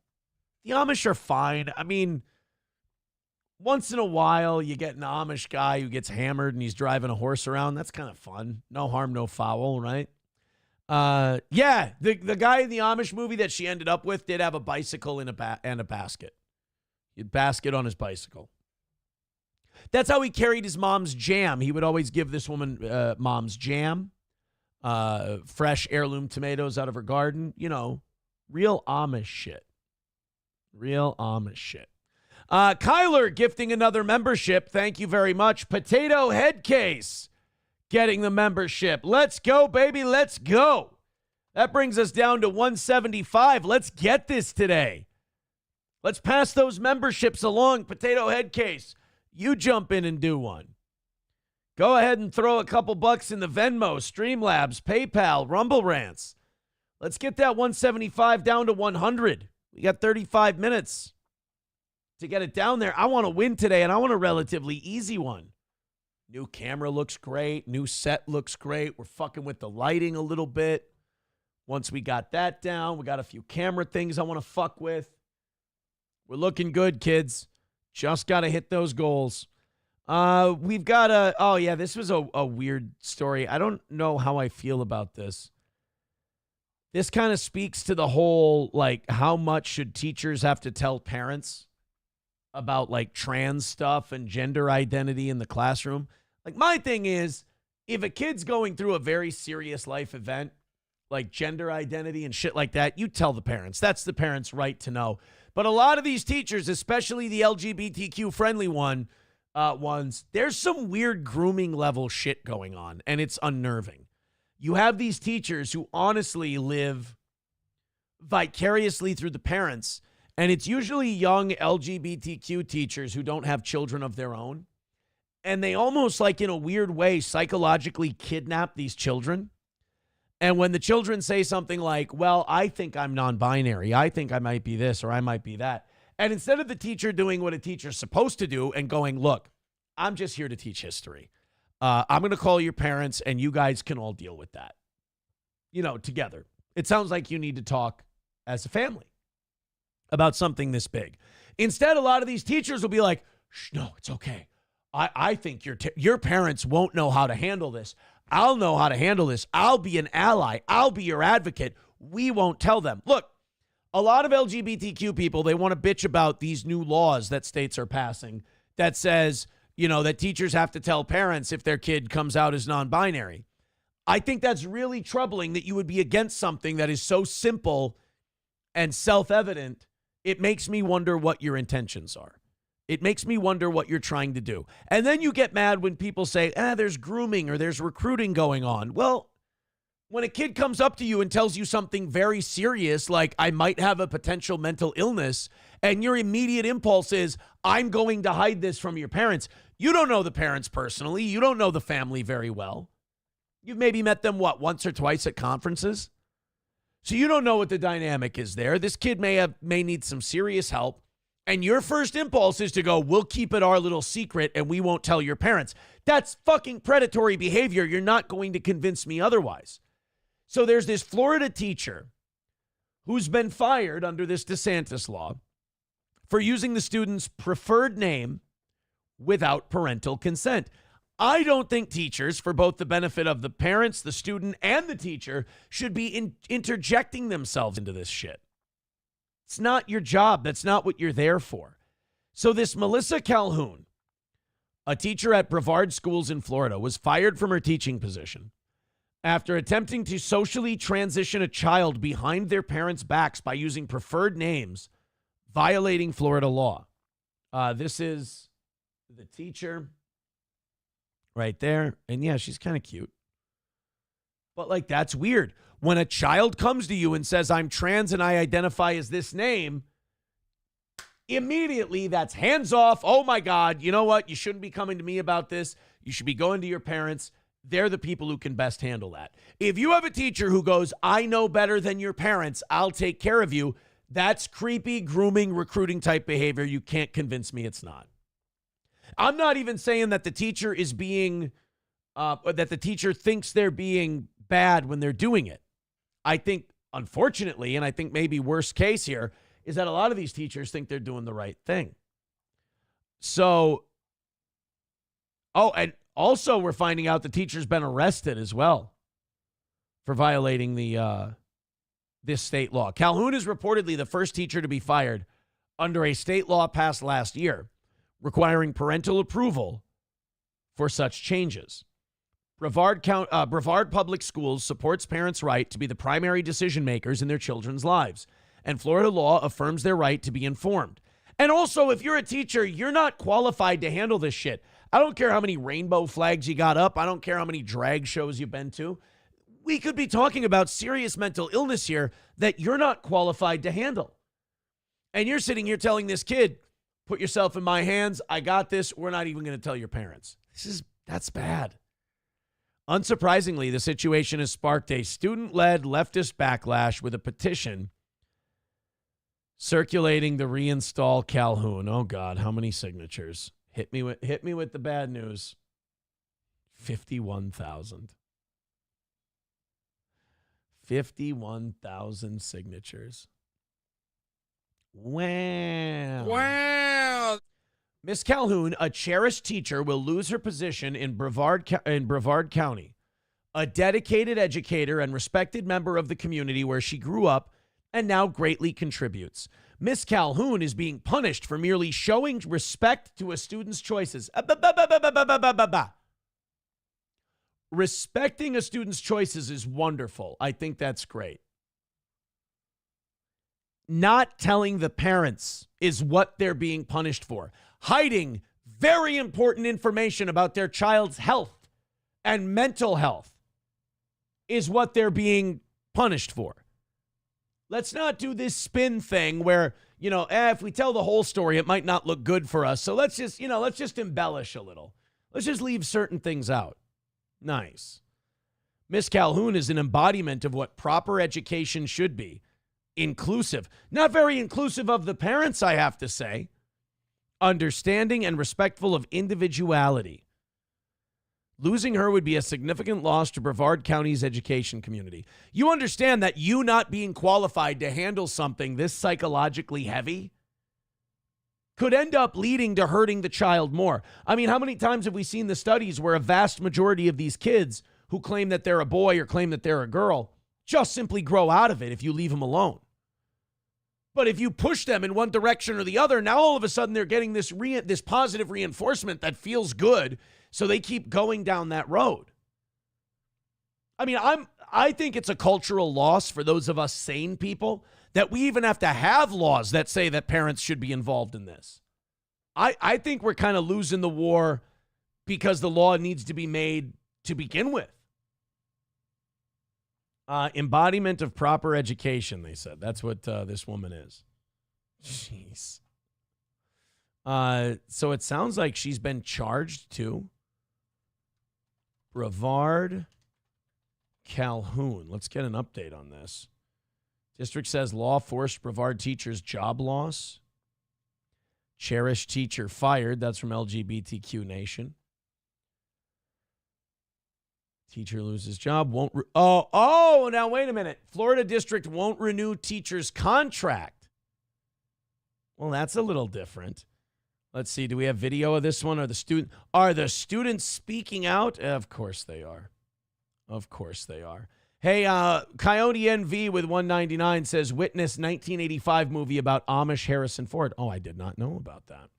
The Amish are fine. I mean, once in a while, you get an Amish guy who gets hammered and he's driving a horse around. That's kind of fun. No harm, no foul, right? Yeah, the guy in the Amish movie that she ended up with did have a bicycle and a basket. A basket on his bicycle. That's how he carried his mom's jam. He would always give this woman mom's jam, fresh heirloom tomatoes out of her garden. You know, real Amish shit. Real Amish shit. Kyler gifting another membership. Thank you very much. Potato Head Case getting the membership. Let's go, baby. Let's go. That brings us down to 175. Let's get this today. Let's pass those memberships along. Potato Head Case, you jump in and do one. Go ahead and throw a couple bucks in the Venmo, Streamlabs, PayPal, Rumble Rants. Let's get that 175 down to 100. We got 35 minutes to get it down there. I want to win today, and I want a relatively easy one. New camera looks great. New set looks great. We're fucking with the lighting a little bit. Once we got that down, we got a few camera things I want to fuck with. We're looking good, kids. Just got to hit those goals. We've got this was a weird story. I don't know how I feel about this. This kind of speaks to the whole, like, how much should teachers have to tell parents about, like, trans stuff and gender identity in the classroom? Like, my thing is, if a kid's going through a very serious life event, like gender identity and shit like that, you tell the parents. That's the parents' right to know. But a lot of these teachers, especially the LGBTQ-friendly ones, there's some weird grooming level shit going on, and it's unnerving. You have these teachers who honestly live vicariously through the parents, and it's usually young LGBTQ teachers who don't have children of their own, and they almost, like, in a weird way, psychologically kidnap these children. And when the children say something like, well, I think I'm non-binary, I think I might be this or I might be that, and instead of the teacher doing what a teacher's supposed to do and going, look, I'm just here to teach history. I'm going to call your parents and you guys can all deal with that, you know, together. It sounds like you need to talk as a family about something this big. Instead, a lot of these teachers will be like, shh, no, it's okay. I think your parents won't know how to handle this. I'll know how to handle this. I'll be an ally. I'll be your advocate. We won't tell them. Look, a lot of LGBTQ people, they want to bitch about these new laws that states are passing that says, you know, that teachers have to tell parents if their kid comes out as non-binary. I think that's really troubling that you would be against something that is so simple and self-evident. It makes me wonder what your intentions are. It makes me wonder what you're trying to do. And then you get mad when people say, there's grooming or there's recruiting going on. Well, when a kid comes up to you and tells you something very serious, like I might have a potential mental illness, and your immediate impulse is, I'm going to hide this from your parents. You don't know the parents personally. You don't know the family very well. You've maybe met them, once or twice at conferences? So you don't know what the dynamic is there. This kid may need some serious help. And your first impulse is to go, we'll keep it our little secret and we won't tell your parents. That's fucking predatory behavior. You're not going to convince me otherwise. So there's this Florida teacher who's been fired under this DeSantis law for using the student's preferred name without parental consent. I don't think teachers, for both the benefit of the parents, the student, and the teacher, should be interjecting themselves into this shit. It's not your job. That's not what you're there for. So this Melissa Calhoun, a teacher at Brevard Schools in Florida, was fired from her teaching position after attempting to socially transition a child behind their parents' backs by using preferred names, violating Florida law. This is the teacher right there. And yeah, she's kind of cute. But like, that's weird. When a child comes to you and says, I'm trans and I identify as this name, immediately that's hands off. Oh my God, you know what? You shouldn't be coming to me about this. You should be going to your parents. They're the people who can best handle that. If you have a teacher who goes, I know better than your parents, I'll take care of you, that's creepy, grooming, recruiting type behavior. You can't convince me it's not. I'm not even saying that the teacher is being, that the teacher thinks they're being bad when they're doing it. I think, unfortunately, and I think maybe worst case here, is that a lot of these teachers think they're doing the right thing. So, and also we're finding out the teacher's been arrested as well for violating this state law. Calhoun is reportedly the first teacher to be fired under a state law passed last year, requiring parental approval for such changes. Brevard Public Schools supports parents' right to be the primary decision makers in their children's lives, and Florida law affirms their right to be informed. And also, if you're a teacher, you're not qualified to handle this shit. I don't care how many rainbow flags you got up. I don't care how many drag shows you've been to. We could be talking about serious mental illness here that you're not qualified to handle. And you're sitting here telling this kid, put yourself in my hands. I got this. We're not even going to tell your parents. That's bad. Unsurprisingly, the situation has sparked a student-led leftist backlash with a petition circulating to reinstall Calhoun. Oh God, how many signatures? Hit me with the bad news. 51,000. 51,000 signatures. Wow. Miss Calhoun, a cherished teacher, will lose her position in Brevard County. A dedicated educator and respected member of the community where she grew up and now greatly contributes. Miss Calhoun is being punished for merely showing respect to a student's choices. Respecting a student's choices is wonderful. I think that's great. Not telling the parents is what they're being punished for. Hiding very important information about their child's health and mental health is what they're being punished for. Let's not do this spin thing where, if we tell the whole story, it might not look good for us. So let's just embellish a little. Let's just leave certain things out. Nice. Miss Calhoun is an embodiment of what proper education should be. Inclusive. Not very inclusive of the parents, I have to say. Understanding and respectful of individuality. Losing her would be a significant loss to Brevard County's education community. You understand that you not being qualified to handle something this psychologically heavy could end up leading to hurting the child more. I mean, how many times have we seen the studies where a vast majority of these kids who claim that they're a boy or claim that they're a girl just simply grow out of it if you leave them alone? But if you push them in one direction or the other, now all of a sudden they're getting this positive reinforcement that feels good, so they keep going down that road. I mean, I think it's a cultural loss for those of us sane people that we even have to have laws that say that parents should be involved in this. I think we're kind of losing the war because the law needs to be made to begin with. Embodiment of proper education, they said. That's what this woman is. Jeez. So it sounds like she's been charged too. Brevard Calhoun. Let's get an update on this. District says law forced Brevard teacher's job loss. Cherished teacher fired. That's from LGBTQ Nation. Teacher loses job. Won't. Now wait a minute. Florida district won't renew teacher's contract. Well, that's a little different. Let's see. Do we have video of this one? Are the students speaking out? Of course they are. Of course they are. Hey, Coyote NV with 199 says witness 1985 movie about Amish Harrison Ford. Oh, I did not know about that.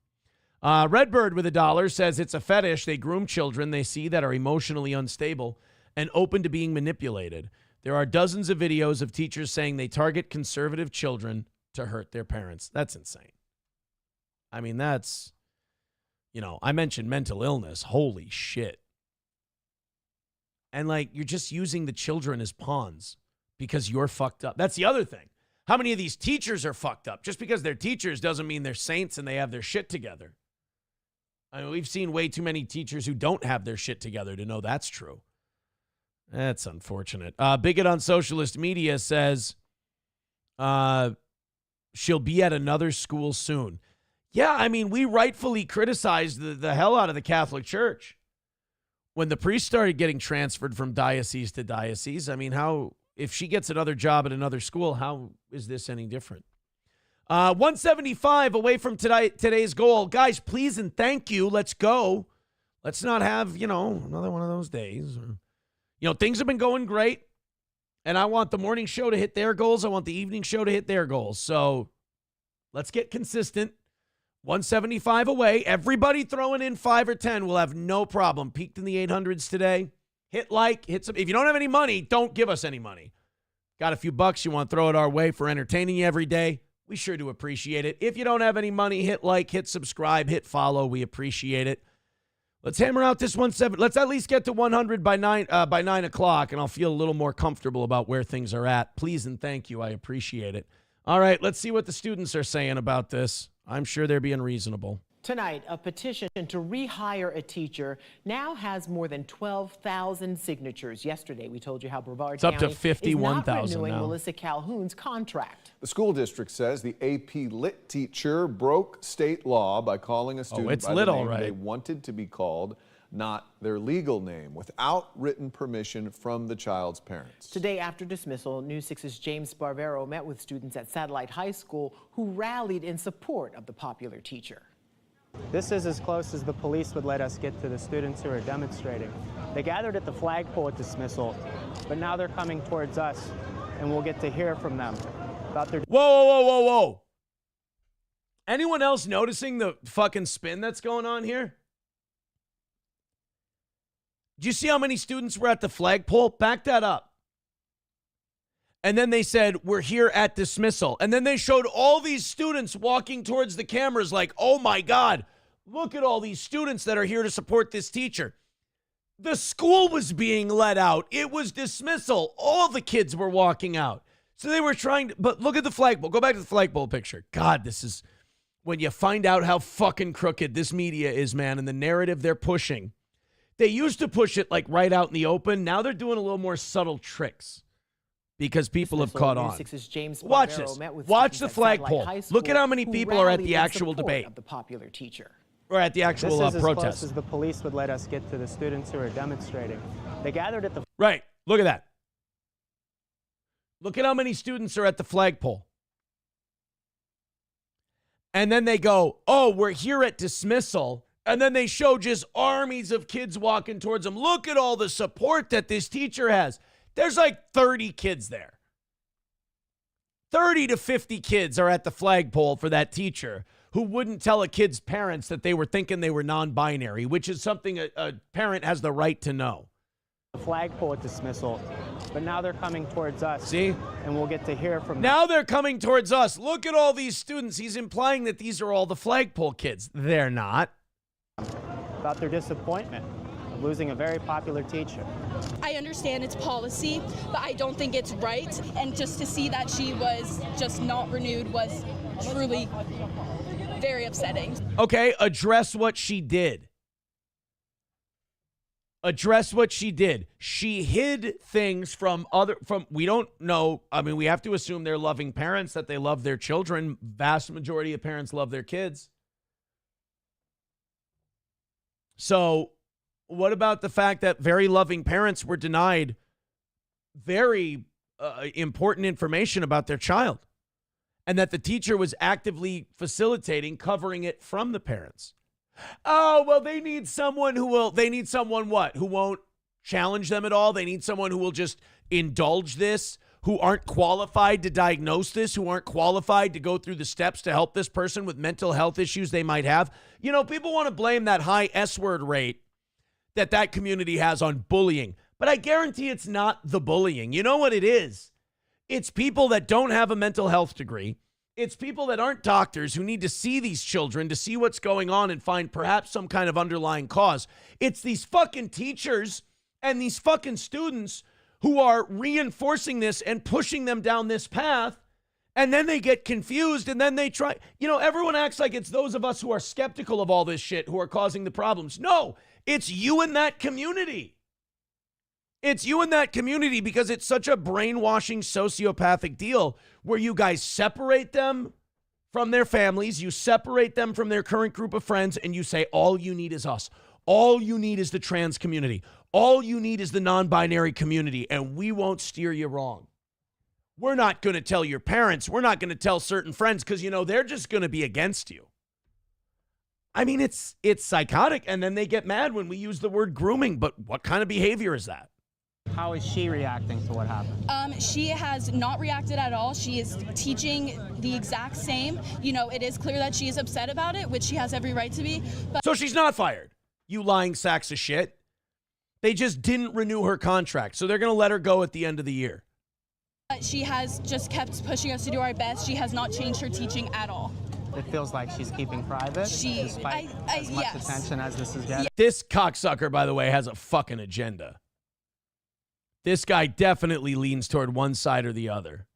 Redbird with $1 says it's a fetish. They groom children they see that are emotionally unstable and open to being manipulated. There are dozens of videos of teachers saying they target conservative children to hurt their parents. That's insane. I mean, that's, I mentioned mental illness. Holy shit. And you're just using the children as pawns because you're fucked up. That's the other thing. How many of these teachers are fucked up? Just because they're teachers doesn't mean they're saints and they have their shit together. I mean, we've seen way too many teachers who don't have their shit together to know that's true. That's unfortunate. Bigot on Socialist Media says she'll be at another school soon. Yeah, I mean, we rightfully criticized the hell out of the Catholic Church when the priests started getting transferred from diocese to diocese. I mean, if she gets another job at another school, how is this any different? 175 away from today's goal. Guys, please and thank you. Let's go. Let's not have, another one of those days. Things have been going great, and I want the morning show to hit their goals. I want the evening show to hit their goals. So let's get consistent. 175 away. Everybody throwing in 5 or 10 will have no problem. Peaked in the 800s today. Hit some. If you don't have any money, don't give us any money. Got a few bucks you want to throw it our way for entertaining you every day? We sure do appreciate it. If you don't have any money, hit like, hit subscribe, hit follow. We appreciate it. Let's hammer out this 170. Let's at least get to 100 by 9 o'clock, and I'll feel a little more comfortable about where things are at. Please and thank you. I appreciate it. All right, let's see what the students are saying about this. I'm sure they're being reasonable. Tonight, a petition to rehire a teacher now has more than 12,000 signatures. Yesterday, we told you how Brevard County up to 51,000 is not renewing now. Melissa Calhoun's contract. The school district says the AP Lit teacher broke state law by calling a student by the name they wanted to be called, not their legal name, without written permission from the child's parents. Today, after dismissal, News 6's James Barbero met with students at Satellite High School who rallied in support of the popular teacher. This is as close as the police would let us get to the students who are demonstrating. They gathered at the flagpole at dismissal, but now they're coming towards us, and we'll get to hear from them about their... Whoa. Anyone else noticing the fucking spin that's going on here? Do you see how many students were at the flagpole? Back that up. And then they said, we're here at dismissal. And then they showed all these students walking towards the cameras like, oh my God, look at all these students that are here to support this teacher. The school was being let out. It was dismissal. All the kids were walking out. So they were trying to, but look at the flagpole. Go back to the flagpole picture. God, this is when you find out how fucking crooked this media is, man, and the narrative they're pushing. They used to push it right out in the open. Now they're doing a little more subtle tricks because people have caught on. Watch this. Watch the flagpole. Look at how many people are at the actual debate. Of the popular teacher. Or at the actual protest. This is as protest. close as the police would let us get to the students who are demonstrating. They gathered at the... Right. Look at that. Look at how many students are at the flagpole. And then they go, oh, we're here at dismissal. And then they show just armies of kids walking towards them. Look at all the support that this teacher has. There's 30 kids there. 30 to 50 kids are at the flagpole for that teacher who wouldn't tell a kid's parents that they were thinking they were non-binary, which is something a parent has the right to know. The flagpole at dismissal, but now they're coming towards us. See? And we'll get to hear from them. Now they're coming towards us. Look at all these students. He's implying that these are all the flagpole kids. They're not. About their disappointment of losing a very popular teacher. I understand it's policy, but I don't think it's right. And just to see that she was just not renewed was truly very upsetting. Okay, address what she did. address what she did. She hid things from we don't know. I mean, we have to assume they're loving parents, that they love their children. Vast majority of parents love their kids. So what about the fact that very loving parents were denied very important information about their child, and that the teacher was actively facilitating covering it from the parents? Oh, well, they need someone who won't challenge them at all. They need someone who will just indulge this, who aren't qualified to diagnose this, who aren't qualified to go through the steps to help this person with mental health issues they might have. You know, people want to blame that high S-word rate that community has on bullying, but I guarantee it's not the bullying. You know what it is? It's people that don't have a mental health degree. It's people that aren't doctors who need to see these children to see what's going on and find perhaps some kind of underlying cause. It's these fucking teachers and these fucking students who are reinforcing this and pushing them down this path, and then they get confused, and then they try. You know, everyone acts like it's those of us who are skeptical of all this shit who are causing the problems. No, it's you in that community. It's you in that community because it's such a brainwashing sociopathic deal where you guys separate them from their families, you separate them from their current group of friends, and you say, all you need is us. All you need is the trans community. All you need is the non-binary community, and we won't steer you wrong. We're not going to tell your parents. We're not going to tell certain friends because, you know, they're just going to be against you. I mean, it's psychotic, and then they get mad when we use the word grooming, but what kind of behavior is that? How is she reacting to what happened? She has not reacted at all. She is teaching the exact same. You know, it is clear that she is upset about it, which she has every right to be. But so she's not fired, you lying sacks of shit. They just didn't renew her contract, so they're going to let her go at the end of the year. She has just kept pushing us to do our best. She has not changed her teaching at all. It feels like she's keeping private, despite as much attention as this is getting. This cocksucker, by the way, has a fucking agenda. This guy definitely leans toward one side or the other.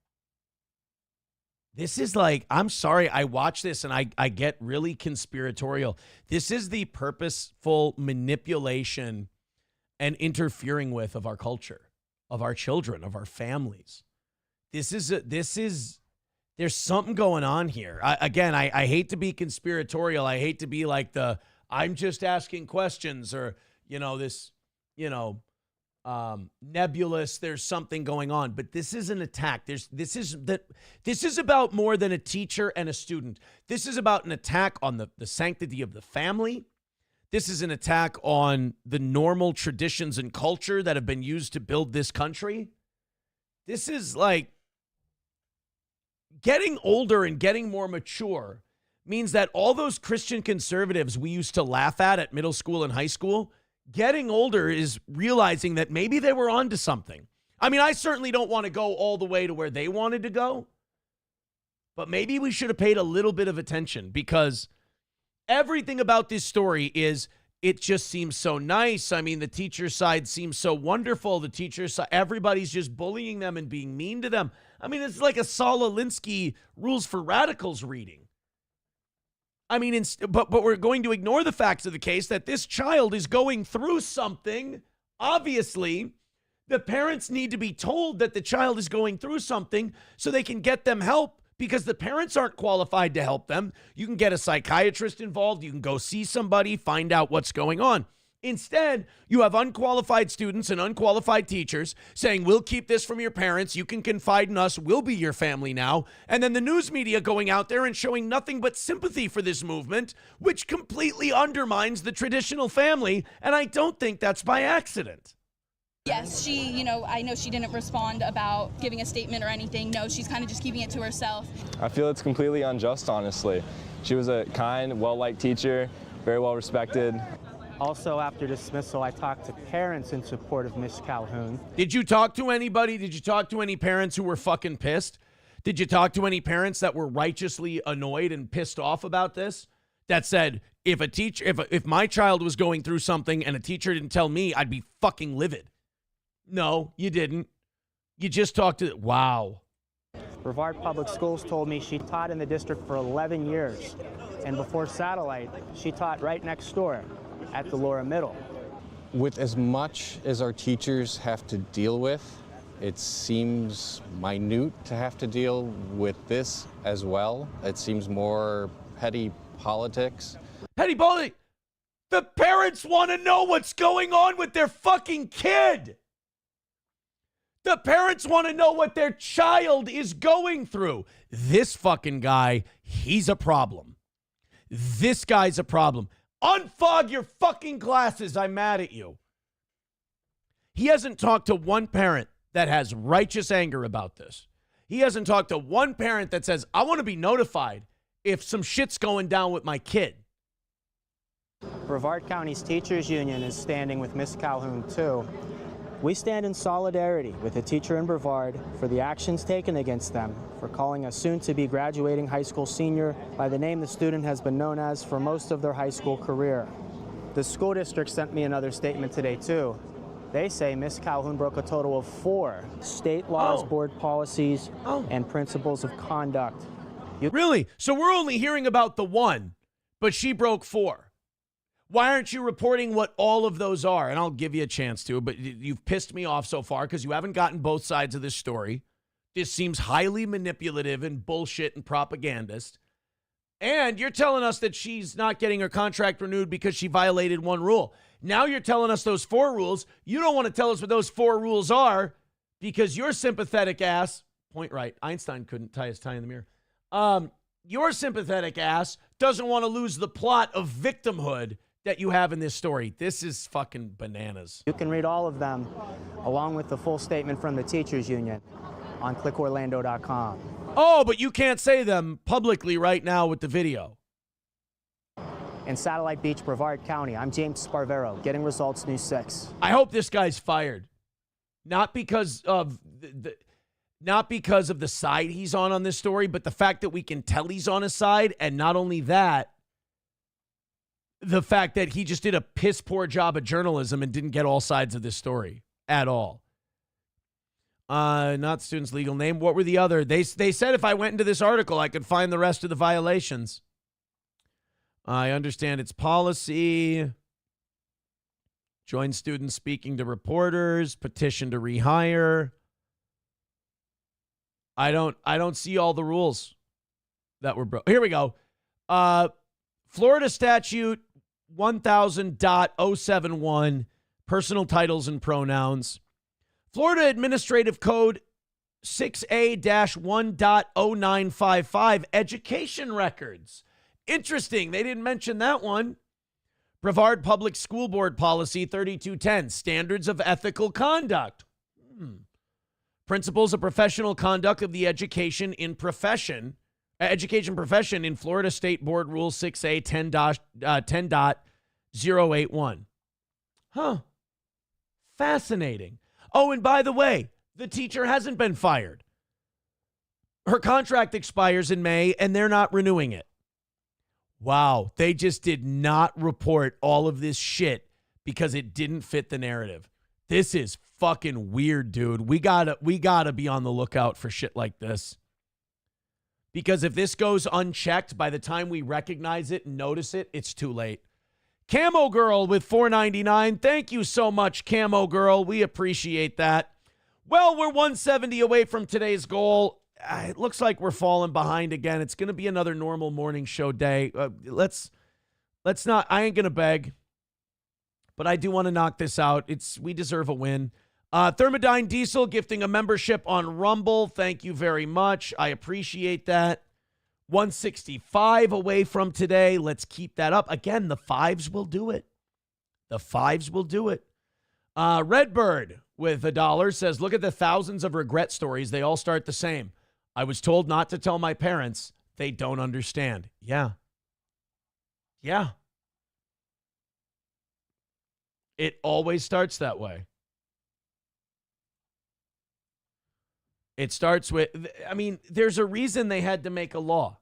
This is like, I'm sorry, I watch this and I get really conspiratorial. This is the purposeful manipulation and interfering with of our culture, of our children, of our families. There's something going on here. I hate to be conspiratorial. I hate to be like I'm just asking questions or, nebulous, there's something going on, but this is an attack. This is about more than a teacher and a student. This is about an attack on the sanctity of the family. This is an attack on the normal traditions and culture that have been used to build this country. This is like getting older and getting more mature means that all those Christian conservatives we used to laugh at middle school and high school, getting older is realizing that maybe they were onto something. I mean, I certainly don't want to go all the way to where they wanted to go, but maybe we should have paid a little bit of attention because everything about this story is, it just seems so nice. I mean, the teacher's side seems so wonderful. The teacher's side, everybody's just bullying them and being mean to them. I mean, it's like a Saul Alinsky Rules for Radicals reading. I mean, but we're going to ignore the facts of the case that this child is going through something. Obviously, the parents need to be told that the child is going through something so they can get them help because the parents aren't qualified to help them. You can get a psychiatrist involved. You can go see somebody, find out what's going on. Instead, you have unqualified students and unqualified teachers saying, we'll keep this from your parents. You can confide in us. We'll be your family now. And then the news media going out there and showing nothing but sympathy for this movement, which completely undermines the traditional family. And I don't think that's by accident. Yes, I know she didn't respond about giving a statement or anything. No, she's kind of just keeping it to herself. I feel it's completely unjust, honestly. She was a kind, well-liked teacher, very well respected. Also, after dismissal, I talked to parents in support of Miss Calhoun. Did you talk to anybody? Did you talk to any parents who were fucking pissed? Did you talk to any parents that were righteously annoyed and pissed off about this? That said, if my child was going through something and a teacher didn't tell me, I'd be fucking livid. No, you didn't. You just talked to, wow. Brevard Public Schools told me she taught in the district for 11 years. And before satellite, she taught right next door at the Laura Middle. With as much as our teachers have to deal with, it seems minute to have to deal with this as well. It seems more petty politics. Petty politics? The parents want to know what's going on with their fucking kid. The parents want to know what their child is going through. This fucking guy, he's a problem. This guy's a problem. Unfog your fucking glasses. I'm mad at you. He hasn't talked to one parent that has righteous anger about this. He hasn't talked to one parent that says, I want to be notified if some shit's going down with my kid. Brevard County's Teachers Union is standing with Miss Calhoun, too. We stand in solidarity with a teacher in Brevard for the actions taken against them for calling a soon-to-be graduating high school senior by the name the student has been known as for most of their high school career. The school district sent me another statement today, too. They say Miss Calhoun broke a total of 4 state laws, board policies, and principles of conduct. Really? So we're only hearing about the one, but she broke 4. Why aren't you reporting what all of those are? And I'll give you a chance to, but you've pissed me off so far because you haven't gotten both sides of this story. This seems highly manipulative and bullshit and propagandist. And you're telling us that she's not getting her contract renewed because she violated one rule. Now you're telling us those 4 rules. You don't want to tell us what those 4 rules are because your sympathetic ass, point right, Einstein couldn't tie his tie in the mirror. Your sympathetic ass doesn't want to lose the plot of victimhood that you have in this story. This is fucking bananas. You can read all of them along with the full statement from the Teachers Union on clickorlando.com. Oh, but you can't say them publicly right now with the video. In Satellite Beach, Brevard County, I'm James Sparvero, Getting Results News 6. I hope this guy's fired. Not because of the side he's on this story, but the fact that we can tell he's on his side, and not only that, the fact that he just did a piss poor job of journalism and didn't get all sides of this story at all. Not student's legal name. What were the other? They said if I went into this article, I could find the rest of the violations. I understand its policy. Join students speaking to reporters. Petition to rehire. I don't see all the rules that were broke. Here we go. Florida statute 1000.071, personal titles and pronouns. Florida Administrative Code 6A-1.0955, education records. Interesting. They didn't mention that one. Brevard Public School Board Policy 3210, standards of ethical conduct. Principles of professional conduct of the education profession in Florida State Board Rule 6A 10.081. Huh. Fascinating. Oh, and by the way, the teacher hasn't been fired. Her contract expires in May, and they're not renewing it. Wow, they just did not report all of this shit because it didn't fit the narrative. This is fucking weird, dude. We gotta be on the lookout for shit like this. Because if this goes unchecked, by the time we recognize it and notice it, it's too late. Camo Girl with $4.99. Thank you so much, Camo Girl. We appreciate that. Well, we're 170 away from today's goal. It looks like we're falling behind again. It's going to be another normal morning show day. Let's not. I ain't going to beg, but I do want to knock this out. We deserve a win. Thermodyne Diesel gifting a membership on Rumble. Thank you very much. I appreciate that. 165 away from today. Let's keep that up. Again, the 5s will do it. The 5s will do it. Redbird with $1 says, look at the thousands of regret stories. They all start the same. I was told not to tell my parents. They don't understand. Yeah. Yeah. It always starts that way. It starts with, there's a reason they had to make a law.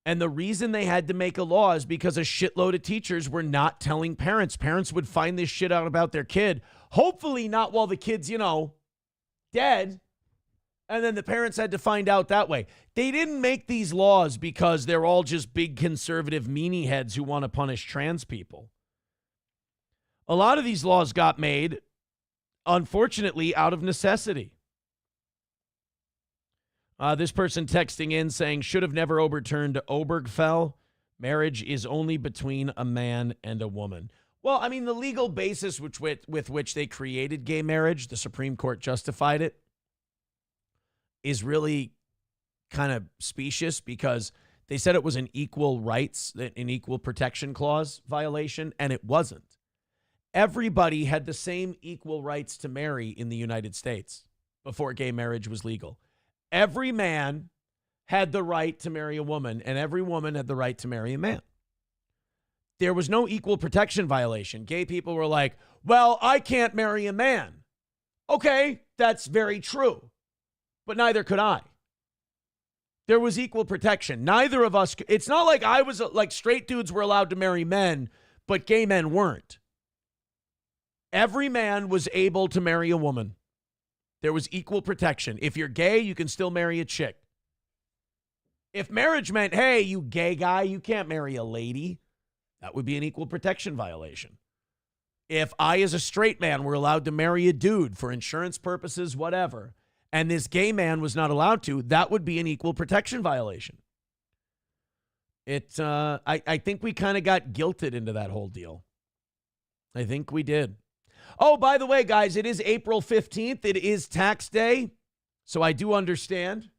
And the reason they had to make a law is because a shitload of teachers were not telling parents. Parents would find this shit out about their kid. Hopefully not while the kid's, dead. And then the parents had to find out that way. They didn't make these laws because they're all just big conservative meanie heads who want to punish trans people. A lot of these laws got made, unfortunately, out of necessity. This person texting in saying, should have never overturned Obergefell. Marriage is only between a man and a woman. Well, I mean, the legal basis with which they created gay marriage, the Supreme Court justified it, is really kind of specious because they said it was an equal rights, an equal protection clause violation, and it wasn't. Everybody had the same equal rights to marry in the United States before gay marriage was legal. Every man had the right to marry a woman, and every woman had the right to marry a man. There was no equal protection violation. Gay people were like, well, I can't marry a man. Okay, that's very true, but neither could I. There was equal protection. Neither of us, it's not like I was, like straight dudes were allowed to marry men, but gay men weren't. Every man was able to marry a woman. There was equal protection. If you're gay, you can still marry a chick. If marriage meant, hey, you gay guy, you can't marry a lady, that would be an equal protection violation. If I, as a straight man, were allowed to marry a dude for insurance purposes, whatever, and this gay man was not allowed to, that would be an equal protection violation. I think we kind of got guilted into that whole deal. I think we did. Oh, by the way, guys, it is April 15th. It is tax day. So I do understand.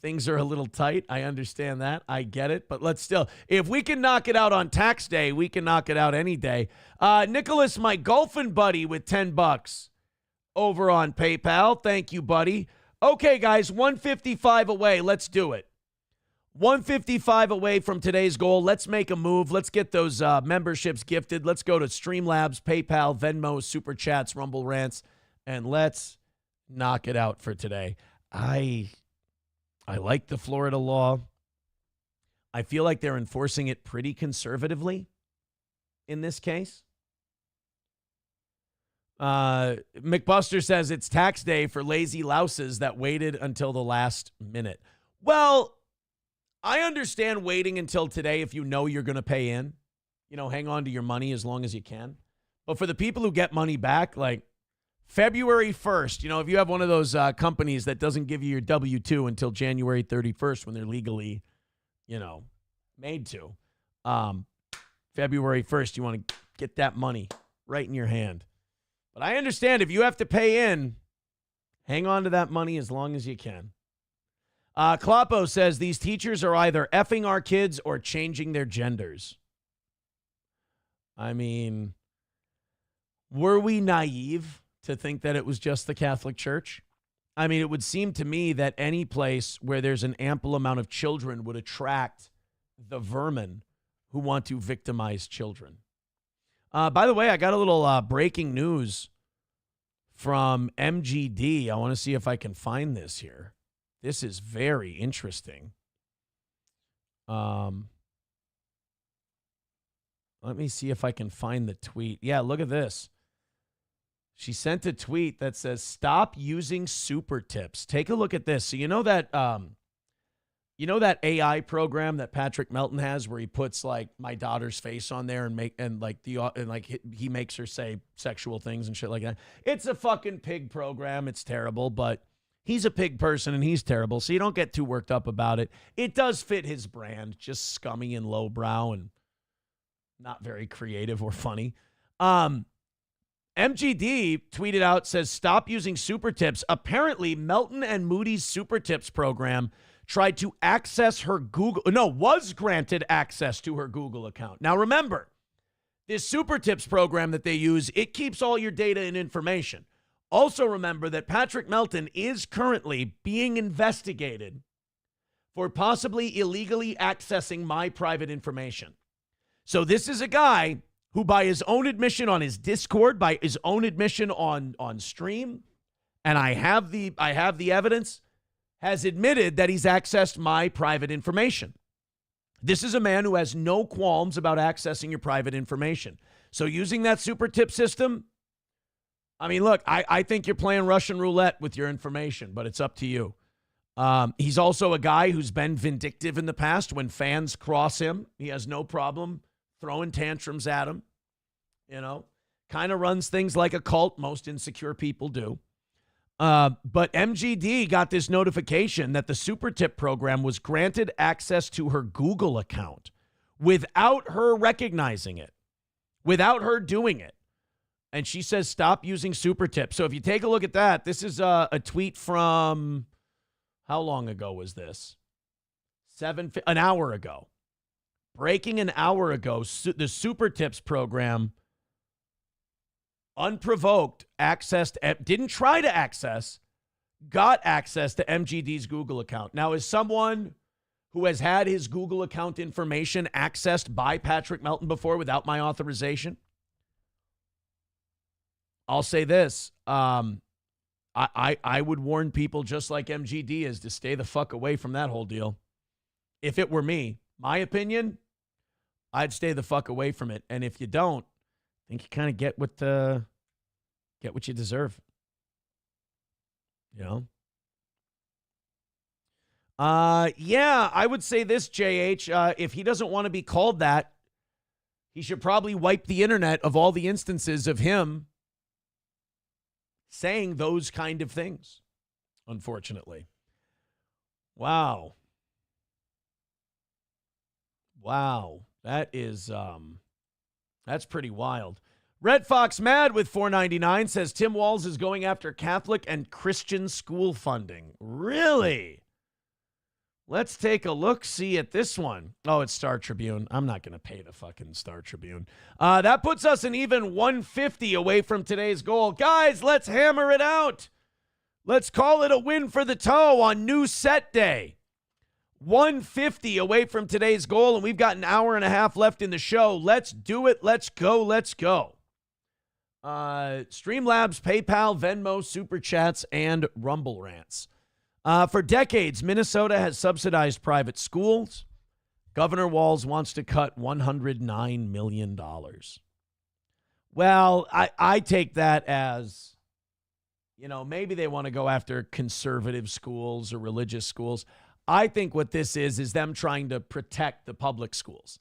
Things are a little tight. I understand that. I get it. But let's still, if we can knock it out on tax day, we can knock it out any day. Nicholas, my golfing buddy, with $10 over on PayPal. Thank you, buddy. Okay, guys, 155 away. Let's do it. 155 away from today's goal. Let's make a move. Let's get those memberships gifted. Let's go to Streamlabs, PayPal, Venmo, Super Chats, Rumble Rants, and let's knock it out for today. I like the Florida law. I feel like they're enforcing it pretty conservatively in this case. McBuster says it's tax day for lazy louses that waited until the last minute. Well, I understand waiting until today if you know you're going to pay in. You know, hang on to your money as long as you can. But for the people who get money back, like February 1st, you know, if you have one of those companies that doesn't give you your W-2 until January 31st when they're legally, you know, made to, February 1st, you want to get that money right in your hand. But I understand if you have to pay in, hang on to that money as long as you can. Kloppo says these teachers are either effing our kids or changing their genders. I mean, were we naive to think that it was just the Catholic Church? I mean, it would seem to me that any place where there's an ample amount of children would attract the vermin who want to victimize children. By the way, I got a little breaking news from MGD. I want to see if I can find this here. This is very interesting. Let me see if I can find the tweet. Yeah, look at this. She sent a tweet that says, stop using super tips. Take a look at this. So you know that AI program that Patrick Melton has where he puts like my daughter's face on there and he makes her say sexual things and shit like that. It's a fucking pig program. It's terrible, but he's a pig person and he's terrible, so you don't get too worked up about it. It does fit his brand, just scummy and lowbrow and not very creative or funny. MGD tweeted out, says, stop using super tips. Apparently, Melton and Moody's super tips program tried to access her was granted access to her Google account. Now, remember, this super tips program that they use, it keeps all your data and information. Also remember that Patrick Melton is currently being investigated for possibly illegally accessing my private information. So this is a guy who, by his own admission on his Discord, by his own admission on stream, and I have the evidence, has admitted that he's accessed my private information. This is a man who has no qualms about accessing your private information. So using that super tip system, I mean, look, I think you're playing Russian roulette with your information, but it's up to you. He's also a guy who's been vindictive in the past when fans cross him. He has no problem throwing tantrums at him. you know, kind of runs things like a cult. Most insecure people do. But MGD got this notification that the Super Tip program was granted access to her Google account without her recognizing it, without her doing it. And she says, stop using Super Tip. So if you take a look at that, this is a tweet from, how long ago was this? An hour ago. Breaking an hour ago, the Super Tips program, unprovoked, didn't try to access, got access to MGD's Google account. Now, as someone who has had his Google account information accessed by Patrick Melton before without my authorization, I'll say this. I would warn people just like MGD is to stay the fuck away from that whole deal. If it were me, my opinion, I'd stay the fuck away from it. And if you don't, I think you kind of get what you deserve. You know? Yeah, I would say this, JH. If he doesn't want to be called that, he should probably wipe the internet of all the instances of him saying those kind of things, unfortunately. Wow. That is, that's pretty wild. Red Fox Mad with $4.99 says Tim Walz is going after Catholic and Christian school funding. Really? Let's take a look-see at this one. Oh, it's Star Tribune. I'm not going to pay the fucking Star Tribune. That puts us an even 150 away from today's goal. Guys, let's hammer it out. Let's call it a win for the toe on new set day. 150 away from today's goal, and we've got an hour and a half left in the show. Let's do it. Let's go. Let's go. Streamlabs, PayPal, Venmo, Super Chats, and Rumble Rants. For decades, Minnesota has subsidized private schools. Governor Walz wants to cut $109 million. Well, I take that as, you know, maybe they want to go after conservative schools or religious schools. I think what this is them trying to protect the public schools.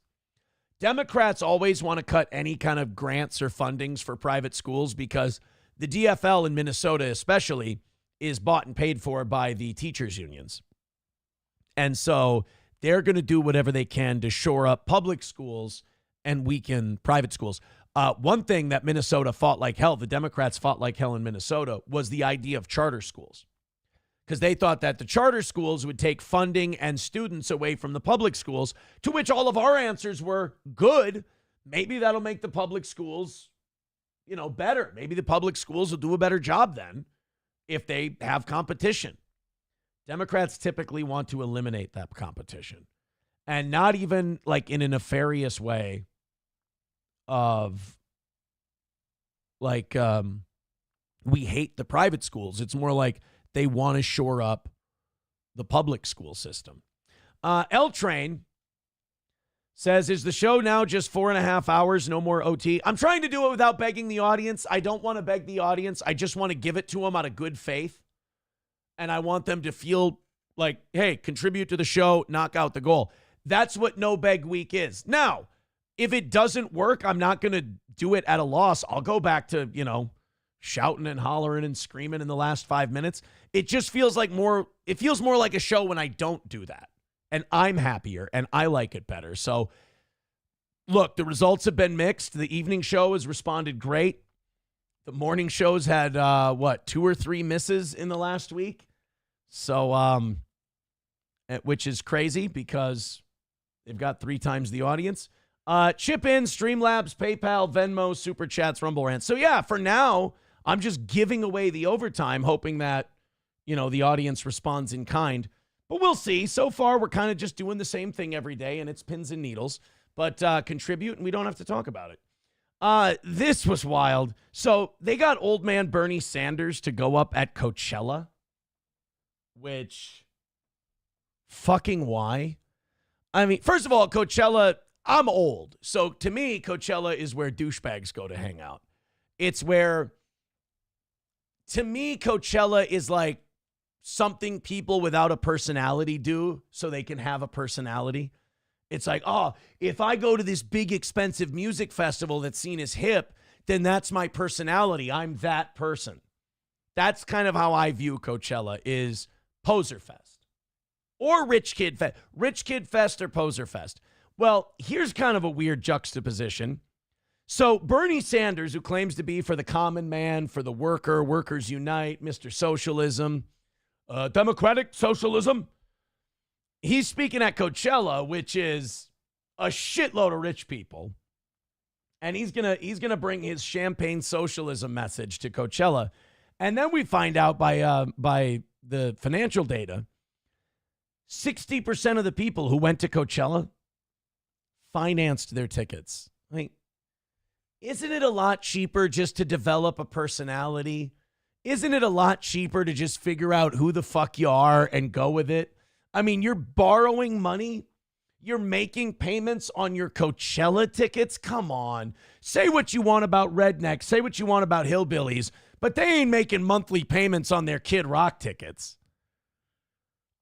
Democrats always want to cut any kind of grants or fundings for private schools because the DFL in Minnesota especially is bought and paid for by the teachers unions. And so they're going to do whatever they can to shore up public schools and weaken private schools. One thing that Minnesota fought like hell, the Democrats fought like hell in Minnesota, was the idea of charter schools. Because they thought that the charter schools would take funding and students away from the public schools, to which all of our answers were good. Maybe that'll make the public schools, you know, better. Maybe the public schools will do a better job then if they have competition. Democrats typically want to eliminate that competition, and not even like in a nefarious way of like we hate the private schools. It's more like they want to shore up the public school system. L Train says, is the show now just 4.5 hours, no more OT? I'm trying to do it without begging the audience. I don't want to beg the audience. I just want to give it to them out of good faith. And I want them to feel like, hey, contribute to the show, knock out the goal. That's what No Beg Week is. Now, if it doesn't work, I'm not going to do it at a loss. I'll go back to, you know, shouting and hollering and screaming in the last 5 minutes. It just feels like it feels more like a show when I don't do that. And I'm happier and I like it better. So look, the results have been mixed. The evening show has responded great. The morning shows had 2 or 3 misses in the last week. So which is crazy because they've got 3 times the audience. Chip in, Streamlabs, PayPal, Venmo, Super Chats, Rumble Rants. So yeah, for now, I'm just giving away the overtime, hoping that, you know, the audience responds in kind. But we'll see. So far, we're kind of just doing the same thing every day, and it's pins and needles. But contribute, and we don't have to talk about it. This was wild. So they got old man Bernie Sanders to go up at Coachella, which, fucking why? I mean, first of all, Coachella, I'm old. So to me, Coachella is where douchebags go to hang out. It's where, to me, Coachella is like something people without a personality do so they can have a personality. It's like, oh, if I go to this big, expensive music festival that's seen as hip, then that's my personality. I'm that person. That's kind of how I view Coachella, is Poser Fest or Rich Kid Fest. Rich Kid Fest or Poser Fest. Well, here's kind of a weird juxtaposition. So Bernie Sanders, who claims to be for the common man, for the worker, Workers Unite, Mr. Socialism, Democratic Socialism, he's speaking at Coachella, which is a shitload of rich people. And he's gonna bring his champagne socialism message to Coachella. And then we find out by the financial data, 60% of the people who went to Coachella financed their tickets. Like, isn't it a lot cheaper just to develop a personality? Isn't it a lot cheaper to just figure out who the fuck you are and go with it? I mean, you're borrowing money. You're making payments on your Coachella tickets. Come on. Say what you want about rednecks. Say what you want about hillbillies. But they ain't making monthly payments on their Kid Rock tickets.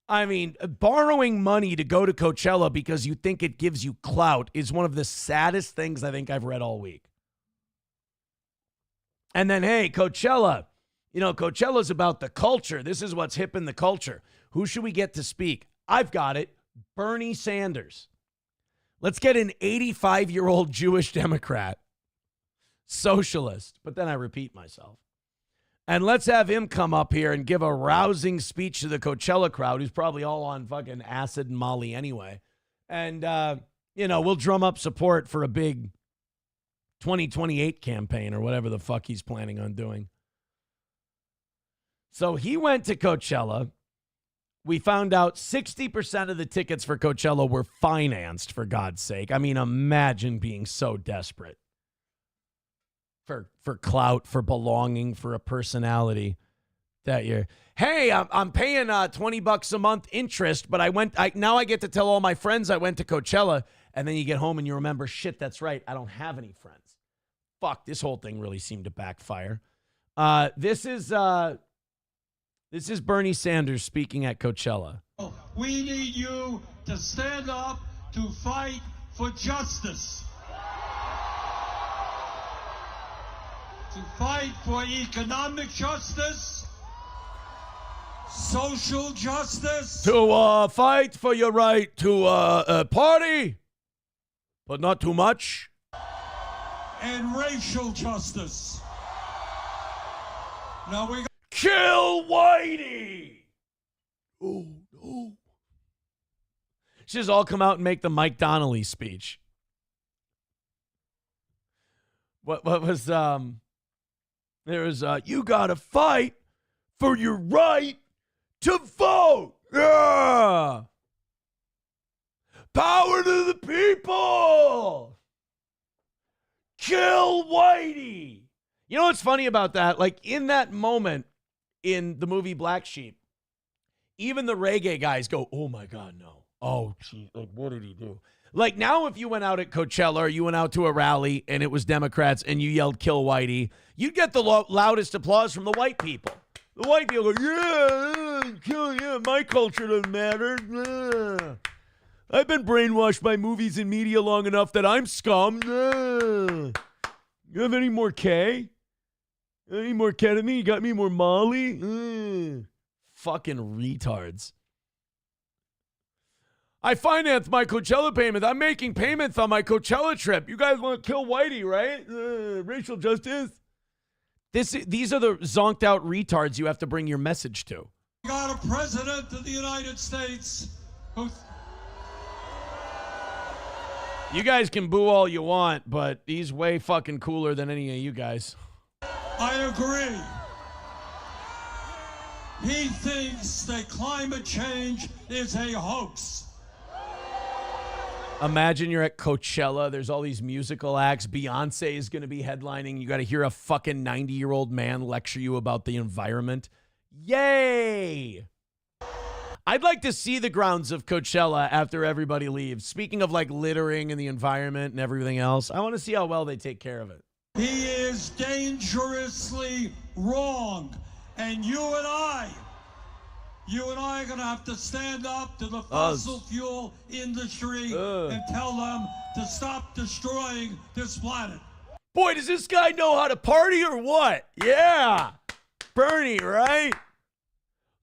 I mean, borrowing money to go to Coachella because you think it gives you clout is one of the saddest things I think I've read all week. And then, hey, Coachella. You know, Coachella's about the culture. This is what's hip in the culture. Who should we get to speak? I've got it. Bernie Sanders. Let's get an 85-year-old Jewish Democrat. Socialist. But then I repeat myself. And let's have him come up here and give a rousing speech to the Coachella crowd, who's probably all on fucking acid and Molly anyway. And, we'll drum up support for a big 2028 campaign or whatever the fuck he's planning on doing. So he went to Coachella. We found out 60% of the tickets for Coachella were financed, for God's sake. I mean, imagine being so desperate for clout, for belonging, for a personality that you're, hey, I'm paying $20 a month interest, but now I get to tell all my friends I went to Coachella, and then you get home and you remember, shit, that's right, I don't have any friends. Fuck, this whole thing really seemed to backfire. This is Bernie Sanders speaking at Coachella. We need you to stand up to fight for justice. To fight for economic justice, social justice. To fight for your right to party, but not too much. And racial justice. Now we kill Whitey. Oh, no. Should just all come out and make the Mike Donnelly speech. What was, there was, you gotta fight for your right to vote. Yeah. Power to the people. Kill Whitey. You know what's funny about that? Like, in that moment in the movie Black Sheep, even the reggae guys go, oh my God, no. Oh, geez, like, what did he do? Like, now if you went out at Coachella or you went out to a rally and it was Democrats and you yelled kill Whitey, you'd get the loudest applause from the white people. The white people go, yeah, my culture doesn't matter. Yeah. I've been brainwashed by movies and media long enough that I'm scum. You have any more K? Any more ketamine? You got me more Molly? Fucking retards. I financed my Coachella payment. I'm making payments on my Coachella trip. You guys want to kill Whitey, right? Racial justice. These are the zonked out retards you have to bring your message to. We got a president of the United States who... You guys can boo all you want, but he's way fucking cooler than any of you guys. I agree. He thinks that climate change is a hoax. Imagine you're at Coachella. There's all these musical acts. Beyonce is going to be headlining. You got to hear a fucking 90-year-old man lecture you about the environment. Yay! I'd like to see the grounds of Coachella after everybody leaves. Speaking of like littering and the environment and everything else, I want to see how well they take care of it. He is dangerously wrong. And you and I You and I are going to have to stand up to the fossil fuel industry and tell them to stop destroying this planet. Boy, does this guy know how to party or what? Yeah. Bernie, right?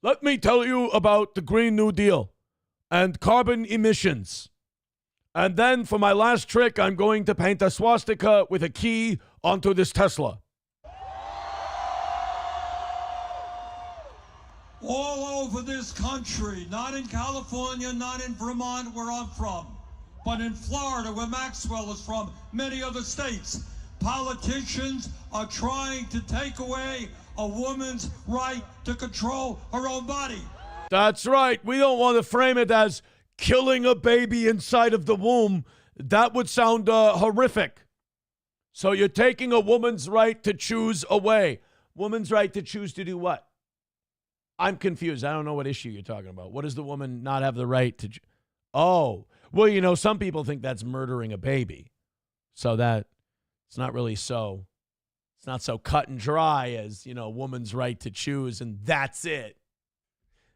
Let me tell you about the Green New Deal and carbon emissions. And then for my last trick, I'm going to paint a swastika with a key onto this Tesla. All over this country, not in California, not in Vermont, where I'm from, but in Florida, where Maxwell is from, many other states, politicians are trying to take away a woman's right to control her own body. That's right. We don't want to frame it as killing a baby inside of the womb. That would sound horrific. So you're taking a woman's right to choose away. Woman's right to choose to do what? I'm confused. I don't know what issue you're talking about. What does the woman not have the right to? Oh, well, you know, some people think that's murdering a baby. So that it's not really so. It's not so cut and dry as, you know, woman's right to choose, and that's it.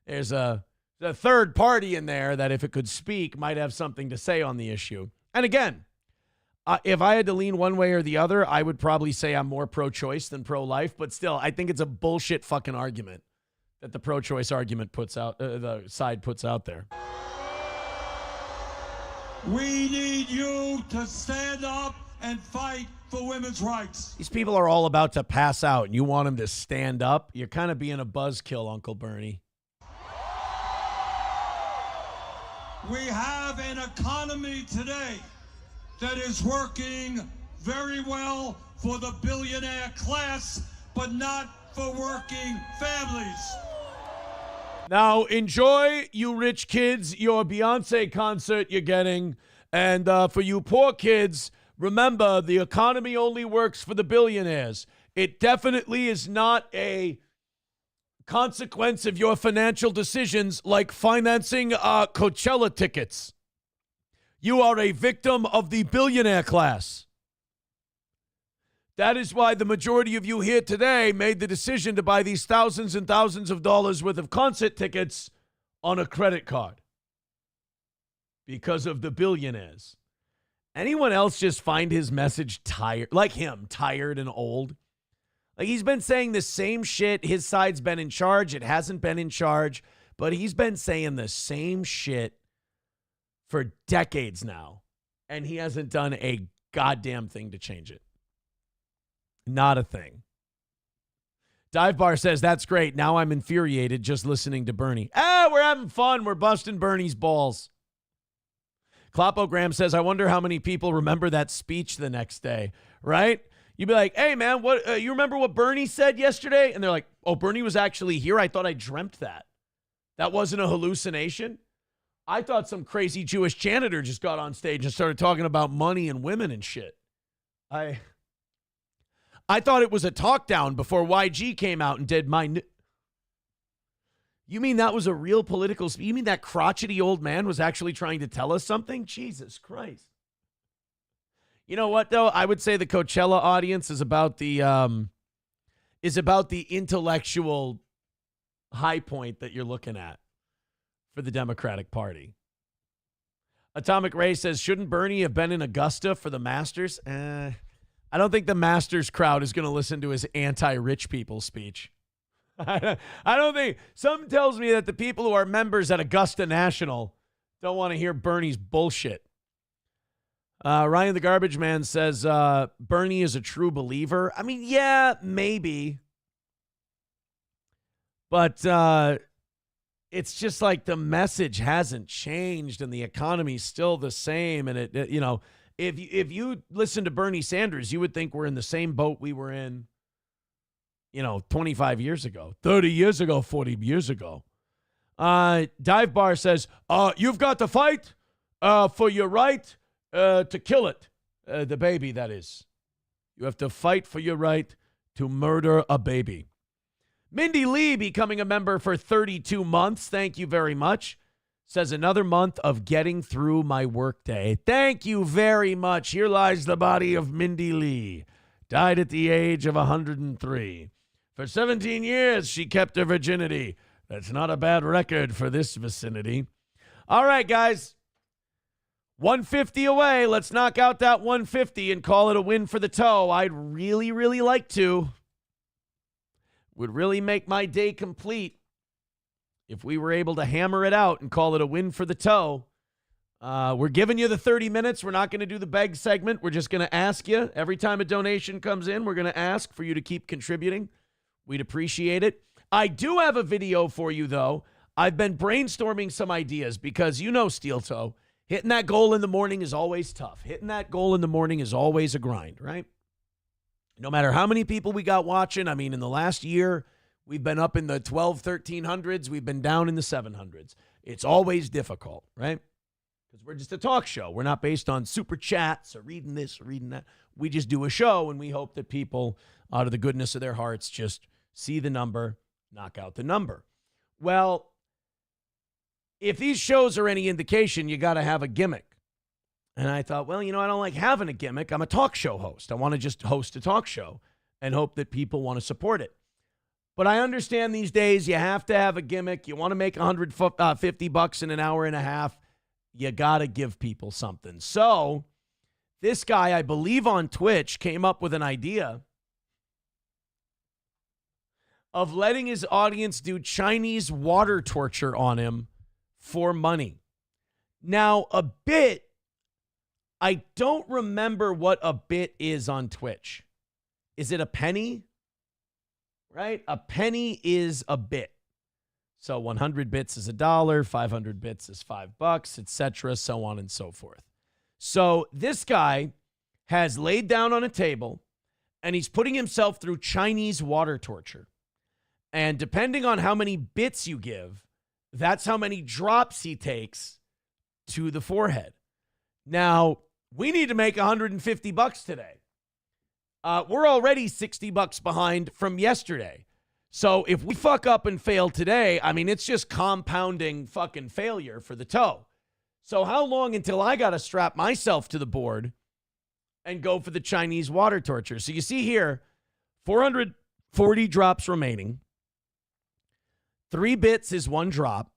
There's a third party in there that, if it could speak, might have something to say on the issue. And again, if I had to lean one way or the other, I would probably say I'm more pro-choice than pro-life. But still, I think it's a bullshit fucking argument that the pro-choice argument puts out, the side puts out there. We need you to stand up and fight for women's rights. These people are all about to pass out, and you want them to stand up? You're kind of being a buzzkill, Uncle Bernie. We have an economy today that is working very well for the billionaire class, but not for working families. Now, enjoy, you rich kids, your Beyonce concert you're getting. And for you poor kids, remember, the economy only works for the billionaires. It definitely is not a consequence of your financial decisions like financing Coachella tickets. You are a victim of the billionaire class. That is why the majority of you here today made the decision to buy these thousands and thousands of dollars worth of concert tickets on a credit card. Because of the billionaires. Anyone else just find his message tired, like him, tired and old? Like, he's been saying the same shit. His side's been in charge. It hasn't been in charge, but he's been saying the same shit for decades now, and he hasn't done a goddamn thing to change it. Not a thing. Dive Bar says, that's great. Now I'm infuriated just listening to Bernie. We're having fun. We're busting Bernie's balls. Klopogram says, I wonder how many people remember that speech the next day, right? You'd be like, hey, man, what? You remember what Bernie said yesterday? And they're like, oh, Bernie was actually here? I thought I dreamt that. That wasn't a hallucination? I thought some crazy Jewish janitor just got on stage and started talking about money and women and shit. I thought it was a talk down before YG came out and did my... You mean that was a real political... You mean that crotchety old man was actually trying to tell us something? Jesus Christ. You know what, though? I would say the Coachella audience is about the intellectual high point that you're looking at for the Democratic Party. Atomic Ray says, shouldn't Bernie have been in Augusta for the Masters? I don't think the Masters crowd is going to listen to his anti-rich people speech. I don't think. Something tells me that the people who are members at Augusta National don't want to hear Bernie's bullshit. Ryan the Garbage Man says, Bernie is a true believer. I mean, yeah, maybe. But it's just like the message hasn't changed and the economy's still the same. And it you know, if you listen to Bernie Sanders, you would think we're in the same boat we were in, 25 years ago, 30 years ago, 40 years ago. Dive Bar says, you've got to fight for your right to kill it. The baby, that is. You have to fight for your right to murder a baby. Mindy Lee becoming a member for 32 months. Thank you very much. Says another month of getting through my workday. Thank you very much. Here lies the body of Mindy Lee. Died at the age of 103. For 17 years, she kept her virginity. That's not a bad record for this vicinity. All right, guys. 150 away. Let's knock out that 150 and call it a win for the toe. I'd really, really like to. Would really make my day complete if we were able to hammer it out and call it a win for the toe. We're giving you the 30 minutes. We're not going to do the beg segment. We're just going to ask you. Every time a donation comes in, we're going to ask for you to keep contributing. We'd appreciate it. I do have a video for you, though. I've been brainstorming some ideas because you know, Steel Toe, hitting that goal in the morning is always tough. Hitting that goal in the morning is always a grind, right? No matter how many people we got watching, I mean, in the last year, we've been up in the 1300s. We've been down in the 700s. It's always difficult, right? Because we're just a talk show. We're not based on super chats or reading this or reading that. We just do a show, and we hope that people, out of the goodness of their hearts, just see the number, knock out the number. Well, if these shows are any indication, you got to have a gimmick. And I thought, well, I don't like having a gimmick. I'm a talk show host. I want to just host a talk show and hope that people want to support it. But I understand these days you have to have a gimmick. You want to make $150 in an hour and a half. You got to give people something. So this guy, I believe on Twitch, came up with an idea of letting his audience do Chinese water torture on him for money. Now, a bit, I don't remember what a bit is on Twitch. Is it a penny? Right? A penny is a bit. So 100 bits is $1, 500 bits is $5, etc., so on and so forth. So this guy has laid down on a table, and he's putting himself through Chinese water torture. And depending on how many bits you give, that's how many drops he takes to the forehead. Now, we need to make $150 today. We're already $60 behind from yesterday. So if we fuck up and fail today, I mean, it's just compounding fucking failure for the toe. So how long until I got to strap myself to the board and go for the Chinese water torture? So you see here, 440 drops remaining. 3 bits is 1 drop.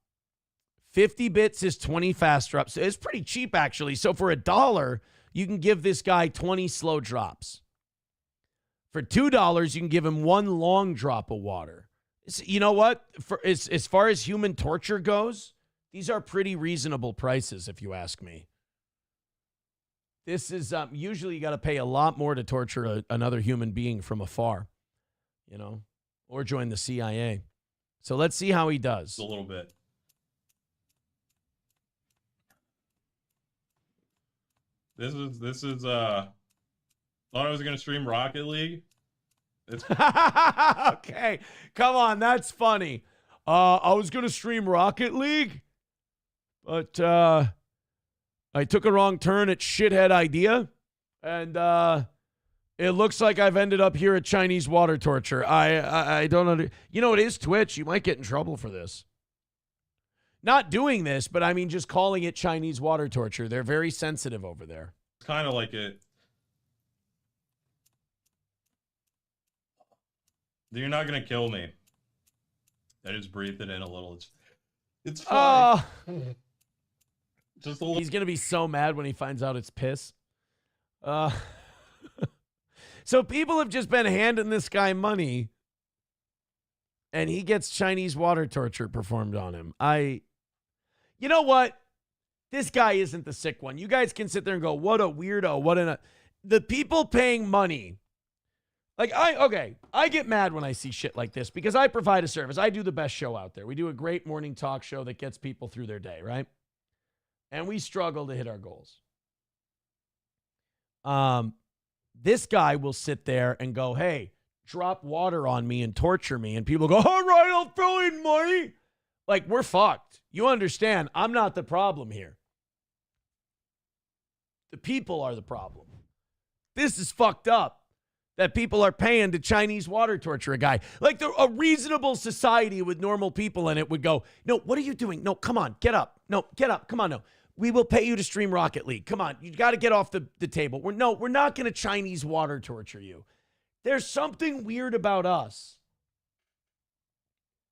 50 bits is 20 fast drops. So it's pretty cheap, actually. So for $1, you can give this guy 20 slow drops. For $2, you can give him 1 long drop of water. You know what? For as far as human torture goes, these are pretty reasonable prices, if you ask me. This is usually you got to pay a lot more to torture another human being from afar, or join the CIA. So let's see how he does. A little bit. This is thought I was gonna stream Rocket League. It's okay, come on, that's funny. I was gonna stream Rocket League, but I took a wrong turn at shithead idea, and it looks like I've ended up here at Chinese water torture. I don't under. It is Twitch. You might get in trouble for this. Not doing this, but I mean just calling it Chinese water torture. They're very sensitive over there. It's kind of like it. You're not gonna kill me. I just breathed it in a little. It's fine. Just a little. He's gonna be so mad when he finds out it's piss. So people have just been handing this guy money, and he gets Chinese water torture performed on him. You know what? This guy isn't the sick one. You guys can sit there and go, what a weirdo. The people paying money. I get mad when I see shit like this because I provide a service. I do the best show out there. We do a great morning talk show that gets people through their day, right? And we struggle to hit our goals. This guy will sit there and go, hey, drop water on me and torture me. And people go, all right, I'll throw in money. Like, we're fucked. You understand, I'm not the problem here. The people are the problem. This is fucked up that people are paying to Chinese water torture a guy. Like, a reasonable society with normal people in it would go, no, what are you doing? No, come on, get up. No, get up. Come on, no. We will pay you to stream Rocket League. Come on, you got to get off the table. We're not going to Chinese water torture you. There's something weird about us.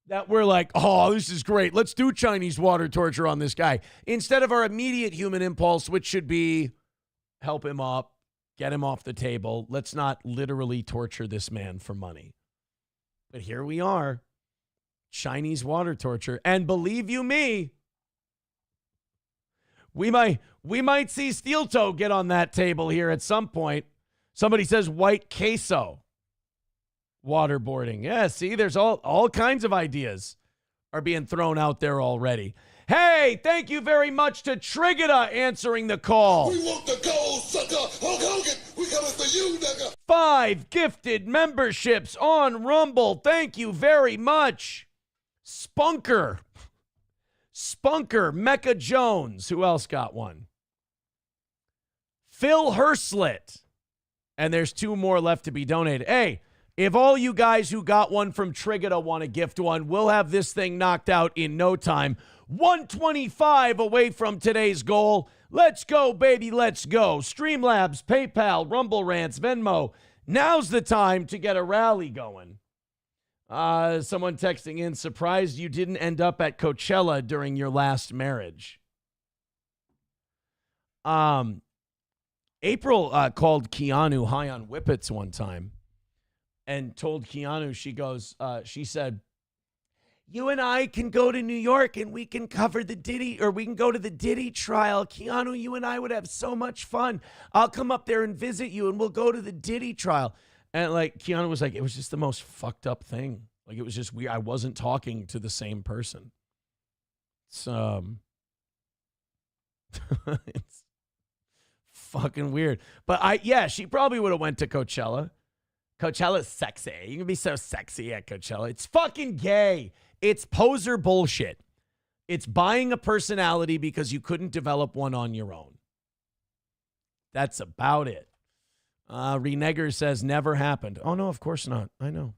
that we're like, oh, this is great. Let's do Chinese water torture on this guy. Instead of our immediate human impulse, which should be help him up, get him off the table. Let's not literally torture this man for money. But here we are, Chinese water torture. And believe you me, we might see Steel Toe get on that table here at some point. Somebody says white queso. Waterboarding. Yeah, see, there's all kinds of ideas are being thrown out there already. Hey, thank you very much to Trigida answering the call. We want the gold, sucker. Hulk Hogan, we coming for you, nigga. 5 gifted memberships on Rumble. Thank you very much. Spunker, Mecca Jones. Who else got one? Phil Herslet. And there's 2 more left to be donated. Hey, if all you guys who got one from Trigida want to gift one, we'll have this thing knocked out in no time. 125 away from today's goal. Let's go, baby. Let's go. Streamlabs, PayPal, Rumble Rants, Venmo. Now's the time to get a rally going. Someone texting in, surprised you didn't end up at Coachella during your last marriage. April called Keanu high on whippets one time and told Keanu, she said, you and I can go to New York and we can cover the Diddy, or we can go to the Diddy trial. Keanu, you and I would have so much fun. I'll come up there and visit you and we'll go to the Diddy trial. And like Keanu was like, it was just the most fucked up thing. Like, it was just weird. I wasn't talking to the same person. It's fucking weird. But she probably would have went to Coachella. Coachella's sexy. You can be so sexy at Coachella. It's fucking gay. It's poser bullshit. It's buying a personality because you couldn't develop one on your own. That's about it. Renegger says never happened. Oh, no, of course not. I know.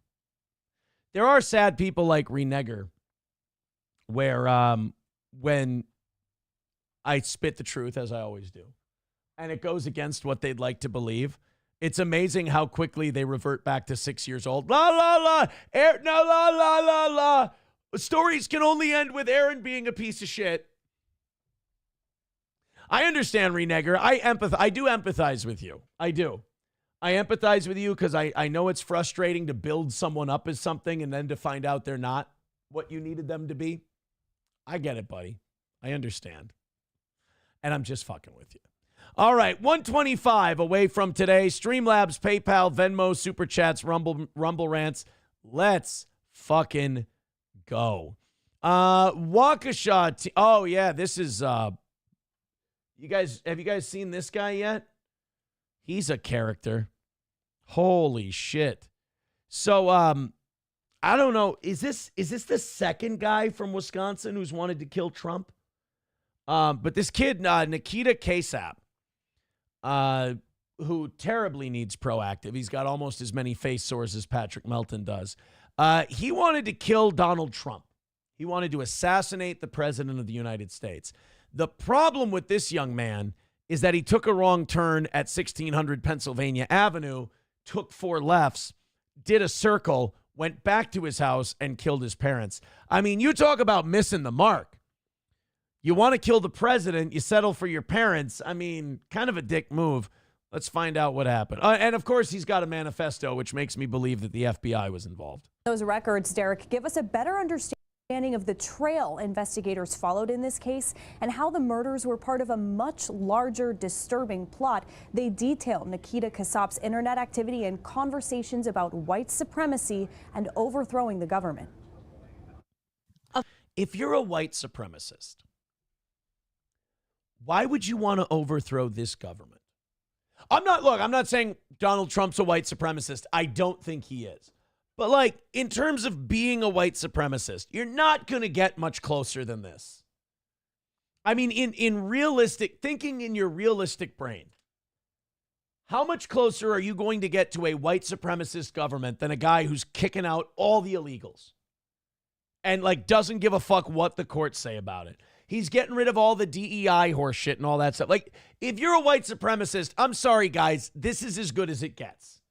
There are sad people like Renegger where when I spit the truth, as I always do, and it goes against what they'd like to believe, it's amazing how quickly they revert back to 6 years old. La, la, la. No, la, la, la, la. Stories can only end with Aaron being a piece of shit. I understand, Renegger. I do empathize with you. I do. I empathize with you because I know it's frustrating to build someone up as something and then to find out they're not what you needed them to be. I get it, buddy. I understand. And I'm just fucking with you. All right, 125 away from today. Streamlabs, PayPal, Venmo, Super Chats, Rumble Rants. Let's fucking go. Waukesha. Oh, yeah, this is... have you guys seen this guy yet? He's a character. Holy shit. So, I don't know. Is this the second guy from Wisconsin who's wanted to kill Trump? But this kid, Nikita Kasap, who terribly needs Proactive. He's got almost as many face sores as Patrick Melton does. He wanted to kill Donald Trump. He wanted to assassinate the president of the United States. The problem with this young man is that he took a wrong turn at 1600 Pennsylvania Avenue, took 4 lefts, did a circle, went back to his house, and killed his parents. I mean, you talk about missing the mark. You want to kill the president, you settle for your parents. I mean, kind of a dick move. Let's find out what happened. And of course, he's got a manifesto, which makes me believe that the FBI was involved. Those records, Derek, give us a better understanding of the trail investigators followed in this case and how the murders were part of a much larger, disturbing plot. They detail Nikita Kasap's internet activity and conversations about white supremacy and overthrowing the government. If you're a white supremacist, why would you want to overthrow this government? I'm not saying Donald Trump's a white supremacist. I don't think he is. But like, in terms of being a white supremacist, you're not going to get much closer than this. I mean, in realistic, thinking in your realistic brain, how much closer are you going to get to a white supremacist government than a guy who's kicking out all the illegals and like doesn't give a fuck what the courts say about it? He's getting rid of all the DEI horse shit and all that stuff. Like, if you're a white supremacist, I'm sorry, guys, this is as good as it gets.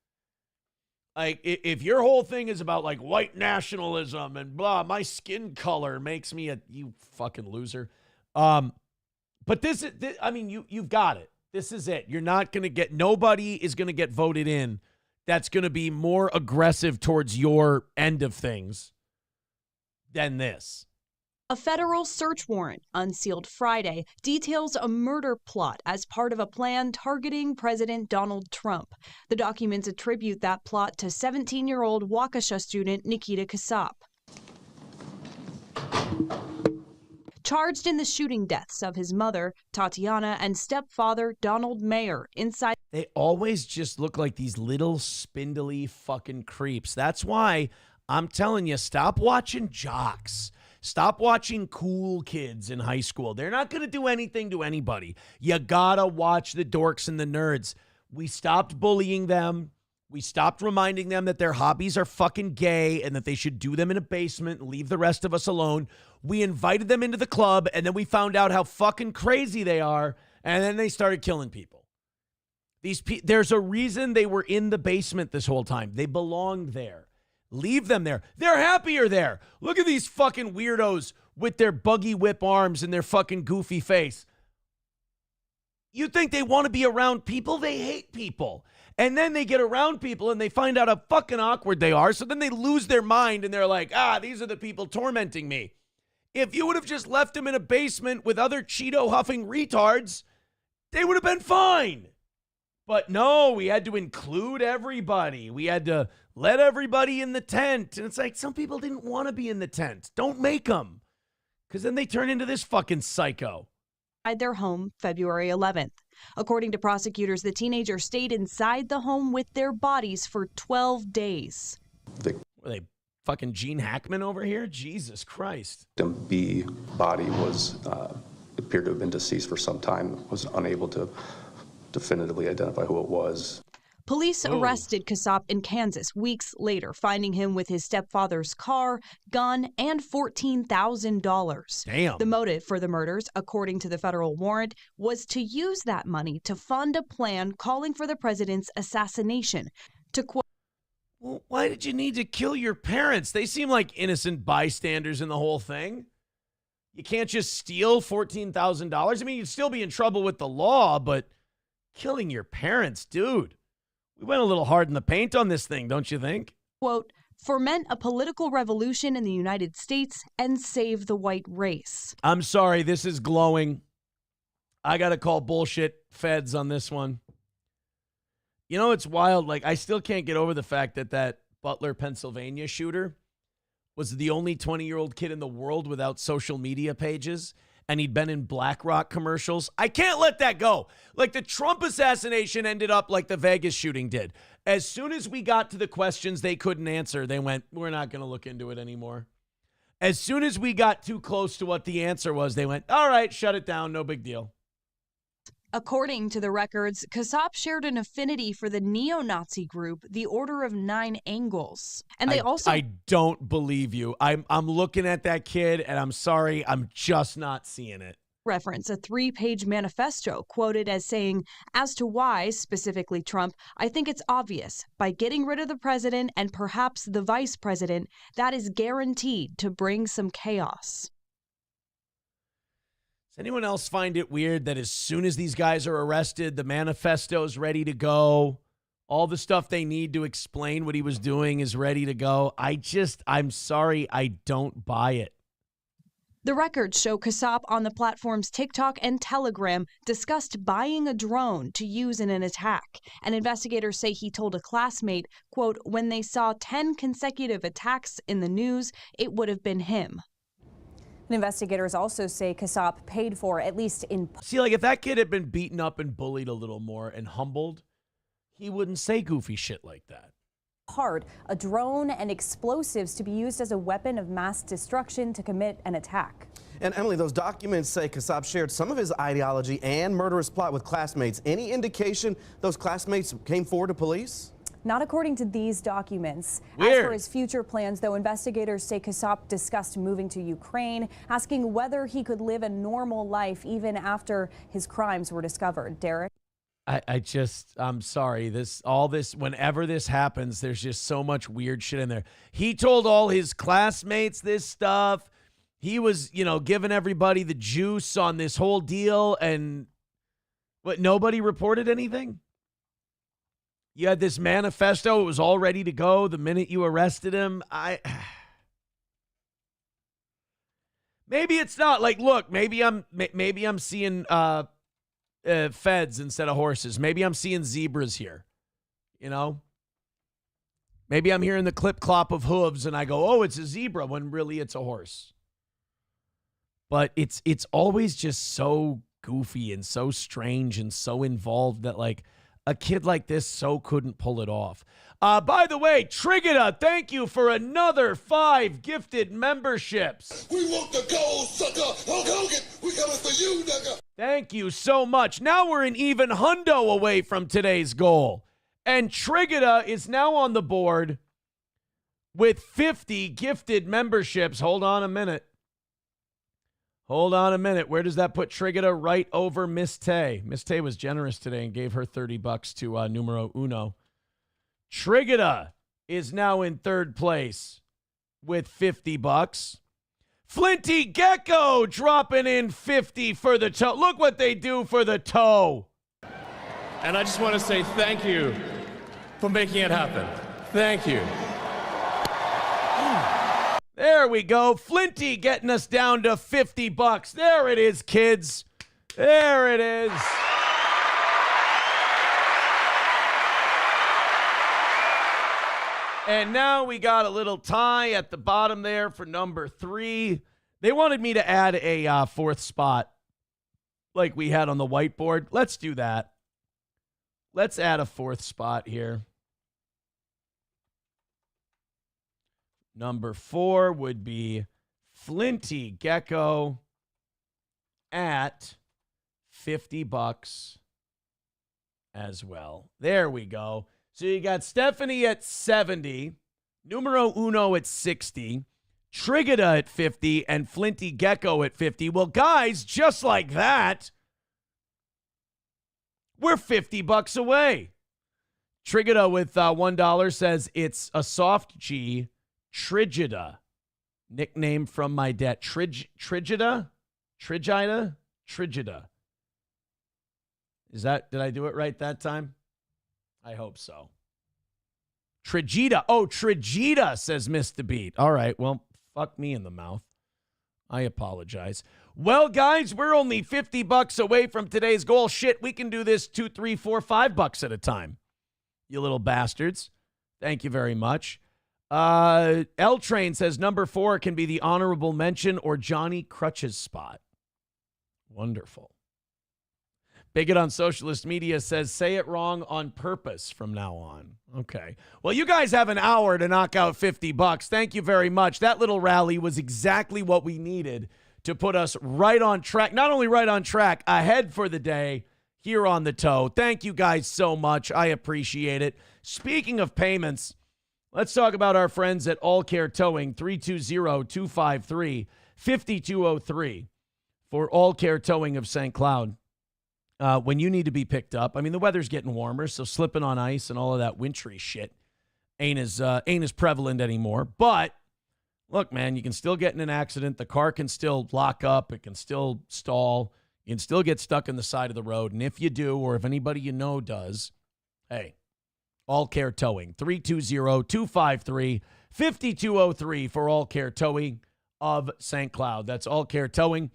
Like, if your whole thing is about, like, white nationalism and blah, my skin color makes me you fucking loser. But this, I mean, you've got it. This is it. You're not going to get, nobody is going to get voted in that's going to be more aggressive towards your end of things than this. A federal search warrant, unsealed Friday, details a murder plot as part of a plan targeting President Donald Trump. The documents attribute that plot to 17-year-old Waukesha student Nikita Kasap. Charged in the shooting deaths of his mother, Tatiana, and stepfather, Donald Mayer, inside. They always just look like these little spindly fucking creeps. That's why I'm telling you, stop watching jocks. Stop watching cool kids in high school. They're not going to do anything to anybody. You gotta watch the dorks and the nerds. We stopped bullying them. We stopped reminding them that their hobbies are fucking gay and that they should do them in a basement and leave the rest of us alone. We invited them into the club, and then we found out how fucking crazy they are, and then they started killing people. There's a reason they were in the basement this whole time. They belonged there. Leave them there. They're happier there. Look at these fucking weirdos with their buggy whip arms and their fucking goofy face. You think they want to be around people? They hate people. And then they get around people and they find out how fucking awkward they are. So then they lose their mind and they're like, these are the people tormenting me. If you would have just left them in a basement with other Cheeto huffing retards, they would have been fine. But no, we had to include everybody. We had to let everybody in the tent. And it's like, some people didn't want to be in the tent. Don't make them. Because then they turn into this fucking psycho. Their home February 11th. According to prosecutors, the teenager stayed inside the home with their bodies for 12 days. Were they fucking Gene Hackman over here? Jesus Christ. B body was appeared to have been deceased for some time, was unable to definitively identify who it was. Police arrested Kasap in Kansas weeks later, finding him with his stepfather's car, gun, and $14,000. Damn. The motive for the murders, according to the federal warrant, was to use that money to fund a plan calling for the president's assassination. To quote, well, why did you need to kill your parents? They seem like innocent bystanders in the whole thing. You can't just steal $14,000. I mean, you'd still be in trouble with the law, but killing your parents, dude. We went a little hard in the paint on this thing, don't you think? Quote, foment a political revolution in the United States and save the white race. I'm sorry, this is glowing. I got to call bullshit feds on this one. You know, it's wild. Like, I still can't get over the fact that Butler, Pennsylvania shooter was the only 20-year-old kid in the world without social media pages. And he'd been in BlackRock commercials. I can't let that go. Like, the Trump assassination ended up like the Vegas shooting did. As soon as we got to the questions they couldn't answer, they went, we're not going to look into it anymore. As soon as we got too close to what the answer was, they went, all right, shut it down. No big deal. According to the records, Kasap shared an affinity for the neo-Nazi group, the Order of Nine Angles. And they I don't believe you. I'm looking at that kid, and I'm sorry, I'm just not seeing it. Reference a 3-page manifesto quoted as saying, as to why, specifically Trump, I think it's obvious. By getting rid of the president and perhaps the vice president, that is guaranteed to bring some chaos. Does anyone else find it weird that as soon as these guys are arrested, the manifesto's ready to go? All the stuff they need to explain what he was doing is ready to go. I'm sorry, I don't buy it. The records show Kasap on the platform's TikTok and Telegram discussed buying a drone to use in an attack. And investigators say he told a classmate, quote, when they saw 10 consecutive attacks in the news, it would have been him. And investigators also say Kasap paid for, at least in... See, like, if that kid had been beaten up and bullied a little more and humbled, he wouldn't say goofy shit like that. Part, a drone and explosives to be used as a weapon of mass destruction to commit an attack. And Emily, those documents say Kasap shared some of his ideology and murderous plot with classmates. Any indication those classmates came forward to police? Not according to these documents. Weird. As for his future plans, though, investigators say Kasap discussed moving to Ukraine, asking whether he could live a normal life even after his crimes were discovered. Derek? I'm sorry. Whenever this happens, there's just so much weird shit in there. He told all his classmates this stuff. He was, giving everybody the juice on this whole deal, and nobody reported anything? You had this manifesto. It was all ready to go the minute you arrested him. Maybe it's not. Look, maybe I'm seeing feds instead of horses. Maybe I'm seeing zebras here. Maybe I'm hearing the clip-clop of hooves, and I go, oh, it's a zebra, when really it's a horse. But it's always just so goofy and so strange and so involved that, a kid like this so couldn't pull it off. By the way, Trigida, thank you for another 5 gifted memberships. We want the gold, sucker. Hulk Hogan, we coming for you, nigga. Thank you so much. Now we're an even hundo away from today's goal. And Trigida is now on the board with 50 gifted memberships. Hold on a minute. Where does that put Trigida? Right over Miss Tay. Miss Tay was generous today and gave her $30 to numero uno. Trigida is now in third place with $50. Flinty Gecko dropping in 50 for the toe. Look what they do for the toe. And I just want to say thank you for making it happen. Thank you. There we go. Flinty getting us down to $50. There it is, kids. There it is. And now we got a little tie at the bottom there for number 3. They wanted me to add a fourth spot like we had on the whiteboard. Let's do that. Let's add a fourth spot here. Number 4 would be Flinty Gecko at $50 as well. There we go. So you got Stephanie at 70, numero uno at 60, Trigida at 50, and Flinty Gecko at 50. Well, guys, just like that, we're $50 away. Trigida with $1 says it's a soft G, Trigida, nickname from my dad. Trigida? Did I do it right that time? I hope so. Trigida. Oh, Trigida, says Mr. Beat. All right, well, fuck me in the mouth. I apologize. Well, guys, we're only $50 away from today's goal. Shit, we can do this $2, $3, $4, $5 at a time. You little bastards. Thank you very much. L Train says number 4 can be the honorable mention or Johnny Crutch's spot. Wonderful. Bigot on Socialist Media says, say it wrong on purpose from now on. Okay. Well, you guys have an hour to knock out $50. Thank you very much. That little rally was exactly what we needed to put us right on track. Not only right on track, ahead for the day here on the toe. Thank you guys so much. I appreciate it. Speaking of payments, let's talk about our friends at All Care Towing, 320-253-5203 for All Care Towing of St. Cloud. When you need to be picked up. I mean, the weather's getting warmer, so slipping on ice and all of that wintry shit ain't as prevalent anymore. But look, man, you can still get in an accident. The car can still lock up. It can still stall. You can still get stuck in the side of the road. And if you do, or if anybody you know does, hey, All Care Towing, 320-253-5203 for All Care Towing of St. Cloud. That's All Care Towing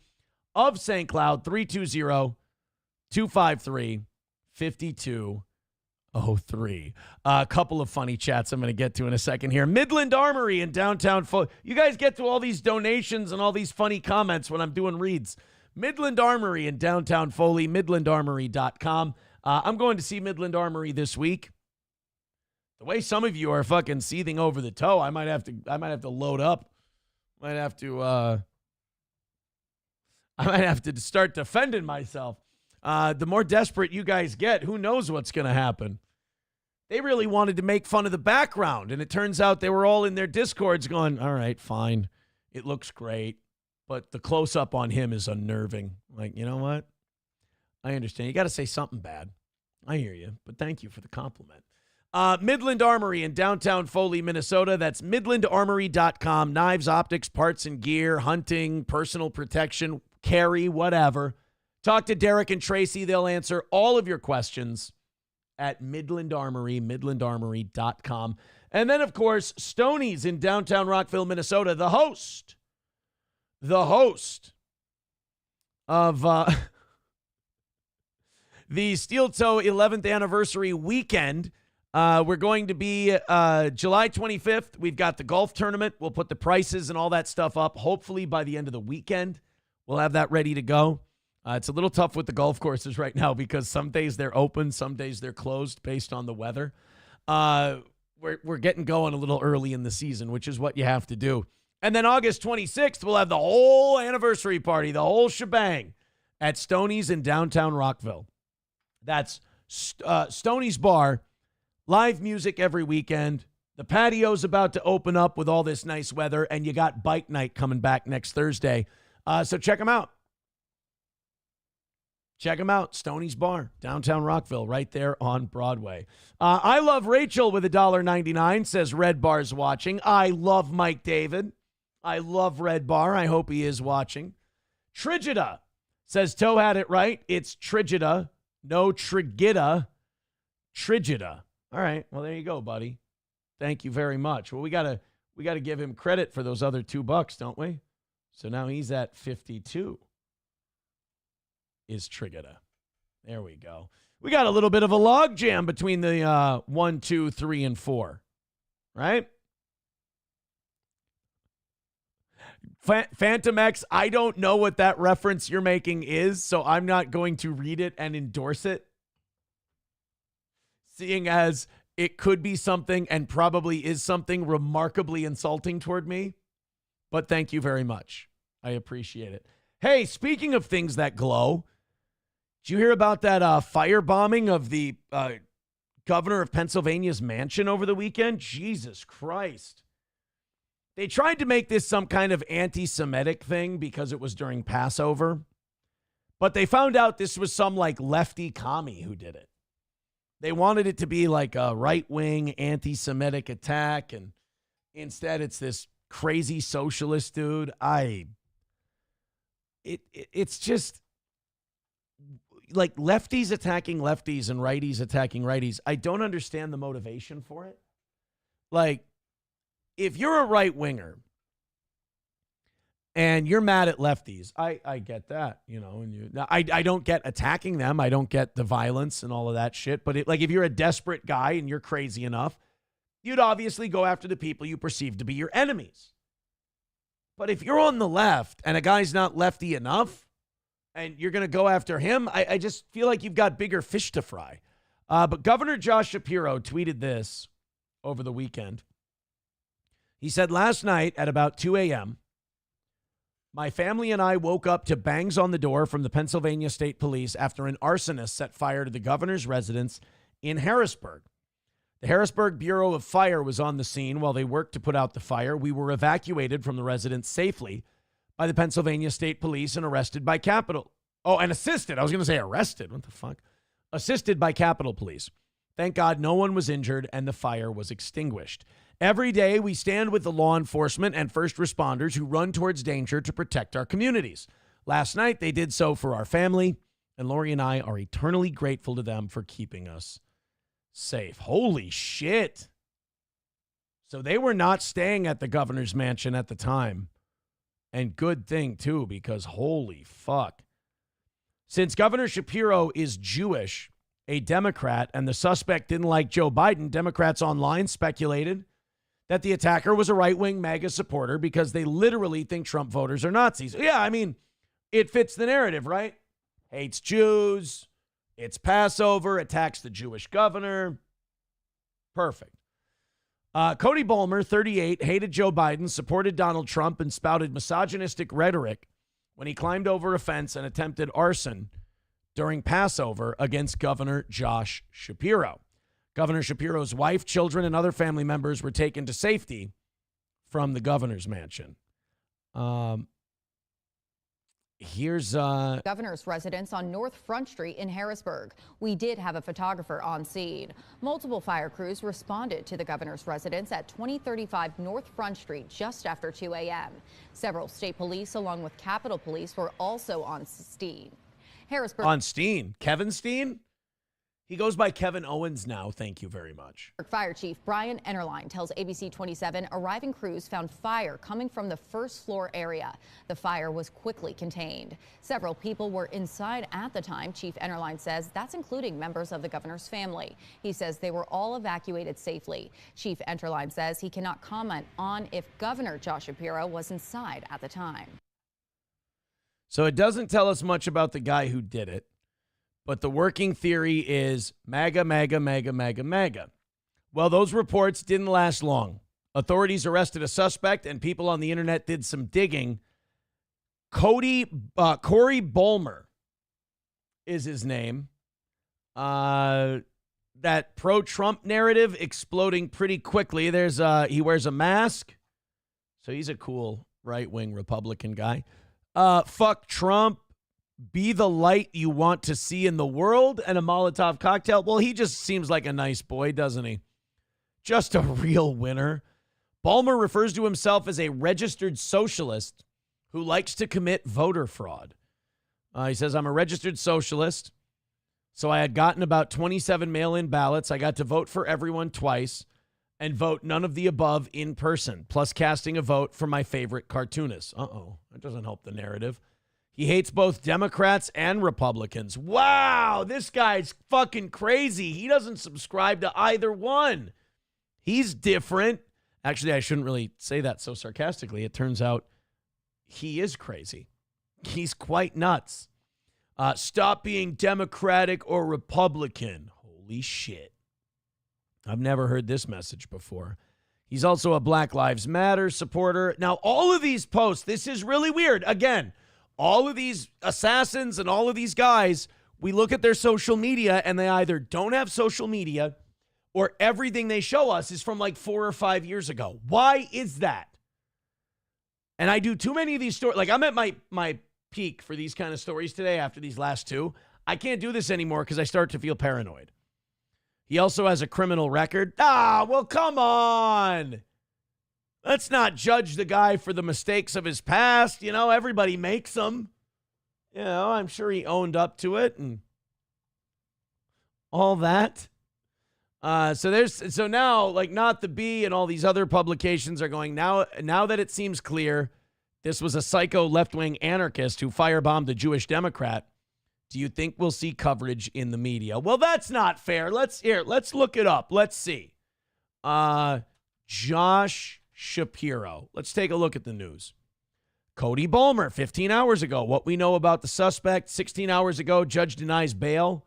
of St. Cloud, 320-253-5203. A couple of funny chats I'm going to get to in a second here. Midland Armory in downtown Foley. You guys get to all these donations and all these funny comments when I'm doing reads. Midland Armory in downtown Foley, midlandarmory.com. I'm going to see Midland Armory this week. The way some of you are fucking seething over the toe, I might have to load up. I might have to start defending myself. The more desperate you guys get, who knows what's going to happen. They really wanted to make fun of the background, and it turns out they were all in their Discords going, all right, fine. It looks great, but the close-up on him is unnerving. Like, you know what? I understand. You got to say something bad. I hear you, but thank you for the compliment. Midland Armory in downtown Foley, Minnesota. That's midlandarmory.com. Knives, optics, parts and gear, hunting, personal protection, carry, whatever. Talk to Derek and Tracy. They'll answer all of your questions at Midland Armory, midlandarmory.com. And then, of course, Stoney's in downtown Rockville, Minnesota. The host of the Steel Toe 11th anniversary weekend. We're going to be July 25th. We've got the golf tournament. We'll put the prices and all that stuff up. Hopefully by the end of the weekend, we'll have that ready to go. It's a little tough with the golf courses right now because some days they're open, some days they're closed based on the weather. We're getting going a little early in the season, which is what you have to do. And then August 26th, we'll have the whole anniversary party, the whole shebang at Stoney's in downtown Rockville. That's Stoney's Bar. Live music every weekend. The patio's about to open up with all this nice weather, and you got bike night coming back next Thursday. So check them out. Check them out. Stoney's Bar, downtown Rockville, right there on Broadway. I love Rachel with $1.99, says Red Bar's watching. I love Mike David. I love Red Bar. I hope he is watching. Trigida says Toe had it right. It's Trigida, no Trigida. Trigida. All right. Well, there you go, buddy. Thank you very much. Well, we gotta give him credit for those other $2, don't we? So now he's at 52. Is Trigida. There we go. We got a little bit of a log jam between the 1, 2, 3, and 4. Right? Phantom X, I don't know what that reference you're making is, so I'm not going to read it and endorse it. Seeing as it could be something and probably is something remarkably insulting toward me. But thank you very much. I appreciate it. Hey, speaking of things that glow, did you hear about that firebombing of the governor of Pennsylvania's mansion over the weekend? Jesus Christ. They tried to make this some kind of anti-Semitic thing because it was during Passover. But they found out this was some like lefty commie who did it. They wanted it to be like a right-wing anti-Semitic attack, and instead it's this crazy socialist dude. It's just like lefties attacking lefties and righties attacking righties. I don't understand the motivation for it. Like, if you're a right-winger and you're mad at lefties, I get that, you know, and I don't get attacking them. I don't get the violence and all of that shit. But if you're a desperate guy and you're crazy enough, you'd obviously go after the people you perceive to be your enemies. But if you're on the left and a guy's not lefty enough and you're going to go after him, I just feel like you've got bigger fish to fry. But Governor Josh Shapiro tweeted this over the weekend. He said, last night at about 2 a.m., my family and I woke up to bangs on the door from the Pennsylvania State Police after an arsonist set fire to the governor's residence in Harrisburg. The Harrisburg Bureau of Fire was on the scene while they worked to put out the fire. We were evacuated from the residence safely by the Pennsylvania State Police and arrested by Capitol. Oh, and assisted. I was going to say arrested. What the fuck? Assisted by Capitol Police. Thank God no one was injured and the fire was extinguished. Every day, we stand with the law enforcement and first responders who run towards danger to protect our communities. Last night, they did so for our family, and Lori and I are eternally grateful to them for keeping us safe. Holy shit. So they were not staying at the governor's mansion at the time. And good thing, too, because holy fuck. Since Governor Shapiro is Jewish, a Democrat, and the suspect didn't like Joe Biden, Democrats online speculated that the attacker was a right-wing MAGA supporter because they literally think Trump voters are Nazis. Yeah, I mean, it fits the narrative, right? Hates Jews, it's Passover, attacks the Jewish governor. Perfect. Cody Bulmer, 38, hated Joe Biden, supported Donald Trump, and spouted misogynistic rhetoric when he climbed over a fence and attempted arson during Passover against Governor Josh Shapiro. Governor Shapiro's wife, children, and other family members were taken to safety from the governor's mansion. Here's governor's residence on North Front Street in Harrisburg. We did have a photographer on scene. Multiple fire crews responded to the governor's residence at 2035 North Front Street just after 2 a.m. Several state police along with Capitol Police were also on scene. Harrisburg on Steen. Kevin Steen? He goes by Kevin Owens now. Thank you very much. Fire Chief Brian Ennerline tells ABC 27 arriving crews found fire coming from the first floor area. The fire was quickly contained. Several people were inside at the time. Chief Ennerline says that's including members of the governor's family. He says they were all evacuated safely. Chief Ennerline says he cannot comment on if Governor Josh Shapiro was inside at the time. So it doesn't tell us much about the guy who did it. But the working theory is MAGA, MAGA, MAGA, MAGA, MAGA. Well, those reports didn't last long. Authorities arrested a suspect, and people on the internet did some digging. Corey Bolmer is his name. That pro-Trump narrative exploding pretty quickly. He wears a mask, so he's a cool right-wing Republican guy. Fuck Trump. Be the light you want to see in the world, and a Molotov cocktail. Well, he just seems like a nice boy, doesn't he? Just a real winner. Balmer refers to himself as a registered socialist who likes to commit voter fraud. He says, I'm a registered socialist, so I had gotten about 27 mail-in ballots. I got to vote for everyone twice and vote none of the above in person, plus casting a vote for my favorite cartoonist. Uh-oh, that doesn't help the narrative. He hates both Democrats and Republicans. Wow, this guy's fucking crazy. He doesn't subscribe to either one. He's different. Actually, I shouldn't really say that so sarcastically. It turns out he is crazy. He's quite nuts. Stop being Democratic or Republican. Holy shit. I've never heard this message before. He's also a Black Lives Matter supporter. Now, all of these posts, this is really weird. Again, all of these assassins and all of these guys, we look at their social media and they either don't have social media or everything they show us is from like 4 or 5 years ago. Why is that? And I do too many of these stories. Like I'm at my peak for these kind of stories today after these last two. I can't do this anymore because I start to feel paranoid. He also has a criminal record. Well, come on. Let's not judge the guy for the mistakes of his past. You know, everybody makes them. You know, I'm sure he owned up to it and all that. So now, like Not the Bee and all these other publications are going, now that it seems clear this was a psycho left-wing anarchist who firebombed a Jewish Democrat, do you think we'll see coverage in the media? Well, that's not fair. Let's look it up. Let's see. Josh Shapiro. Let's take a look at the news. Cody Balmer, 15 hours ago. What we know about the suspect. 16 hours ago, judge denies bail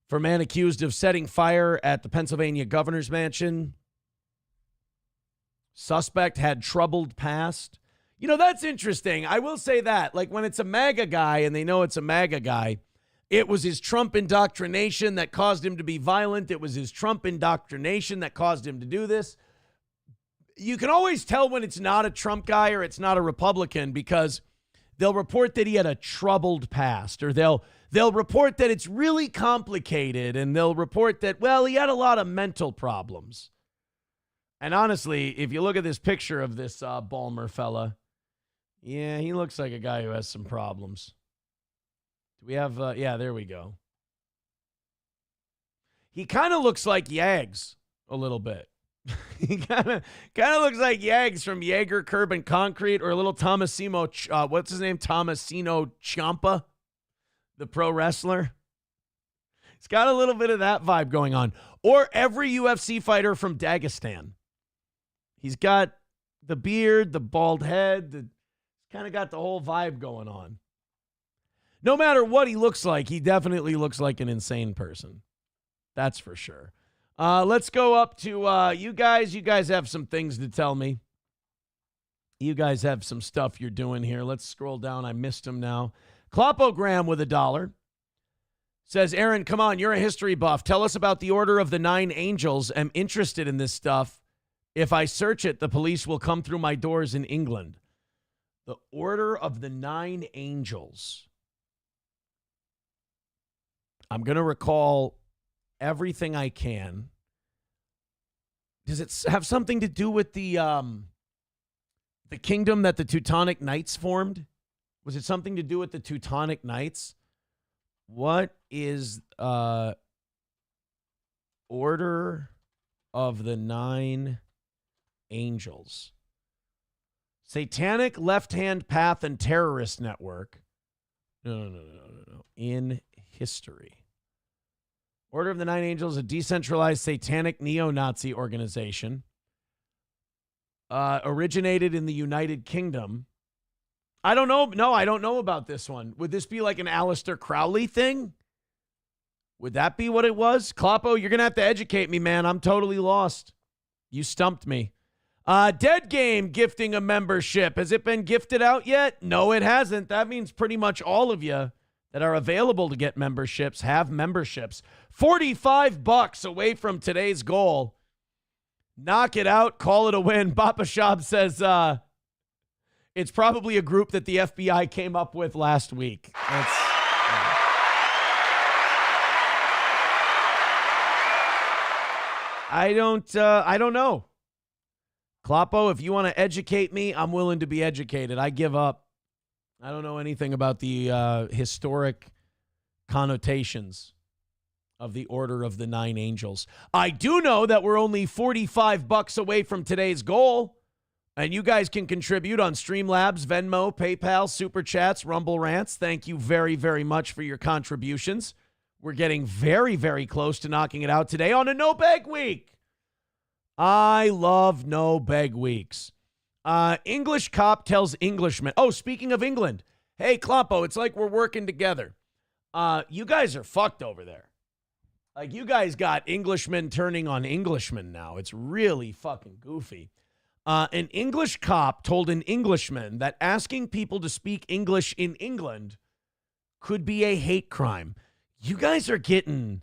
for man accused of setting fire at the Pennsylvania governor's mansion. Suspect had troubled past. You know, that's interesting. I will say that. Like when it's a MAGA guy and they know it's a MAGA guy, it was his Trump indoctrination that caused him to be violent. It was his Trump indoctrination that caused him to do this. You can always tell when it's not a Trump guy or it's not a Republican because they'll report that he had a troubled past, or they'll report that it's really complicated, and they'll report that, well, he had a lot of mental problems. And honestly, if you look at this picture of this Balmer fella, yeah, he looks like a guy who has some problems. Do we have, yeah, there we go. He kind of looks like Yags a little bit. He kind of looks like Yags from Jaeger, Curb and Concrete, or a little Tomasino, what's his name? Tomasino Ciampa, the pro wrestler. He's got a little bit of that vibe going on. Or every UFC fighter from Dagestan. He's got the beard, the bald head. He's kind of got the whole vibe going on. No matter what he looks like, he definitely looks like an insane person. That's for sure. Let's go up to you guys. You guys have some things to tell me. You guys have some stuff you're doing here. Let's scroll down. I missed him now. Clopogram with $1 says, Aaron, come on. You're a history buff. Tell us about the Order of the Nine Angels. I'm interested in this stuff. If I search it, the police will come through my doors in England. The Order of the Nine Angels. I'm going to recall everything I can. Does it have something to do with the kingdom that the Teutonic Knights formed? Was it something to do with the Teutonic Knights? What is Order of the Nine Angels? Satanic Left-Hand Path and Terrorist Network. No. In history. Order of the Nine Angels, a decentralized satanic neo-Nazi organization. Originated in the United Kingdom. I don't know. No, I don't know about this one. Would this be like an Aleister Crowley thing? Would that be what it was? Kloppo, you're going to have to educate me, man. I'm totally lost. You stumped me. Dead Game gifting a membership. Has it been gifted out yet? No, it hasn't. That means pretty much all of you that are available to get memberships have memberships. $45 away from today's goal. Knock it out. Call it a win. Papa Shab says it's probably a group that the FBI came up with last week. I don't know. Kloppo, if you want to educate me, I'm willing to be educated. I give up. I don't know anything about the historic connotations of the Order of the Nine Angels. I do know that we're only $45 away from today's goal, and you guys can contribute on Streamlabs, Venmo, PayPal, Super Chats, Rumble Rants. Thank you very, very much for your contributions. We're getting very, very close to knocking it out today on a no-beg week. I love no-beg weeks. English cop tells Englishman. Oh, speaking of England. Hey, Kloppo, it's like we're working together. You guys are fucked over there. Like, you guys got Englishmen turning on Englishmen now. It's really fucking goofy. An English cop told an Englishman that asking people to speak English in England could be a hate crime. You guys are getting...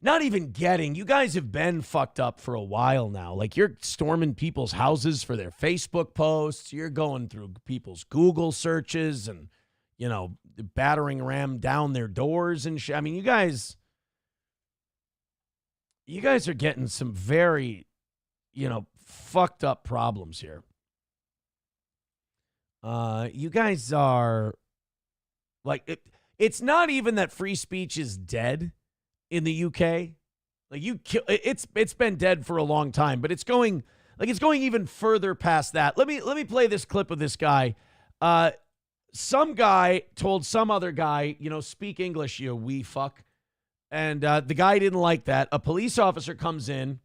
Not even getting. You guys have been fucked up for a while now. Like, you're storming people's houses for their Facebook posts. You're going through people's Google searches and, you know, battering ram down their doors and shit. I mean, you guys are getting some very, you know, fucked up problems here. You guys are like, it's not even that free speech is dead in the UK. Like, it's been dead for a long time, but it's going even further past that. Let me play this clip of this guy. Some guy told some other guy, you know, speak English, you wee fuck. And the guy didn't like that. A police officer comes in,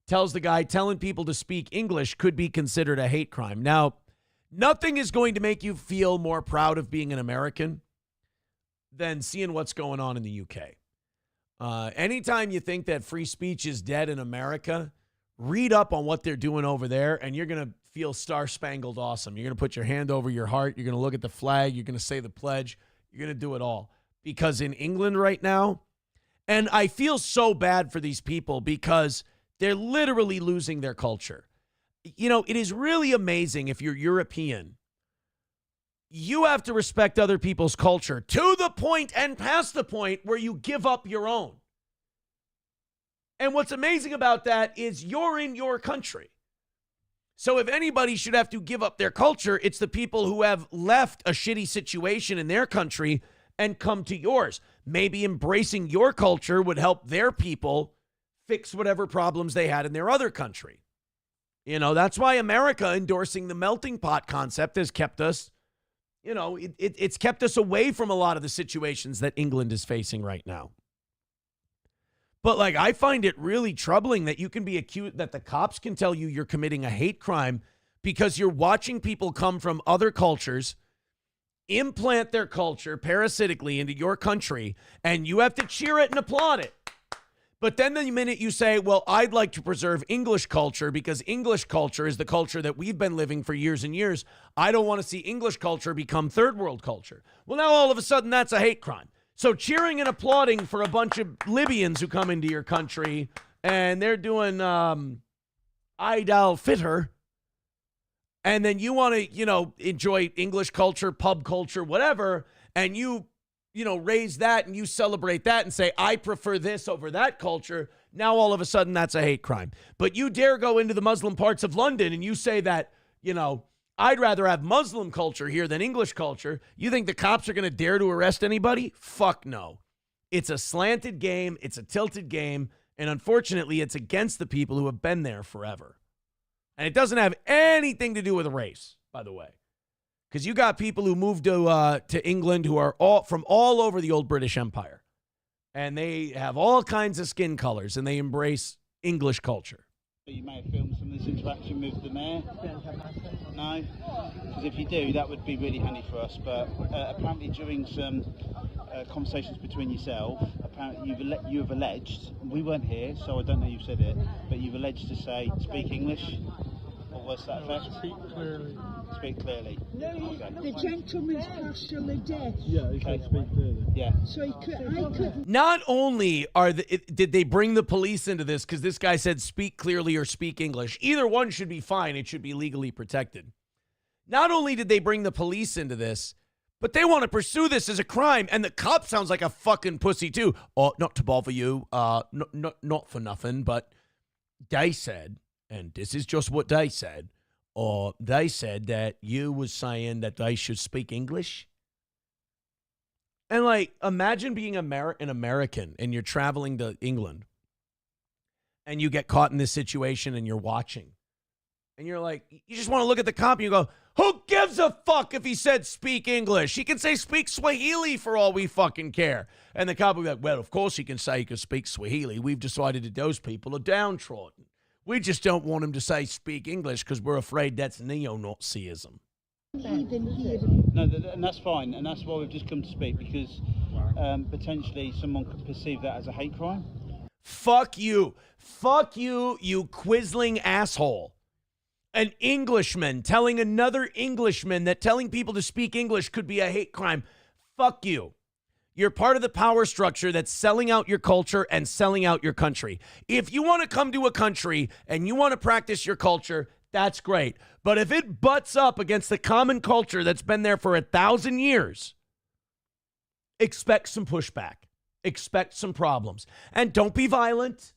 tells the guy telling people to speak English could be considered a hate crime. Now, nothing is going to make you feel more proud of being an American than seeing what's going on in the UK. Anytime you think that free speech is dead in America, read up on what they're doing over there, and you're going to feel star-spangled awesome. You're going to put your hand over your heart. You're going to look at the flag. You're going to say the pledge. You're going to do it all. Because in England right now, and I feel so bad for these people because they're literally losing their culture. You know, it is really amazing if you're European. You have to respect other people's culture to the point and past the point where you give up your own. And what's amazing about that is you're in your country. So if anybody should have to give up their culture, it's the people who have left a shitty situation in their country and come to yours. Maybe embracing your culture would help their people fix whatever problems they had in their other country. You know, that's why America endorsing the melting pot concept has kept us, you know, it's kept us away from a lot of the situations that England is facing right now. But, like, I find it really troubling that you can be accused, that the cops can tell you you're committing a hate crime because you're watching people come from other cultures, implant their culture parasitically into your country, and you have to cheer it and applaud it. But then the minute you say, well, I'd like to preserve English culture because English culture is the culture that we've been living for years and years, I don't want to see English culture become third world culture. Well, now all of a sudden that's a hate crime. So cheering and applauding for a bunch of Libyans who come into your country and they're doing Eid al-Fitr, And then you want to, enjoy English culture, pub culture, whatever, and you raise that and you celebrate that and say, I prefer this over that culture. Now, all of a sudden, that's a hate crime. But you dare go into the Muslim parts of London and you say that, I'd rather have Muslim culture here than English culture. You think the cops are going to dare to arrest anybody? Fuck no. It's a slanted game. It's a tilted game. And unfortunately, it's against the people who have been there forever. And it doesn't have anything to do with race, by the way. Because you got people who moved to England who are from all over the old British Empire. And they have all kinds of skin colors, and they embrace English culture. You may have filmed some of this interaction with the mayor. No? Because if you do, that would be really handy for us. But apparently during some conversations between yourself, apparently you have alleged, we weren't here, so I don't know you said it, but you've alleged to say, speak English. What was that effect? Speak clearly. Speak clearly. No, okay. the gentleman's partial of death. Yeah, he said speak clearly. Yeah. So I couldn't. Not only did they bring the police into this because this guy said speak clearly or speak English. Either one should be fine. It should be legally protected. Not only did they bring the police into this, but they want to pursue this as a crime. And the cop sounds like a fucking pussy too. Oh, not to bother you. Not for nothing, but they said, and this is just what they said, or they said that you was saying that they should speak English. And imagine being an American and you're traveling to England and you get caught in this situation and you're watching. And you're like, you just want to look at the cop and you go, who gives a fuck if he said speak English? He can say speak Swahili for all we fucking care. And the cop will be like, well, of course he can say he can speak Swahili. We've decided that those people are downtrodden. We just don't want him to say speak English because we're afraid that's neo-Nazism. No, and that's fine. And that's why we've just come to speak, because potentially someone could perceive that as a hate crime. Fuck you. Fuck you, you quisling asshole. An Englishman telling another Englishman that telling people to speak English could be a hate crime. Fuck you. You're part of the power structure that's selling out your culture and selling out your country. If you want to come to a country and you want to practice your culture, that's great. But if it butts up against the common culture that's been there for 1,000 years, expect some pushback. Expect some problems. And don't be violent.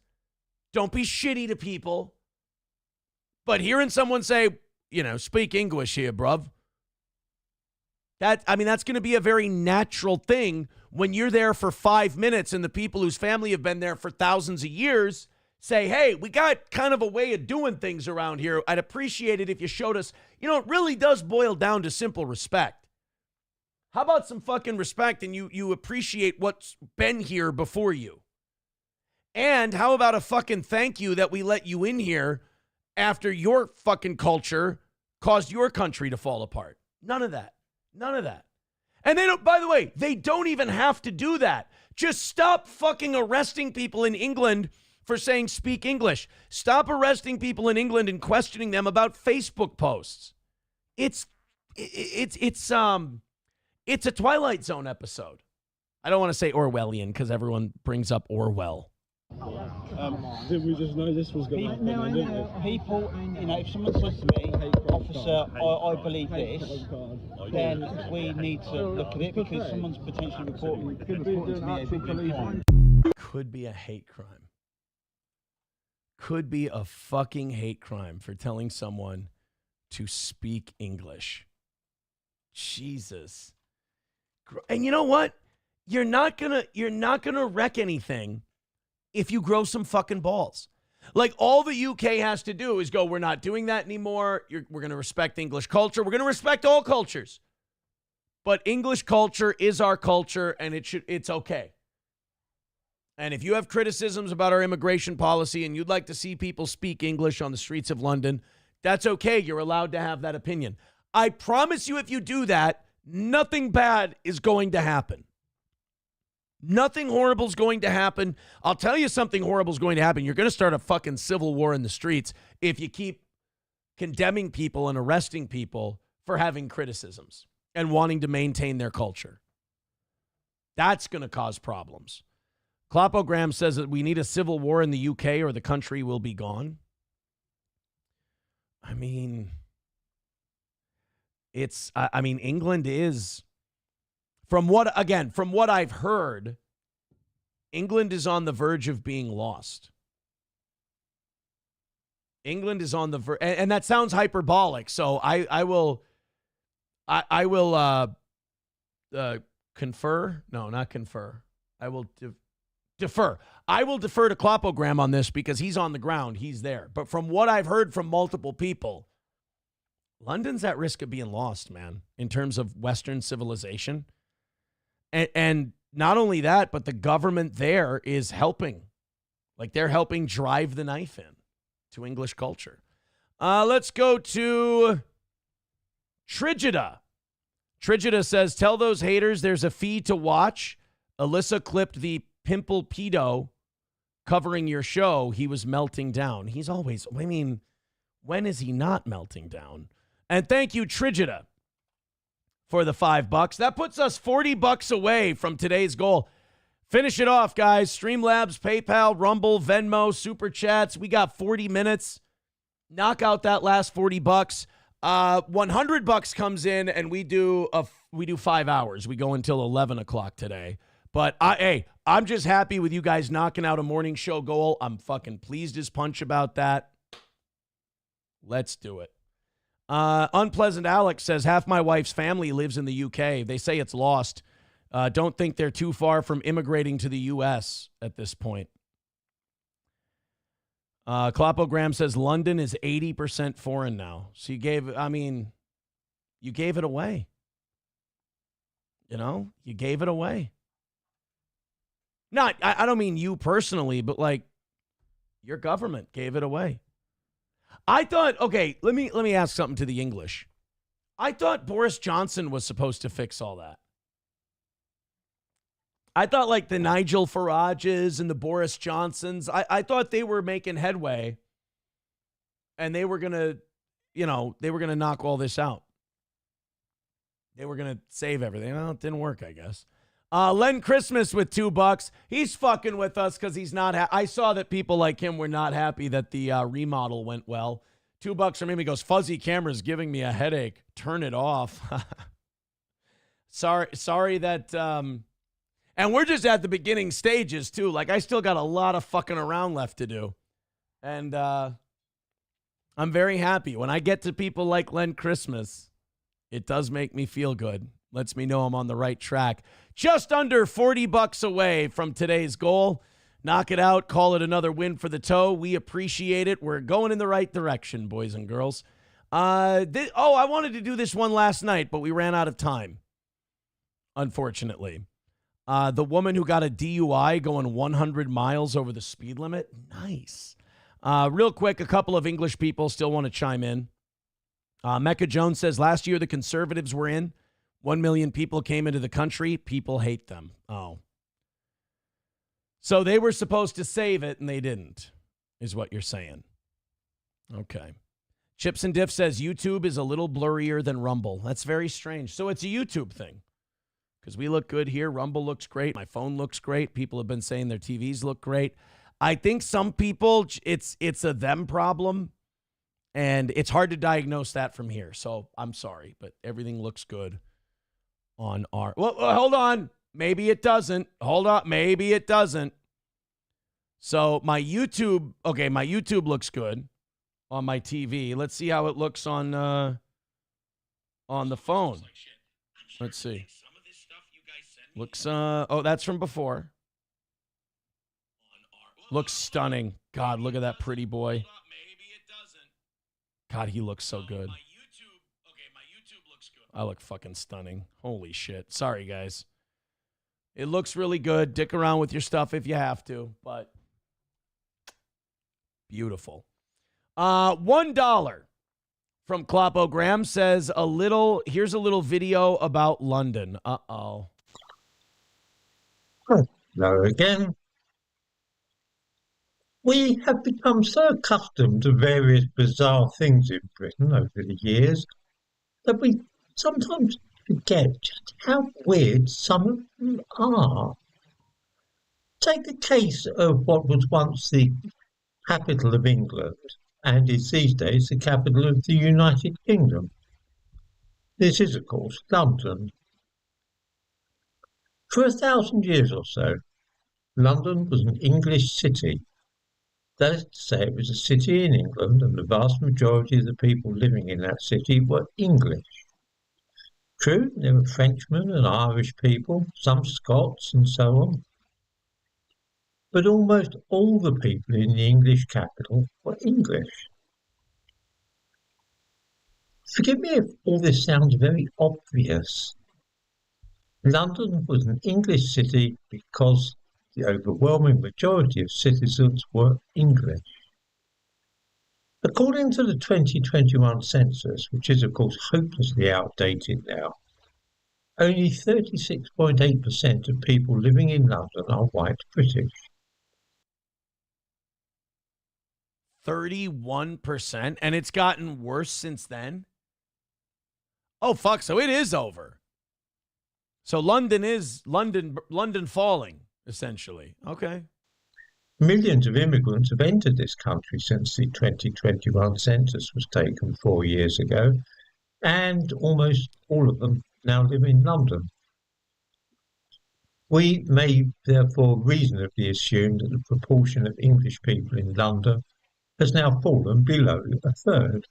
Don't be shitty to people. But hearing someone say, speak English here, bruv. That's going to be a very natural thing when you're there for 5 minutes and the people whose family have been there for thousands of years say, hey, we got kind of a way of doing things around here. I'd appreciate it if you showed us. It really does boil down to simple respect. How about some fucking respect and you appreciate what's been here before you? And how about a fucking thank you that we let you in here after your fucking culture caused your country to fall apart? None of that. None of that. And they don't, by the way, they don't even have to do that. Just stop fucking arresting people in England for saying speak English. Stop arresting people in England and questioning them about Facebook posts. It's a Twilight Zone episode. I don't want to say Orwellian because everyone brings up Orwell. Did we just know this was going to happen? No. People, if someone says to me, officer, I believe this, then we need to look at it because someone's potentially reporting to me a hate crime. Could be a hate crime. Could be a fucking hate crime for telling someone to speak English. Jesus. And you know what? You're not gonna wreck anything if you grow some fucking balls. All the UK has to do is go, we're not doing that anymore. We're going to respect English culture. We're going to respect all cultures. But English culture is our culture, and it's okay. And if you have criticisms about our immigration policy and you'd like to see people speak English on the streets of London, that's okay. You're allowed to have that opinion. I promise you, if you do that, nothing bad is going to happen. Nothing horrible is going to happen. I'll tell you something horrible is going to happen. You're going to start a fucking civil war in the streets if you keep condemning people and arresting people for having criticisms and wanting to maintain their culture. That's going to cause problems. Klopogram says that we need a civil war in the UK or the country will be gone. I mean, I mean, England is, from what I've heard, England is on the verge of being lost. England is on the verge, and that sounds hyperbolic. So I will confer. No, not confer. I will defer. I will defer to Klopogram on this because he's on the ground. He's there. But from what I've heard from multiple people, London's at risk of being lost, man, in terms of Western civilization. And not only that, but the government there is helping. Like, they're helping drive the knife in to English culture. Let's go to Trigida. Trigida says, tell those haters there's a fee to watch. Alyssa clipped the pimple pedo covering your show. He was melting down. He's always, I mean, when is he not melting down? And thank you, Trigida, for the $5. That puts us $40 away from today's goal. Finish it off, guys. Streamlabs, PayPal, Rumble, Venmo, Super Chats. We got 40 minutes. Knock out that last $40. $100 comes in, and we do 5 hours. We go until 11 o'clock today. But I'm just happy with you guys knocking out a morning show goal. I'm fucking pleased as punch about that. Let's do it. Unpleasant Alex says, half my wife's family lives in the UK. They say it's lost. Don't think they're too far from immigrating to the U.S. at this point. Klopogram says London is 80% foreign now. So you gave it away. You know, you gave it away. I don't mean you personally, but like your government gave it away. I thought, okay, let me ask something to the English. I thought Boris Johnson was supposed to fix all that. I thought like the Nigel Farages and the Boris Johnsons, I thought they were making headway and they were going to knock all this out. They were going to save everything. Well, it didn't work, I guess. Len Christmas with $2. He's fucking with us because he's not. I saw that people like him were not happy that the remodel went well. $2 from him. He goes, fuzzy camera's giving me a headache. Turn it off. Sorry that. And we're just at the beginning stages too. Like I still got a lot of fucking around left to do, and I'm very happy when I get to people like Len Christmas. It does make me feel good. Lets me know I'm on the right track. Just under $40 away from today's goal. Knock it out. Call it another win for the toe. We appreciate it. We're going in the right direction, boys and girls. I wanted to do this one last night, but we ran out of time, unfortunately. The woman who got a DUI going 100 miles over the speed limit. Nice. Real quick, a couple of English people still want to chime in. Mecca Jones says, last year the conservatives were in. 1 million people came into the country. People hate them. Oh. So they were supposed to save it and they didn't, is what you're saying. Okay. Chips and Diff says YouTube is a little blurrier than Rumble. That's very strange. So it's a YouTube thing. Because we look good here. Rumble looks great. My phone looks great. People have been saying their TVs look great. I think some people, it's a them problem. And it's hard to diagnose that from here. So I'm sorry, but everything looks good on our... Well, hold on. Maybe it doesn't. Hold on. Maybe it doesn't. So my YouTube... Okay, my YouTube looks good on my TV. Let's see how it looks on the phone. Let's see. Looks... Oh, that's from before. Looks stunning. God, look at that pretty boy. God, he looks so good. I look fucking stunning. Holy shit. Sorry, guys. It looks really good. Dick around with your stuff if you have to, but beautiful. $1 from Klopogram says here's a little video about London. Uh-oh. Hello again. We have become so accustomed to various bizarre things in Britain over the years that we sometimes forget just how weird some of them are. Take the case of what was once the capital of England and is these days the capital of the United Kingdom. This is, of course, London. For 1,000 years or so, London was an English city. That is to say, it was a city in England, and the vast majority of the people living in that city were English. True, there were Frenchmen and Irish people, some Scots and so on. But almost all the people in the English capital were English. Forgive me if all this sounds very obvious. London was an English city because the overwhelming majority of citizens were English. According to the 2021 census, which is of course hopelessly outdated now, only 36.8% of people living in London are white British. 31%? And it's gotten worse since then? Oh, fuck, so it is over. So London falling, essentially. Okay. Millions of immigrants have entered this country since the 2021 census was taken 4 years ago, and almost all of them now live in London. We may therefore reasonably assume that the proportion of English people in London has now fallen below a third.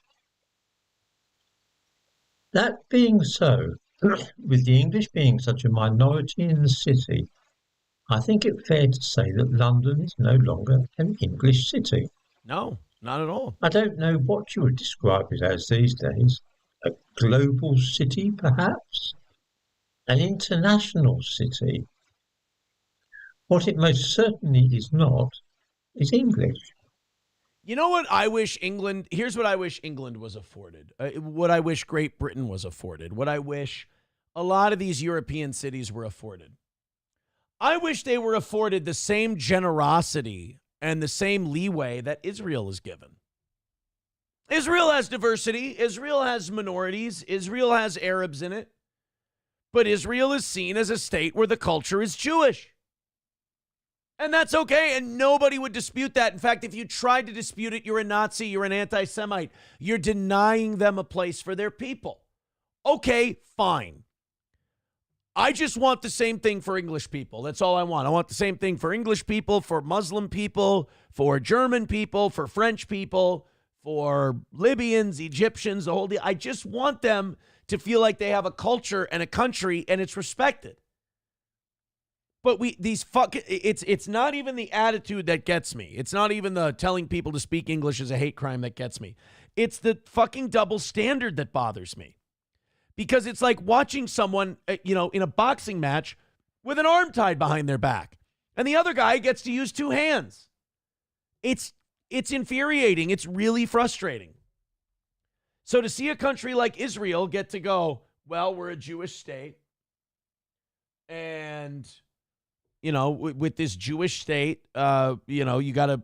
That being so, with the English being such a minority in the city, I think it fair to say that London is no longer an English city. No, not at all. I don't know what you would describe it as these days. A global city, perhaps? An international city? What it most certainly is not is English. You know what I wish England, here's what I wish England was afforded. What I wish Great Britain was afforded. What I wish a lot of these European cities were afforded. I wish they were afforded the same generosity and the same leeway that Israel is given. Israel has diversity. Israel has minorities. Israel has Arabs in it. But Israel is seen as a state where the culture is Jewish. And that's okay, and nobody would dispute that. In fact, if you tried to dispute it, you're a Nazi, you're an anti-Semite. You're denying them a place for their people. Okay, fine. I just want the same thing for English people. That's all I want. I want the same thing for English people, for Muslim people, for German people, for French people, for Libyans, Egyptians, the whole deal. I just want them to feel like they have a culture and a country and it's respected. But it's not even the attitude that gets me. It's not even the telling people to speak English is a hate crime that gets me. It's the fucking double standard that bothers me. Because it's like watching someone, in a boxing match with an arm tied behind their back. And the other guy gets to use two hands. It's infuriating. It's really frustrating. So to see a country like Israel get to go, well, we're a Jewish state. And, with this Jewish state, you got to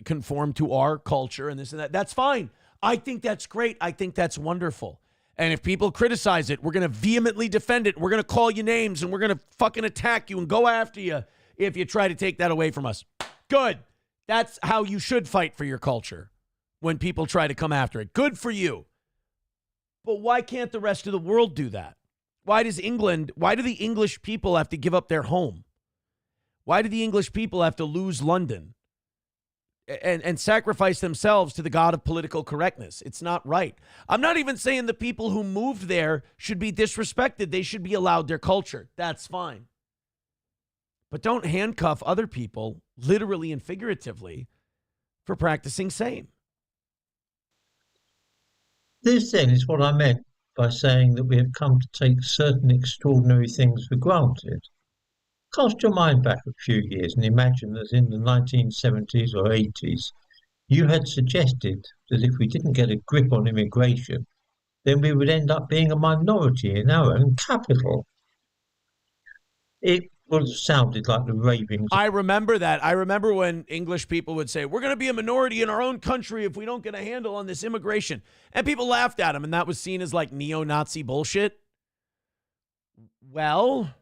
conform to our culture and this and that. That's fine. I think that's great. I think that's wonderful. And if people criticize it, we're going to vehemently defend it. We're going to call you names and we're going to fucking attack you and go after you if you try to take that away from us. Good. That's how you should fight for your culture when people try to come after it. Good for you. But why can't the rest of the world do that? Why do the English people have to give up their home? Why do the English people have to lose London and sacrifice themselves to the god of political correctness? It's not right. I'm not even saying the people who moved there should be disrespected. They should be allowed their culture. That's fine. But don't handcuff other people, literally and figuratively, for practicing same. This then is what I meant by saying that we have come to take certain extraordinary things for granted. Cast your mind back a few years and imagine that in the 1970s or 80s, you had suggested that if we didn't get a grip on immigration, then we would end up being a minority in our own capital. It would have sounded like the ravings. I remember that. I remember when English people would say, we're going to be a minority in our own country if we don't get a handle on this immigration. And people laughed at them, and that was seen as like neo-Nazi bullshit. Well,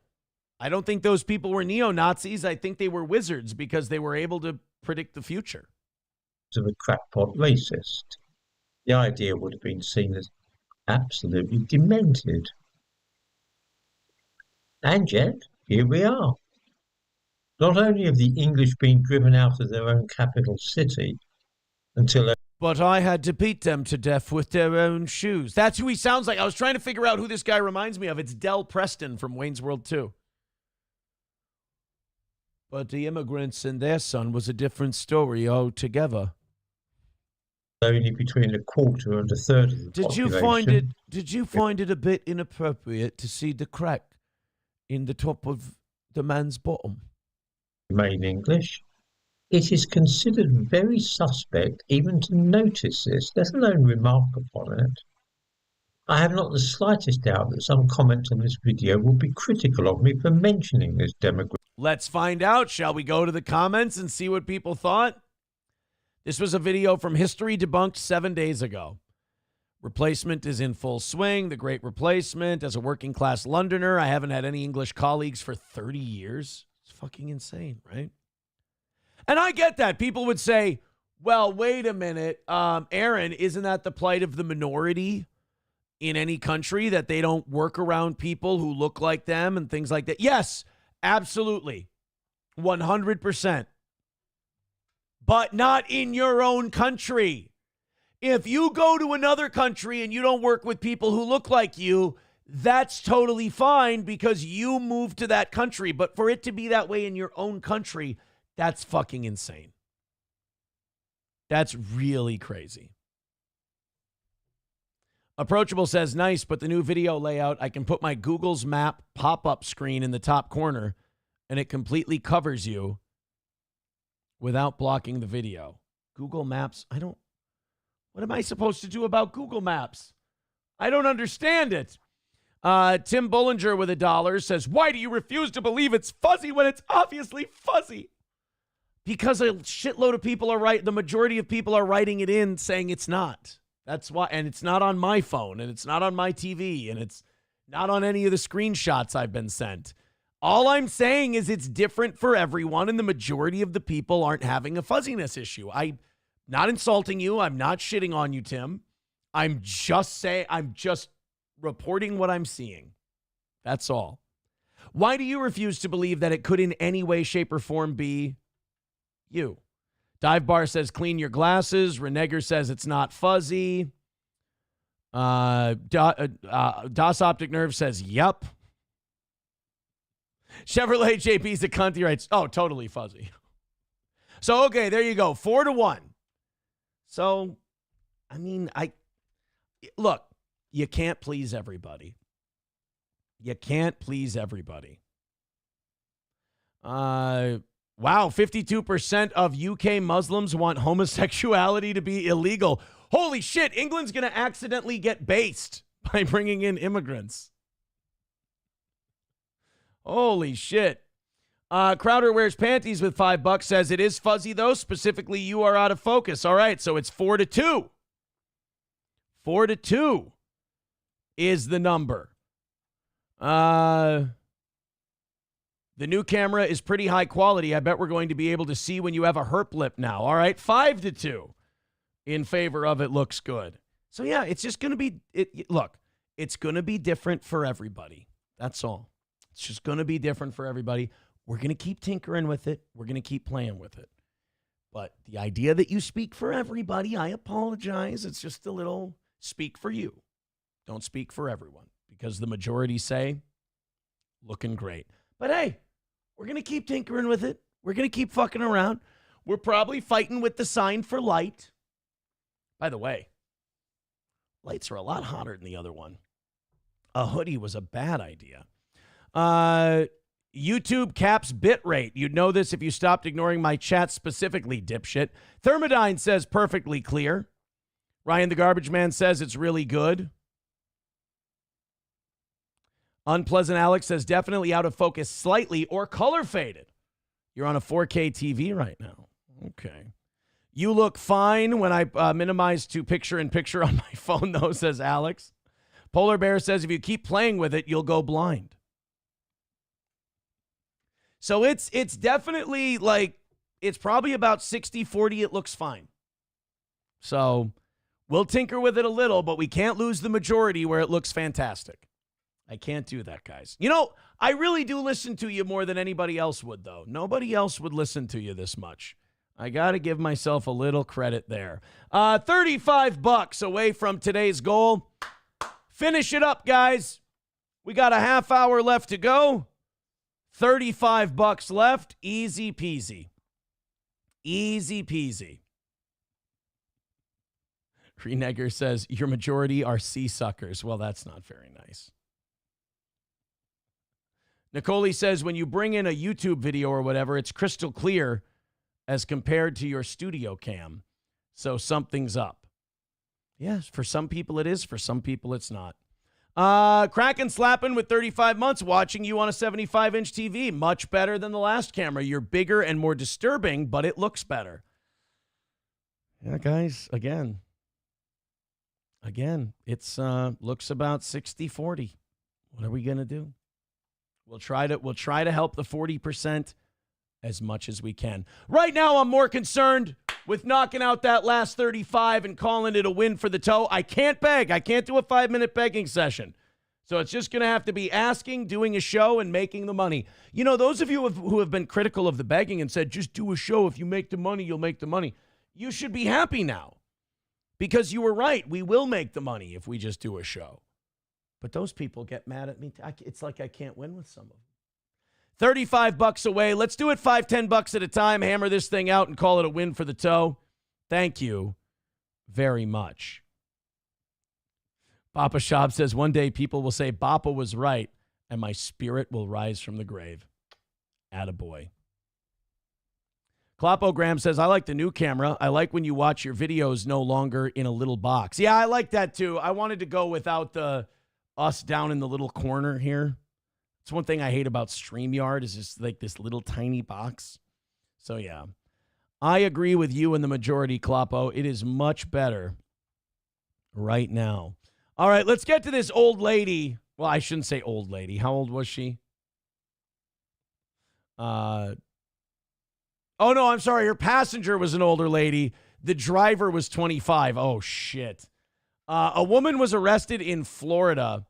I don't think those people were neo-Nazis. I think they were wizards because they were able to predict the future. Of a crackpot racist. The idea would have been seen as Absolutely demented. And yet, here we are. Not only have the English been driven out of their own capital city until... But I had to beat them to death with their own shoes. That's who he sounds like. I was trying to figure out who this guy reminds me of. It's Del Preston from Wayne's World 2. But the immigrants and their son was a different story altogether. Only between a quarter and a third of the population. Did you find it a bit inappropriate to see the crack in the top of the man's bottom? Remain English. It is considered very suspect even to notice this, let alone remark upon it. I have not the slightest doubt that some comment on this video will be critical of me for mentioning this demographic. Let's find out. Shall we go to the comments and see what people thought? This was a video from History Debunked 7 days ago. Replacement is in full swing. The Great Replacement. As a working class Londoner, I haven't had any English colleagues for 30 years. It's fucking insane, right? And I get that. People would say, well, wait a minute. Aaron, isn't that the plight of the minority in any country, that they don't work around people who look like them and things like that? Yes, absolutely. 100%. But not in your own country. If you go to another country and you don't work with people who look like you, that's totally fine because you moved to that country. But for it to be that way in your own country, that's fucking insane. That's really crazy. Approachable says, nice, but the new video layout, I can put my Google's map pop-up screen in the top corner and it completely covers you without blocking the video. Google Maps, what am I supposed to do about Google Maps? I don't understand it. Tim Bullinger with $1 says, why do you refuse to believe it's fuzzy when it's obviously fuzzy? Because a shitload of people the majority of people are writing it in saying it's not. That's why, and it's not on my phone, and it's not on my TV, and it's not on any of the screenshots I've been sent. All I'm saying is it's different for everyone, and the majority of the people aren't having a fuzziness issue. I'm not insulting you. I'm not shitting on you, Tim. I'm just reporting what I'm seeing. That's all. Why do you refuse to believe that it could in any way, shape, or form be you? Dive Bar says, clean your glasses. Renegger says it's not fuzzy. Das Optic Nerve says, yep. Chevrolet JP's a cunt. He writes, oh, totally fuzzy. So, okay, there you go. 4-1. So, I mean, look, you can't please everybody. You can't please everybody. Wow, 52% of UK Muslims want homosexuality to be illegal. Holy shit, England's going to accidentally get based by bringing in immigrants. Holy shit. Crowder Wears Panties with $5 says it is fuzzy, though. Specifically, you are out of focus. All right, so it's 4-2. 4-2 is the number. The new camera is pretty high quality. I bet we're going to be able to see when you have a herp lip now. All right, 5-2 in favor of it looks good. So, yeah, it's just going to be, look, it's going to be different for everybody. That's all. It's just going to be different for everybody. We're going to keep tinkering with it. We're going to keep playing with it. But the idea that you speak for everybody, I apologize. It's just a little speak for you. Don't speak for everyone because the majority say looking great. But hey, we're going to keep tinkering with it. We're going to keep fucking around. We're probably fighting with the sign for light. By the way, lights are a lot hotter than the other one. A hoodie was a bad idea. YouTube caps bit rate. You'd know this if you stopped ignoring my chat specifically, dipshit. Thermodyne says perfectly clear. Ryan the Garbage Man says it's really good. Unpleasant Alex says definitely out of focus slightly or color faded. You're on a 4K TV right now. Okay. You look fine when I minimize to picture-in-picture on my phone, though, says Alex. Polar Bear says if you keep playing with it, you'll go blind. So it's definitely like, it's probably about 60-40. It looks fine. So We'll tinker with it a little, but we can't lose the majority where it looks fantastic. I can't do that, guys. You know, I really do listen to you more than anybody else would, though. Nobody else would listen to you this much. I got to give myself a little credit there. $35 away from today's goal. Finish it up, guys. We got a half hour left to go. $35 left. Easy peasy. Easy peasy. Renegger says, your majority are sea suckers. Well, that's not very nice. Nicole says, when you bring in a YouTube video or whatever, it's crystal clear as compared to your studio cam. So something's up. Yes, for some people it is. For some people it's not. Kraken slapping with 35 months, watching you on a 75-inch TV. Much better than the last camera. You're bigger and more disturbing, but it looks better. Yeah, guys, again, it's looks about 60-40. What are we going to do? We'll try to help the 40% as much as we can. Right now, I'm more concerned with knocking out that last 35 and calling it a win for the toe. I can't beg. I can't do a 5-minute begging session. So it's just going to have to be asking, doing a show, and making the money. You know, those of you who have been critical of the begging and said, just do a show. If you make the money, you'll make the money. You should be happy now because you were right. We will make the money if we just do a show. But those people get mad at me. It's like I can't win with some of them. $35 away. Let's do it $5-10 at a time. Hammer this thing out and call it a win for the toe. Thank you very much. Papa Shop says, one day people will say Bappa was right and my spirit will rise from the grave. Attaboy. Klopogram says, I like the new camera. I like when you watch your videos no longer in a little box. Yeah, I like that too. I wanted to go without us down in the little corner here. It's one thing I hate about StreamYard is just like this little tiny box. So, yeah, I agree with you and the majority, Klopo. It is much better right now. All right, let's get to this old lady. Well, I shouldn't say old lady. How old was she? Oh, no, I'm sorry. Her passenger was an older lady. The driver was 25. Oh, shit. A woman was arrested in Florida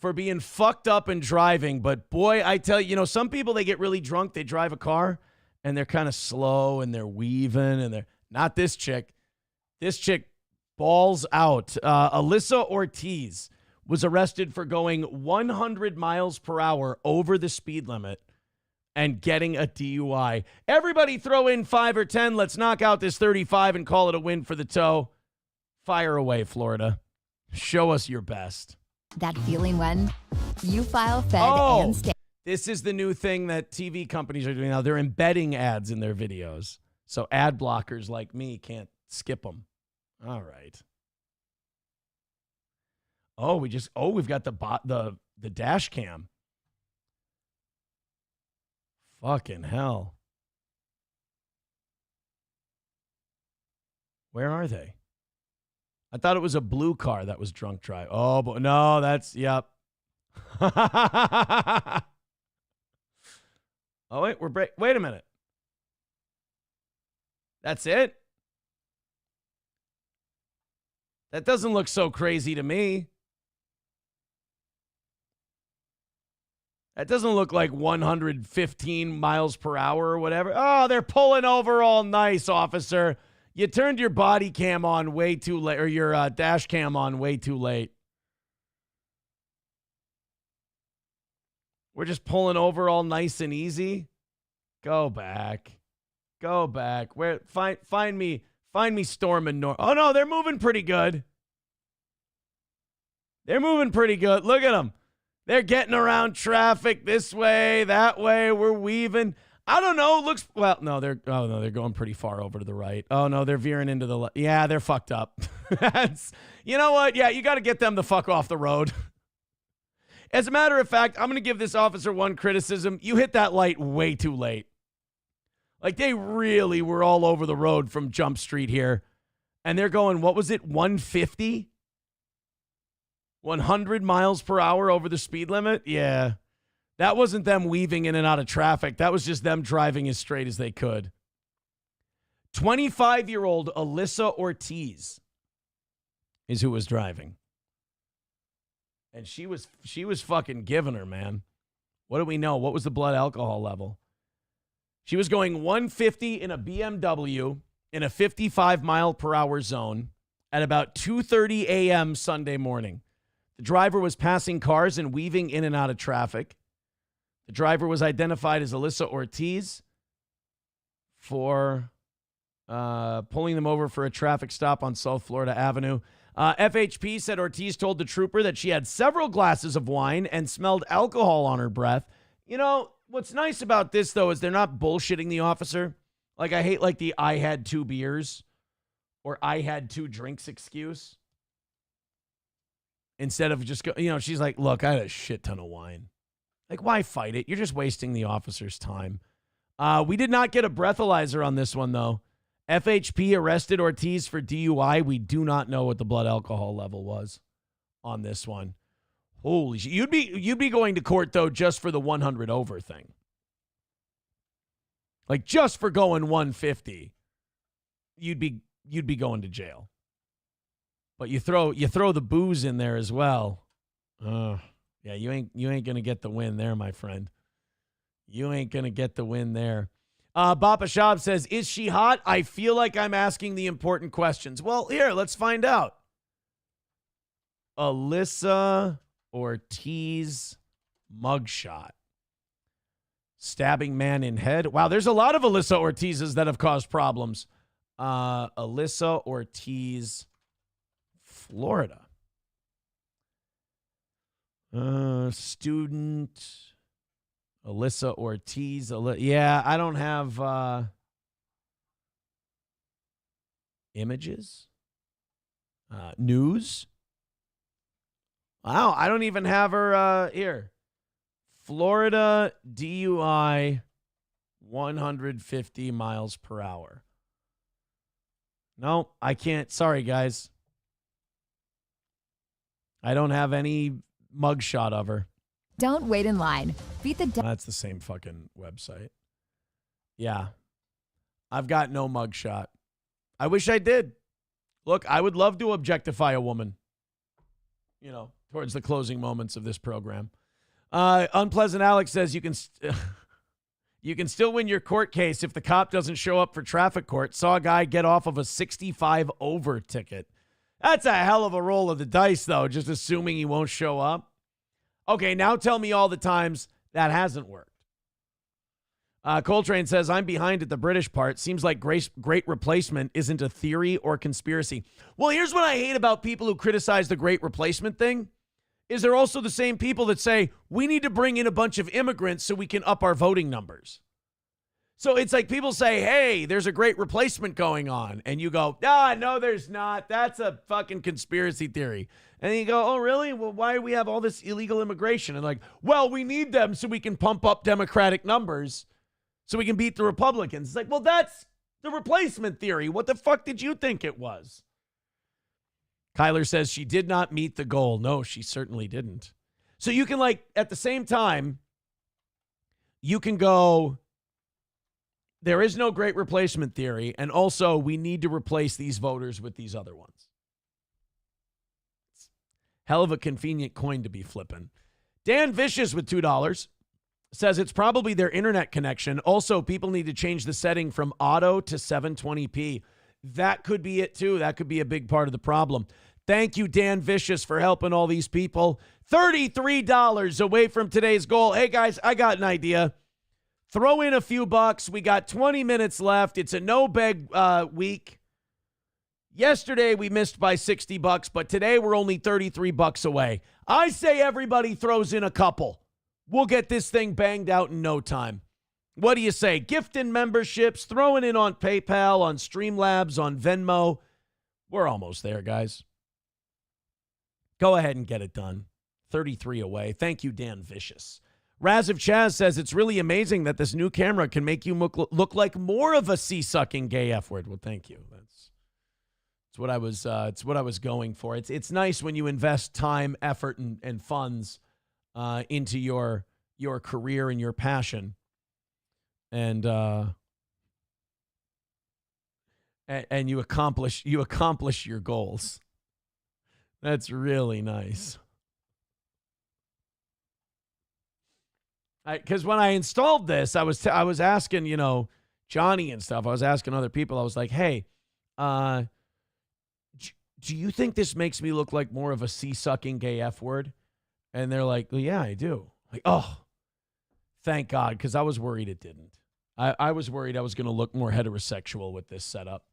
for being fucked up and driving. But boy, I tell you, some people, they get really drunk. They drive a car and they're kind of slow and they're weaving and they're not this chick. This chick balls out. Alyssa Ortiz was arrested for going 100 miles per hour over the speed limit and getting a DUI. Everybody throw in 5 or 10. Let's knock out this 35 and call it a win for the toe. Fire away, Florida. Show us your best. That feeling when you file Fed and state. This is the new thing that TV companies are doing now. They're embedding ads in their videos. So ad blockers like me can't skip them. All right. We've got the dash cam. Fucking hell. Where are they? I thought it was a blue car that was drunk drive. Oh, but no, yep. Oh, wait, wait a minute. That's it? That doesn't look so crazy to me. That doesn't look like 115 miles per hour or whatever. Oh, they're pulling over all nice, officer. You turned your body cam on way too late, or your dash cam on way too late. We're just pulling over all nice and easy. Go back. Go back. Where? Find me storming north. Oh, no, they're moving pretty good. They're moving pretty good. Look at them. They're getting around traffic this way, that way. We're weaving. I don't know. They're going pretty far over to the right. Oh, no, they're veering into the left. Yeah, they're fucked up. You know what? Yeah, you got to get them the fuck off the road. As a matter of fact, I'm going to give this officer one criticism. You hit that light way too late. Like, they really were all over the road from Jump Street here. And they're going, what was it, 150? 100 miles per hour over the speed limit? Yeah. That wasn't them weaving in and out of traffic. That was just them driving as straight as they could. 25-year-old Alyssa Ortiz is who was driving. And she was fucking giving her, man. What do we know? What was the blood alcohol level? She was going 150 in a BMW in a 55 mile per hour zone at about 2:30 a.m. Sunday morning. The driver was passing cars and weaving in and out of traffic. The driver was identified as Alyssa Ortiz for pulling them over for a traffic stop on South Florida Avenue. FHP said Ortiz told the trooper that she had several glasses of wine and smelled alcohol on her breath. You know, what's nice about this, though, is they're not bullshitting the officer. Like, I hate, like, the I had 2 beers or I had 2 drinks excuse. Instead of just, she's like, look, I had a shit ton of wine. Like, why fight it? You're just wasting the officer's time. We did not get a breathalyzer on this one, though. FHP arrested Ortiz for DUI. We do not know what the blood alcohol level was on this one. Holy shit. You'd be going to court, though, just for the 100 over thing. Like, just for going 150, you'd be going to jail. But you throw the booze in there as well. Yeah, you ain't gonna get the win there, my friend. You ain't gonna get the win there. Bapa Shab says, is she hot? I feel like I'm asking the important questions. Well, here, let's find out. Alyssa Ortiz mugshot. Stabbing man in head. Wow, there's a lot of Alyssa Ortizes that have caused problems. Alyssa Ortiz, Florida. Student Alyssa Ortiz. Yeah, I don't have images. News. Wow, I don't even have her here. Florida DUI 150 miles per hour. No, I can't. Sorry, guys. I don't have any mugshot of her. Don't wait in line. Beat the That's the same fucking website. Yeah. I've got no mugshot. I wish I did. Look, I would love to objectify a woman, towards the closing moments of this program. Unpleasant Alex says you can still win your court case if the cop doesn't show up for traffic court. Saw a guy get off of a 65 over ticket. That's a hell of a roll of the dice, though, just assuming he won't show up. Okay, now tell me all the times that hasn't worked. Coltrane says, I'm behind at the British part. Seems like great replacement isn't a theory or conspiracy. Well, here's what I hate about people who criticize the great replacement thing, is they're also the same people that say, we need to bring in a bunch of immigrants so we can up our voting numbers. So it's like people say, hey, there's a great replacement going on. And you go, no, there's not. That's a fucking conspiracy theory. And then you go, oh, really? Well, why do we have all this illegal immigration? And like, well, we need them so we can pump up Democratic numbers so we can beat the Republicans. It's like, well, that's the replacement theory. What the fuck did you think it was? Kyler says she did not meet the goal. No, she certainly didn't. So you can, like, at the same time, you can go, there is no great replacement theory, and also we need to replace these voters with these other ones. It's hell of a convenient coin to be flipping. Dan Vicious with $2 says it's probably their internet connection. Also, people need to change the setting from auto to 720p. That could be it, too. That could be a big part of the problem. Thank you, Dan Vicious, for helping all these people. $33 away from today's goal. Hey, guys, I got an idea. Throw in a few bucks. We got 20 minutes left. It's a no-beg week. Yesterday, we missed by $60, but today we're only $33 away. I say everybody throws in a couple. We'll get this thing banged out in no time. What do you say? Gifting memberships, throwing in on PayPal, on Streamlabs, on Venmo. We're almost there, guys. Go ahead and get it done. 33 away. Thank you, Dan Vicious. Raz of Chaz says it's really amazing that this new camera can make you look like more of a sea-sucking gay F-word. Well, thank you. That's what I was. It's what I was going for. It's nice when you invest time, effort, and funds into your career and your passion, and you accomplish your goals. That's really nice. Because when I installed this, I was asking, Johnny and stuff. I was asking other people. I was like, hey, do you think this makes me look like more of a C-sucking gay F word? And they're like, well, yeah, I do. Like, oh, thank God, because I was worried it didn't. I was worried I was going to look more heterosexual with this setup.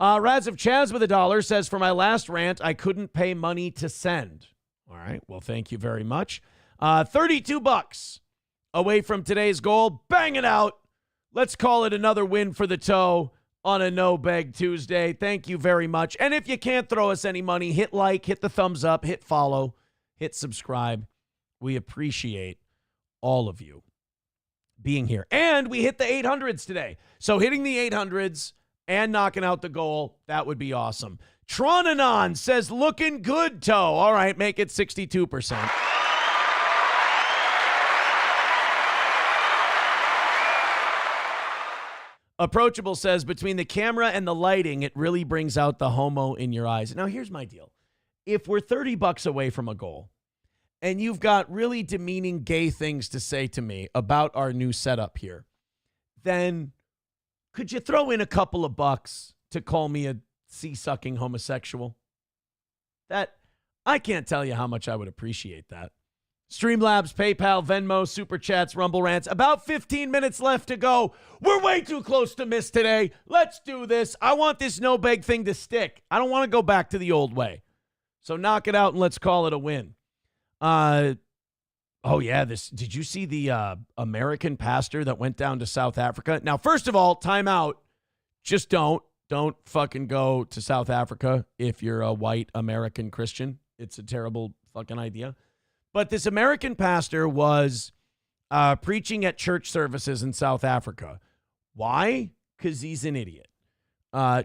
Raz of Chaz with $1 says, for my last rant, I couldn't pay money to send. All right, well, thank you very much. $32 away from today's goal. Bang it out. Let's call it another win for the toe on a No Beg Tuesday. Thank you very much. And if you can't throw us any money, hit like, hit the thumbs up, hit follow, hit subscribe. We appreciate all of you being here. And we hit the 800s today. So hitting the 800s and knocking out the goal, that would be awesome. Tronanon says, looking good, toe. All right, make it 62%. Approachable says, between the camera and the lighting, it really brings out the homo in your eyes. Now, here's my deal. If we're $30 away from a goal, and you've got really demeaning gay things to say to me about our new setup here, then could you throw in a couple of bucks to call me a sea-sucking homosexual? That, I can't tell you how much I would appreciate that. Streamlabs, PayPal, Venmo, Super Chats, Rumble Rants. About 15 minutes left to go. We're way too close to miss today. Let's do this. I want this no beg thing to stick. I don't want to go back to the old way. So knock it out and let's call it a win. Did you see the American pastor that went down to South Africa? Now, first of all, time out. Just don't fucking go to South Africa if you're a white American Christian. It's a terrible fucking idea. But this American pastor was preaching at church services in South Africa. Why? Because he's an idiot.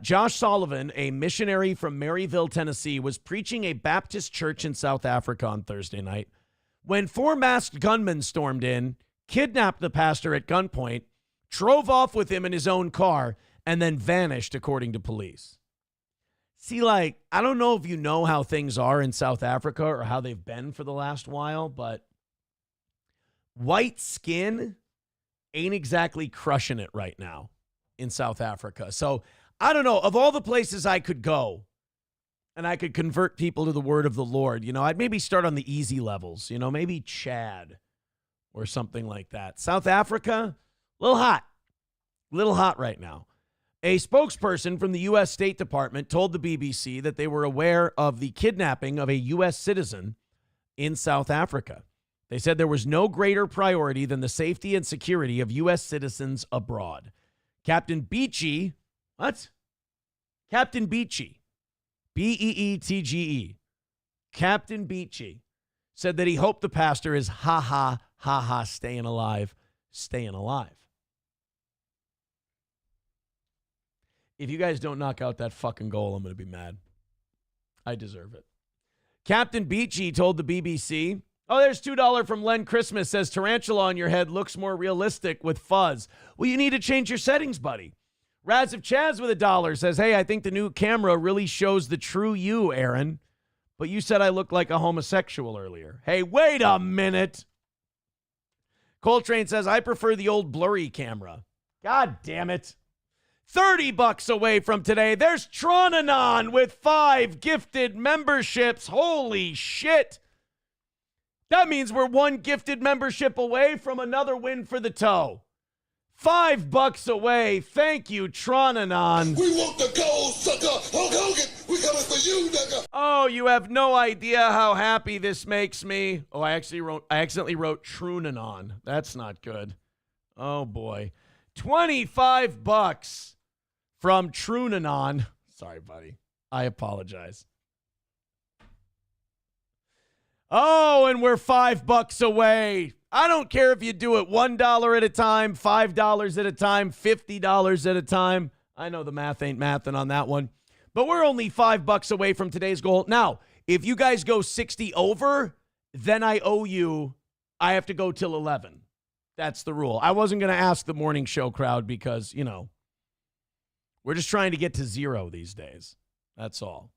Josh Sullivan, a missionary from Maryville, Tennessee, was preaching a Baptist church in South Africa on Thursday night when 4 masked gunmen stormed in, kidnapped the pastor at gunpoint, drove off with him in his own car, and then vanished, according to police. See, I don't know if you know how things are in South Africa or how they've been for the last while, but white skin ain't exactly crushing it right now in South Africa. So I don't know. Of all the places I could go and I could convert people to the word of the Lord, I'd maybe start on the easy levels, maybe Chad or something like that. South Africa, a little hot right now. A spokesperson from the U.S. State Department told the BBC that they were aware of the kidnapping of a U.S. citizen in South Africa. They said there was no greater priority than the safety and security of U.S. citizens abroad. Captain Beachy, Captain Beachy, Beetge, Captain Beachy, said that he hoped the pastor is staying alive. If you guys don't knock out that fucking goal, I'm going to be mad. I deserve it. Captain Beachy told the BBC, there's $2 from Len Christmas, says tarantula on your head looks more realistic with fuzz. Well, you need to change your settings, buddy. Raz of Chaz with $1 says, hey, I think the new camera really shows the true you, Aaron. But you said I looked like a homosexual earlier. Hey, wait a minute. Coltrane says, I prefer the old blurry camera. God damn it. $30 away from today. There's Tronanon with 5 gifted memberships. Holy shit. That means we're 1 gifted membership away from another win for the toe. $5 away. Thank you, Tronanon. We want the gold, sucker. Hulk Hogan, we coming for you, nigga. Oh, you have no idea how happy this makes me. Oh, I accidentally wrote Trunanon. That's not good. Oh boy. $25 from Trunanon. Sorry, buddy. I apologize. Oh, and we're $5 away. I don't care if you do it $1 at a time, $5 at a time, $50 at a time. I know the math ain't mathing on that one. But we're only $5 away from today's goal. Now, if you guys go 60 over, then I have to go till 11. That's the rule. I wasn't going to ask the morning show crowd because, we're just trying to get to 0 these days. That's all.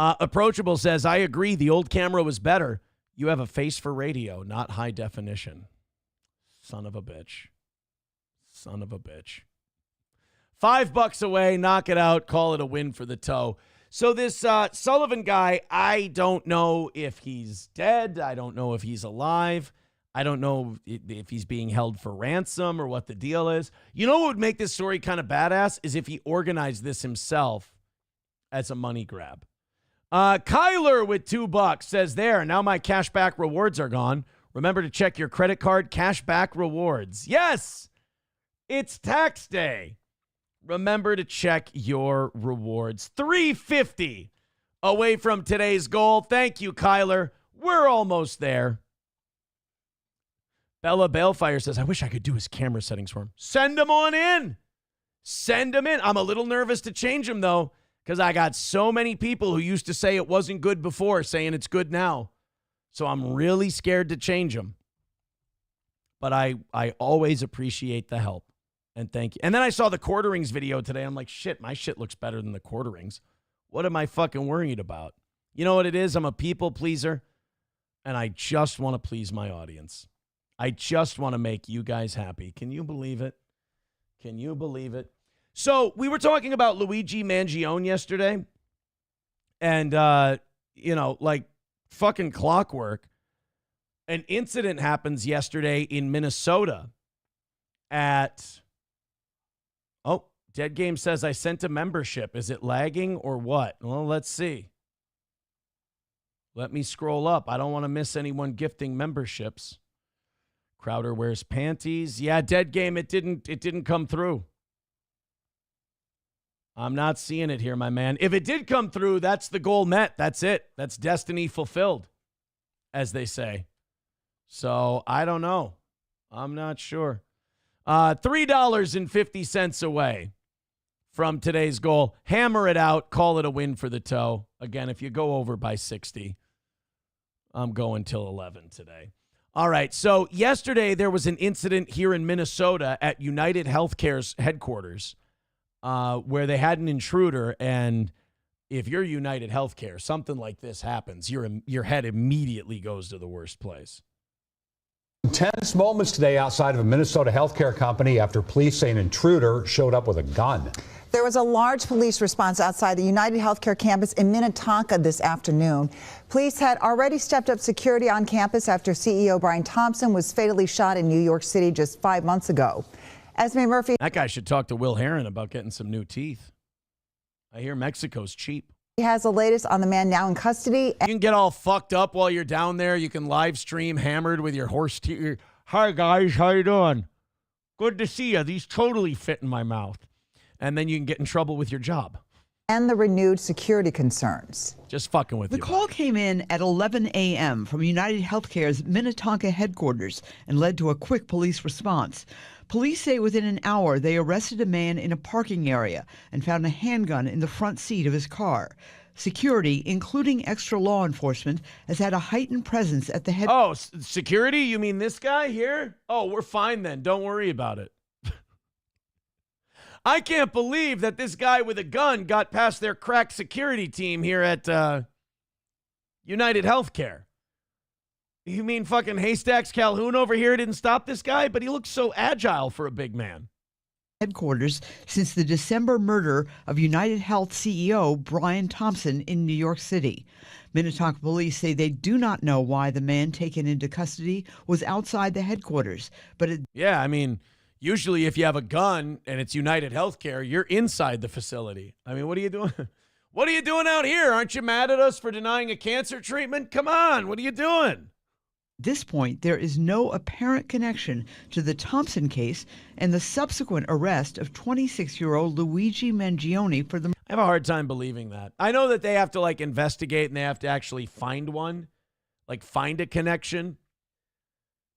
Approachable says, I agree. The old camera was better. You have a face for radio, not high definition. Son of a bitch. Son of a bitch. $5 away. Knock it out. Call it a win for the toe. So this Sullivan guy, I don't know if he's dead. I don't know if he's alive. I don't know if he's being held for ransom or what the deal is. You know what would make this story kind of badass is if he organized this himself as a money grab. Kyler with $2 says there, now my cashback rewards are gone. Remember to check your credit card cashback rewards. Yes, it's tax day. Remember to check your rewards. $350 away from today's goal. Thank you, Kyler. We're almost there. Bella Balefire says, I wish I could do his camera settings for him. Send him on in. Send him in. I'm a little nervous to change him, though, because I got so many people who used to say it wasn't good before saying it's good now. So I'm really scared to change him. But I always appreciate the help. And thank you. And then I saw the quarterings video today. I'm like, shit, my shit looks better than the quarterings. What am I fucking worried about? You know what it is? I'm a people pleaser, and I just want to please my audience. I just want to make you guys happy. Can you believe it? Can you believe it? So we were talking about Luigi Mangione yesterday, and, like fucking clockwork. An incident happens yesterday in Minnesota at... Oh, Dead Game says, I sent a membership. Is it lagging or what? Well, let's see. Let me scroll up. I don't want to miss anyone gifting memberships. Crowder wears panties. Yeah, Dead Game, it didn't come through. I'm not seeing it here, my man. If it did come through, that's the goal met. That's it. That's destiny fulfilled, as they say. So I don't know. I'm not sure. $3.50 away from today's goal. Hammer it out. Call it a win for the toe. Again, if you go over by 60, I'm going till 11 today. All right. So yesterday there was an incident here in Minnesota at United Healthcare's headquarters where they had an intruder. And if you're United Healthcare, something like this happens, your head immediately goes to the worst place. Tense moments today outside of a Minnesota healthcare company after police say an intruder showed up with a gun. There was a large police response outside the United Healthcare campus in Minnetonka this afternoon. Police had already stepped up security on campus after CEO Brian Thompson was fatally shot in New York City just 5 months ago. Esme Murphy. That guy should talk to Will Heron about getting some new teeth. I hear Mexico's cheap. He has the latest on the man now in custody. You can get all fucked up while you're down there. You can live stream hammered with your horse teeth. Hi, guys. How you doing? Good to see you. These totally fit in my mouth. And then you can get in trouble with your job. And the renewed security concerns. Just fucking with you. The call came in at 11 a.m. from United Healthcare's Minnetonka headquarters and led to a quick police response. Police say within an hour they arrested a man in a parking area and found a handgun in the front seat of his car. Security, including extra law enforcement, has had a heightened presence at the head. Oh, security? You mean this guy here? Oh, we're fine then. Don't worry about it. I can't believe that this guy with a gun got past their crack security team here at United Healthcare. You mean fucking Haystacks Calhoun over here didn't stop this guy? But he looks so agile for a big man. Headquarters since the December murder of United Health CEO Brian Thompson in New York City. Minnetonka police say they do not know why the man taken into custody was outside the headquarters. But yeah, I mean, usually if you have a gun and it's United Healthcare, you're inside the facility. I mean, what are you doing? What are you doing out here? Aren't you mad at us for denying a cancer treatment? Come on, what are you doing? At this point, there is no apparent connection to the Thompson case and the subsequent arrest of 26-year-old Luigi Mangione for the... I have a hard time believing that. I know that they have to, investigate and they have to actually find one, find a connection.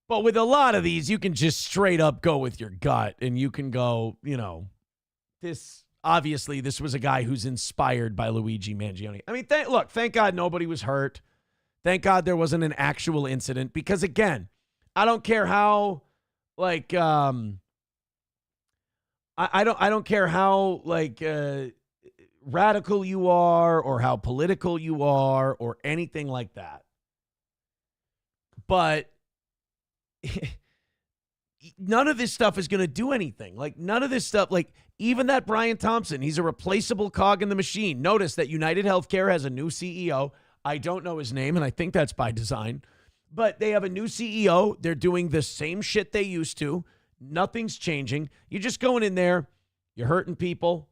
But with a lot of these, you can just straight up go with your gut and you can go, this was a guy who's inspired by Luigi Mangione. I mean, thank God nobody was hurt. Thank God there wasn't an actual incident because, again, I don't care how, I don't care how, radical you are or how political you are or anything like that. But none of this stuff is going to do anything. Like, none of this stuff, like, even that Brian Thompson, he's a replaceable cog in the machine. Notice that United Healthcare has a new CEO. I don't know his name, and I think that's by design. But they have a new CEO. They're doing the same shit they used to. Nothing's changing. You're just going in there. You're hurting people.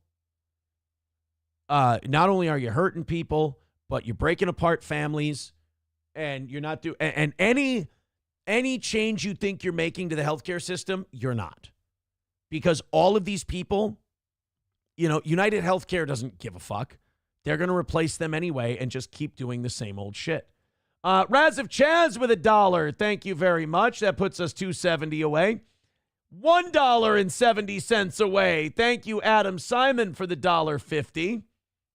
Not only are you hurting people, but you're breaking apart families. And you're not doing... And any change you think you're making to the healthcare system, you're not. Because all of these people, United Healthcare doesn't give a fuck. They're going to replace them anyway and just keep doing the same old shit. Raz of Chaz with $1. Thank you very much. That puts us $2.70 away. $1.70 away. Thank you, Adam Simon, for the $1.50.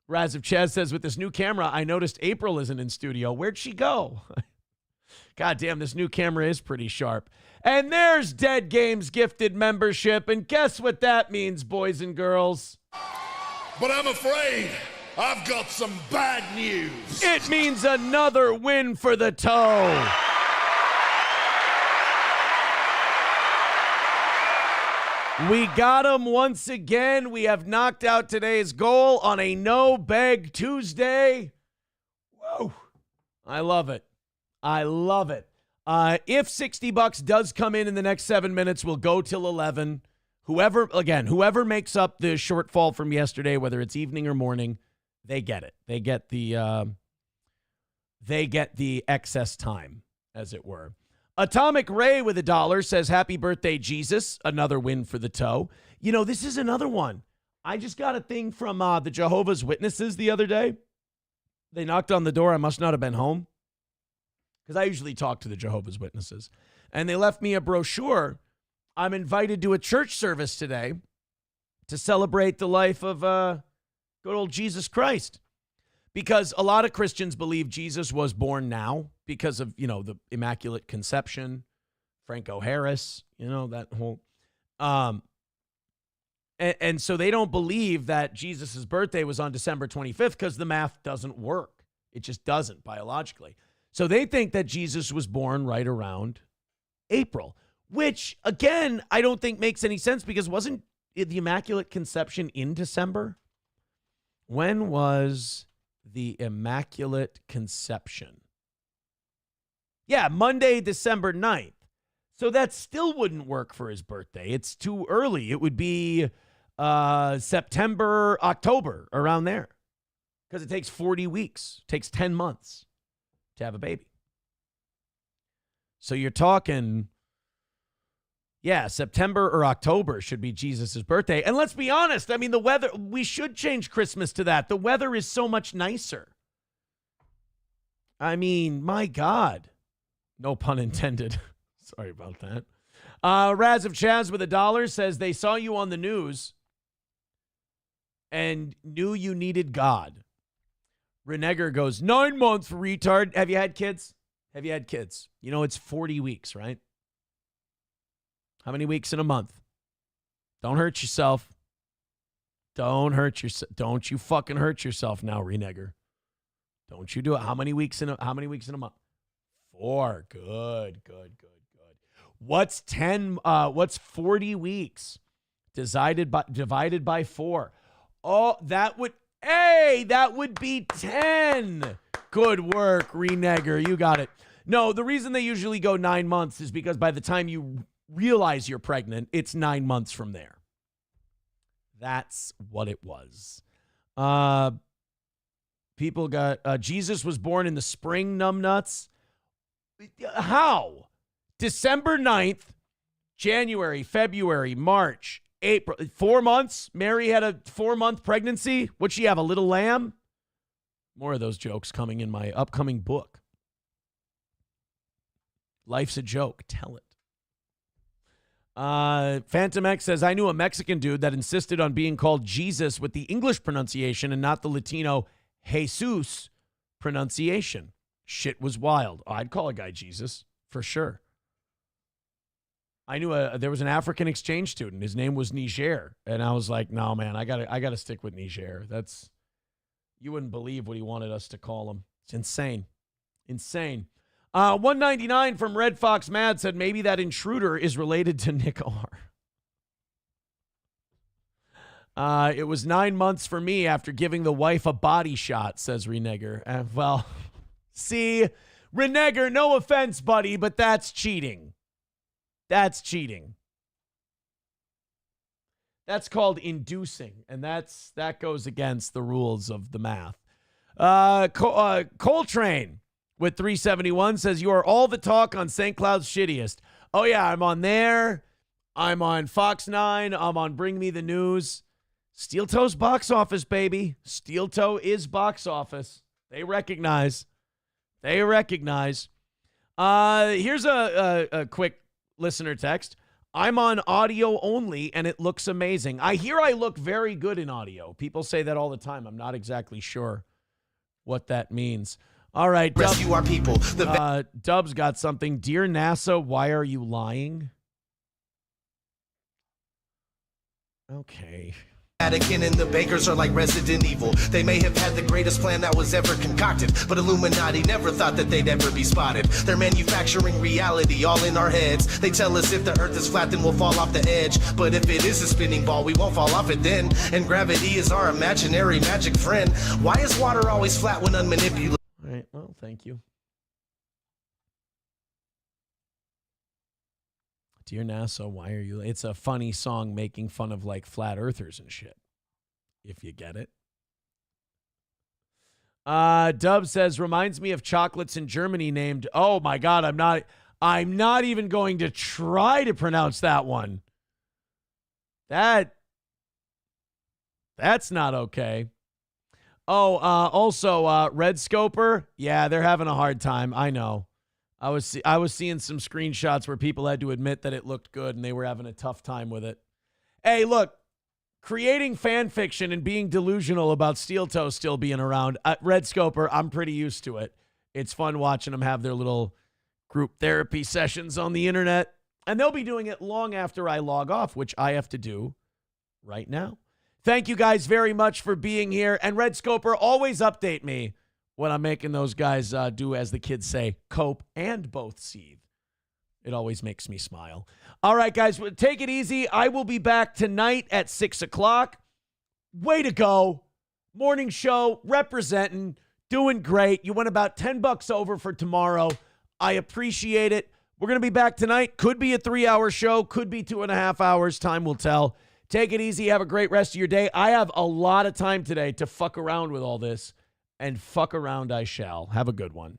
Raz of Chaz says, with this new camera, I noticed April isn't in studio. Where'd she go? God damn, this new camera is pretty sharp. And there's Dead Games gifted membership. And guess what that means, boys and girls? But I'm afraid I've got some bad news. It means another win for the toe. We got him once again. We have knocked out today's goal on a no-beg Tuesday. Whoa. I love it. I love it. If $60 does come in the next 7 minutes, we'll go till 11. Whoever makes up the shortfall from yesterday, whether it's evening or morning, they get it. They get the excess time, as it were. Atomic Ray with $1 says, happy birthday, Jesus. Another win for the toe. This is another one. I just got a thing from the Jehovah's Witnesses the other day. They knocked on the door. I must not have been home, because I usually talk to the Jehovah's Witnesses. And they left me a brochure. I'm invited to a church service today to celebrate the life of good old Jesus Christ. Because a lot of Christians believe Jesus was born now because of, the Immaculate Conception, Franco Harris, that whole... And so they don't believe that Jesus' birthday was on December 25th because the math doesn't work. It just doesn't biologically. So they think that Jesus was born right around April, which, again, I don't think makes any sense because wasn't the Immaculate Conception in December? When was the Immaculate Conception? Yeah, Monday, December 9th. So that still wouldn't work for his birthday. It's too early. It would be September, October, around there. Because it takes 40 weeks. It takes 10 months to have a baby. So you're talking, September or October should be Jesus' birthday. And let's be honest, the weather, we should change Christmas to that. The weather is so much nicer. My God. No pun intended. Sorry about that. Raz of Chaz with $1 says they saw you on the news and knew you needed God. Renegger goes, 9 months, retard. Have you had kids? Have you had kids? It's 40 weeks, right? How many weeks in a month? Don't hurt yourself. Don't hurt yourself. Don't you fucking hurt yourself now, Renegger. Don't you do it. How many weeks in a month? 4. Good. What's 10? What's 40 weeks divided by 4? Oh, that would be 10. Good work, Renegger. You got it. No, the reason they usually go 9 months is because by the time you realize you're pregnant, it's 9 months from there. That's what it was. People got Jesus was born in the spring, numbnuts. How? December 9th, January, February, March, April, 4 months. Mary had a 4-month pregnancy. Would she have a little lamb? More of those jokes coming in my upcoming book. Life's a joke. Tell it. Phantom X says, I knew a Mexican dude that insisted on being called Jesus with the English pronunciation and not the Latino Jesus pronunciation. Shit was wild. I'd call a guy Jesus for sure. I knew there was an African exchange student. His name was Niger. And I was like, no, man, I gotta stick with Niger. You wouldn't believe what he wanted us to call him. It's insane. Insane. 199 from Red Fox Mad said maybe that intruder is related to Nick R. It was 9 months for me after giving the wife a body shot, says Renegger. Well, see, Renegger, no offense, buddy, but that's cheating. That's cheating. That's called inducing, and that goes against the rules of the math. Coltrane with 371 says, you are all the talk on St. Cloud's shittiest. Oh, yeah, I'm on there. I'm on Fox 9. I'm on Bring Me the News. Steel Toe's box office, baby. Steel Toe is box office. They recognize. They recognize. Here's a quick listener text. I'm on audio only, and it looks amazing. I hear I look very good in audio. People say that all the time. I'm not exactly sure what that means. All right. Rescue our people. Dub's got something. Dear NASA, why are you lying? Okay. Vatican and the bakers are like Resident Evil. They may have had the greatest plan that was ever concocted, but Illuminati never thought that they'd ever be spotted. They're manufacturing reality all in our heads. They tell us if the earth is flat, then we'll fall off the edge. But if it is a spinning ball, we won't fall off it then. And gravity is our imaginary magic friend. Why is water always flat when unmanipulated? All right, well, thank you. Dear NASA, why are you... It's a funny song making fun of, like, flat earthers and shit, if you get it. Dub says, reminds me of chocolates in Germany named... Oh, my God, I'm not even going to try to pronounce that one. That's not okay. Oh, also, Red Scoper. Yeah, they're having a hard time. I know. I was seeing some screenshots where people had to admit that it looked good and they were having a tough time with it. Hey, look, creating fan fiction and being delusional about Steel Toe still being around. Red Scoper, I'm pretty used to it. It's fun watching them have their little group therapy sessions on the internet. And they'll be doing it long after I log off, which I have to do right now. Thank you guys very much for being here. And Red Scoper, always update me when I'm making those guys do, as the kids say, cope and both seethe. It always makes me smile. All right, guys, take it easy. I will be back tonight at 6 o'clock. Way to go. Morning show, representing, doing great. You went about $10 over for tomorrow. I appreciate it. We're going to be back tonight. Could be a 3-hour show. Could be 2.5 hours. Time will tell. Take it easy. Have a great rest of your day. I have a lot of time today to fuck around with all this. And fuck around I shall. Have a good one.